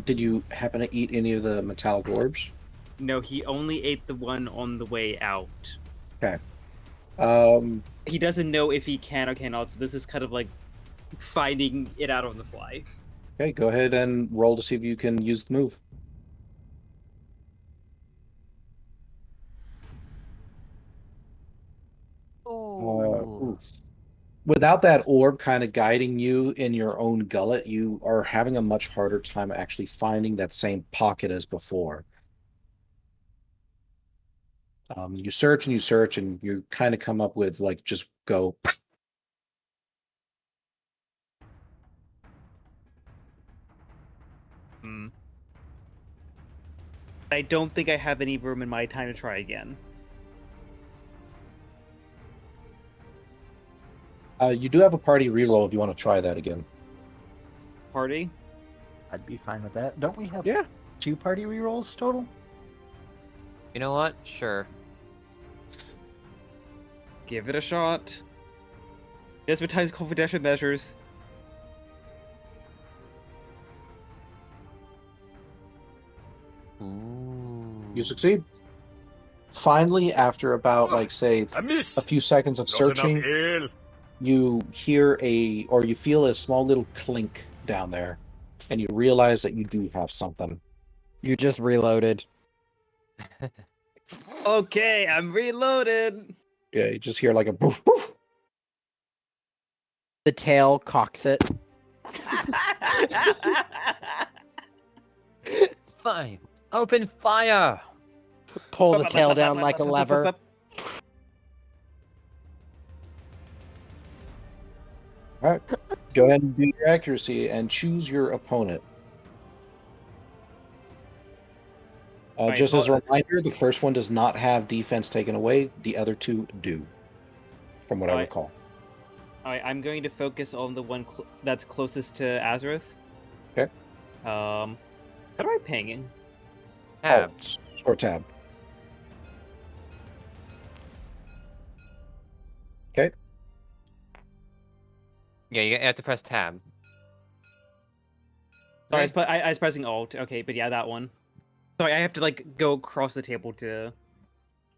S2: Did you happen to eat any of the metallic orbs?
S5: No, he only ate the one on the way out.
S2: Okay.
S5: He doesn't know if he can or cannot, so this is kind of like finding it out on the fly.
S2: Okay, go ahead and roll to see if you can use the move. Ooh. Without that orb kind of guiding you in your own gullet, you are having a much harder time actually finding that same pocket as before. You search and you search, and you kind of come up with like just go.
S5: I don't think I have any room in my time to try again.
S2: You do have a party reroll if you want to try that again.
S5: Party?
S9: I'd be fine with that. Don't we have 2 party rerolls total?
S4: You know what? Sure.
S5: Give it a shot. Despotize confidential measures.
S2: You succeed. Finally, after about, like, say, a few seconds of searching, you hear you feel a small little clink down there, and you realize that you do have something.
S14: You just reloaded.
S5: Okay, I'm reloaded.
S2: Yeah, you just hear like a poof poof.
S14: The tail cocks it.
S4: Fine. Open fire.
S14: Pull the tail down like a lever.
S2: All right, go ahead and do your accuracy and choose your opponent.
S5: Right,
S2: Just as a reminder, the first one does not have defense taken away. The other two do, from what I recall.
S5: Alright, I'm going to focus on the one that's closest to Azurith.
S2: Okay.
S5: How do I ping in?
S4: Tab.
S2: Alt or tab. Okay.
S4: Yeah, you have to press tab.
S5: Sorry, I was pressing Alt. Okay, but yeah, that one. Sorry, I have to like go across the table to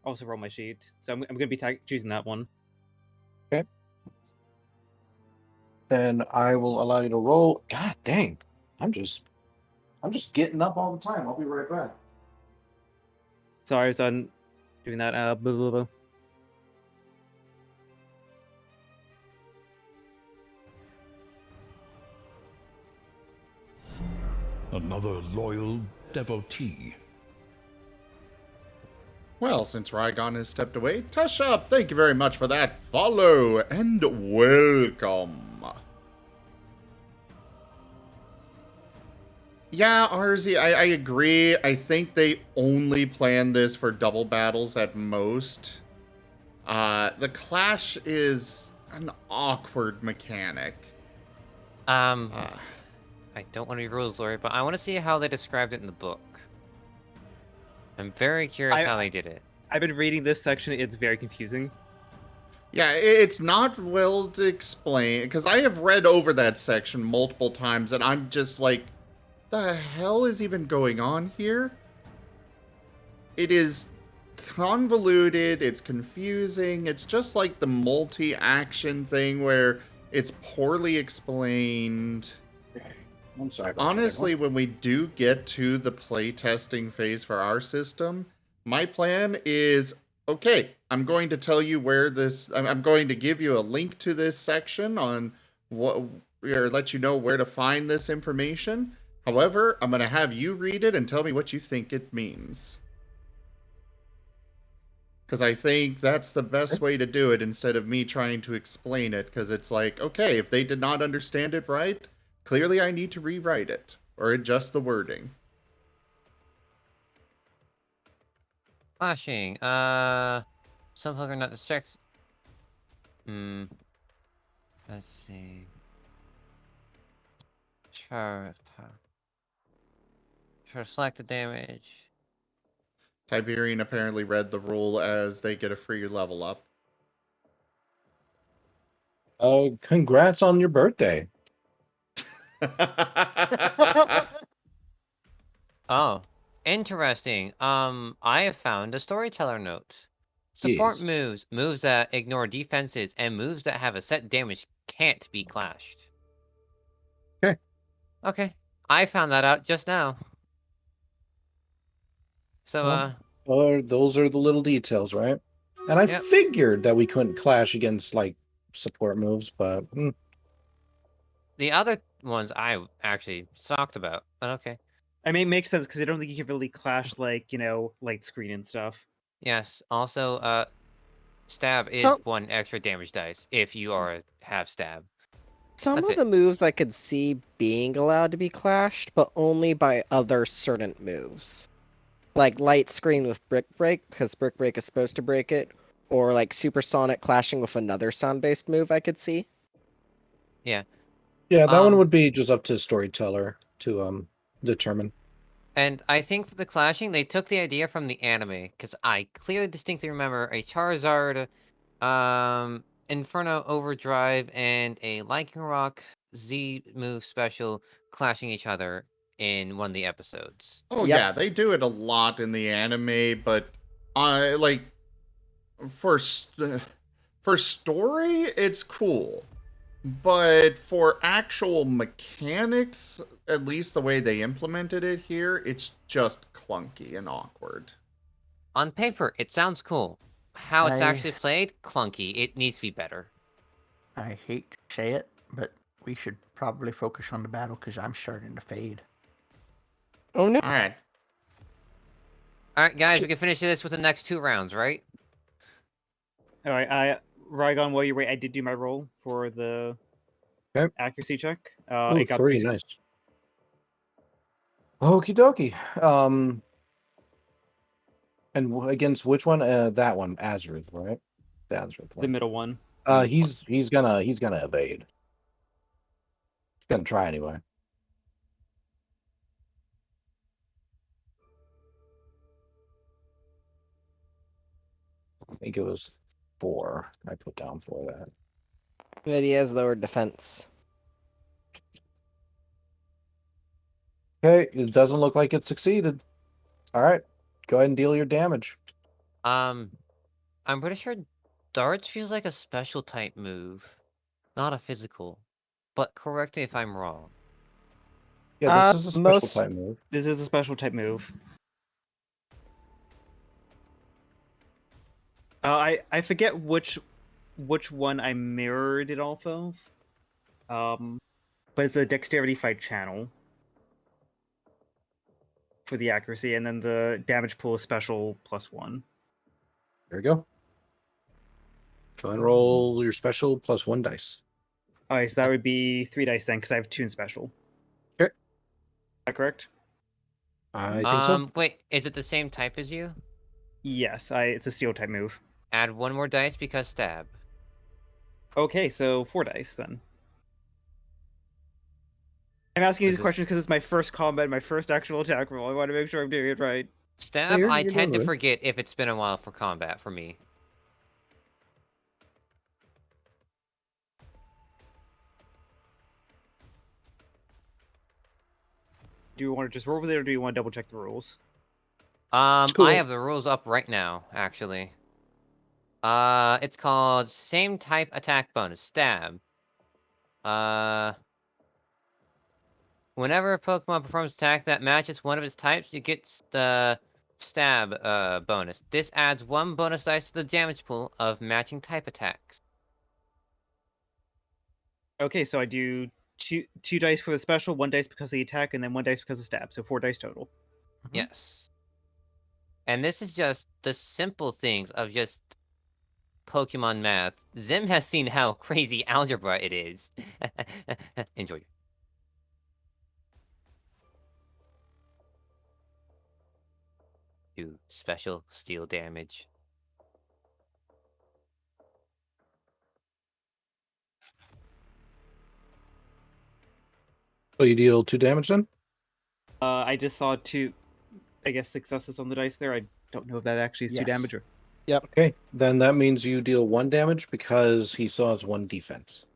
S5: also roll my sheet. So I'm going to be choosing that one.
S2: Okay. Then I will allow you to roll. God dang. I'm just getting up all the time. I'll be right back.
S5: Sorry, I was on doing that. Blah, blah, blah.
S11: Another loyal devotee.
S1: Well, since Rygon has stepped away, Tush-Up, thank you very much for that follow, and welcome. Yeah, RZ, I agree. I think they only planned this for double battles at most. The Clash is an awkward mechanic.
S4: I don't want to be rules lawyer, but I want to see how they described it in the book. I'm very curious how they did it.
S5: I've been reading this section. It's very confusing.
S1: Yeah, it's not well to explain, because I have read over that section multiple times, and I'm just like, the hell is even going on here? It is convoluted, it's confusing, it's just like the multi-action thing where it's poorly explained.
S2: I'm sorry.
S1: Honestly, when we do get to the playtesting phase for our system, my plan is, okay, I'm going to tell you where this, I'm going to give you a link to this section on what, or let you know where to find this information. However, I'm going to have you read it and tell me what you think it means. Because I think that's the best way to do it instead of me trying to explain it. Because it's like, okay, if they did not understand it right, clearly I need to rewrite it or adjust the wording.
S4: Flashing. Some folk are not distracted. Let's see. Sure. Select the damage.
S1: Tiberian apparently read the rule as they get a free level up.
S2: Congrats on your birthday.
S4: Oh, interesting. I have found a storyteller note. Support
S2: Yes.
S4: moves that ignore defenses, and moves that have a set damage can't be clashed.
S2: Okay.
S4: Okay. I found that out just now. So,
S2: those are the little details, right? And I figured that we couldn't clash against like support moves, but
S4: the other ones I actually talked about, but okay.
S5: I mean, it makes sense because I don't think you can really clash like, light screen and stuff.
S4: Yes. Also, stab is 1 extra damage dice if you have stab.
S14: Some of the moves I could see being allowed to be clashed, but only by other certain moves. Like light screen with brick break, because brick break is supposed to break it, or like supersonic clashing with another sound-based move I could see.
S4: Yeah.
S2: Yeah, that one would be just up to storyteller to determine.
S4: And I think for the clashing, they took the idea from the anime, because I clearly distinctly remember a Charizard, Inferno Overdrive, and a Lycanroc Z move special clashing each other in one of the episodes.
S1: Oh yeah, they do it a lot in the anime, but like for For story, it's cool. But for actual mechanics, at least the way they implemented it here, it's just clunky and awkward.
S4: On paper, it sounds cool. How it's
S9: I-
S4: actually played, clunky. It needs to be better.
S9: I hate to say it, but we should probably focus on the battle because I'm starting to fade.
S14: Oh no.
S1: Alright.
S4: Alright, guys, we can finish this with the next 2 rounds, right?
S5: Alright, Rygon, while you wait, I did do my roll for the accuracy check.
S2: Oh,
S5: It got
S2: 3,
S5: three
S2: nice. Okie dokie. And against which one? That one, Azurith, right? The Azurith one.
S5: The middle one.
S2: He's gonna evade. He's gonna try anyway. I think it was 4. I put down for that.
S14: But he has lower defense.
S2: Okay, it doesn't look like it succeeded. All right, go ahead and deal your damage.
S4: I'm pretty sure darts feels like a special type move, not a physical. But correct me if I'm wrong.
S2: Yeah, this is a special type move.
S5: This is a special type move. I forget which one I mirrored it off of. But it's a dexterity fight channel for the accuracy, and then the damage pool is special +1.
S2: There you go. Go ahead and roll your special +1 dice.
S5: Alright, so that would be 3 dice then, because I have 2 in special.
S2: Okay.
S5: Is that correct?
S2: I think so.
S4: Wait, is it the same type as you?
S5: Yes, it's a steel type move.
S4: Add 1 more dice because stab.
S5: Okay, so 4 dice then. I'm asking these questions because it's my first combat, my first actual attack roll. I want to make sure I'm doing it right.
S4: Stab, I tend to forget if it's been a while for combat for me.
S5: Do you want to just roll with it, or do you want to double check the rules?
S4: I have the rules up right now, actually. It's called same type attack bonus, stab. Whenever a Pokemon performs an attack that matches one of its types, you get the stab bonus. This adds 1 bonus dice to the damage pool of matching type attacks.
S5: Okay, so I do two dice for the special, 1 dice because of the attack, and then 1 dice because of stab. So 4 dice total.
S4: Yes. And this is just the simple things of just Pokemon math. Zim has seen how crazy algebra it is. Enjoy. Do special steel damage.
S2: So you deal 2 damage then?
S5: I just saw 2, I guess, successes on the dice there. I don't know if that actually is 2 damage or...
S14: Yep.
S2: Okay, then that means you deal 1 damage because he still has 1 defense.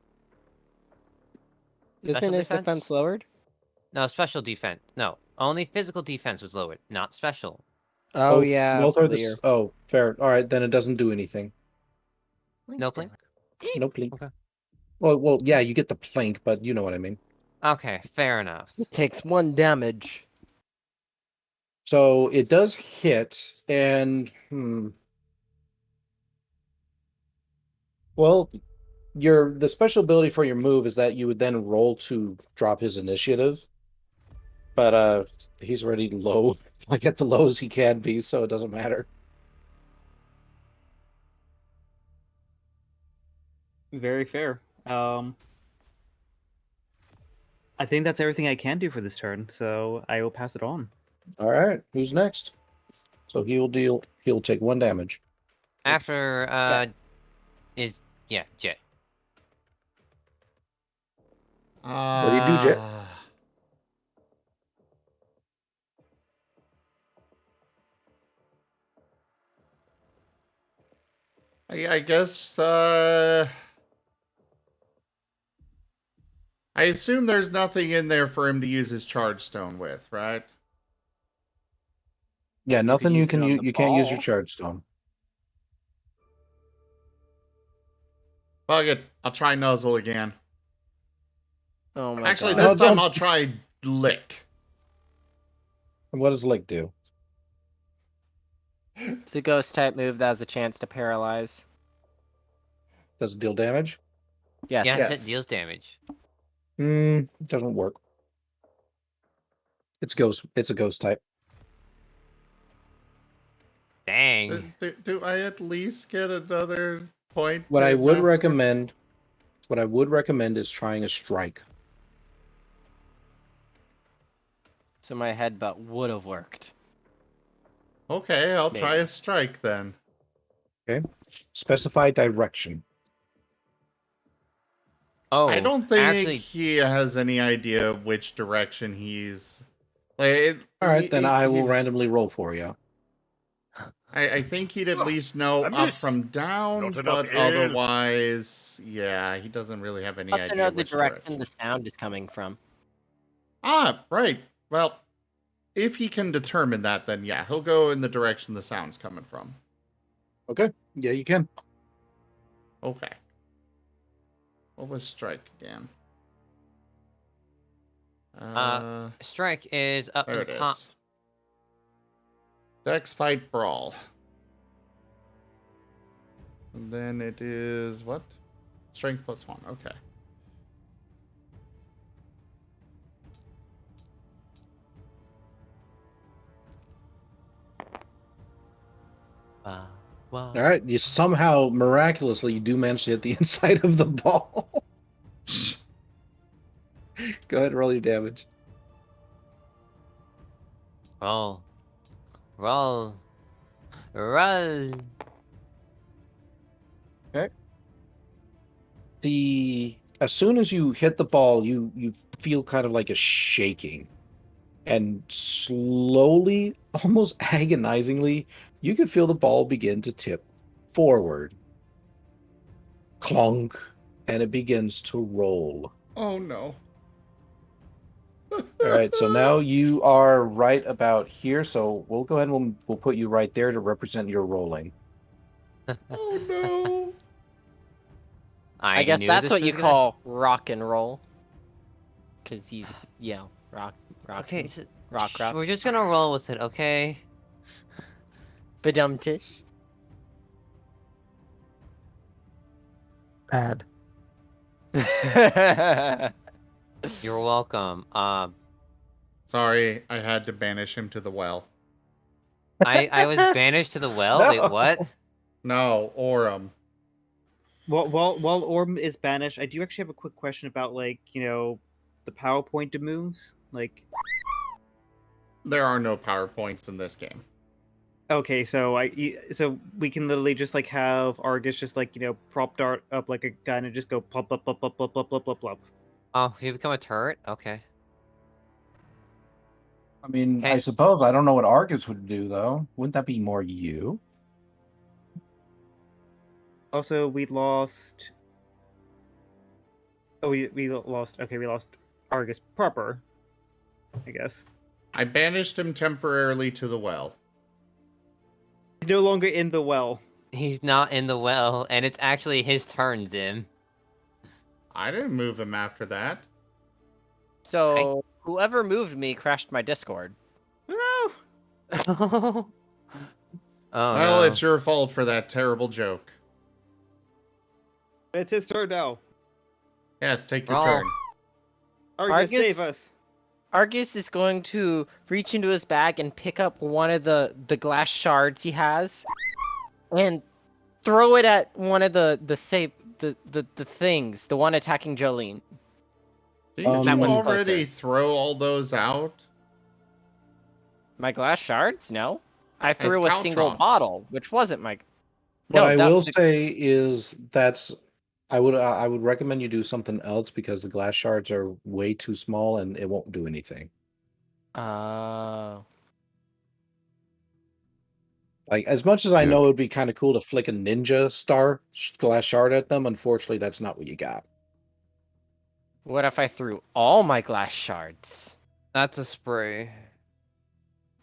S14: Isn't his defense lowered?
S4: No, special defense. No, only physical defense was lowered, not special.
S14: Oh, yeah.
S2: Both are the... Oh, fair. All right, then it doesn't do anything.
S4: No plink?
S2: No plink.
S4: Okay.
S2: Well, yeah, you get the plink, but you know what I mean.
S4: Okay, fair enough.
S14: It takes 1 damage.
S2: So it does hit, and well, the special ability for your move is that you would then roll to drop his initiative. But he's already low, like at the lowest he can be, so it doesn't matter.
S5: Very fair. I think that's everything I can do for this turn, so I will pass it on.
S2: All right, who's next? So he'll take 1 damage.
S4: After Jet.
S2: What do you do, Jet?
S1: I guess, I assume there's nothing in there for him to use his charge stone with, right?
S2: Yeah, nothing you
S14: use it
S2: can
S14: on
S2: you
S14: the
S2: can't use your
S14: ball.
S2: charge stone.
S1: Fuck it. I'll try Nuzzle again.
S3: Oh my
S1: Actually,
S3: god.
S1: this time I'll try Lick.
S2: And what does Lick do?
S3: It's a ghost type move that has a chance to paralyze.
S2: Does it deal damage?
S3: Yes.
S4: Yes, it deals damage.
S2: Doesn't work. It's ghost. It's a ghost type.
S4: Dang.
S1: Do I at least get another point?
S2: What I
S1: to
S2: would
S1: master?
S2: recommend, is trying a strike.
S3: So my headbutt would have worked.
S1: Okay, I'll try
S3: Maybe.
S1: a strike then.
S2: Okay. Specify direction.
S4: Oh,
S1: I don't think
S4: actually,
S1: he has any idea which direction he's. Like,
S2: All right, then I will
S1: he's-
S2: randomly roll for you.
S1: I think he'd at least know
S11: I
S1: up
S11: miss.
S1: from down,
S11: Not enough
S1: but
S11: ale.
S1: otherwise, yeah, he doesn't really have any
S3: Also
S1: idea
S3: know the
S1: which
S3: direction the sound is coming from.
S1: Ah, right. Well, if he can determine that, then yeah, he'll go in the direction the sound's coming from.
S2: Okay. Yeah, you can.
S1: Okay. What was strike again?
S4: strike is up
S1: There
S4: at
S1: it
S4: the top.
S1: is. Dex fight brawl. And then it is what? Strength +1. Okay.
S2: All right. You somehow miraculously you do manage to hit the inside of the ball. Go ahead, roll your damage.
S4: Roll. Roll. Roll.
S2: Okay. As soon as you hit the ball, you feel kind of like a shaking. And slowly, almost agonizingly, you can feel the ball begin to tip forward. Clunk, and it begins to roll.
S1: Oh no.
S2: All right, so now you are right about here, so we'll go ahead and we'll put you right there to represent your rolling.
S1: Oh no.
S3: I guess
S4: knew
S3: that's
S4: this
S3: what
S4: was
S3: you
S4: gonna-
S3: call rock and roll. Because he's, rock.
S4: Okay, so
S3: rock.
S4: we're just gonna roll with it, okay?
S3: Badumtish.
S13: Bad.
S4: You're welcome.
S1: Sorry, I had to banish him to the well.
S4: I was banished to the well.
S2: No.
S4: Wait, what?
S1: No, Orem.
S5: While Orm is banished, I do actually have a quick question about, like, the PowerPoint to moves. Like,
S1: There are no PowerPoints in this game.
S5: okay, so we can literally just like have Argus just like prop dart up like a gun and just go plop plop plop plop plop plop plop plop plop.
S4: Oh, you become a turret? Okay.
S2: I mean,
S4: Hey.
S2: I suppose I don't know what Argus would do, though. Wouldn't that be more you?
S5: Also, we lost. Oh, we lost. Okay, we lost Argus proper, I guess.
S1: I banished him temporarily to the well.
S5: He's no longer in the well.
S4: He's not in the well, and it's actually his turn, Zim.
S1: I didn't move him after that.
S3: So, whoever moved me crashed my Discord.
S5: No!
S4: Oh,
S1: Well,
S4: no.
S1: it's your fault for that terrible joke.
S5: It's his turn now.
S1: Yes, take your
S4: Roll.
S1: turn.
S5: Argus, save us.
S3: Argus is going to reach into his bag and pick up one of the glass shards he has, and throw it at one of the things, the one attacking Jolene.
S1: Didn't
S3: That
S1: you
S3: one's
S1: already
S3: closer.
S1: throw all those out?
S3: My glass shards? No, I
S1: As
S3: threw a single
S1: caltrops.
S3: bottle, which wasn't my.
S2: What I
S3: that
S2: will
S3: was the-
S2: say is I would recommend you do something else because the glass shards are way too small and it won't do anything. Like, as much as I know it would be kind of cool to flick a ninja star glass shard at them, unfortunately, that's not what you got.
S3: What if I threw all my glass shards?
S4: That's a spray.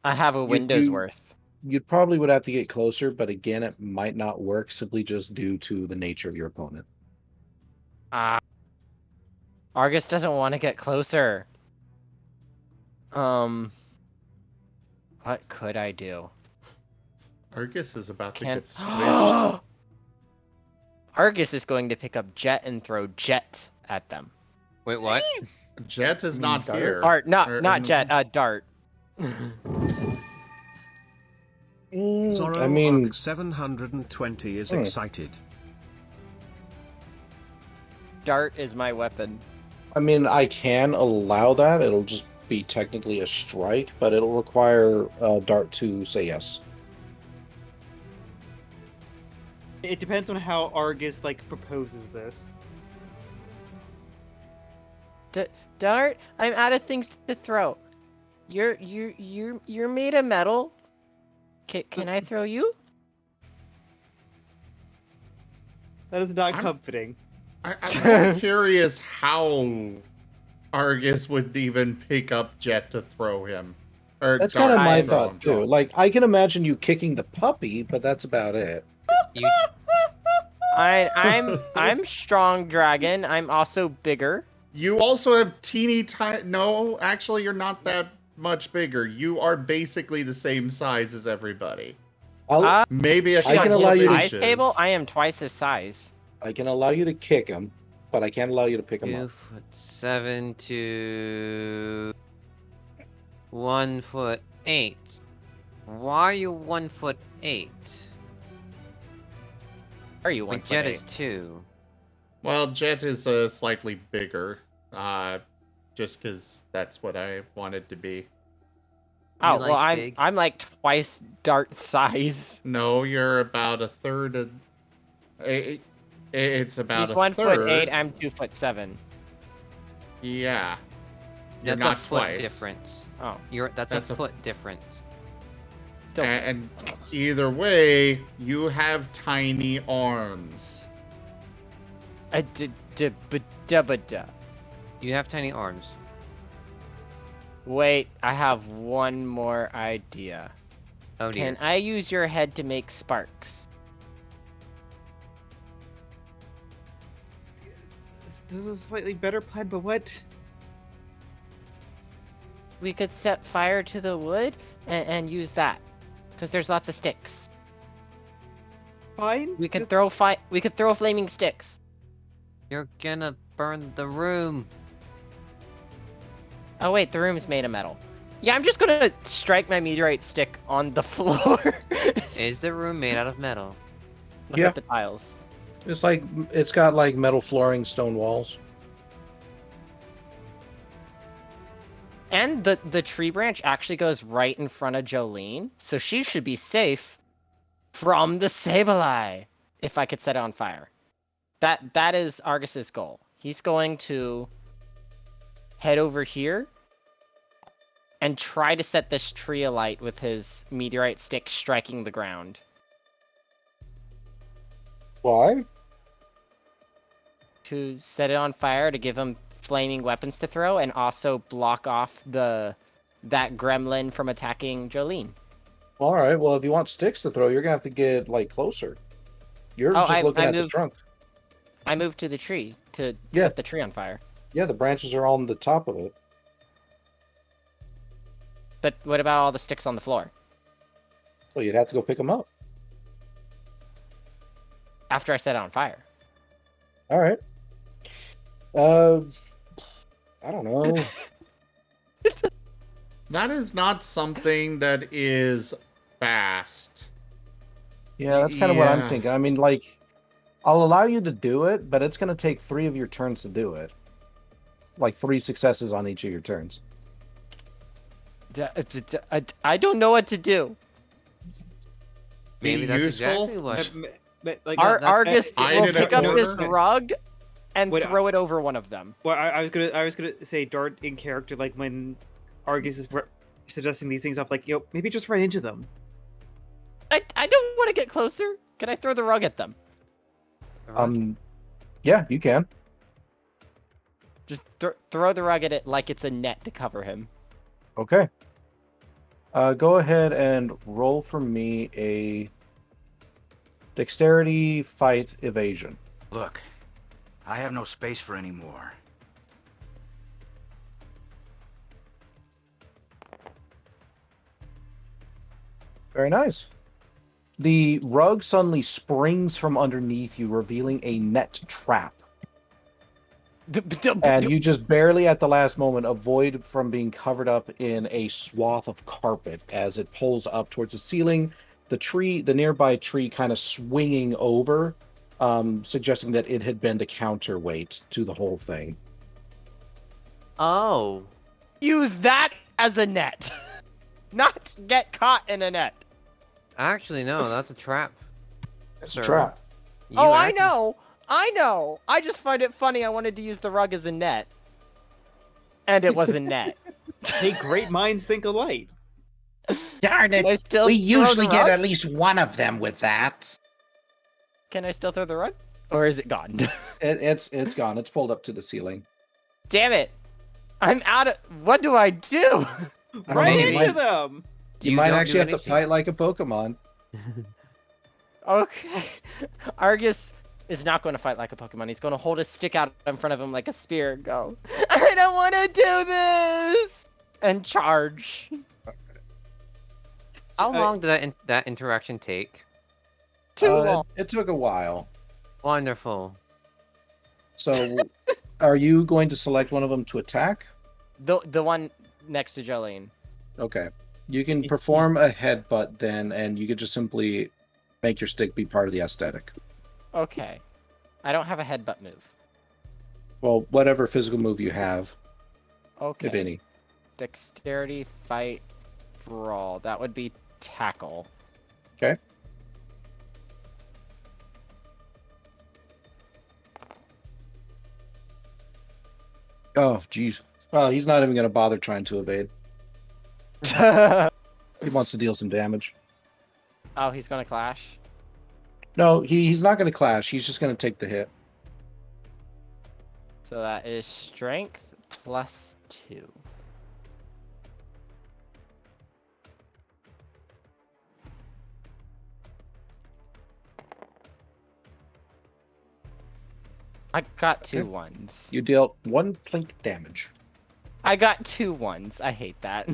S3: I have a window's worth.
S2: You'd probably would have to get closer, but again, it might not work simply just due to the nature of your opponent.
S14: Argus doesn't want to get closer. What could I do?
S1: Argus is about to get squished.
S14: Argus is going to pick up Jet and throw Jet at them.
S4: Wait, what?
S1: Jet is not
S13: Dart?
S1: here.
S14: Not Jet, Dart.
S8: Zorro
S2: I mean,
S8: Arc 720 is excited.
S14: Dart is my weapon.
S2: I mean, I can allow that. It'll just be technically a strike, but it'll require Dart to say yes.
S5: It depends on how Argus proposes this.
S14: Dart, I'm out of things to throw. You're made of metal. Can I throw you?
S5: That is not comforting.
S1: I'm curious how Argus would even pick up Jet to throw him. Or
S2: That's kind of
S1: Dart
S2: my
S1: to throw
S2: thought
S1: him.
S2: too. Like, I can imagine you kicking the puppy, but that's about it.
S14: I'm strong dragon. I'm also bigger.
S1: You also have teeny tiny. No, actually, you're not that much bigger. You are basically the same size as everybody. Maybe
S2: I can allow you to
S14: table. I am twice his size.
S2: I can allow you to kick him, but I can't allow you to pick him up.
S4: 2'7" to 1'8". Why are you 1'8"?
S14: Are you
S4: My
S14: 1'8"?
S4: Jet is 2.
S1: Well, Jet is slightly bigger, just because that's what I wanted to be.
S14: Oh, well, I'm like twice Dart size.
S1: No, you're about a third of. It's about
S14: He's
S1: a third.
S14: 1'8". I'm 2'7".
S1: Yeah. You're
S4: That's
S1: not
S4: a foot
S1: twice.
S4: difference.
S14: Oh,
S4: that's a foot difference.
S1: And either way, you have tiny arms.
S4: You have tiny arms.
S14: Wait, I have one more idea.
S4: Oh dear.
S14: Can I use your head to make sparks?
S5: This is a slightly better plan, but what?
S14: We could set fire to the wood and use that, because there's lots of sticks.
S5: Fine.
S14: We could throw flaming sticks.
S4: You're gonna burn the room.
S14: Oh wait, the room is made of metal. Yeah, I'm just gonna strike my meteorite stick on the floor.
S4: Is the room made out of metal?
S14: Look
S2: Yeah.
S14: at the tiles.
S2: It's got like metal flooring, stone walls.
S14: And the tree branch actually goes right in front of Jolene, so she should be safe from the Sableye. If I could set it on fire. That is Argus's goal. He's going to head over here and try to set this tree alight with his meteorite stick striking the ground.
S2: Why?
S14: To set it on fire to give him flaming weapons to throw and also block off that gremlin from attacking Jolene.
S2: All right. Well, if you want sticks to throw, you're gonna have to get like closer. You're just looking at the trunk.
S14: I moved to the tree to set the tree on fire.
S2: Yeah, the branches are on the top of it.
S14: But what about all the sticks on the floor?
S2: Well, you'd have to go pick them up.
S14: After I set it on fire.
S2: All right. I don't know.
S1: That is not something that is fast.
S2: Yeah, that's kind of what I'm thinking. I mean, like, I'll allow you to do it, but it's going to take 3 of your turns to do it. Like 3 successes on each of your turns.
S14: I don't know what to do.
S4: Maybe that's exactly what.
S14: Argus will pick up this
S5: order.
S14: rug and throw it over one of them.
S5: Well, I was gonna say Dart in character, like when Argus is suggesting these things off, like, maybe just run into them.
S14: I don't want to get closer. Can I throw the rug at them?
S2: Yeah, you can.
S14: Just throw the rug at it like it's a net to cover him.
S2: Okay. Go ahead and roll for me a dexterity fight evasion.
S7: Look,
S16: I have no space for any more.
S2: Very nice. The rug suddenly springs from underneath you, revealing a net trap. And you just barely at the last moment avoid from being covered up in a swath of carpet as it pulls up towards the ceiling. The nearby tree kind of swinging over, suggesting that it had been the counterweight to the whole thing.
S4: Oh.
S3: Use that as a net. Not get caught in a net.
S4: Actually, no, that's a trap.
S2: It's a trap.
S3: Oh, I know. I know. I just find it funny. I wanted to use the rug as a net. And it was a net.
S5: Hey, great minds think alike.
S17: Darn
S3: Can I
S17: it!
S3: still
S17: We
S3: throw
S17: usually
S3: the
S17: get
S3: rug?
S17: at least one of them with that.
S3: Can I still throw the rug? Or is it gone?
S2: It's gone. It's pulled up to the ceiling.
S3: Damn it. I'm out of... What do I do?
S5: Right into them!
S2: You might actually have to fight like a Pokemon.
S3: Okay. Argus is not going to fight like a Pokemon. He's going to hold his stick out in front of him like a spear and go, I don't want to do this! And charge.
S4: How long did that interaction take?
S3: Too long.
S2: It took a while.
S4: Wonderful.
S2: So, are you going to select one of them to attack?
S3: The one next to Jolene.
S2: Okay. You can perform a headbutt then, and you could just simply make your stick be part of the aesthetic.
S3: Okay. I don't have a headbutt move.
S2: Well, whatever physical move you have,
S3: Okay.
S2: if any.
S3: Dexterity, fight, brawl. That would be tackle.
S2: Okay. Oh, jeez. Well, he's not even going to bother trying to evade. He wants to deal some damage.
S3: Oh, he's going to clash?
S2: No, he's not going to clash. He's just going to take the hit.
S3: So that is strength plus 2. I got two ones.
S2: You dealt 1 plink damage.
S3: I got 2 ones. I hate that.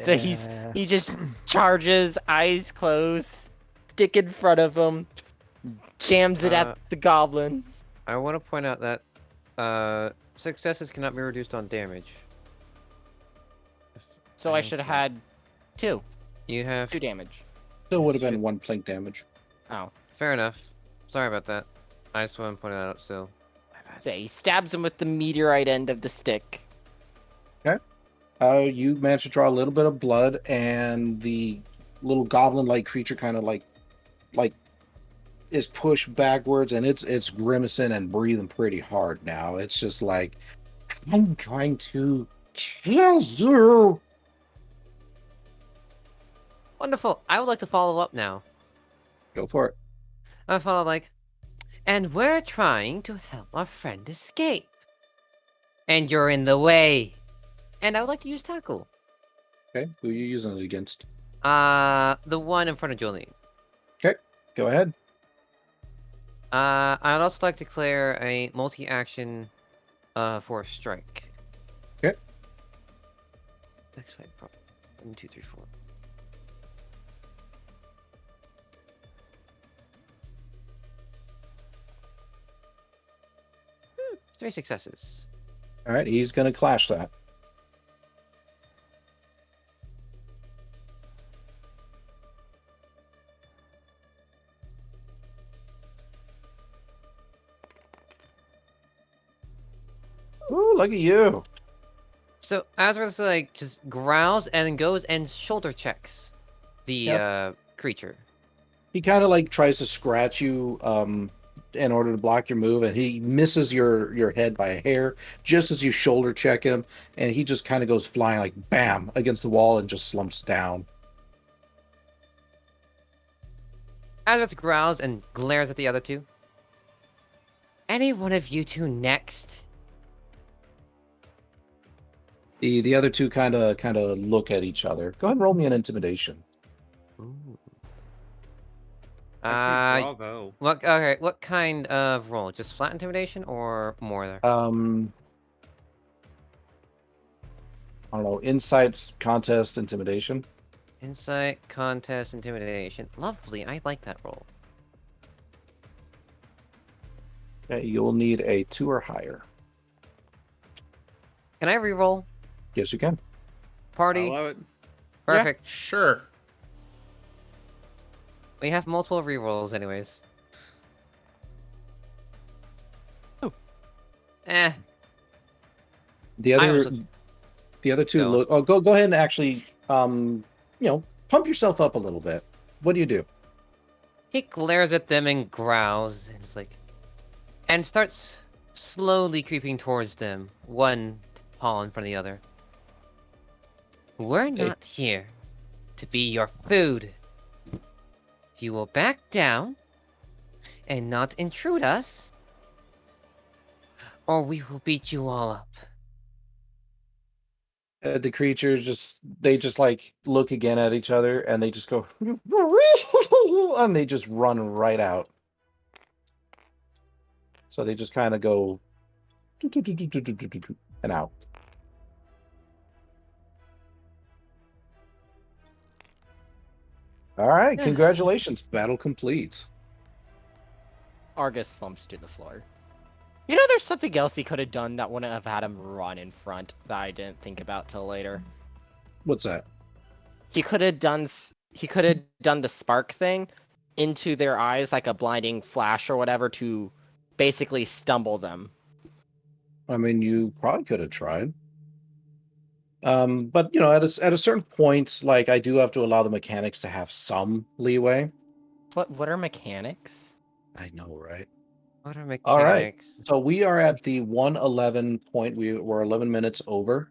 S3: So he just charges, eyes closed, stick in front of him, jams it at the goblin.
S4: I want to point out that successes cannot be reduced on damage.
S3: So I should have had 2.
S4: You have
S3: 2 damage.
S2: Still would have been 1 plink damage.
S3: Oh.
S4: Fair enough. Sorry about that. I just want to point that out still.
S3: So he stabs him with the meteorite end of the stick.
S2: Okay. You manage to draw a little bit of blood, and the little goblin-like creature kind of like is pushed backwards, and it's grimacing and breathing pretty hard now. It's just like, I'm going to kill you.
S4: Wonderful. I would like to follow up now.
S2: Go for it.
S4: I follow like, and we're trying to help our friend escape. And you're in the way. And I would like to use tackle.
S2: Okay, who are you using it against?
S4: The one in front of Jolene.
S2: Okay, go ahead.
S4: I'd also like to declare a multi-action for a strike.
S2: Okay.
S4: Next way, 1, 2, 3, 4. 3 successes.
S2: All right, he's going to clash that. Ooh, look at you.
S4: So Azurith like just growls and then goes and shoulder checks the creature.
S2: He kind of like tries to scratch you in order to block your move, and he misses your head by a hair just as you shoulder check him, and he just kind of goes flying like bam against the wall and just slumps down.
S4: Azurith growls and glares at the other two. Any one of you two next?
S2: The other two kind of look at each other. Go ahead and roll me an intimidation.
S4: Ooh.
S5: I'd say bravo.
S4: What kind of roll? Just flat intimidation or more there?
S2: I don't know. Insights, contest, intimidation.
S4: Insight, contest, intimidation. Lovely. I like that roll.
S2: Okay, you'll need a 2 or higher.
S4: Can I re-roll?
S2: Yes, you can.
S4: Party.
S5: Allow it.
S4: Perfect.
S1: Yeah, sure.
S4: We have multiple re-rolls anyways.
S3: Oh.
S4: Eh.
S2: The other two
S4: Go.
S2: look. Oh, go ahead and actually, pump yourself up a little bit. What do you do?
S4: He glares at them and growls, and it's like, and starts slowly creeping towards them, one paw in front of the other. We're not here to be your food. You will back down and not intrude us, or we will beat you all up.
S2: The creatures they like look again at each other and they just go and they just run right out. So they just kind of go and out. All right, congratulations, battle complete.
S3: Argus slumps to the floor. You know, there's something else he could have done that wouldn't have had him run in front that I didn't think about till later.
S2: What's that?
S3: He could have done the spark thing into their eyes like a blinding flash or whatever to basically stumble them.
S2: I mean, you probably could have tried. But at a certain point, like I do have to allow the mechanics to have some leeway.
S3: What are mechanics?
S2: I know, right?
S4: What are mechanics?
S2: All right. So we are at the 1:11 point. We're 11 minutes over.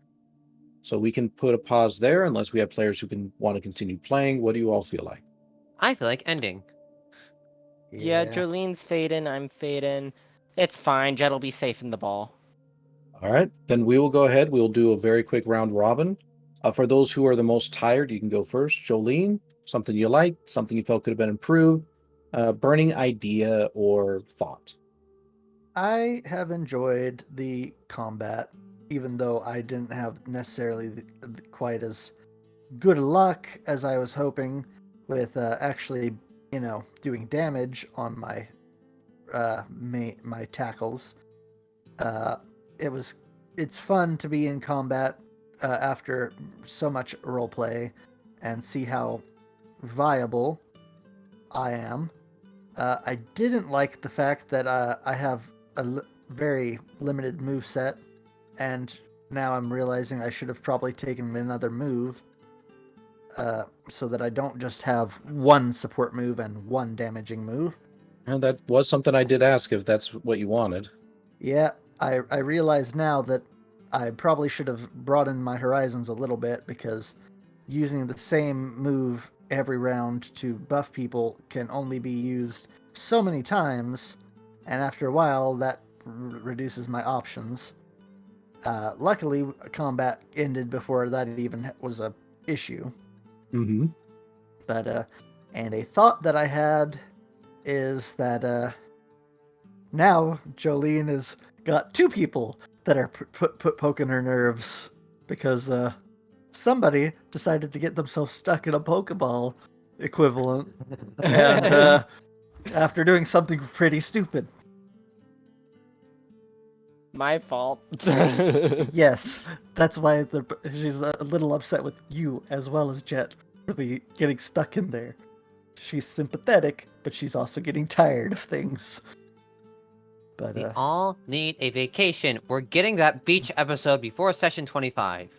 S2: So we can put a pause there unless we have players who want to continue playing. What do you all feel like?
S4: I feel like ending.
S3: Yeah, Jolene's fading, I'm fading. It's fine, Jet will be safe in the ball.
S2: All right. Then we will go ahead. We'll do a very quick round robin. For those who are the most tired, you can go first. Jolene, something you liked, something you felt could have been improved, burning idea or thought.
S13: I have enjoyed the combat, even though I didn't have necessarily quite as good luck as I was hoping with actually, doing damage on my my tackles. It's fun to be in combat after so much roleplay and see how viable I am. I didn't like the fact that I have a very limited move set, and now I'm realizing I should have probably taken another move so that I don't just have one support move and one damaging move.
S2: And that was something I did ask if that's what you wanted.
S13: Yeah, I realize now that I probably should have broadened my horizons a little bit, because using the same move every round to buff people can only be used so many times, and after a while that reduces my options. Luckily, combat ended before that even was a issue.
S2: Mm-hmm.
S13: But and a thought that I had is that now Jolene has got two people that are poking her nerves, because somebody decided to get themselves stuck in a Pokeball equivalent, and after doing something pretty stupid.
S3: My fault.
S13: Yes, that's why she's a little upset with you as well as Jet for getting stuck in there. She's sympathetic, but she's also getting tired of things. But
S4: we all need a vacation. We're getting that beach episode before session 25.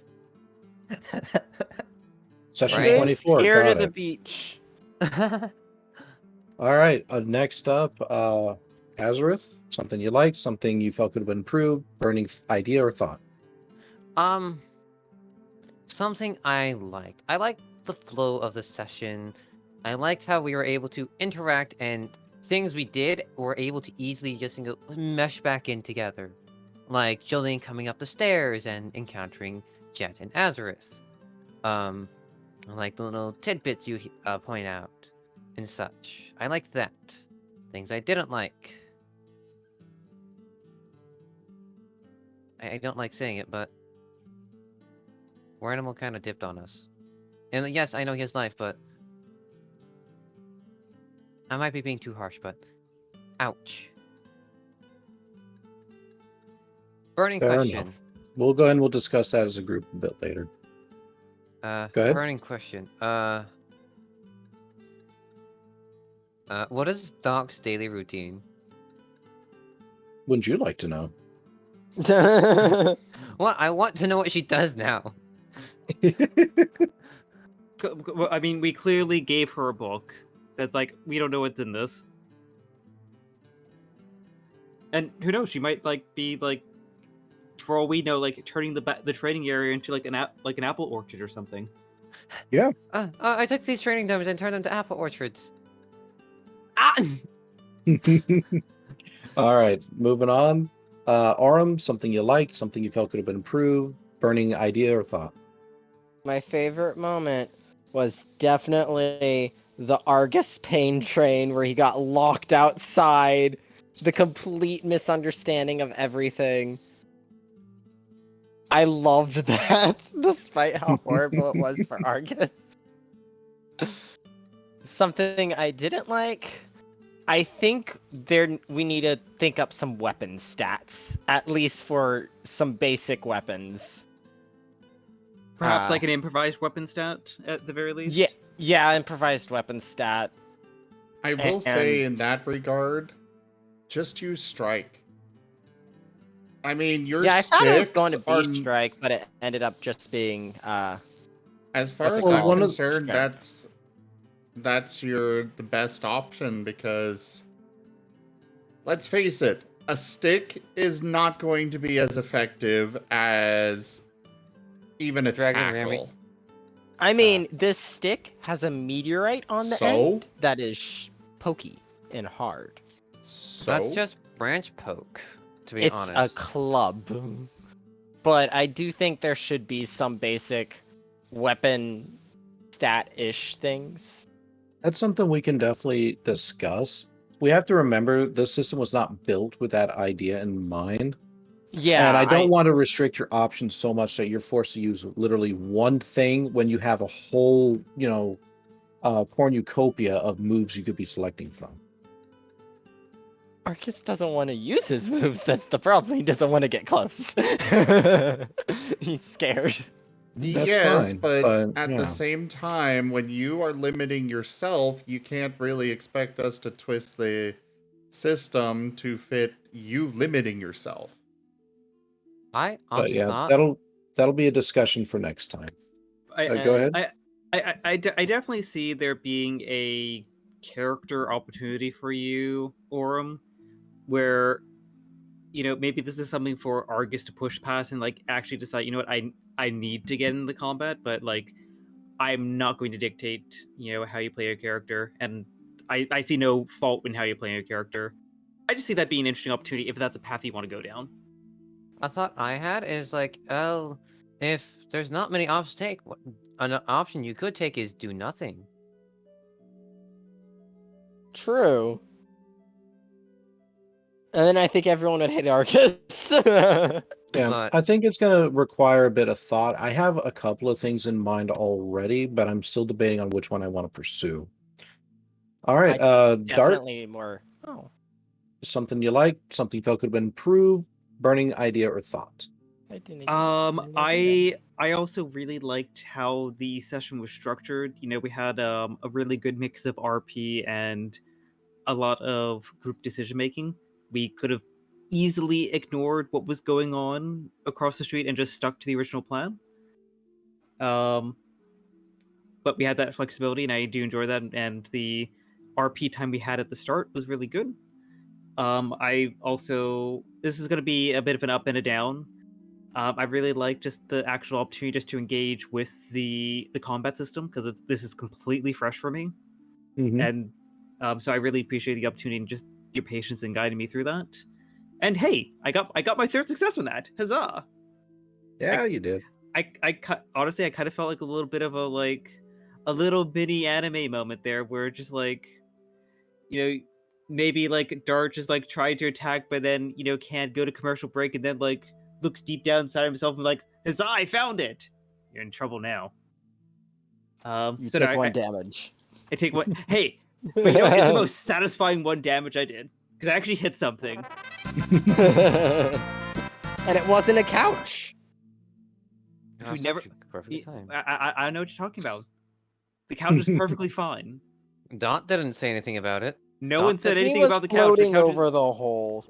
S2: Session
S4: Right?
S2: 24.
S3: Scared
S2: Got
S3: of the
S2: it.
S3: beach.
S2: All right. Next up, Azurith. Something you liked, something you felt could have been improved, burning idea or thought.
S4: Something I liked. I liked the flow of the session. I liked how we were able to interact, and things we did were able to easily just mesh back in together. Like Jolene coming up the stairs and encountering Jet and Azurith. I like the little tidbits you point out. and such. I like that. Things I didn't like. I don't like saying it, but War Animal kind of dipped on us. And yes, I know his life, but I might be being too harsh, but ouch. Burning
S2: Fair
S4: question.
S2: enough. We'll go ahead and we'll discuss that as a group a bit later. Go ahead.
S4: Burning question. What is Doc's daily routine?
S2: Wouldn't you like to know?
S4: Well, I want to know what she does now.
S5: I mean, we clearly gave her a book. That's like, we don't know what's in this. And who knows, she might like be like, for all we know, like turning the training area into like an apple orchard or something.
S2: Yeah.
S4: I took these training dummies and turned them to apple orchards. Ah!
S2: All right, moving on. Aurum, something you liked, something you felt could have been improved, burning idea or thought.
S14: My favorite moment was definitely the Argus pain train where he got locked outside. The complete misunderstanding of everything. I loved that, despite how horrible it was for Argus. Something I didn't like. I think we need to think up some weapon stats, at least for some basic weapons.
S5: Perhaps like an improvised weapon stat at the very least.
S14: Yeah, improvised weapon stat.
S1: I will say in that regard, just use strike. I mean, your
S14: I thought it was going to
S1: sticks
S14: be strike, but it ended up just being.
S1: As far as I'm concerned, that's the best option because, let's face it, a stick is not going to be as effective as even a tackle.
S14: I mean, this stick has a meteorite on the end that is pokey and hard.
S1: So
S4: that's just branch poke, to be honest.
S14: It's a club. But I do think there should be some basic weapon stat-ish things.
S2: That's something we can definitely discuss. We have to remember this system was not built with that idea in mind.
S14: Yeah,
S2: and I don't want to restrict your options so much that you're forced to use literally one thing when you have a whole, cornucopia of moves you could be selecting from.
S14: Argus doesn't want to use his moves. That's the problem. He doesn't want to get close. He's scared.
S1: Yes, but at the same time, when you are limiting yourself, you can't really expect us to twist the system to fit you limiting yourself.
S4: I honestly thought
S2: that'll be a discussion for next time. Go ahead.
S5: I definitely see there being a character opportunity for you, Aurum, where maybe this is something for Argus to push past and like actually decide, you know what, I need to get into combat, but like I'm not going to dictate, how you play your character, and I see no fault in how you play your character. I just see that being an interesting opportunity if that's a path you want to go down.
S4: A thought I had is like, if there's not many options to take, an option you could take is do nothing.
S14: True. And then I think everyone would hate Argus.
S2: Yeah, I think it's going to require a bit of thought. I have a couple of things in mind already, but I'm still debating on which one I want to pursue. All right, Dart.
S14: Definitely more. Oh.
S2: Something you like, something you felt could have been improved, burning idea or thought.
S5: I also really liked how the session was structured. We had a really good mix of RP and a lot of group decision making. We could have easily ignored what was going on across the street and just stuck to the original plan. But we had that flexibility, and I do enjoy that. And the RP time we had at the start was really good. This is going to be a bit of an up and a down. I really like just the actual opportunity just to engage with the combat system because this is completely fresh for me, and so I really appreciate the opportunity and just your patience in guiding me through that. And hey, I got my third success on that. Huzzah!
S2: Yeah, you did.
S5: Honestly, I kind of felt like a little bit of a a little bitty anime moment there where just like, maybe like Dart just like tried to attack, but then can't go to commercial break, and then like looks deep down inside himself and like, huzzah, I found it. You're in trouble now.
S3: You
S5: So
S3: take
S5: no,
S3: one damage.
S5: I take one. Hey, but you know what? It's the most satisfying one damage I did because I actually hit something.
S3: And it wasn't a couch.
S5: Which we
S4: That's
S5: never.
S4: actually perfectly fine.
S5: I know what you're talking about. The couch is perfectly fine.
S4: Dot didn't say anything about it.
S5: No
S4: Dot
S5: one said
S4: did-
S5: anything
S3: He was
S5: about the couch. The
S3: floating
S5: couch is-
S3: over the hole.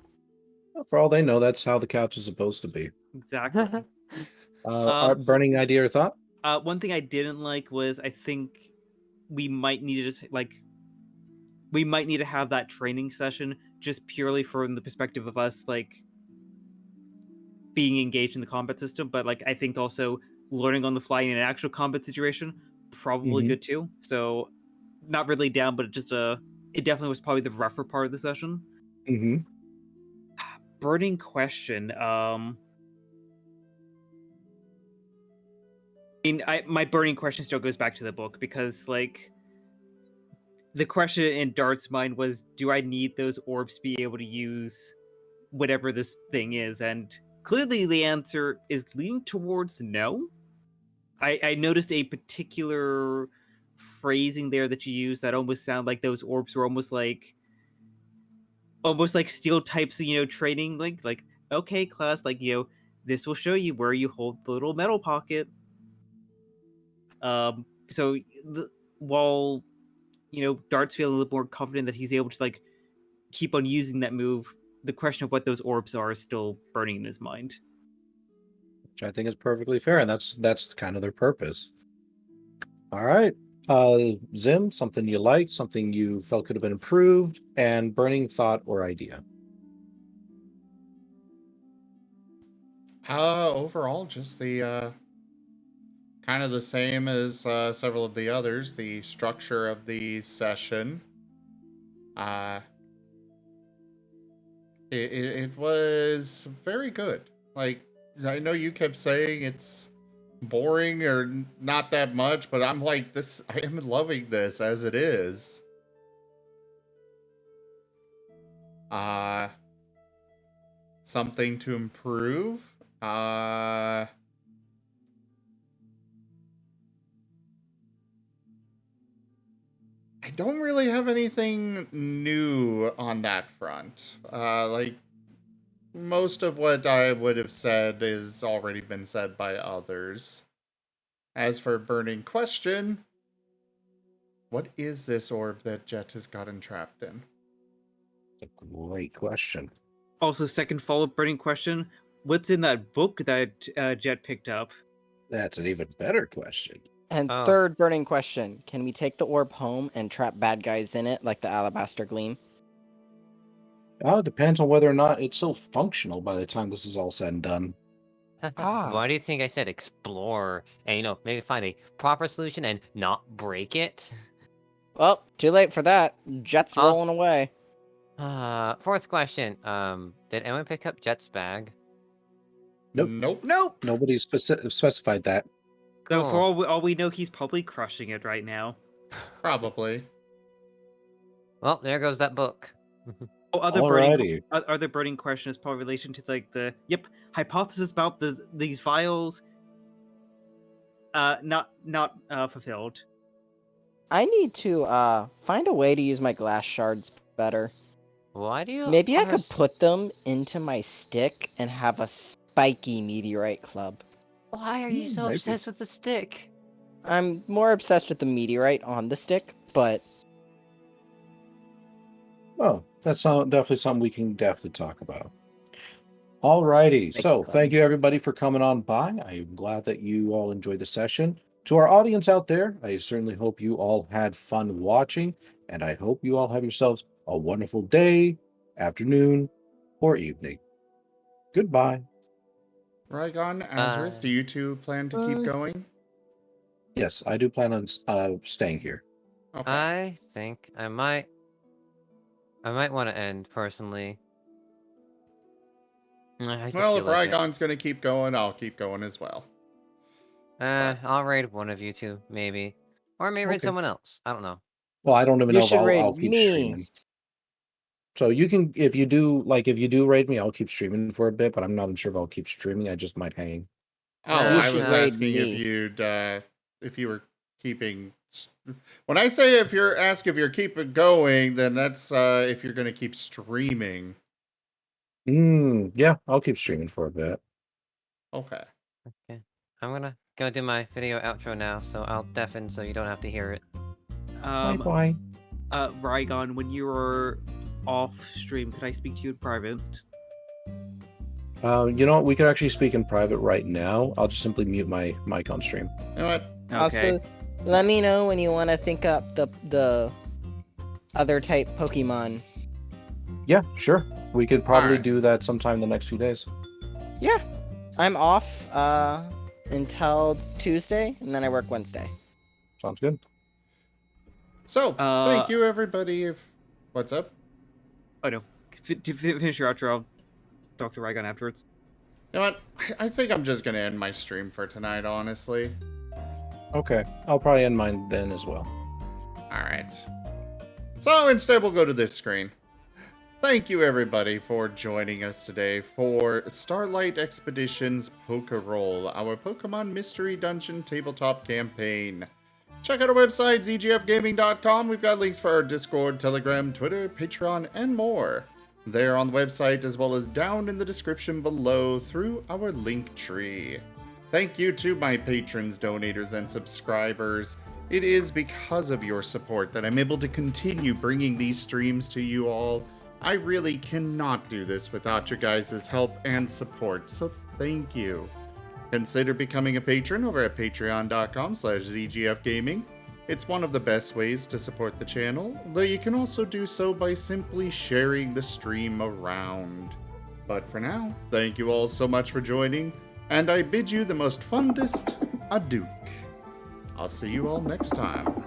S2: For all they know, that's how the couch is supposed to be.
S5: Exactly.
S2: Burning idea or thought?
S5: One thing I didn't like was I think we might need to just we might need to have that training session just purely from the perspective of us like being engaged in the combat system, but like I think also learning on the fly in an actual combat situation probably good too. So not really down, but it definitely was probably the rougher part of the session.
S2: Mm-hmm.
S5: Burning question. My burning question still goes back to the book because like the question in Dart's mind was, do I need those orbs to be able to use whatever this thing is? And clearly the answer is leaning towards no. I noticed a particular phrasing there that you used that almost sound like those orbs were almost like steel types of training, like okay class, like this will show you where you hold the little metal pocket. So while Dart's feeling a little more confident that he's able to like keep on using that move, the question of what those orbs are is still burning in his mind.
S2: Which I think is perfectly fair, and that's kind of their purpose. All right. Zim, something you liked, something you felt could have been improved, and burning thought or idea.
S1: Overall, just the kind of the same as several of the others. The structure of the session. It was very good. Like, I know you kept saying it's boring or not that much, but I'm like, this, I am loving this as it is. Something to improve. I don't really have anything new on that front. Like, most of what I would have said is already been said by others. As for burning question, what is this orb that Jet has gotten trapped in?
S2: That's a great question.
S5: Also, second follow-up burning question, what's in that book that Jet picked up?
S2: That's an even better question.
S3: And third burning question, can we take the orb home and trap bad guys in it like the Alabaster Gleam?
S2: It depends on whether or not it's so functional by the time this is all said and done.
S4: Why do you think I said explore and maybe find a proper solution and not break it?
S3: Well, too late for that. Jet's rolling away.
S4: Fourth question. Did anyone pick up Jet's bag?
S2: Nope.
S5: Nope.
S2: Nobody specified that.
S5: So for all we know, he's probably crushing it right now.
S1: Probably.
S4: Well, there goes that book.
S5: Other burning question is probably relation to like the hypothesis about these vials not fulfilled.
S3: I need to find a way to use my glass shards better.
S4: Why do you?
S3: Maybe I could put them into my stick and have a spiky meteorite club.
S4: Why are you so obsessed with the stick?
S3: I'm more obsessed with the meteorite on the stick, but...
S2: Oh, that's definitely something we can definitely talk about. Alrighty, so thank you everybody for coming on by. I'm glad that you all enjoyed the session. To our audience out there, I certainly hope you all had fun watching, and I hope you all have yourselves a wonderful day, afternoon, or evening. Goodbye.
S1: Rygon, Azurith, do you two plan to keep going?
S2: Yes, I do plan on staying here.
S1: Okay.
S4: I think I might want to end personally. I just
S1: Well, if
S4: feel like
S1: Rygon's going to keep going, I'll keep going as well.
S4: I'll raid one of you two, maybe. Or maybe raid
S2: Okay.
S4: someone else. I don't know.
S2: Well, I don't even
S14: You
S2: know if
S14: should raid
S2: I'll keep
S14: me.
S2: streaming. So you can, if you do raid me, I'll keep streaming for a bit, but I'm not sure if I'll keep streaming. I just might hang.
S1: Oh,
S14: You
S1: I
S14: should
S1: was
S14: raid
S1: asking if
S14: me.
S1: if you were keeping. When I say if you're keeping going, then that's if you're gonna keep streaming.
S2: Yeah, I'll keep streaming for a bit.
S1: Okay.
S4: Okay. I'm gonna go do my video outro now, so I'll deafen so you don't have to hear it.
S2: Bye.
S5: Rygon, when you were off stream, could I speak to you in private?
S2: You know what? We could actually speak in private right now. I'll just simply mute my mic on stream.
S1: You know what?
S5: Okay.
S14: Also, let me know when you want to think up the other type Pokemon.
S2: Yeah, sure. We could probably
S1: Alright.
S2: do that sometime in the next few days.
S14: Yeah, I'm off until Tuesday, and then I work Wednesday.
S2: Sounds good.
S1: So, thank you everybody. What's up?
S5: Oh no. To finish your outro, I'll talk to Rygon afterwards.
S1: You know what? I think I'm just gonna end my stream for tonight, honestly.
S2: Okay. I'll probably end mine then as well.
S1: Alright. So instead we'll go to this screen. Thank you everybody for joining us today for Starlight Expeditions Pokerole, our Pokemon Mystery Dungeon tabletop campaign. Check out our website, zgfgaming.com. We've got links for our Discord, Telegram, Twitter, Patreon, and more. There on the website, as well as down in the description below through our link tree. Thank you to my patrons, donators, and subscribers. It is because of your support that I'm able to continue bringing these streams to you all. I really cannot do this without your guys' help and support, so thank you. Consider becoming a patron over at patreon.com/zgfgaming. It's one of the best ways to support the channel, though you can also do so by simply sharing the stream around. But for now, thank you all so much for joining, and I bid you the most fondest adieu. I'll see you all next time.